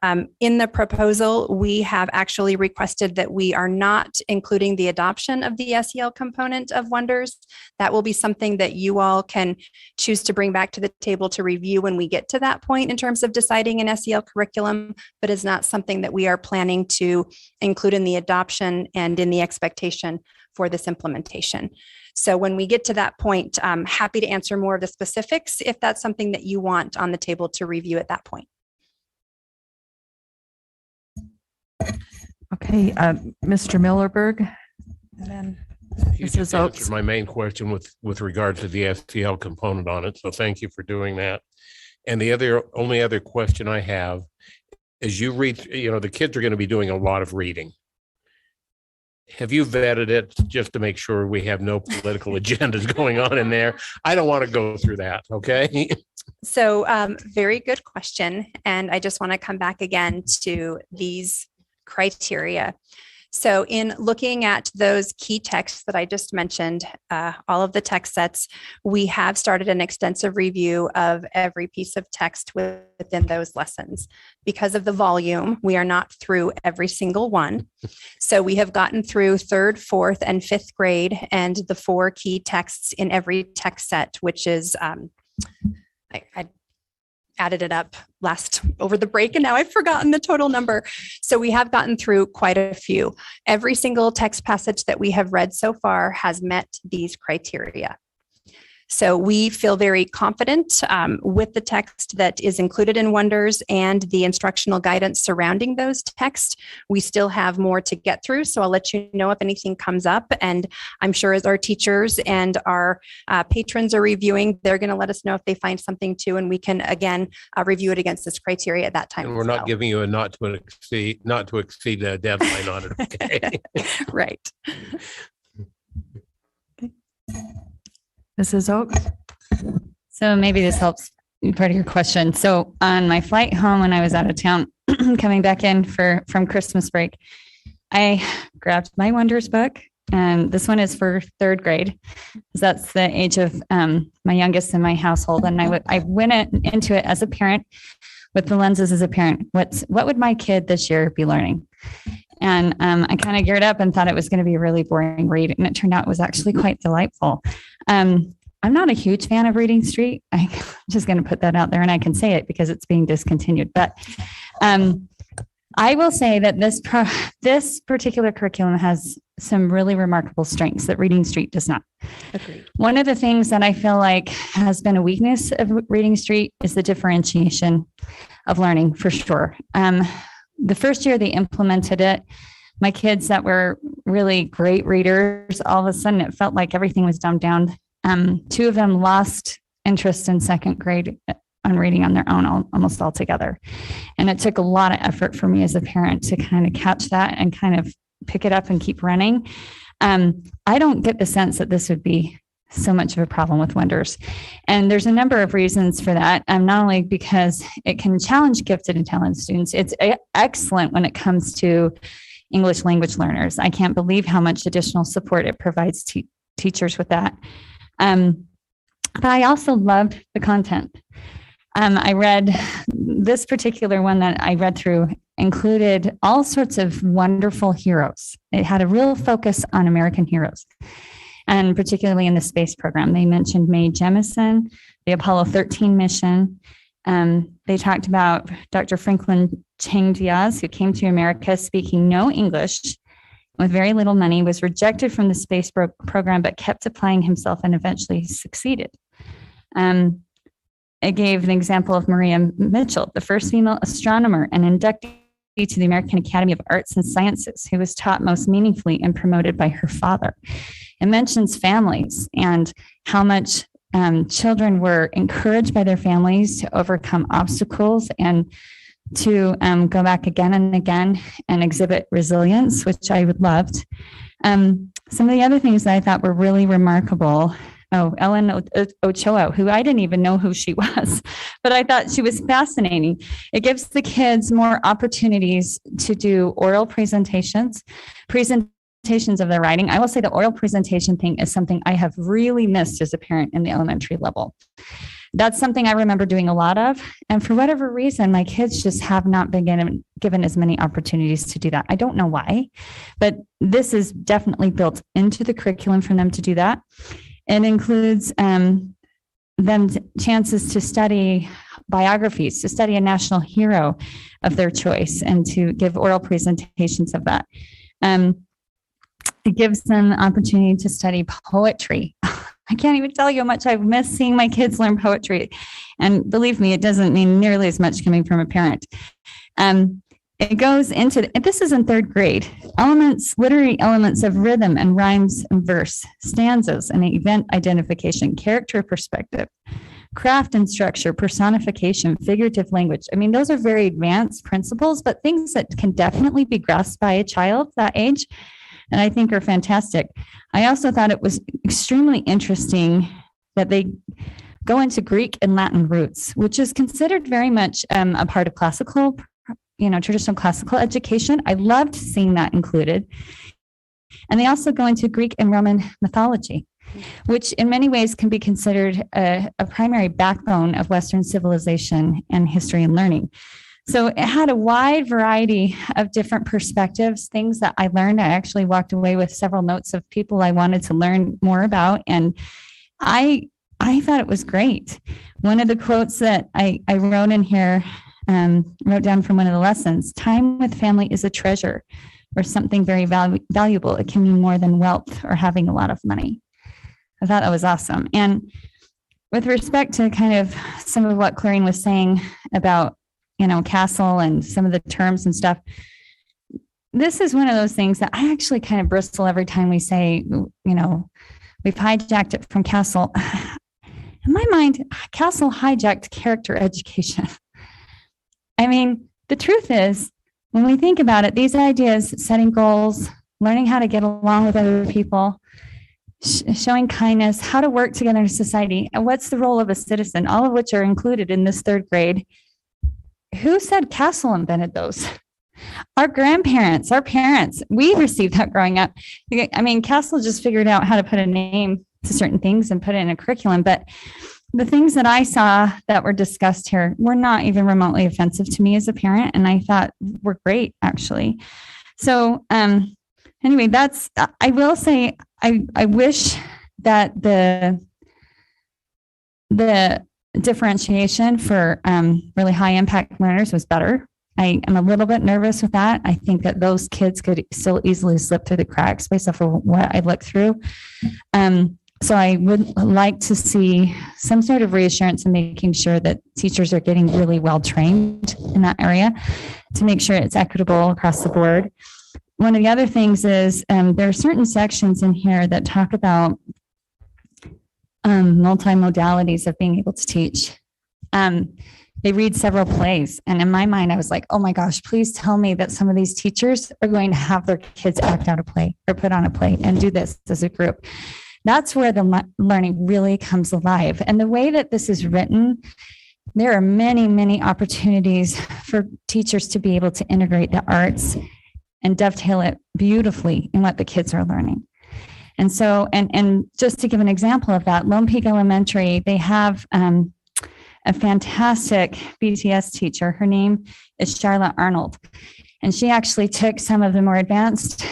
In the proposal, we have actually requested that we are not including the adoption of the SEL component of Wonders. That will be something that you all can choose to bring back to the table to review when we get to that point in terms of deciding an SEL curriculum, but is not something that we are planning to include in the adoption and in the expectation for this implementation. So when we get to that point, I'm happy to answer more of the specifics if that's something that you want on the table to review at that point. Okay, Mr. Millerberg. And then You Mrs. just Oakes. answered my main question with regard to the STL component on it. So thank you for doing that. And the only other question I have is you read, the kids are going to be doing a lot of reading. Have you vetted it just to make sure we have no political agendas going on in there? I don't want to go through that. Okay. So very good question. And I just want to come back again to these criteria. So in looking at those key texts that I just mentioned, all of the text sets, we have started an extensive review of every piece of text within those lessons. Because of the volume, we are not through every single one. So we have gotten through 3rd, 4th, and 5th grade and the 4 key texts in every text set, which is, I added it up over the break and now I've forgotten the total number. So we have gotten through quite a few. Every single text passage that we have read so far has met these criteria. So we feel very confident with the text that is included in Wonders and the instructional guidance surrounding those texts. We still have more to get through, so I'll let you know if anything comes up. And I'm sure as our teachers and our patrons are reviewing, they're going to let us know if they find something too, and we can again review it against this criteria at that time. And we're not giving you a not to exceed deadline on it. Okay. Right. Mrs. Oakes. So maybe this helps part of your question. So on my flight home when I was out of town, coming back in from Christmas break, I grabbed my Wonders book, and this one is for 3rd grade. That's the age of my youngest in my household, and I went into it as a parent with the lenses as a parent. What would my kid this year be learning? And I kind of geared up and thought it was going to be a really boring read. And it turned out it was actually quite delightful. I'm not a huge fan of Reading Street. I'm just going to put that out there, and I can say it because it's being discontinued. But I will say that this particular curriculum has some really remarkable strengths that Reading Street does not. Agreed. One of the things that I feel like has been a weakness of Reading Street is the differentiation of learning, for sure. The first year they implemented it, my kids that were really great readers, all of a sudden it felt like everything was dumbed down. 2 of them lost interest in 2nd grade on reading on their own almost altogether. And it took a lot of effort for me as a parent to kind of catch that and kind of pick it up and keep running. I don't get the sense that this would be so much of a problem with Wonders. And there's a number of reasons for that. Not only because it can challenge gifted and talented students, it's excellent when it comes to English language learners. I can't believe how much additional support it provides teachers with that. But I also loved the content. I read this particular one that I read through included all sorts of wonderful heroes. It had a real focus on American heroes. And particularly in the space program, they mentioned Mae Jemison, the Apollo 13 mission. They talked about Dr. Franklin Chang Diaz, who came to America speaking no English with very little money, was rejected from the space program, but kept applying himself and eventually succeeded. It gave an example of Maria Mitchell, the first female astronomer and inductee to the American Academy of Arts and Sciences, who was taught most meaningfully and promoted by her father. It mentions families and how much children were encouraged by their families to overcome obstacles and to go back again and again and exhibit resilience, which I loved. Some of the other things that I thought were really remarkable. Ellen Ochoa, who I didn't even know who she was, but I thought she was fascinating. It gives the kids more opportunities to do oral presentations of their writing. I will say the oral presentation thing is something I have really missed as a parent in the elementary level. That's something I remember doing a lot of. And for whatever reason, my kids just have not been given as many opportunities to do that. I don't know why, but this is definitely built into the curriculum for them to do that. It includes them chances to study biographies, to study a national hero of their choice, and to give oral presentations of that. It gives them an opportunity to study poetry. I can't even tell you how much I've missed seeing my kids learn poetry. And believe me, it doesn't mean nearly as much coming from a parent. It goes into, this is in third grade, literary elements of rhythm and rhymes and verse, stanzas and event identification, character perspective, craft and structure, personification, figurative language. I mean, those are very advanced principles, but things that can definitely be grasped by a child that age, and I think are fantastic. I also thought it was extremely interesting that they go into Greek and Latin roots, which is considered very much a part of classical, traditional classical education. I loved seeing that included. And they also go into Greek and Roman mythology, which in many ways can be considered a primary backbone of Western civilization and history and learning. So it had a wide variety of different perspectives, things that I learned. I actually walked away with several notes of people I wanted to learn more about. And I thought it was great. One of the quotes that I wrote in here, wrote down from one of the lessons: time with family is a treasure or something very valuable. It can mean more than wealth or having a lot of money. I thought that was awesome. And with respect to kind of some of what Clarine was saying about, castle and some of the terms and stuff, this is one of those things that I actually kind of bristle every time we say, we've hijacked it from castle. In my mind, castle hijacked character education. I mean, the truth is, when we think about it, these ideas, setting goals, learning how to get along with other people, showing kindness, how to work together in society, and what's the role of a citizen, all of which are included in this third grade. Who said castle invented those? Our grandparents, our parents, we received that growing up. I mean, castle just figured out how to put a name to certain things and put it in a curriculum, but the things that I saw that were discussed here were not even remotely offensive to me as a parent, and I thought were great, actually. So anyway, I will say, I wish that the differentiation for really high impact learners was better. I am a little bit nervous with that. I think that those kids could still easily slip through the cracks based off of what I looked through. So I would like to see some sort of reassurance in making sure that teachers are getting really well trained in that area to make sure it's equitable across the board. One of the other things is there are certain sections in here that talk about multimodalities of being able to teach. They read several plays. And in my mind, I was like, oh my gosh, please tell me that some of these teachers are going to have their kids act out a play or put on a play and do this as a group. That's where the learning really comes alive. And the way that this is written, there are many, many opportunities for teachers to be able to integrate the arts and dovetail it beautifully in what the kids are learning. And so, and just to give an example of that, Lone Peak Elementary, they have a fantastic BTS teacher. Her name is Charlotte Arnold. And she actually took some of the more advanced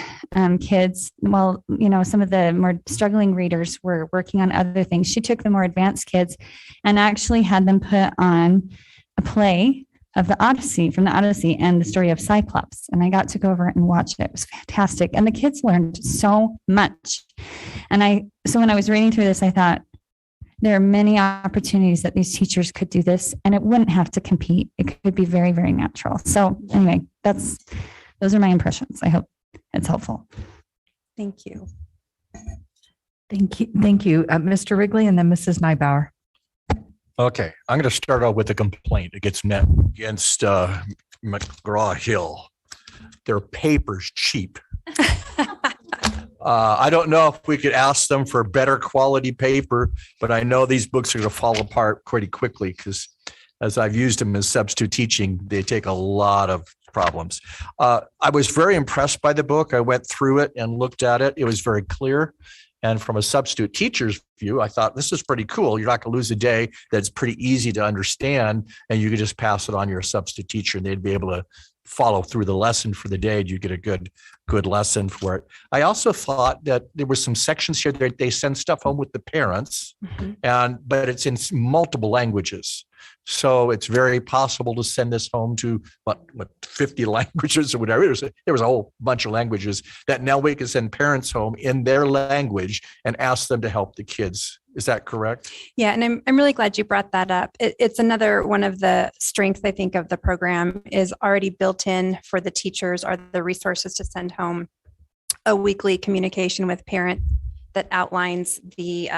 kids, well, some of the more struggling readers were working on other things. She took the more advanced kids and actually had them put on a play of the Odyssey, from the Odyssey, and the story of Cyclops. And I got to go over and watch it. It was fantastic. And the kids learned so much. And so when I was reading through this, I thought, there are many opportunities that these teachers could do this, and it wouldn't have to compete. It could be very, very natural. So anyway, those are my impressions. I hope it's helpful. Thank you. Thank you. Thank you, Mr. Wrigley, and then Mrs. Neibauer. Okay, I'm going to start out with a complaint that gets met against McGraw-Hill. Their paper's cheap. I don't know if we could ask them for better quality paper, but I know these books are going to fall apart pretty quickly because as I've used them as substitute teaching, they take a lot of problems. I was very impressed by the book. I went through it and looked at it. It was very clear. And from a substitute teacher's view, I thought this is pretty cool. You're not going to lose a day that's pretty easy to understand, and you could just pass it on to your substitute teacher and they'd be able to follow through the lesson for the day. You get a good lesson for it. I also thought that there were some sections here that they send stuff home with the parents, but it's in multiple languages. So it's very possible to send this home to what 50 languages or whatever. There was a whole bunch of languages that now we can send parents home in their language and ask them to help the kids. Is that correct? Yeah, and I'm really glad you brought that up. It's another one of the strengths, I think, of the program is already built in for the teachers are the resources to send home a weekly communication with parent that outlines the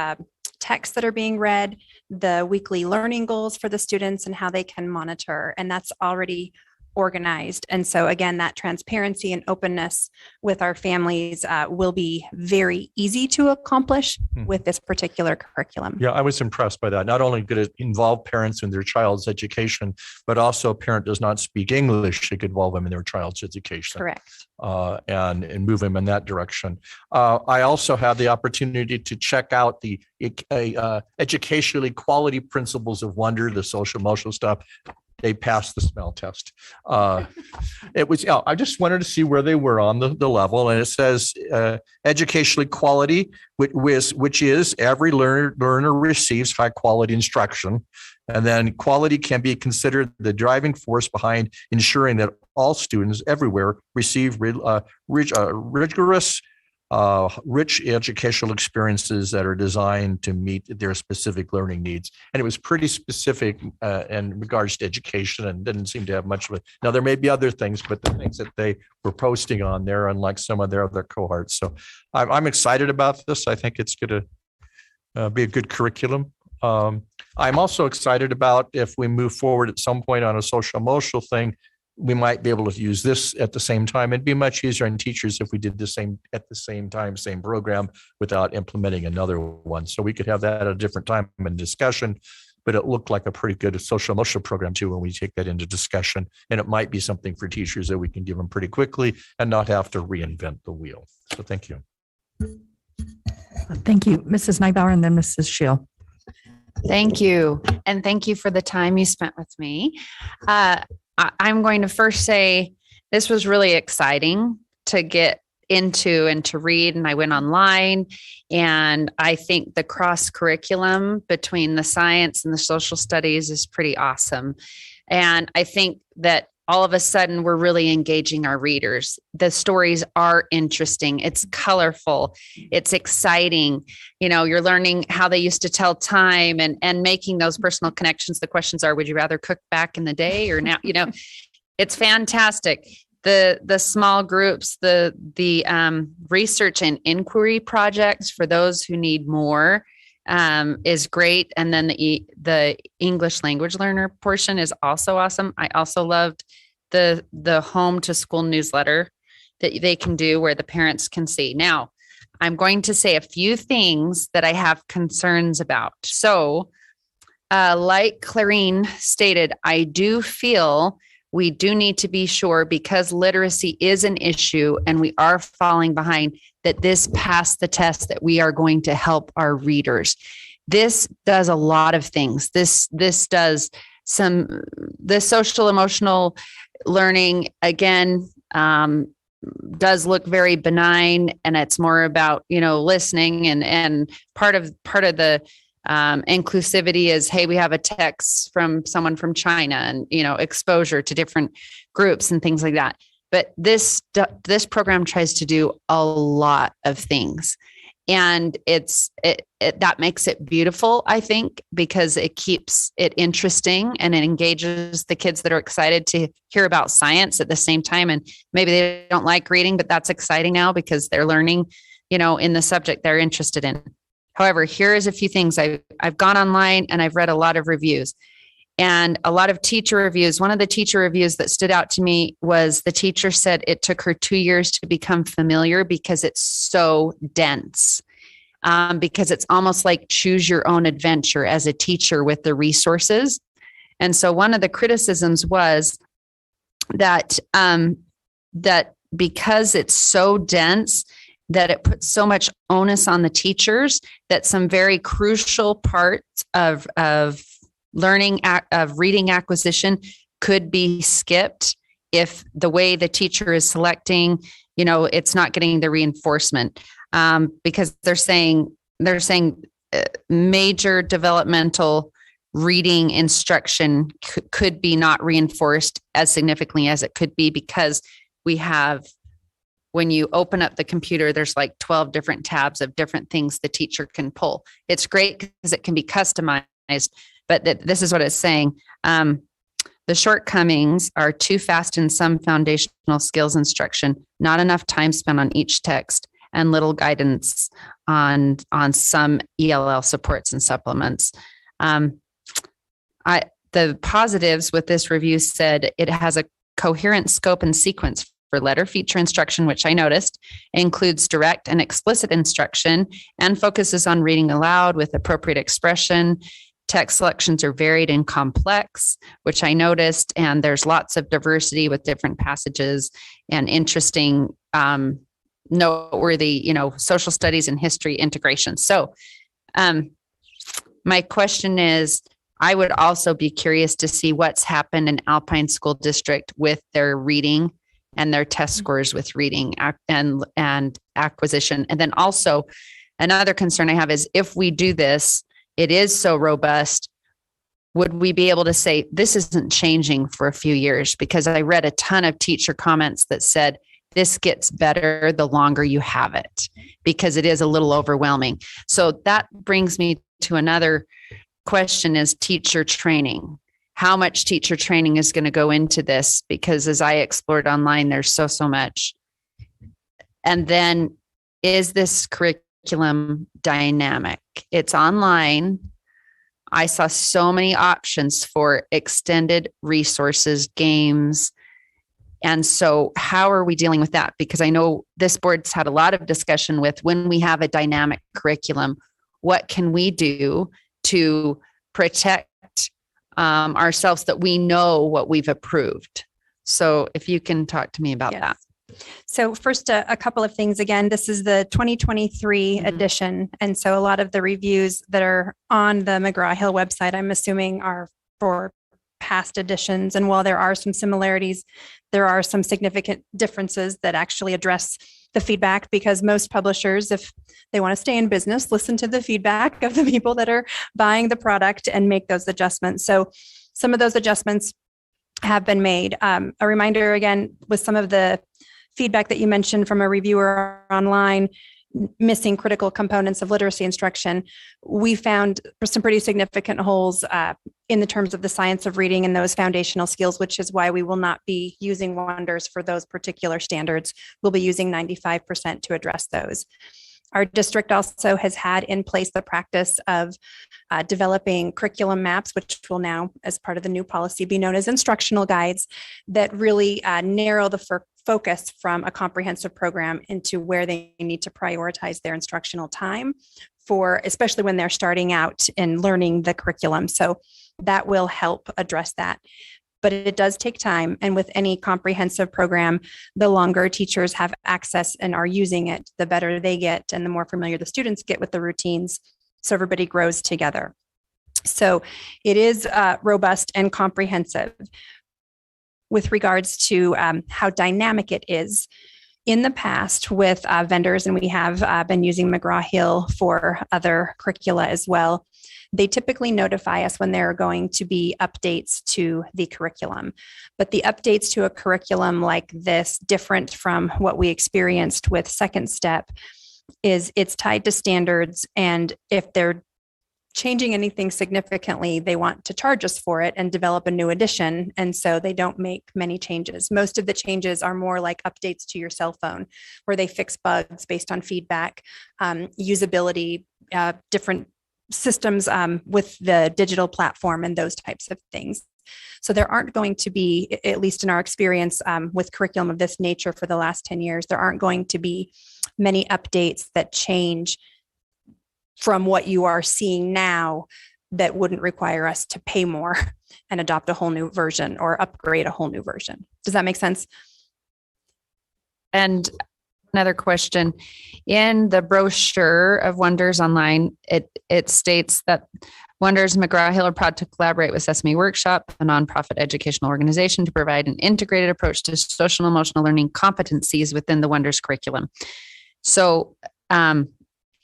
texts that are being read, the weekly learning goals for the students and how they can monitor. And that's already organized. And so again, that transparency and openness with our families will be very easy to accomplish with this particular curriculum. Yeah, I was impressed by that. Not only could it involve parents in their child's education, but also a parent does not speak English, it could involve them in their child's education. Correct. And move them in that direction. I also had the opportunity to check out the educational equality principles of wonder, the social emotional stuff. They passed the smell test. It was, I just wanted to see where they were on the level. And it says educational equality, which is every learner receives high quality instruction. And then quality can be considered the driving force behind ensuring that all students everywhere receive rigorous, rich educational experiences that are designed to meet their specific learning needs. And it was pretty specific in regards to education and didn't seem to have much of it. Now, there may be other things, but the things that they were posting on there, unlike some of their other cohorts. So I'm excited about this. I think it's going to be a good curriculum. I'm also excited about if we move forward at some point on a social emotional thing, we might be able to use this at the same time. It'd be much easier on teachers if we did the same at the same time, same program without implementing another one. So we could have that at a different time in discussion, but it looked like a pretty good social emotional program too when we take that into discussion. And it might be something for teachers that we can give them pretty quickly and not have to reinvent the wheel. So thank you. Thank you, Mrs. Neubauer, and then Mrs. Shield. Thank you. And thank you for the time you spent with me. I'm going to first say this was really exciting to get into and to read. And I went online, and I think the cross curriculum between the science and the social studies is pretty awesome. And I think that all of a sudden we're really engaging our readers. The stories are interesting. It's colorful. It's exciting. You know, you're learning how they used to tell time and making those personal connections. The questions are, would you rather cook back in the day or now? You know, it's fantastic. The small groups, the research and inquiry projects for those who need more is great. And then the English language learner portion is also awesome. I also loved the home to school newsletter that they can do where the parents can see. Now, I'm going to say a few things that I have concerns about. So, like Clarine stated, I do feel we do need to be sure, because literacy is an issue and we are falling behind, that this passed the test, that we are going to help our readers. This does a lot of things. This does the social emotional learning, again, does look very benign, and it's more about, listening and part of the inclusivity is, hey, we have a text from someone from China and, exposure to different groups and things like that. But this program tries to do a lot of things, and that makes it beautiful, I think, because it keeps it interesting and it engages the kids that are excited to hear about science at the same time. And maybe they don't like reading, but that's exciting now because they're learning, in the subject they're interested in. However, here is a few things. I've gone online and I've read a lot of reviews and a lot of teacher reviews. One of the teacher reviews that stood out to me was the teacher said it took her 2 years to become familiar because it's so dense, because it's almost like choose your own adventure as a teacher with the resources. And so one of the criticisms was that, that because it's so dense, that it puts so much onus on the teachers that some very crucial parts of learning of reading acquisition could be skipped if the way the teacher is selecting, it's not getting the reinforcement, because they're saying major developmental reading instruction could be not reinforced as significantly as it could be, because we have, when you open up the computer, there's like 12 different tabs of different things the teacher can pull. It's great because it can be customized, but this is what it's saying. The shortcomings are too fast in some foundational skills instruction, not enough time spent on each text, and little guidance on some ELL supports and supplements. The positives with this review said it has a coherent scope and sequence for letter feature instruction, which I noticed, includes direct and explicit instruction and focuses on reading aloud with appropriate expression. Text selections are varied and complex, which I noticed, and there's lots of diversity with different passages and interesting, noteworthy, social studies and history integration. So my question is, I would also be curious to see what's happened in Alpine School District with their reading and their test scores with reading and acquisition. And then also another concern I have is, if we do this, it is so robust, would we be able to say this isn't changing for a few years? Because I read a ton of teacher comments that said this gets better the longer you have it, because it is a little overwhelming. So that brings me to another question, is teacher training. How much teacher training is going to go into this? Because as I explored online, there's so much. And then, is this curriculum dynamic? It's online. I saw so many options for extended resources, games. And so how are we dealing with that? Because I know this board's had a lot of discussion with, when we have a dynamic curriculum, what can we do to protect ourselves, that we know what we've approved? So if you can talk to me about that. So first, a couple of things. Again, this is the 2023 edition. And so a lot of the reviews that are on the McGraw-Hill website, I'm assuming, are for past editions. And while there are some similarities, there are some significant differences that actually address the feedback, because most publishers, if they want to stay in business, listen to the feedback of the people that are buying the product and make those adjustments. So some of those adjustments have been made. A reminder again, with some of the feedback that you mentioned from a reviewer online, missing critical components of literacy instruction, we found some pretty significant holes in the terms of the science of reading and those foundational skills, which is why we will not be using Wonders for those particular standards. We'll be using 95% to address those. Our district also has had in place the practice of developing curriculum maps, which will now, as part of the new policy, be known as instructional guides, that really narrow the focus from a comprehensive program into where they need to prioritize their instructional time for, especially when they're starting out in learning the curriculum. So that will help address that. But it does take time. And with any comprehensive program, the longer teachers have access and are using it, the better they get and the more familiar the students get with the routines. So everybody grows together. So it is robust and comprehensive. With regards to how dynamic it is, in the past with vendors, and we have been using McGraw-Hill for other curricula as well, they typically notify us when there are going to be updates to the curriculum. But the updates to a curriculum like this, different from what we experienced with Second Step, is it's tied to standards. And if they're changing anything significantly, they want to charge us for it and develop a new edition. And so they don't make many changes. Most of the changes are more like updates to your cell phone, where they fix bugs based on feedback, usability, different systems with the digital platform and those types of things. So there aren't going to be, at least in our experience with curriculum of this nature for the last 10 years, there aren't going to be many updates that change from what you are seeing now that wouldn't require us to pay more and adopt a whole new version or upgrade a whole new version. Does that make sense? And Another question. In the brochure of Wonders Online, it states that Wonders McGraw-Hill are proud to collaborate with Sesame Workshop, a nonprofit educational organization, to provide an integrated approach to social and emotional learning competencies within the Wonders curriculum. So, and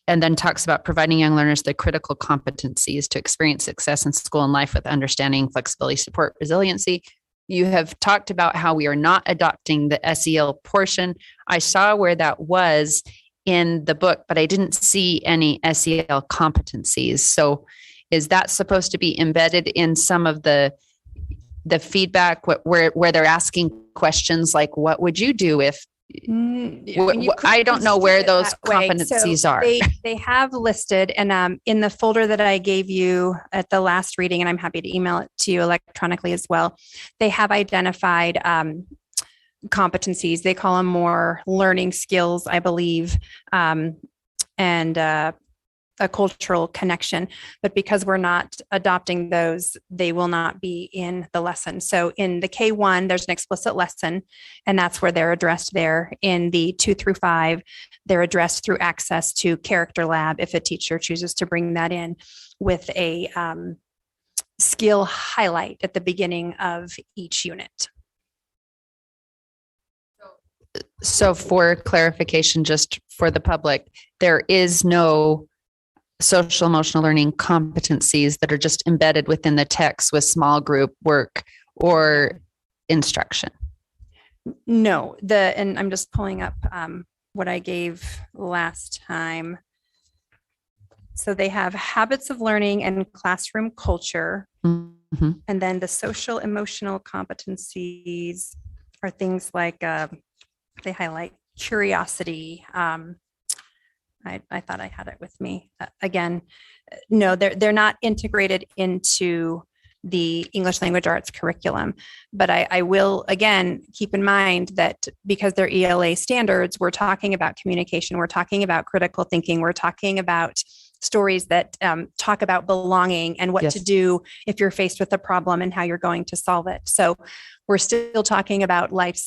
then talks about providing young learners the critical competencies to experience success in school and life with understanding, flexibility, support, resiliency. You have talked about how we are not adopting the SEL portion. I saw where that was in the book, but I didn't see any SEL competencies. So is that supposed to be embedded in some of the feedback where they're asking questions like, what would you do if, I don't know where those competencies are. They have listed, and in the folder that I gave you at the last reading, and I'm happy to email it to you electronically as well, they have identified competencies. They call them more learning skills, I believe, and a cultural connection. But because we're not adopting those, they will not be in the lesson. So in the K1, there's an explicit lesson, and that's where they're addressed there. In the 2 through 5, they're addressed through access to Character Lab if a teacher chooses to bring that in with a skill highlight at the beginning of each unit. So for clarification, just for the public, there is no social emotional learning competencies that are just embedded within the text with small group work or instruction. No, and I'm just pulling up what I gave last time. So they have habits of learning and classroom culture. Mm-hmm. And then the social emotional competencies are things like they highlight curiosity. I thought I had it with me. Again, no, they're not integrated into the English language arts curriculum. But I will, again, keep in mind that because they're ELA standards, we're talking about communication, we're talking about critical thinking, we're talking about stories that talk about belonging and what to do if you're faced with a problem and how you're going to solve it. So we're still talking about life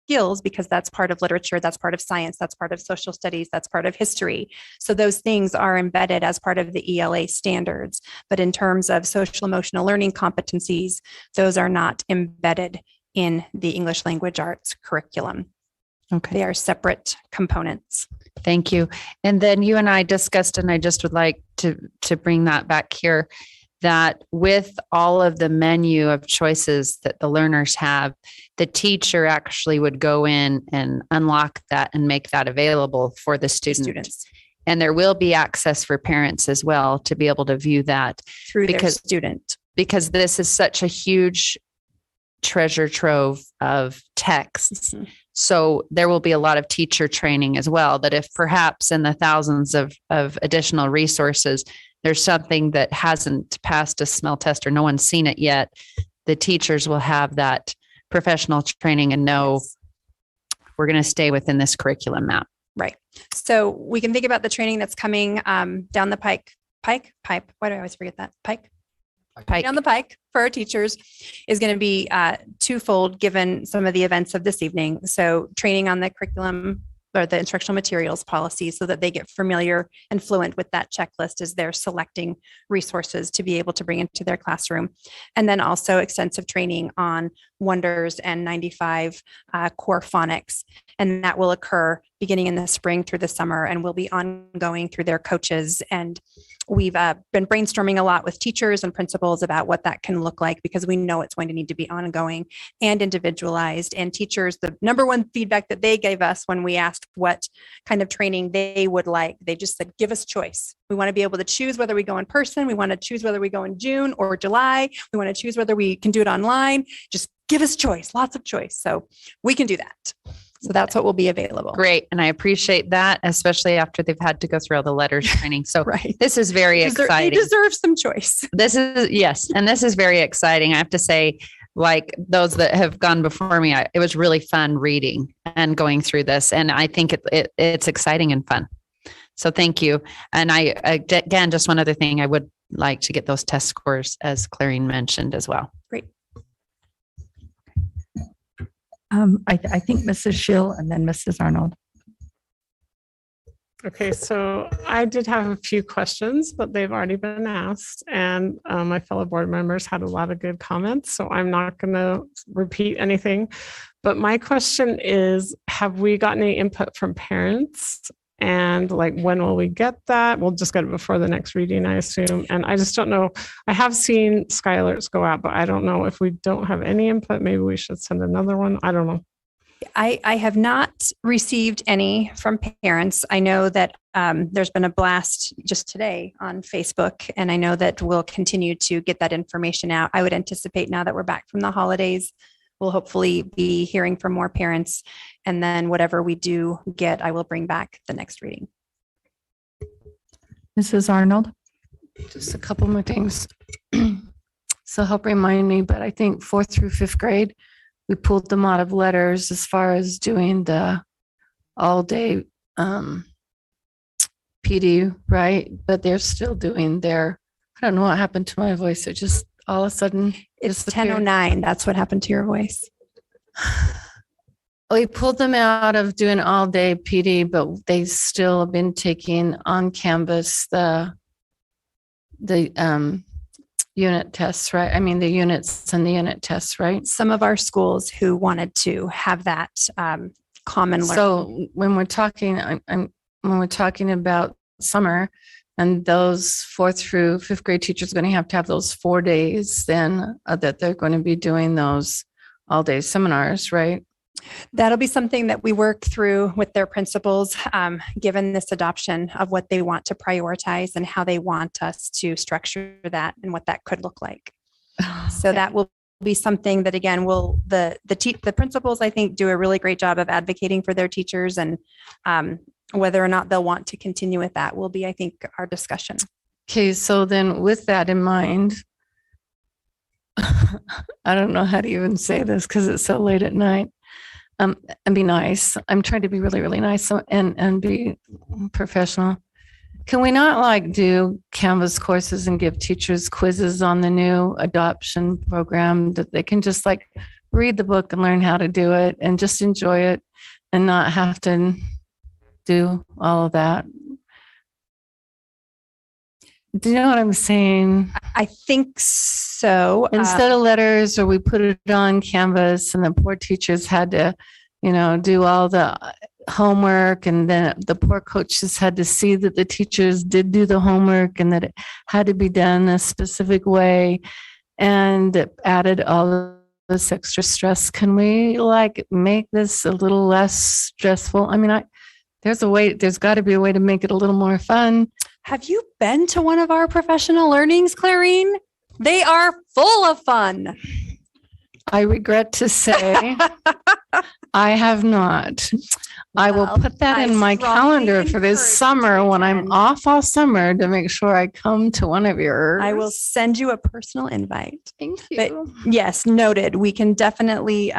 skills because that's part of literature, that's part of science, that's part of social studies, that's part of history. So those things are embedded as part of the ELA standards. But in terms of social emotional learning competencies, those are not embedded in the English language arts curriculum. Okay. They are separate components. Thank you. And then you and I discussed, and I just would like to bring that back here, that with all of the menu of choices that the learners have, the teacher actually would go in and unlock that and make that available for the students. And there will be access for parents as well to be able to view that through their student. Because this is such a huge treasure trove of texts. Mm-hmm. So there will be a lot of teacher training as well, that if perhaps in the thousands of additional resources, there's something that hasn't passed a smell test or no one's seen it yet, the teachers will have that professional training and know we're going to stay within this curriculum map. Right. So we can think about the training that's coming down the pike. Why do I always forget that? Pike. Down the pike for our teachers is going to be twofold given some of the events of this evening. So training on the curriculum or the instructional materials policy so that they get familiar and fluent with that checklist as they're selecting resources to be able to bring into their classroom. And then also extensive training on Wonders and 95 core phonics. And that will occur beginning in the spring through the summer and will be ongoing through their coaches. And we've been brainstorming a lot with teachers and principals about what that can look like because we know it's going to need to be ongoing and individualized. And teachers, the number one feedback that they gave us when we asked what kind of training they would like, they just said, give us choice. We want to be able to choose whether we go in person. We want to choose whether we go in June or July. We want to choose whether we can do it online. Just give us choice, lots of choice. So we can do that. So that's what will be available. Great. And I appreciate that, especially after they've had to go through all the letters training. So This is very exciting. They deserve some choice. This is, yes. And this is very exciting. I have to say, like those that have gone before me, it was really fun reading and going through this. And I think it's exciting and fun. So thank you. And again, just one other thing, I would like to get those test scores as Clarine mentioned as well. Great. I think Mrs. Schill and then Mrs. Arnold. Okay, so I did have a few questions, but they've already been asked. And my fellow board members had a lot of good comments, so I'm not going to repeat anything. But my question is, have we gotten any input from parents? And like, when will we get that? We'll just get it before the next reading, I assume. And I just don't know. I have seen Sky Alerts go out, but I don't know if we don't have any input, maybe we should send another one. I don't know. I have not received any from parents. I know that there's been a blast just today on Facebook, and I know that we'll continue to get that information out. I would anticipate now that we're back from the holidays, we'll hopefully be hearing from more parents. And then whatever we do get, I will bring back the next reading. Mrs. Arnold? Just a couple more things. So help remind me, but I think 4th through 5th grade, we pulled them out of letters as far as doing the all day PD, right? But they're still doing their, I don't know what happened to my voice. It just all of a sudden. It's 10:09. That's what happened to your voice. We pulled them out of doing all day PD, but they still have been taking on Canvas the unit tests, right? I mean, the units and the unit tests, right? Some of our schools who wanted to have that common learning. So when we're talking, when we're talking about summer, and those 4th through 5th grade teachers are going to have those 4 days then that they're going to be doing those all day seminars, right? That'll be something that we work through with their principals, given this adoption of what they want to prioritize and how they want us to structure that and what that could look like. So that will be something that, again, will the principals, I think, do a really great job of advocating for their teachers, and whether or not they'll want to continue with that will be, I think, our discussion. Okay, so then with that in mind, I don't know how to even say this because it's so late at night. And be nice. I'm trying to be really, really nice and be professional. Can we not like do Canvas courses and give teachers quizzes on the new adoption program that they can just like read the book and learn how to do it and just enjoy it and not have to do all of that? Do you know what I'm saying? I think so. Instead of letters, or we put it on Canvas and the poor teachers had to, do all the homework, and then the poor coaches had to see that the teachers did do the homework and that it had to be done a specific way, and it added all of this extra stress. Can we make this a little less stressful? I mean, there's got to be a way to make it a little more fun. Have you been to one of our professional learnings, Clarine? They are full of fun. I regret to say I have not. I will put that in my calendar for this summer when I'm off all summer to make sure I come to one of yours. I will send you a personal invite. Thank you. But yes, noted. We can definitely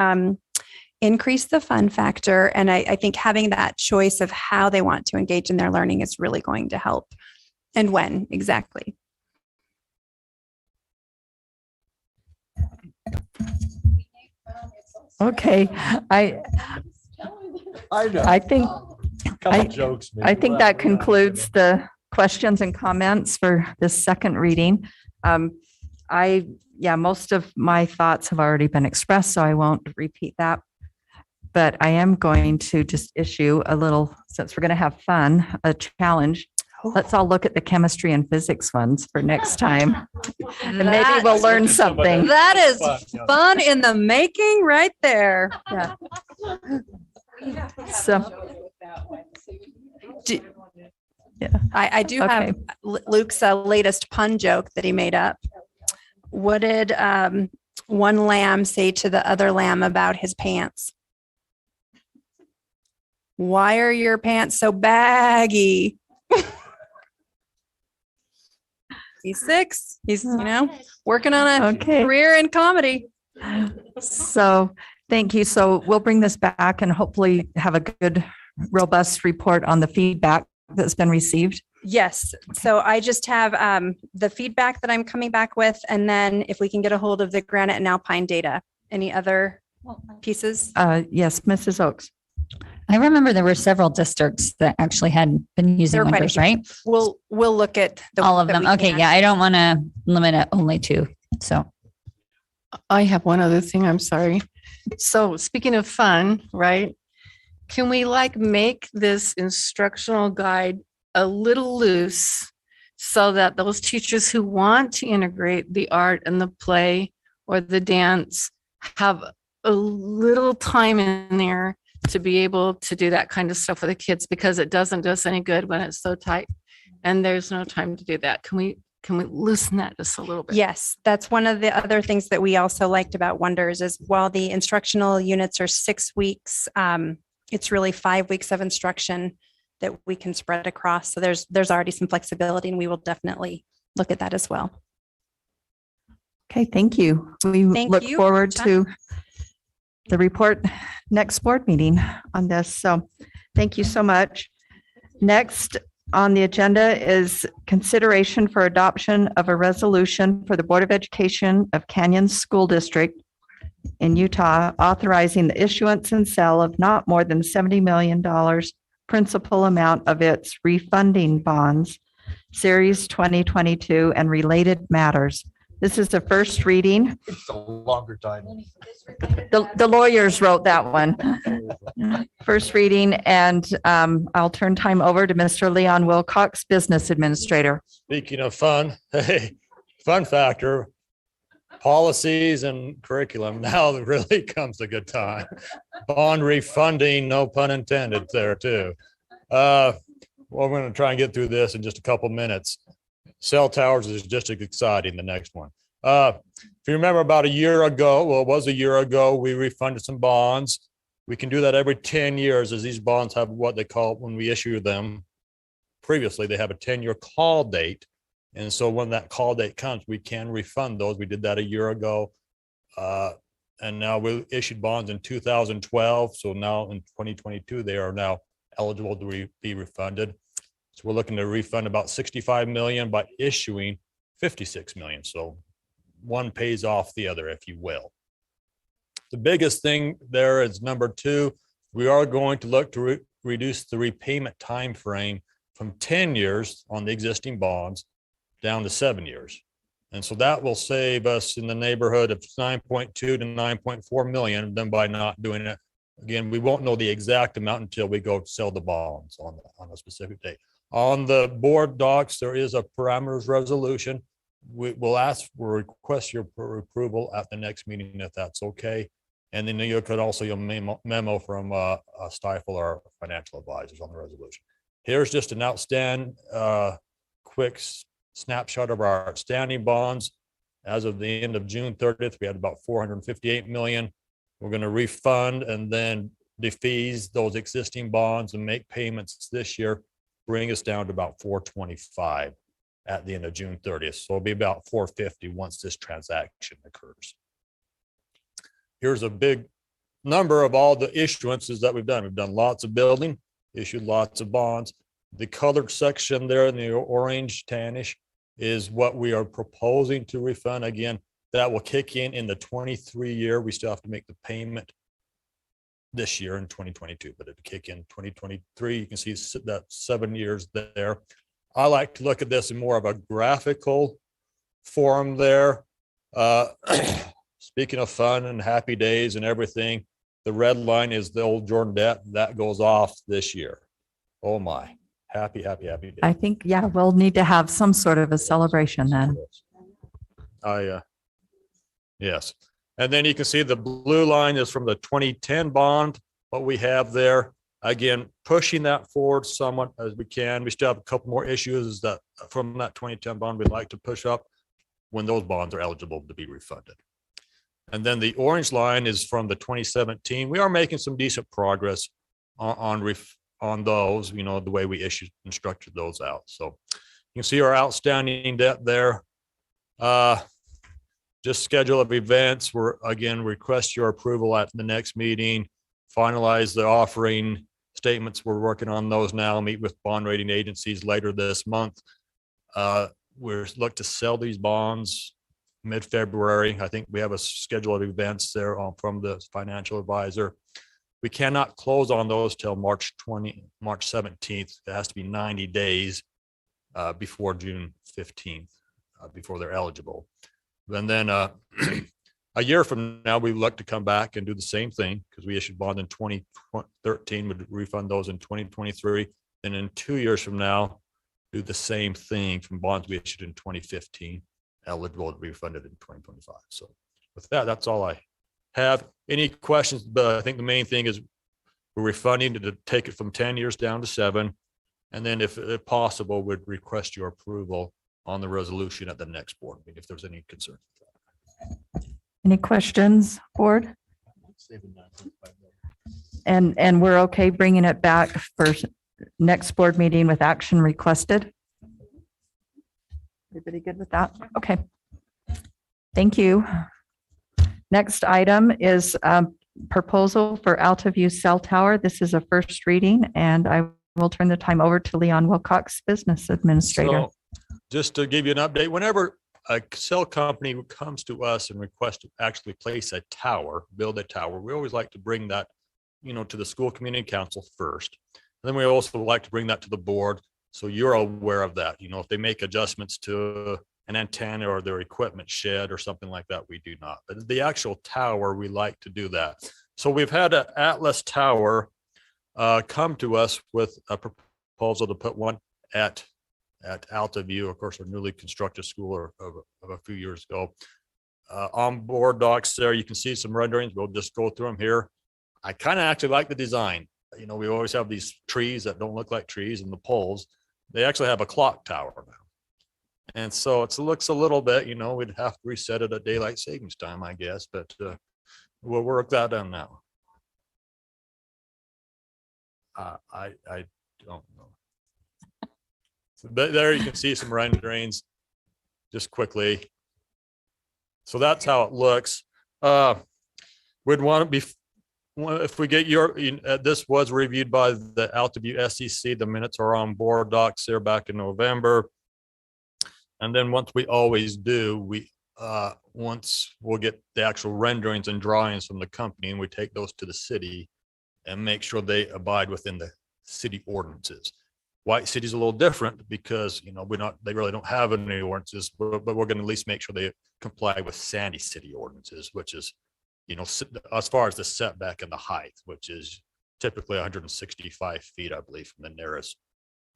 increase the fun factor. And I think having that choice of how they want to engage in their learning is really going to help. And when exactly. Okay, I think I think that concludes the questions and comments for this second reading. Most of my thoughts have already been expressed, so I won't repeat that. But I am going to just issue a little, since we're going to have fun, a challenge. Let's all look at the chemistry and physics ones for next time. And maybe we'll learn something. That is fun in the making right there. Yeah. So, I do have Luke's latest pun joke that he made up. What did one lamb say to the other lamb about his pants? Why are your pants so baggy? He's 6. He's, working on a career in comedy. So thank you. So we'll bring this back and hopefully have a good, robust report on the feedback that's been received. Yes. So I just have the feedback that I'm coming back with, and then if we can get a hold of the granite and alpine data. Any other pieces? Yes, Mrs. Oakes. I remember there were several districts that actually had been using There were quite a wonders, few. right? We'll look at All of that them. we Okay. can. Yeah. I don't want to limit it only to, so. I have one other thing. I'm sorry. So speaking of fun, right? Can we like make this instructional guide a little loose so that those teachers who want to integrate the art and the play or the dance have a little time in there to be able to do that kind of stuff with the kids, because it doesn't do us any good when it's so tight and there's no time to do that. Can we loosen that just a little bit? Yes, that's one of the other things that we also liked about Wonders is while the instructional units are 6 weeks, it's really 5 weeks of instruction that we can spread across. So there's already some flexibility, and we will definitely look at that as well. Okay, thank you. We Thank look you. forward to the report next board meeting on this. So thank you so much. Next on the agenda is consideration for adoption of a resolution for the Board of Education of Canyon School District in Utah, authorizing the issuance and sale of not more than $70 million principal amount of its refunding bonds, Series 2022, and related matters. This is the first reading. It's a longer time. The lawyers wrote that one. First reading, and I'll turn time over to Mr. Leon Wilcox, Business Administrator. Speaking of fun, hey, fun factor, policies and curriculum, now really comes a good time. Bond refunding, no pun intended there too. Well, we're going to try and get through this in just a couple minutes. Cell towers is just as exciting, the next one. If you remember about a year ago, well, it was a year ago, we refunded some bonds. We can do that every 10 years as these bonds have what they call, when we issue them, previously, they have a 10-year call date. And so when that call date comes, we can refund those. We did that a year ago. And now we issued bonds in 2012. So now in 2022, they are now eligible to be refunded. So we're looking to refund about 65 million by issuing 56 million. So one pays off the other, if you will. The biggest thing there is number two, we are going to look to reduce the repayment time frame from 10 years on the existing bonds down to 7 years. And so that will save us in the neighborhood of 9.2 to 9.4 million. Then by not doing it, again, we won't know the exact amount until we go sell the bonds on a specific date. On the board docs, there is a parameters resolution. We will request your approval at the next meeting if that's okay. And then you could also your memo from Stifel, our financial advisors, on the resolution. Here's just an outstanding quick snapshot of our outstanding bonds. As of the end of June 30th, we had about 458 million. We're going to refund and then defease those existing bonds and make payments this year, bring us down to about 425 at the end of June 30th. So it'll be about 450 once this transaction occurs. Here's a big number of all the issuances that we've done. We've done lots of building, issued lots of bonds. The colored section there in the orange tannish is what we are proposing to refund. Again, that will kick in the 23 year. We still have to make the payment this year in 2022, but it'll kick in 2023. You can see that 7 years there. I like to look at this in more of a graphical form there. Speaking of fun and happy days and everything, the red line is the old Jordan debt. That goes off this year. Oh my, happy day. I think, yeah, we'll need to have some sort of a celebration then. Yes. And then you can see the blue line is from the 2010 bond, what we have there. Again, pushing that forward somewhat as we can. We still have a couple more issues that from that 2010 bond we'd like to push up when those bonds are eligible to be refunded. And then the orange line is from the 2017. We are making some decent progress on those, you know, the way we issued and structured those out. So you can see our outstanding debt there. Just schedule of events. We're again request your approval at the next meeting. Finalize the offering statements. We're working on those now. Meet with bond rating agencies later this month. We're look to sell these bonds mid-February. I think we have a schedule of events there from the financial advisor. We cannot close on those till March 17th. It has to be 90 days before June 15th, before they're eligible. And then a year from now, we look to come back and do the same thing because we issued bond in 2013, would refund those in 2023. And in 2 years from now, do the same thing from bonds we issued in 2015, eligible to be refunded in 2025. So with that, that's all I have. Any questions? But I think the main thing is we're refunding to take it from 10 years down to 7. And then if possible, would request your approval on the resolution at the next board meeting if there's any concern. Any questions, board? And we're okay bringing it back for next board meeting with action requested? Everybody good with that? Okay. Thank you. Next item is proposal for Altaview Cell Tower. This is a first reading, and I will turn the time over to Leon Wilcox, Business Administrator. So just to give you an update, whenever a cell company comes to us and requests to actually place a tower, build a tower, we always like to bring that, to the school community council first. And then we also like to bring that to the board, so you're aware of that. If they make adjustments to an antenna or their equipment shed or something like that, we do not. But the actual tower, we like to do that. So we've had an Atlas Tower come to us with a proposal to put one at Altaview, of course, our newly constructed school of a few years ago. On board docs there, you can see some renderings. We'll just go through them here. I kind of actually like the design. We always have these trees that don't look like trees and the poles. They actually have a clock tower now. And so it looks a little bit, we'd have to reset it at daylight savings time, I guess, but we'll work that on now. I don't know. So there you can see some renderings just quickly. So that's how it looks. We'd want to be, if we get this was reviewed by the Altaview SEC, the minutes are on board docs there back in November. And then once we always do, once we'll get the actual renderings and drawings from the company, and we take those to the city and make sure they abide within the city ordinances. White City's a little different because, they really don't have any ordinances, but we're going to at least make sure they comply with Sandy City ordinances, which is, as far as the setback and the height, which is typically 165 feet, I believe, from the nearest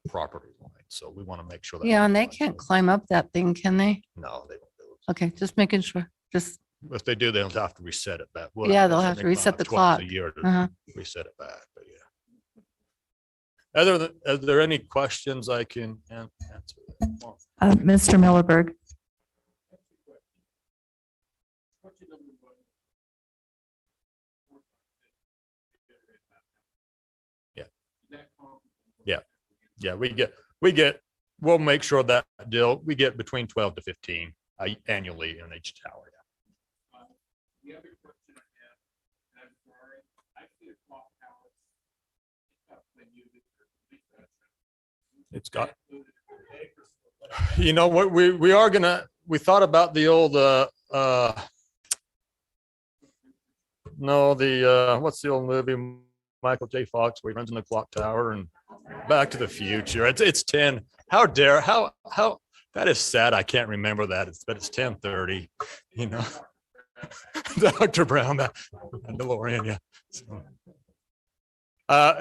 property line. So we want to make sure that. Yeah, and they can't climb up that thing, can they? No, they don't do it. Okay, just making sure. Just If they do, they'll have to reset it back. Well, Yeah, they'll have to reset the twice clock. a year to Uh-huh. reset it back, but yeah. Are there any questions I can answer? Mr. Millerberg. Yeah, we'll make sure that we get between 12 to 15 annually in each tower. The other question I have, and I'm sorry, I see a clock tower. It's got, what we are gonna, we thought about the old, what's the old movie, Michael J. Fox, where he runs in the clock tower and Back to the Future. It's 10. How that is sad. I can't remember that. But it's 10:30, Dr. Brown, that DeLorean, yeah. So,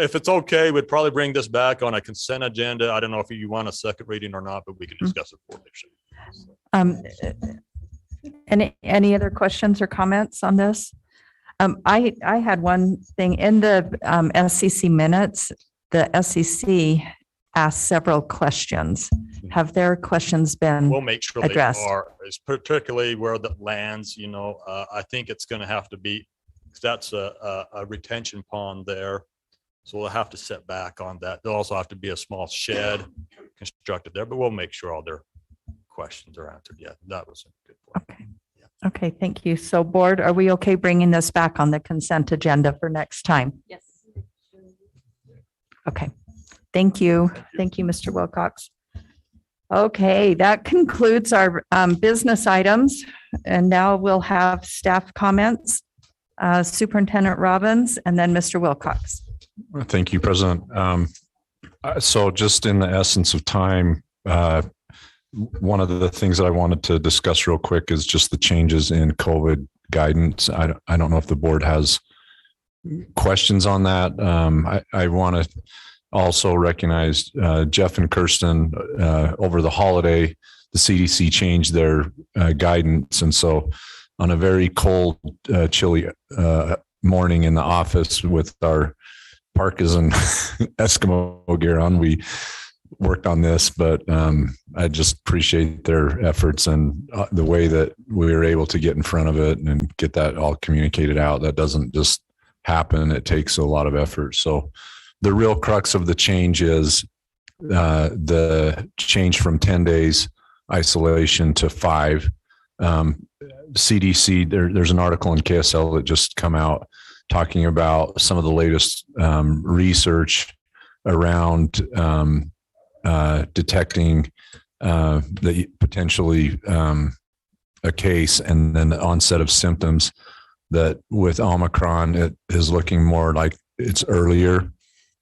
if it's okay, we'd probably bring this back on a consent agenda. I don't know if you want a second reading or not, but we can discuss it for later. Any other questions or comments on this? I had one thing in the SCC minutes. The SEC asked several questions. Have their questions been We'll make sure addressed? they are, it's particularly where that lands, I think it's going to have to be, that's a retention pond there. So we'll have to set back on that. There'll also have to be a small shed constructed there, but we'll make sure all their questions are answered. Yeah, that was a good point. Okay. Okay, thank you. So board, are we okay bringing this back on the consent agenda for next time? Yes. Okay, thank you. Thank you, Mr. Wilcox. Okay, that concludes our business items. And now we'll have staff comments. Superintendent Robbins, and then Mr. Wilcox. Thank you, President. So just in the essence of time, one of the things that I wanted to discuss real quick is just the changes in COVID guidance. I don't know if the board has questions on that. I want to also recognize Jeff and Kirsten. Over the holiday, the CDC changed their guidance. And so on a very cold, chilly morning in the office with our parkas and Eskimo gear on, we worked on this, but I just appreciate their efforts and the way that we were able to get in front of it and get that all communicated out. That doesn't just happen. It takes a lot of effort. So the real crux of the change is the change from 10 days isolation to 5. CDC, there's an article in KSL that just come out talking about some of the latest research around detecting the potentially a case and then the onset of symptoms, that with Omicron, it is looking more like it's earlier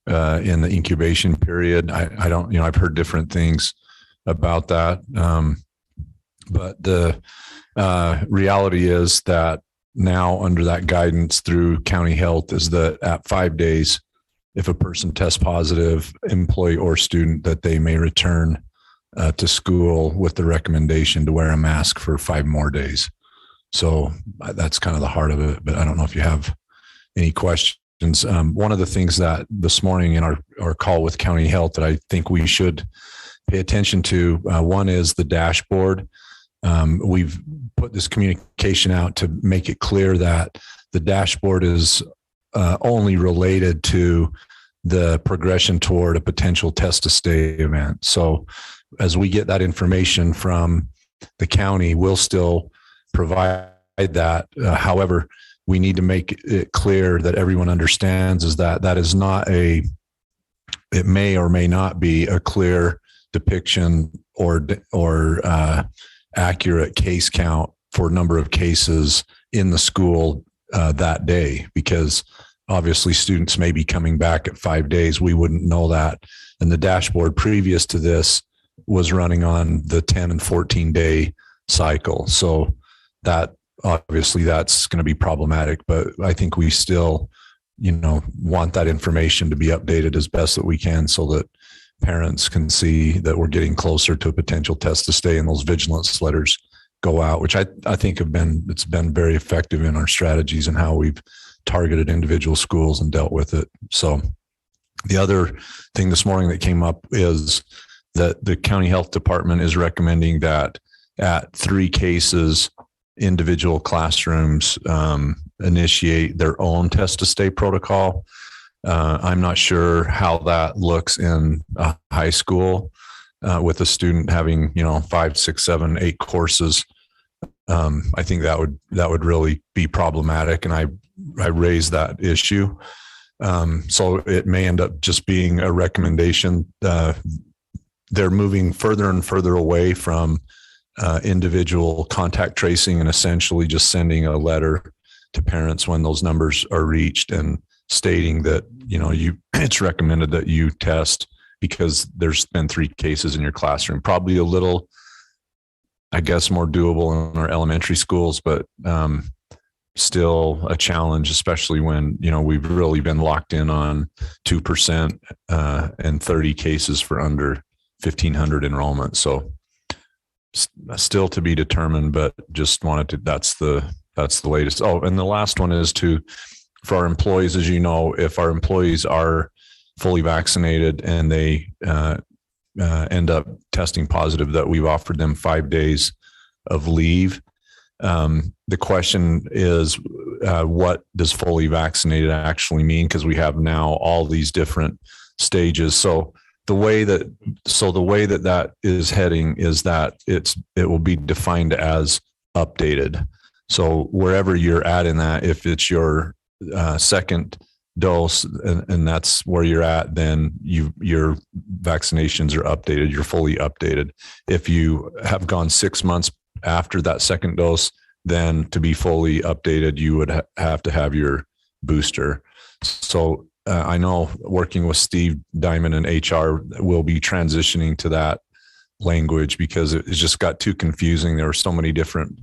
in the incubation period. I don't, I've heard different things about that. But the reality is that now under that guidance through county health is that at 5 days, if a person tests positive, employee or student, that they may return to school with the recommendation to wear a mask for 5 more days. So that's kind of the heart of it, but I don't know if you have any questions. One of the things that this morning in our call with county health that I think we should pay attention to, one is the dashboard. We've put this communication out to make it clear that the dashboard is only related to the progression toward a potential test to stay event. So as we get that information from the county, we'll still provide that. However, we need to make it clear that everyone understands is that that is not it may or may not be a clear depiction or accurate case count for number of cases in the school that day, because obviously students may be coming back at 5 days. We wouldn't know that. And the dashboard previous to this was running on the 10 and 14 day cycle. So that obviously that's going to be problematic, but I think we still, want that information to be updated as best that we can so that parents can see that we're getting closer to a potential test to stay, and those vigilance letters go out, which I think it's been very effective in our strategies and how we've targeted individual schools and dealt with it. So the other thing this morning that came up is that the county health department is recommending that at 3 cases, individual classrooms initiate their own test to stay protocol. I'm not sure how that looks in high school with a student having, 5, 6, 7, 8 courses. I think that would really be problematic. And I raised that issue. So it may end up just being a recommendation. They're moving further and further away from individual contact tracing and essentially just sending a letter to parents when those numbers are reached and stating that, it's recommended that you test because there's been 3 cases in your classroom. Probably a little, I guess, more doable in our elementary schools, but still a challenge, especially when, we've really been locked in on 2% and 30 cases for under 1,500 enrollment. So still to be determined, but just wanted to, that's the latest. Oh, and the last one is for our employees, as you know, if our employees are fully vaccinated and they end up testing positive, that we've offered them 5 days of leave. The question is, what does fully vaccinated actually mean? Because we have now all these different stages. So the way that is heading is that it will be defined as updated. So wherever you're at in that, if it's your second dose and that's where you're at, then your vaccinations are updated. You're fully updated. If you have gone 6 months after that second dose, then to be fully updated, you would have to have your booster. So I know working with Steve Diamond and HR, will be transitioning to that language because it just got too confusing. There were so many different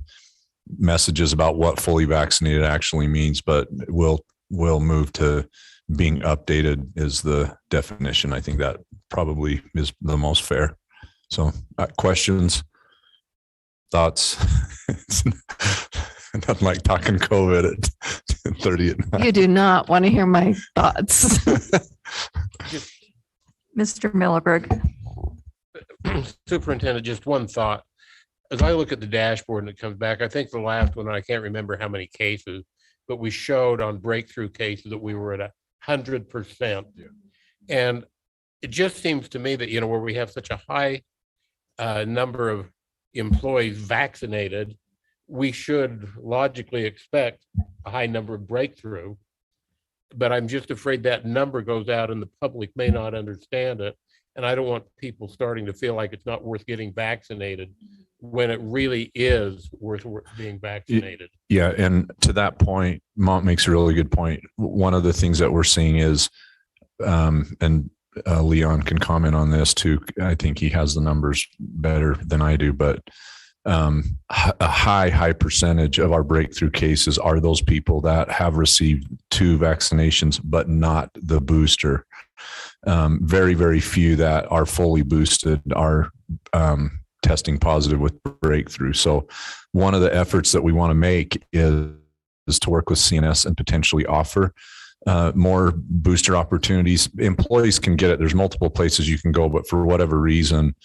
messages about what fully vaccinated actually means, but we'll move to being updated is the definition. I think that probably is the most fair. So questions, thoughts? It's not like talking COVID at 30 at night. You do not want to hear my thoughts. Mr. Milliberg. Superintendent, just one thought. As I look at the dashboard and it comes back, I think the last one, I can't remember how many cases, but we showed on breakthrough cases that we were at 100%. And it just seems to me that, you know, where we have such a high number of employees vaccinated, we should logically expect a high number of breakthrough. But I'm just afraid that number goes out and the public may not understand it. And I don't want people starting to feel like it's not worth getting vaccinated when it really is worth being vaccinated. Yeah. And to that point, Mont makes a really good point. One of the things that we're seeing is, and Leon can comment on this too. I think he has the numbers better than I do, but a high percentage of our breakthrough cases are those people that have received 2 vaccinations, but not the booster. Very, very few that are fully boosted are testing positive with breakthrough. So one of the efforts that we want to make is to work with CNS and potentially offer more booster opportunities. Employees can get it. There's multiple places you can go, but for whatever reason,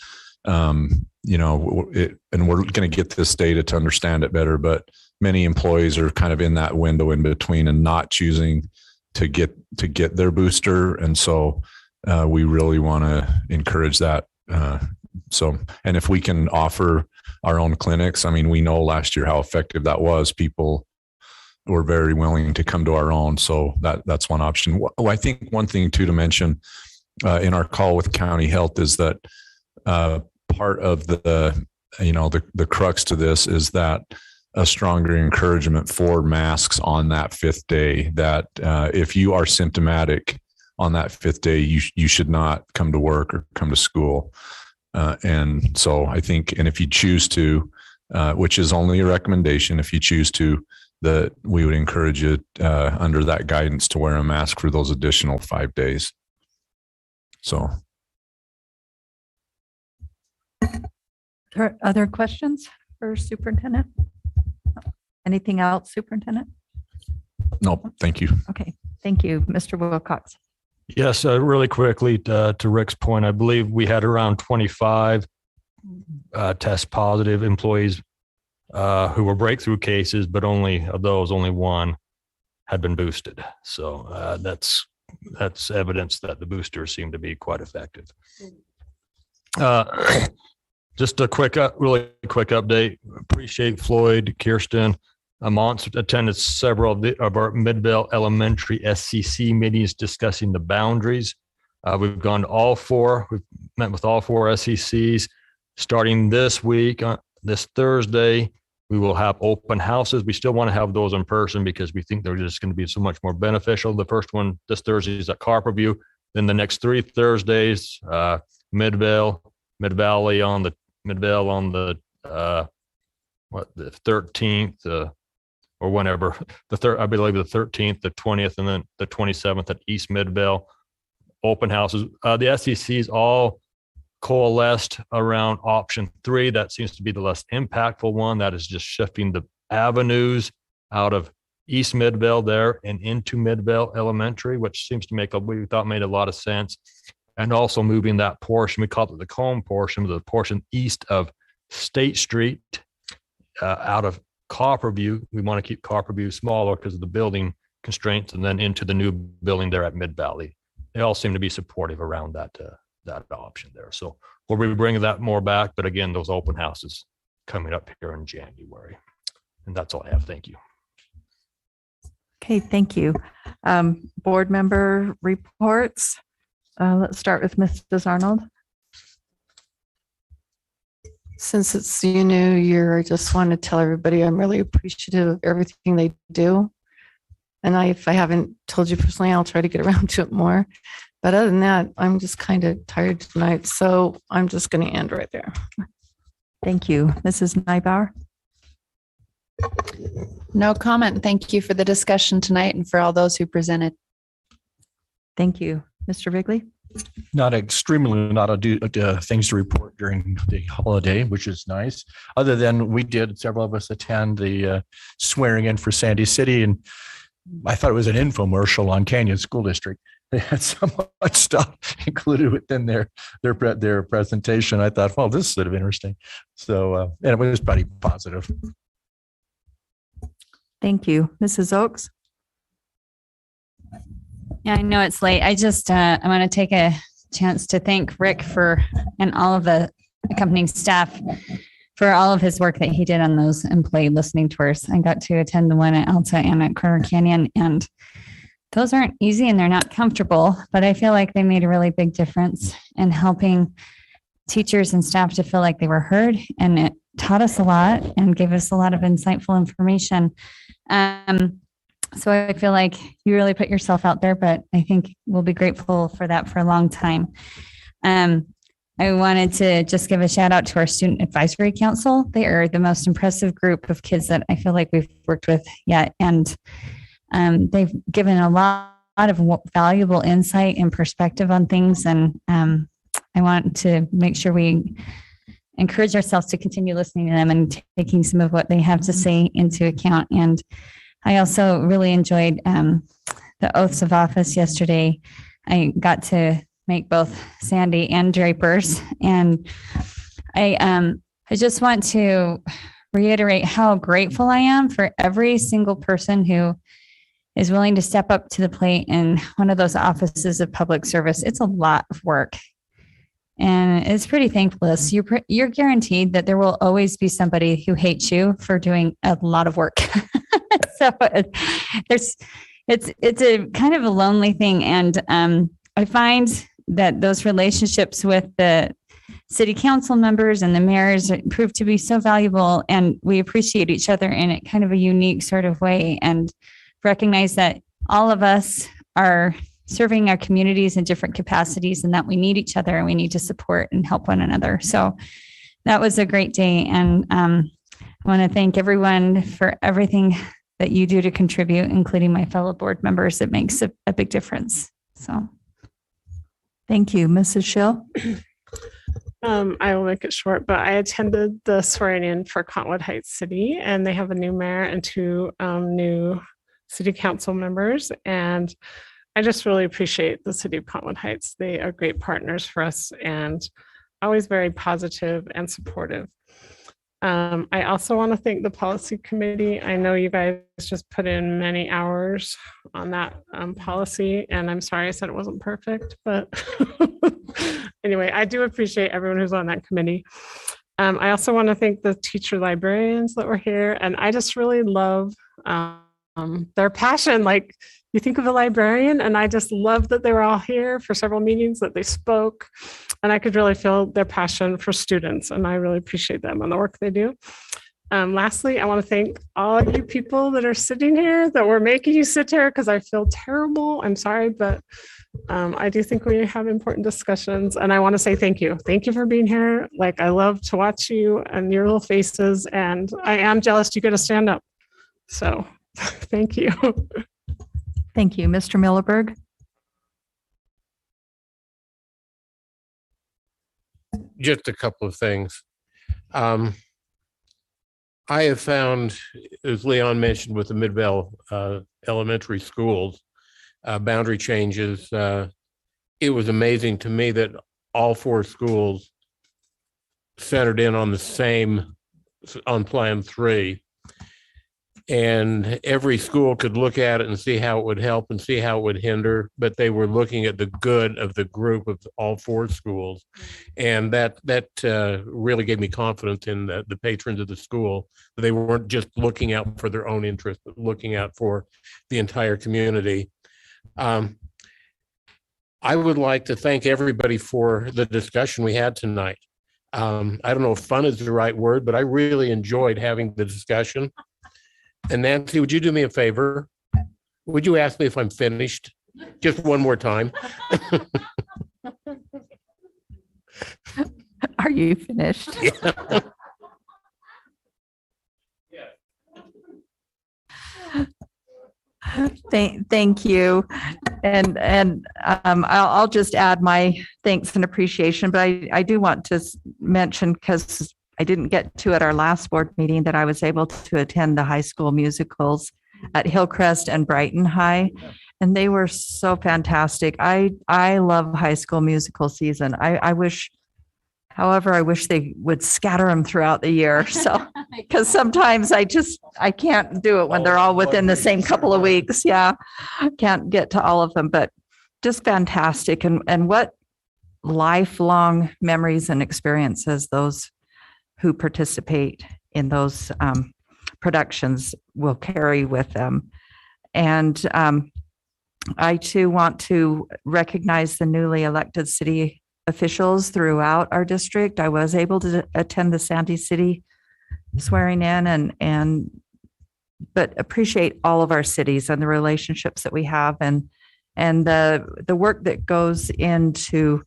you know, and we're going to get this data to understand it better, but many employees are kind of in that window in between and not choosing to get their booster. And so we really want to encourage that. So, and if we can offer our own clinics, I mean, we know last year how effective that was. People were very willing to come to our own. So that's one option. I think one thing too to mention in our call with county health is that part of the, you know, the crux to this is that a stronger encouragement for masks on that 5th day, that if you are symptomatic on that 5th day, you should not come to work or come to school. And so I think, and if you choose to, which is only a recommendation, if you choose to, that we would encourage you under that guidance to wear a mask for those additional 5 days. So. Other questions for Superintendent? Anything else, Superintendent? No, thank you. Okay, thank you. Mr. Wilcox. Yes, really quickly to Rick's point, I believe we had around 25 test positive employees who were breakthrough cases, but only of those, only 1 had been boosted. So that's evidence that the boosters seem to be quite effective. Just a really quick update. Appreciate Floyd, Kirsten. Mont attended several of our Midvale Elementary SCC meetings discussing the boundaries. We've gone to all 4. We've met with all 4 SCCs. Starting this week, this Thursday, we will have open houses. We still want to have those in person because we think they're just going to be so much more beneficial. The first one this Thursday is at Carperview. Then the next 3 Thursdays, Midvale, Mid-Valley on the Midvale on the 13th or whenever I believe the 13th, the 20th, and then the 27th at East Midvale. Open houses. The SECs all coalesced around option 3. That seems to be the less impactful one. That is just shifting the avenues out of East Midvale there and into Midvale Elementary, which seems to we thought made a lot of sense. And also moving that portion, we call it the cone portion, the portion east of State Street out of Copperview. We want to keep Copperview smaller because of the building constraints, and then into the new building there at Mid-Valley. They all seem to be supportive around that option there. So we'll be bringing that more back. But again, those open houses coming up here in January. And that's all I have. Thank you. Okay, thank you. Board member reports. Let's start with Mrs. Arnold. Since it's the new year, I just want to tell everybody I'm really appreciative of everything they do. And if I haven't told you personally, I'll try to get around to it more. But other than that, I'm just kind of tired tonight. So I'm just going to end right there. Thank you. Mrs. Nybauer? No comment. Thank you for the discussion tonight and for all those who presented. Thank you. Mr. Bigley? Not extremely not a do things to report during the holiday, which is nice. Other than we did, several of us attend the swearing in for Sandy City, and I thought it was an infomercial on Canyon School District. They had so much stuff included within their presentation. I thought, well, this is sort of interesting. So, and it was pretty positive. Thank you. Mrs. Oakes? Yeah, I know it's late. I just, I want to take a chance to thank Rick and all of the accompanying staff for all of his work that he did on those employee listening tours. I got to attend the one at Alta and at Corner Canyon, and those aren't easy and they're not comfortable, but I feel like they made a really big difference in helping teachers and staff to feel like they were heard, and it taught us a lot and gave us a lot of insightful information. So I feel like you really put yourself out there, but I think we'll be grateful for that for a long time. I wanted to just give a shout out to our Student Advisory Council. They are the most impressive group of kids that I feel like we've worked with yet. And they've given a lot of valuable insight and perspective on things. And I want to make sure we encourage ourselves to continue listening to them and taking some of what they have to say into account. And I also really enjoyed the oaths of office yesterday. I got to make both Sandy and Draper's, and I just want to reiterate how grateful I am for every single person who is willing to step up to the plate in one of those offices of public service. It's a lot of work, and it's pretty thankless. You're guaranteed that there will always be somebody who hates you for doing a lot of work. So it's a kind of a lonely thing. And I find that those relationships with the city council members and the mayors prove to be so valuable, and we appreciate each other in a kind of a unique sort of way, and recognize that all of us are serving our communities in different capacities, and that we need each other and we need to support and help one another. So that was a great day. And I want to thank everyone for everything that you do to contribute, including my fellow board members. It makes a big difference. So thank you. Mrs. Schill? I will make it short, but I attended the swearing in for Cottonwood Heights City, and they have a new mayor and 2 new city council members. And I just really appreciate the city of Cottonwood Heights. They are great partners for us and always very positive and supportive. I also want to thank the policy committee. I know you guys just put in many hours on that policy, and I'm sorry I said it wasn't perfect, but anyway, I do appreciate everyone who's on that committee. I also want to thank the teacher librarians that were here, and I just really love their passion. Like, you think of a librarian, and I just love that they were all here for several meetings, that they spoke, and I could really feel their passion for students, and I really appreciate them and the work they do. Lastly, I want to thank all you people that are sitting here, that were making you sit here, because I feel terrible. I'm sorry, but I do think we have important discussions, and I want to say thank you. Thank you for being here. Like, I love to watch you and your little faces, and I am jealous you get to stand up. So thank you. Thank you. Mr. Milleberg? Just a couple of things. I have found, as Leon mentioned, with the Midvale elementary schools, boundary changes, it was amazing to me that all 4 schools centered in on the same, on Plan 3. And every school could look at it and see how it would help and see how it would hinder, but they were looking at the good of the group of all 4 schools. And that really gave me confidence in the patrons of the school. They weren't just looking out for their own interest, but looking out for the entire community. I would like to thank everybody for the discussion we had tonight. I don't know if fun is the right word, but I really enjoyed having the discussion. And Nancy, would you do me a favor? Would you ask me if I'm finished? Just one more time. Are you finished? Thank you. And I'll just add my thanks and appreciation, but I do want to mention, because I didn't get to at our last board meeting, that I was able to attend the high school musicals at Hillcrest and Brighton High, and they were so fantastic. I love high school musical season. I wish they would scatter them throughout the year. So, because sometimes I can't do it when they're all within the same couple of weeks. Yeah, can't get to all of them, but just fantastic. And what lifelong memories and experiences those who participate in those productions will carry with them. And I too want to recognize the newly elected city officials throughout our district. I was able to attend the Sandy City swearing in but appreciate all of our cities and the relationships that we have, and the work that goes into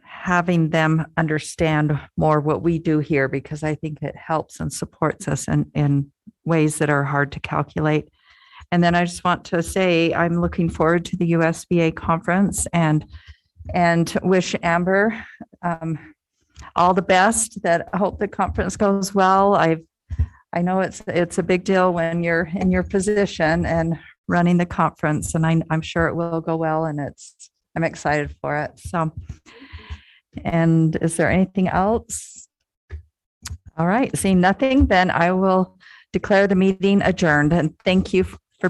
having them understand more what we do here, because I think it helps and supports us in ways that are hard to calculate. And then I just want to say I'm looking forward to the USBA conference and wish Amber all the best. That I hope the conference goes well. I know it's a big deal when you're in your position and running the conference, and I'm sure it will go well, and I'm excited for it. So, and is there anything else? All right, seeing nothing, then I will declare the meeting adjourned, and thank you